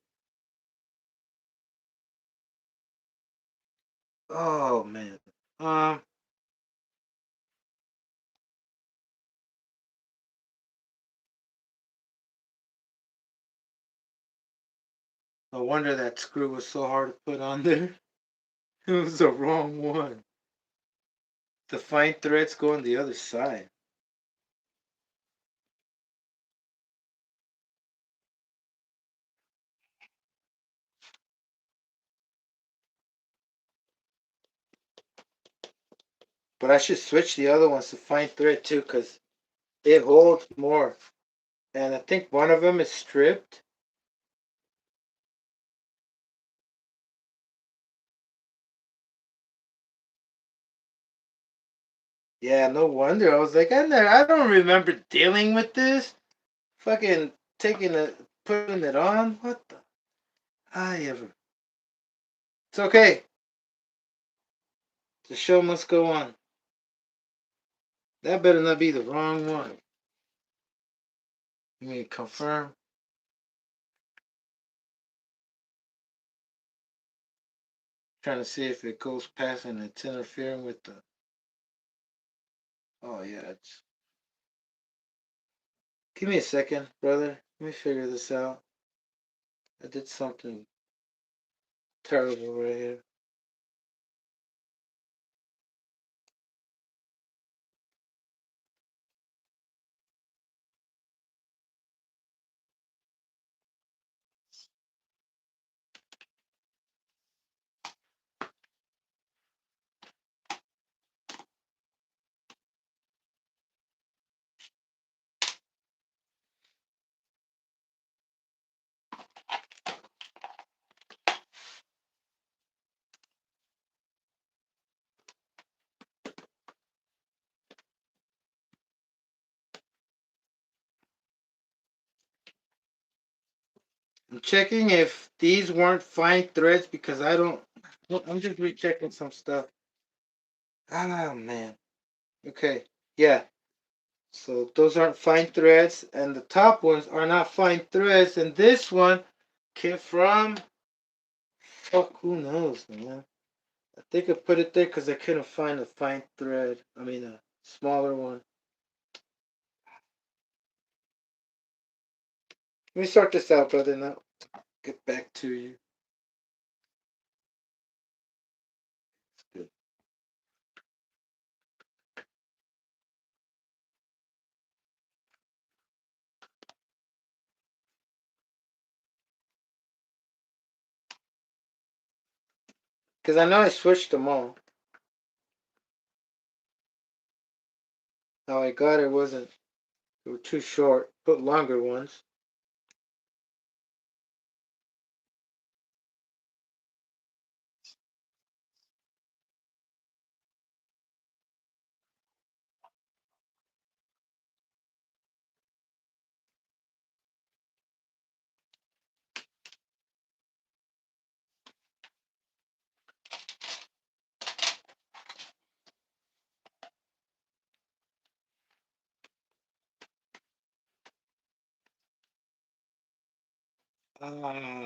S2: Oh, man. Um, no wonder that screw was so hard to put on there. It was the wrong one. The fine threads go on the other side. But I should switch the other ones to fine thread too because it holds more. And I think one of them is stripped. Yeah, no wonder. I was like, I don't remember dealing with this. Fucking taking it, putting it on. What the? I ever. It's okay. The show must go on. That better not be the wrong one. You mean confirm? Trying to see if it goes past and it's interfering with the. Oh yeah. Give me a second, brother. Let me figure this out. I did something terrible right here. I'm checking if these weren't fine threads because I don't. I'm just rechecking some stuff. Oh man. Okay. Yeah. So those aren't fine threads, and the top ones are not fine threads, and this one came from. Fuck, who knows, man. I think I put it there because I couldn't find a fine thread. I mean, a smaller one. Let me sort this out, brother. Now get back to you. Good. Because I know I switched them all. How I got it wasn't. They were too short. Put longer ones.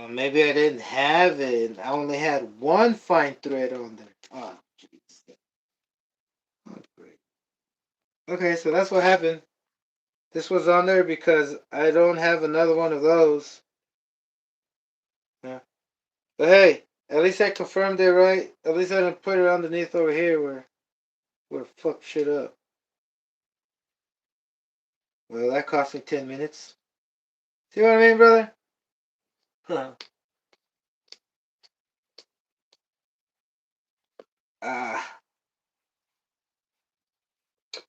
S2: Maybe I didn't have it. I only had one fine thread on there. Oh, jeez. Oh, great. Okay, so that's what happened. This was on there because I don't have another one of those. Yeah. But hey, at least I confirmed it right. At least I didn't put it underneath over here where fuck shit up. Well, that cost me 10 minutes. See what I mean, brother? Huh. Ah.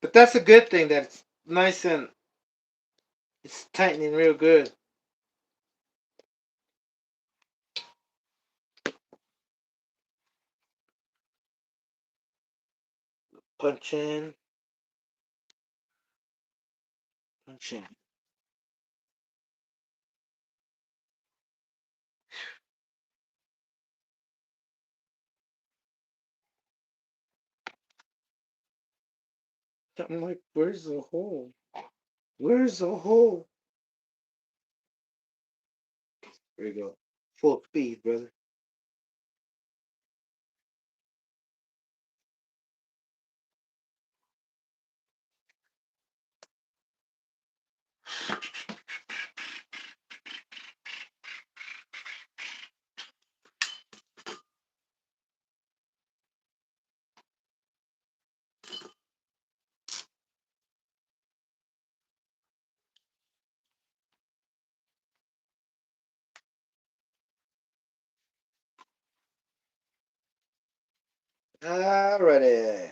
S2: But that's a good thing that it's nice and it's tightening real good. Punch in. Punch in. I'm like, where's the hole? Where's the hole? There you go. Full speed, brother. Alrighty.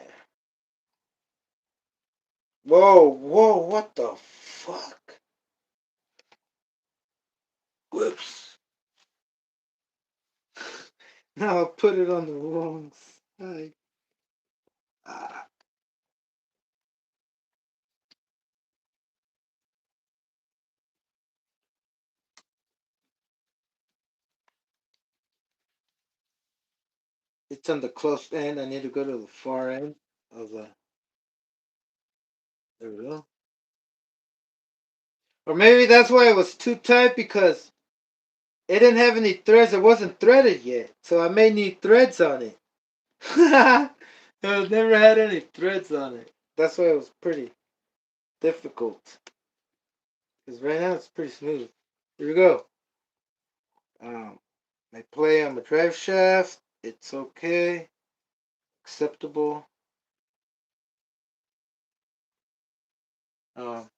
S2: Whoa, whoa, what the fuck? Whoops. Now I put it on the wrong side. Ah. It's on the close end. I need to go to the far end of the. There we go. Or maybe that's why it was too tight because it didn't have any threads. It wasn't threaded yet. So I may need threads on it. It never had any threads on it. That's why it was pretty difficult. Because right now it's pretty smooth. Here we go. I play on my drive shaft. It's okay. Acceptable. Um,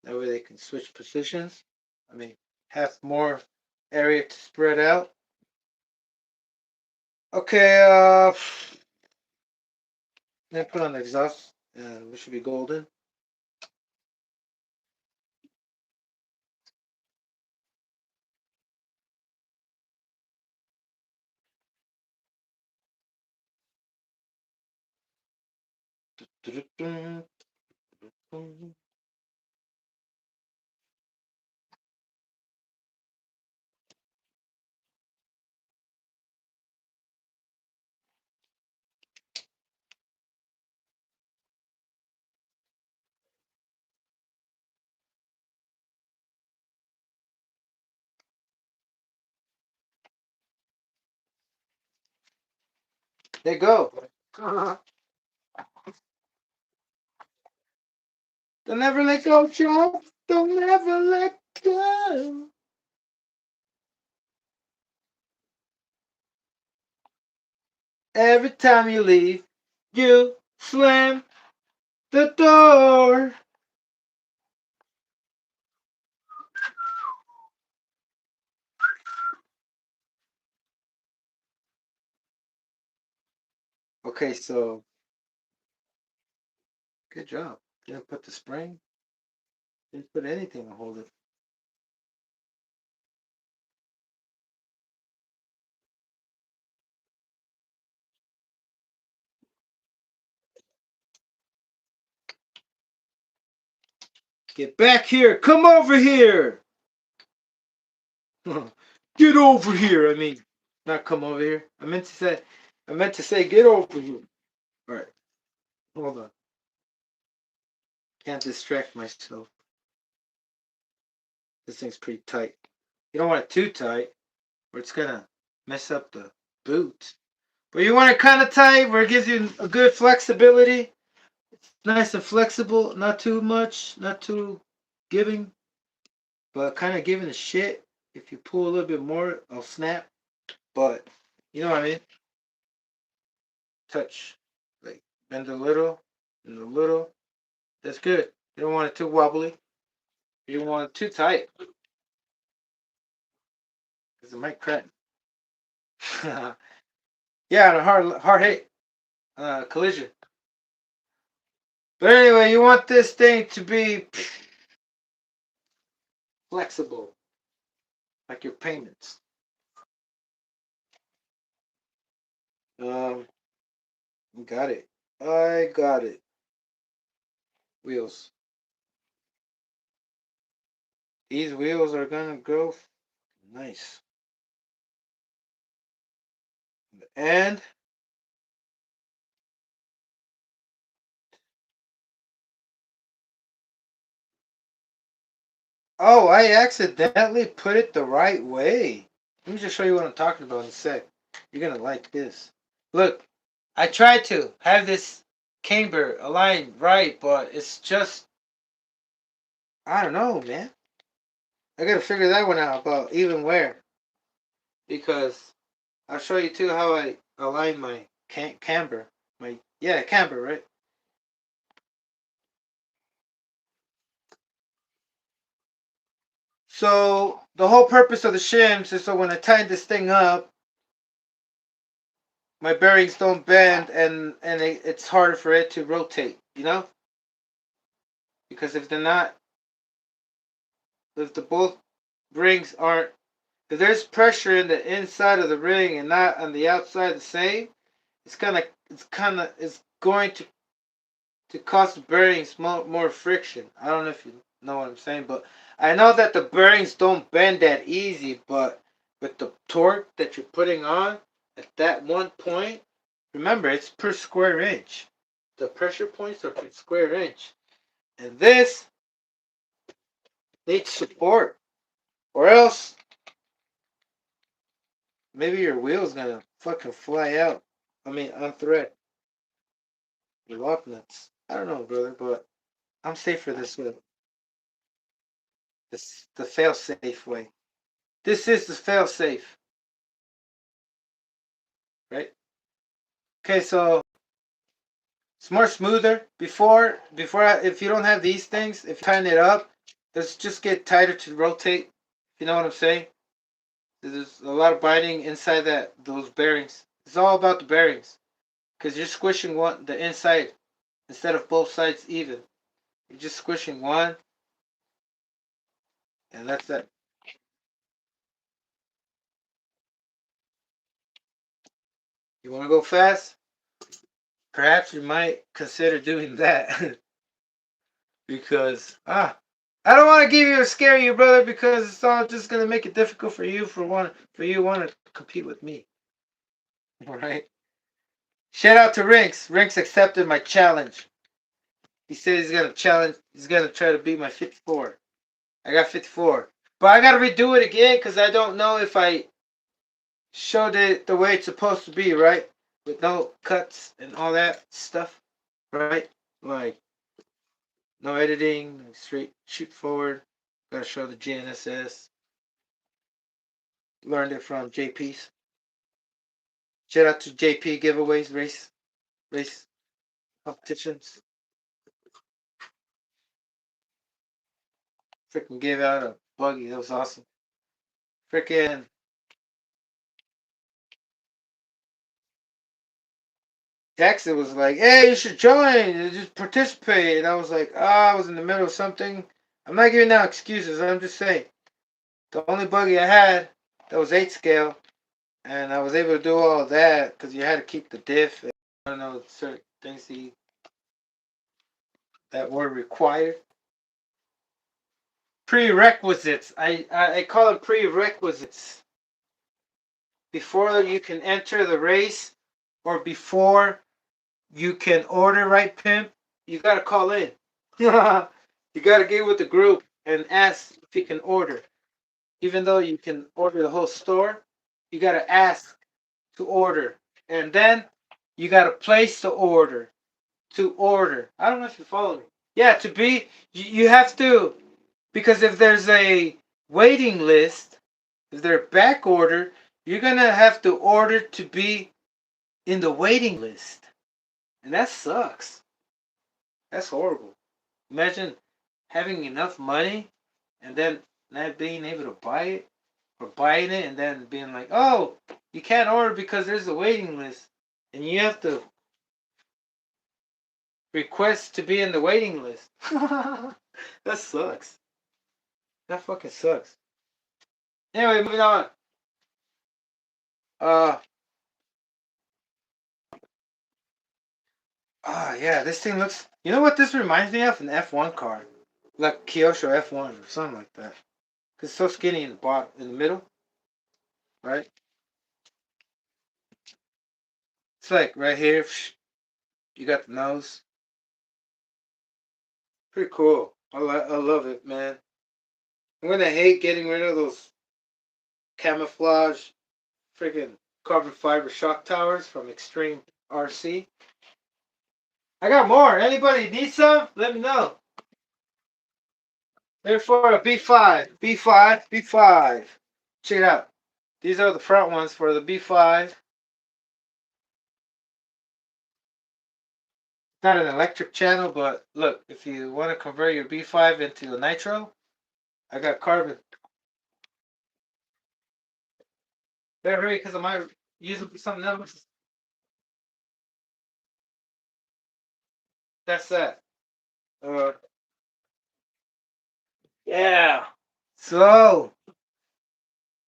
S2: that way they can switch positions. I mean, have more area to spread out. Okay, then put on the exhaust, and we should be golden. There you go. Don't ever let go, John. Don't ever let go. Every time you leave, you slam the door. Okay, so good job. Didn't put the spring. Didn't put anything to hold it. Get back here. Come over here. Get over here. I mean, not come over here. I meant to say get over here. All right. Hold on. Can't distract myself. This thing's pretty tight. You don't want it too tight, or it's gonna mess up the boot. But you want it kind of tight, where it gives you a good flexibility. nice and flexible, not too much, not too giving, but kind of giving a shit. If you pull a little bit more, I'll snap. But you know what I mean? Touch. Like bend a little, and a little. That's good. You don't want it too wobbly. You don't want it too tight. Because it might crack. Yeah, and a hard hit. Collision. But anyway, you want this thing to be flexible. Like your payments. Um, got it. I got it. Wheels. These wheels are gonna go nice. And oh, I accidentally put it the right way. Let me just show you what I'm talking about in a sec. You're gonna like this. Look, I tried to have this camber aligned right, but it's just I don't know, man. I gotta figure that one out about even where. Because I'll show you too how I align my camber. My camber, right? So the whole purpose of the shims is so when I tighten this thing up, my bearings don't bend and it's harder for it to rotate. You know, because if they're not, if the both rings aren't, if there's pressure in the inside of the ring and not on the outside the same, it's going to cause the bearings more friction. I don't know if you know what I'm saying, but I know that the bearings don't bend that easy, but with the torque that you're putting on at that one point, remember it's per square inch. The pressure points are per square inch. And this needs support. Or else maybe your wheel's gonna fucking fly out. I mean unthread. Your lock nuts. I don't know, brother, but I'm safer this way. This the fail safe way. This is the fail safe, right? Okay, so it's more smoother. If you don't have these things, if you tighten it up, does just get tighter to rotate. You know what I'm saying? There's a lot of binding inside those bearings. It's all about the bearings because you're squishing the inside instead of both sides even. You're just squishing one, and that's it. You want to go fast? Perhaps you might consider doing that because I don't want to give you or scare you, brother, because it's all just gonna make it difficult for you want to compete with me. All right. Shout out to Rinks. Rinks accepted my challenge. He said he's gonna challenge. He's gonna try to beat my 54. I got 54, but I gotta redo it again because I don't know if I showed it the way it's supposed to be, right? With no cuts and all that stuff, right? Like no editing, straight shoot forward. Gotta show the GNSS. Learned it from JP's. Shout out to JP giveaways, race competitions. Freaking gave out a buggy. That was awesome. Freaking Texas was like, "Hey, you should join. Just participate." And I was like, I was in the middle of something. I'm not giving out excuses. I'm just saying. The only buggy I had that was 8 scale, and I was able to do all of that because you had to keep the diff. And I don't know certain things that were required. Prerequisites. I call them prerequisites. Before you can enter the race or before you can order right pimp, you gotta call in. You gotta get with the group and ask if you can order. Even though you can order the whole store, you gotta ask to order. And then you gotta place the order. to order. I don't know if you follow me. Yeah, to be, you have to, because if there's a waiting list, if they're back order, you're gonna have to order to be in the waiting list. And that sucks. That's horrible. Imagine having enough money and then not being able to buy it, or buying it and then being like, oh, you can't order because there's a waiting list. And you have to request to be in the waiting list. That sucks. That fucking sucks. Anyway, moving on. Uh, yeah, this thing looks. You know what this reminds me of? An F1 car, like Kyosho F1 or something like that. Cause it's so skinny in the bottom, in the middle, right? It's like right here. You got the nose. Pretty cool. I love it, man. I'm gonna hate getting rid of those camouflage, freaking carbon fiber shock towers from Extreme RC. I got more. Anybody need some? Let me know. They're for a B5. B5. B5. Check it out. These are the front ones for the B5. Not an electric channel, but look, if you want to convert your B5 into a nitro, I got carbon. Better hurry because I might use it for something else. That's that. Uh, yeah. So,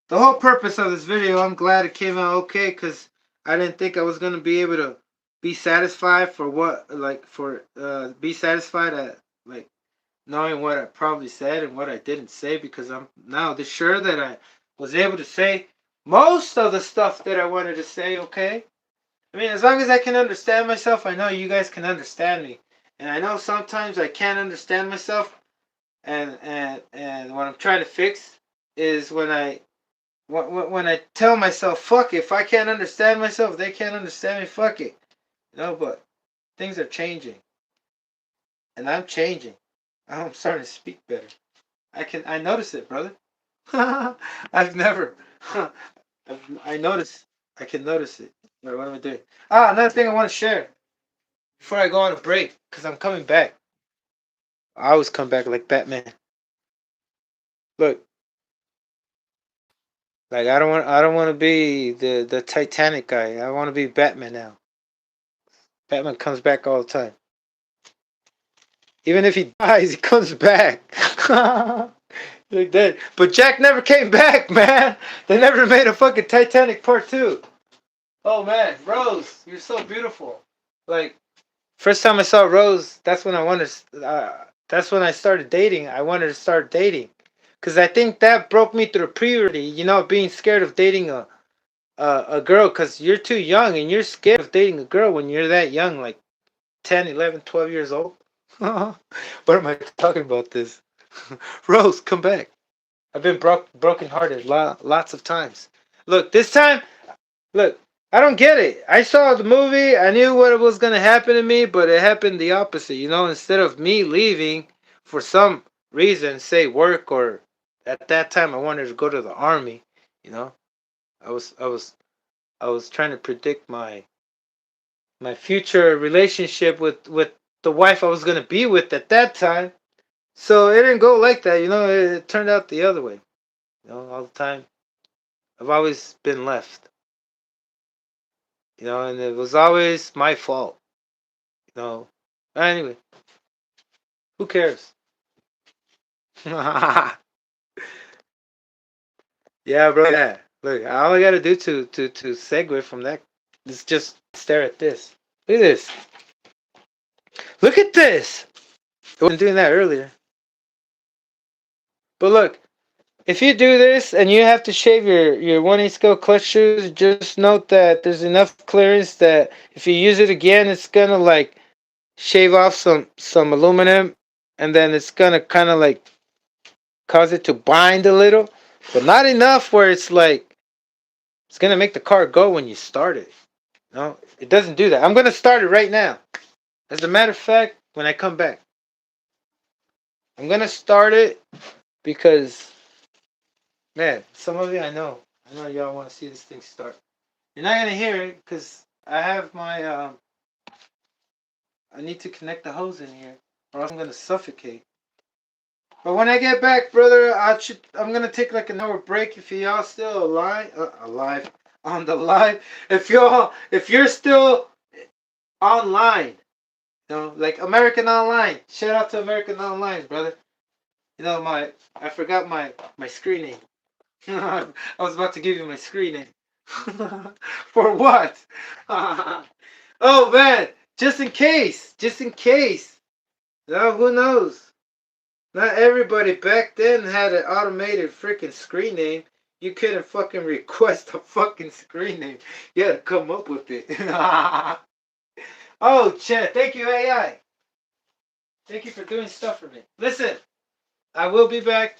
S2: the whole purpose of this video, I'm glad it came out okay because I didn't think I was going to be able to be satisfied for what, like, be satisfied at, like, knowing what I probably said and what I didn't say, because I'm now sure that I was able to say most of the stuff that I wanted to say, okay? I mean, as long as I can understand myself, I know you guys can understand me. And I know sometimes I can't understand myself, and what I'm trying to fix is when I tell myself, fuck it, if I can't understand myself, they can't understand me, fuck it. But things are changing. And I'm changing. I'm starting to speak better. I notice it, brother. I've never. I notice. I can notice it. Wait, what am I doing? Another thing I want to share before I go on a break, because I'm coming back. I always come back like Batman. Look, like I don't want to be the Titanic guy. I want to be Batman now. Batman comes back all the time. Even if he dies, he comes back. Like that. But Jack never came back, man. They never made a fucking Titanic Part 2. Oh man, Rose, you're so beautiful. Like, first time I saw Rose, that's when I wanted. That's when I started dating. I wanted to start dating, cause I think that broke me through puberty. Being scared of dating a girl, cause you're too young and you're scared of dating a girl when you're that young, like 10, 11, 12 years old. What am I talking about this? Rose, come back. I've been broken hearted lots of times. Look, this time, look, I don't get it. I saw the movie. I knew what was going to happen to me, but it happened the opposite. Instead of me leaving for some reason, say work, or at that time I wanted to go to the army. You know, I was I was I was trying to predict my future relationship with the wife I was going to be with at that time. So it didn't go like that. It turned out the other way. All the time I've always been left. And it was always my fault. Anyway, who cares? Yeah, bro. Yeah. Look, all I gotta do to segue from that is just stare at this. Look at this. Look at this. I wasn't doing that earlier. But look, if you do this and you have to shave your 1/8 scale clutch shoes, just note that there's enough clearance that if you use it again, it's gonna like shave off some aluminum, and then it's gonna kind of like cause it to bind a little, but not enough where it's gonna make the car go when you start it. No, it doesn't do that. I'm gonna start it right now. As a matter of fact, when I come back, I'm gonna start it because, man, some of you I know y'all want to see this thing start. You're not gonna hear it because I have my I need to connect the hose in here, or else I'm gonna suffocate. But when I get back, brother, I'm gonna take like an hour break. If y'all still alive on the live, if you're still online, you know, like American Online. Shout out to American Online, brother. You know I forgot my screen name. I was about to give you my screen name. For what? Oh man, just in case, just in case. No, who knows? Not everybody back then had an automated freaking screen name. You couldn't fucking request a fucking screen name. You had to come up with it. Oh, Chad, thank you, AI. Thank you for doing stuff for me. Listen, I will be back,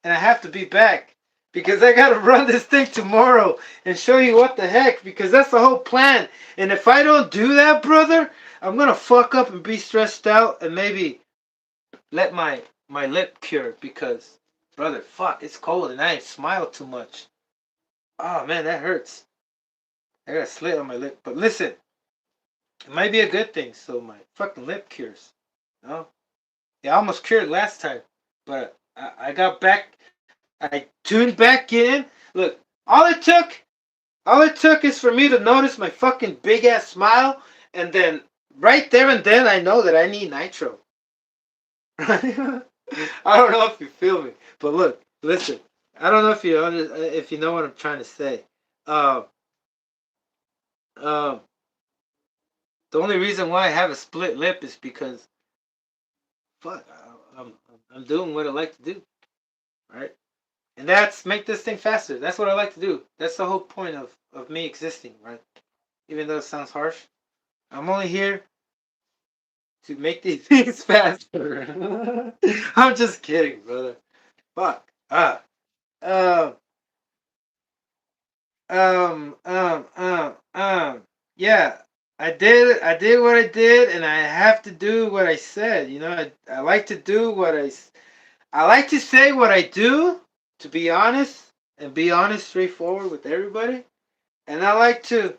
S2: and I have to be back because I gotta run this thing tomorrow and show you what the heck, because that's the whole plan. And if I don't do that, brother, I'm gonna fuck up and be stressed out and maybe let my lip cure because, brother, fuck, it's cold and I ain't smiled too much. Oh man, that hurts. I got a slit on my lip. But listen, it might be a good thing so my fucking lip cures. You know? Yeah, I almost cured last time, but I got back. I tuned back in. Look, all it took is for me to notice my fucking big ass smile, and then right there and then I know that I need nitro. I don't know if you feel me, but look, listen. I don't know if you know what I'm trying to say. Um, um, the only reason why I have a split lip is because fuck, I'm I'm doing what I like to do, right? And that's make this thing faster. That's what I like to do. That's the whole point of me existing, right? Even though it sounds harsh, I'm only here to make these things faster. I'm just kidding, brother. Fuck. Um. Yeah, I did what I did, and I have to do what I said. You know, I like to do I like to say what I do, to be honest, and be honest, straightforward with everybody. And I like to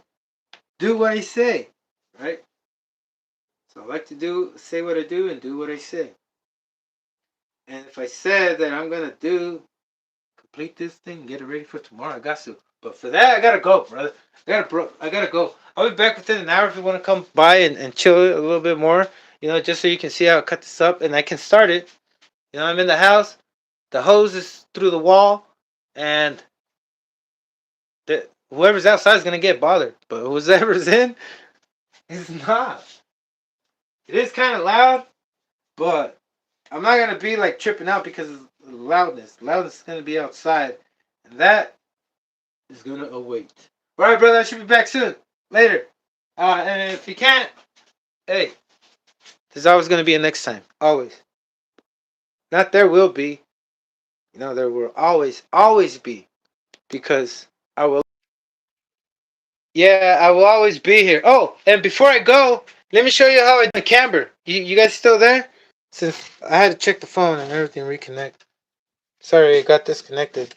S2: do what I say, right? So I like to say what I do and do what I say. And if I said that I'm gonna complete this thing, get it ready for tomorrow, I got to. But for that, I gotta go, brother. I gotta go. I'll be back within an hour if you want to come by and chill a little bit more. You know, just so you can see how I cut this up and I can start it. You know, I'm in the house. The hose is through the wall, and whoever's outside is gonna get bothered. But whoever's in is not. It is kind of loud, but I'm not gonna be like tripping out because of the loudness. Loudness is gonna be outside, and that is gonna await. All right, brother. I should be back soon. Later. And if you can't, hey, there's always gonna be a next time. Always. Not there will be. You know, there will always be, because I will. Yeah, I will always be here. Oh, and before I go, let me show you how I did the camber. You guys still there? Since I had to check the phone and everything reconnect. Sorry, it got disconnected.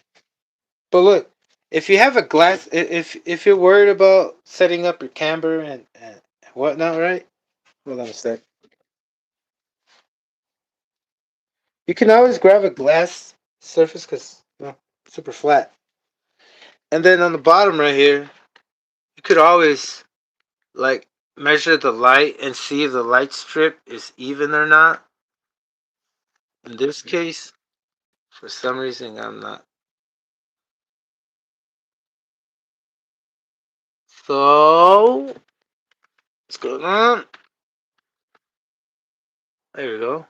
S2: But look, if you have a glass, if you're worried about setting up your camber and whatnot, right? Hold on a sec. You can always grab a glass surface because super flat. And then on the bottom right here, you could always like measure the light and see if the light strip is even or not. In this case, for some reason, I'm not. So, what's going on? There we go.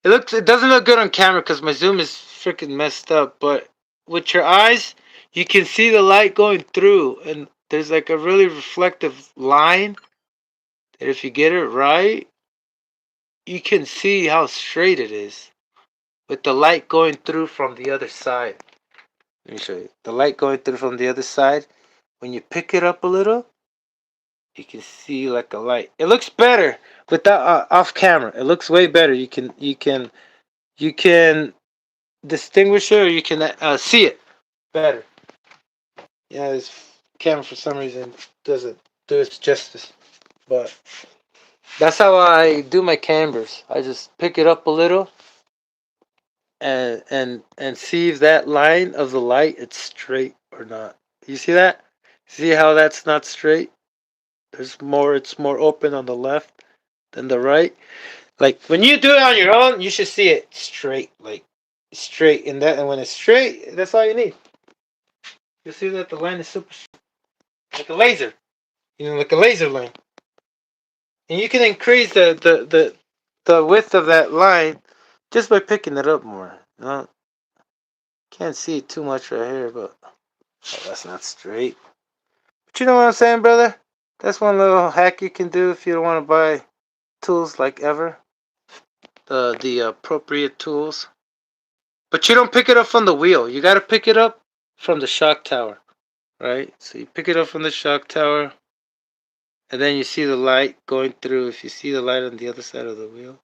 S2: It doesn't look good on camera because my zoom is freaking messed up. But with your eyes, you can see the light going through, and there's like a really reflective line that if you get it right, you can see how straight it is with the light going through from the other side. Let me show you. The light going through from the other side. When you pick it up a little, you can see like a light. It looks better without off camera. It looks way better. You can distinguish it, or you can see it better. Yeah, this camera for some reason doesn't do its justice, but that's how I do my cambers. I just pick it up a little and see if that line of the light it's straight or not. You see that? See how that's not straight? There's more. It's more open on the left than the right. Like when you do it on your own, you should see it straight, like straight. And when it's straight, that's all you need. You see that the line is super like a laser. Like a laser line. And you can increase the width of that line just by picking it up more. Can't see it too much right here, but that's not straight. But you know what I'm saying, brother? That's one little hack you can do if you don't want to buy tools like ever. The appropriate tools. But you don't pick it up from the wheel. You gotta pick it up from the shock tower. Right? So you pick it up from the shock tower. And then you see the light going through. If you see the light on the other side of the wheel.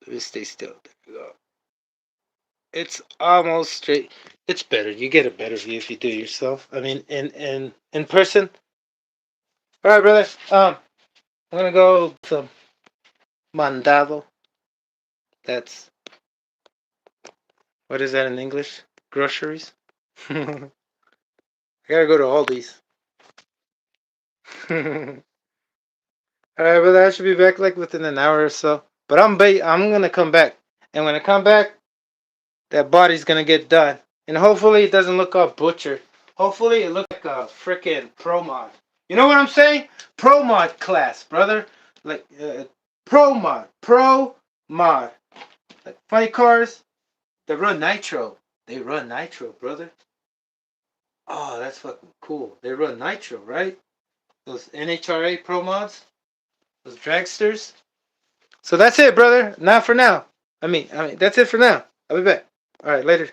S2: Let me stay still. There we go. It's almost straight. It's better. You get a better view if you do it yourself. I mean, in person. All right, brother. I'm gonna go some mandado. That's what is that in English? Groceries. I gotta go to Aldi's. All right, brother. I should be back like within an hour or so. But I'm gonna come back, and when I come back, that body's gonna get done, and hopefully it doesn't look all butchered. Hopefully it looks like a freaking pro mod. You know what I'm saying? Pro mod class, brother. Like pro mod. Like funny cars that run nitro. They run nitro, brother. Oh, that's fucking cool. They run nitro, right? Those NHRA pro mods, those dragsters. So that's it, brother. Not for now. I mean, that's it for now. I'll be back. All right, later.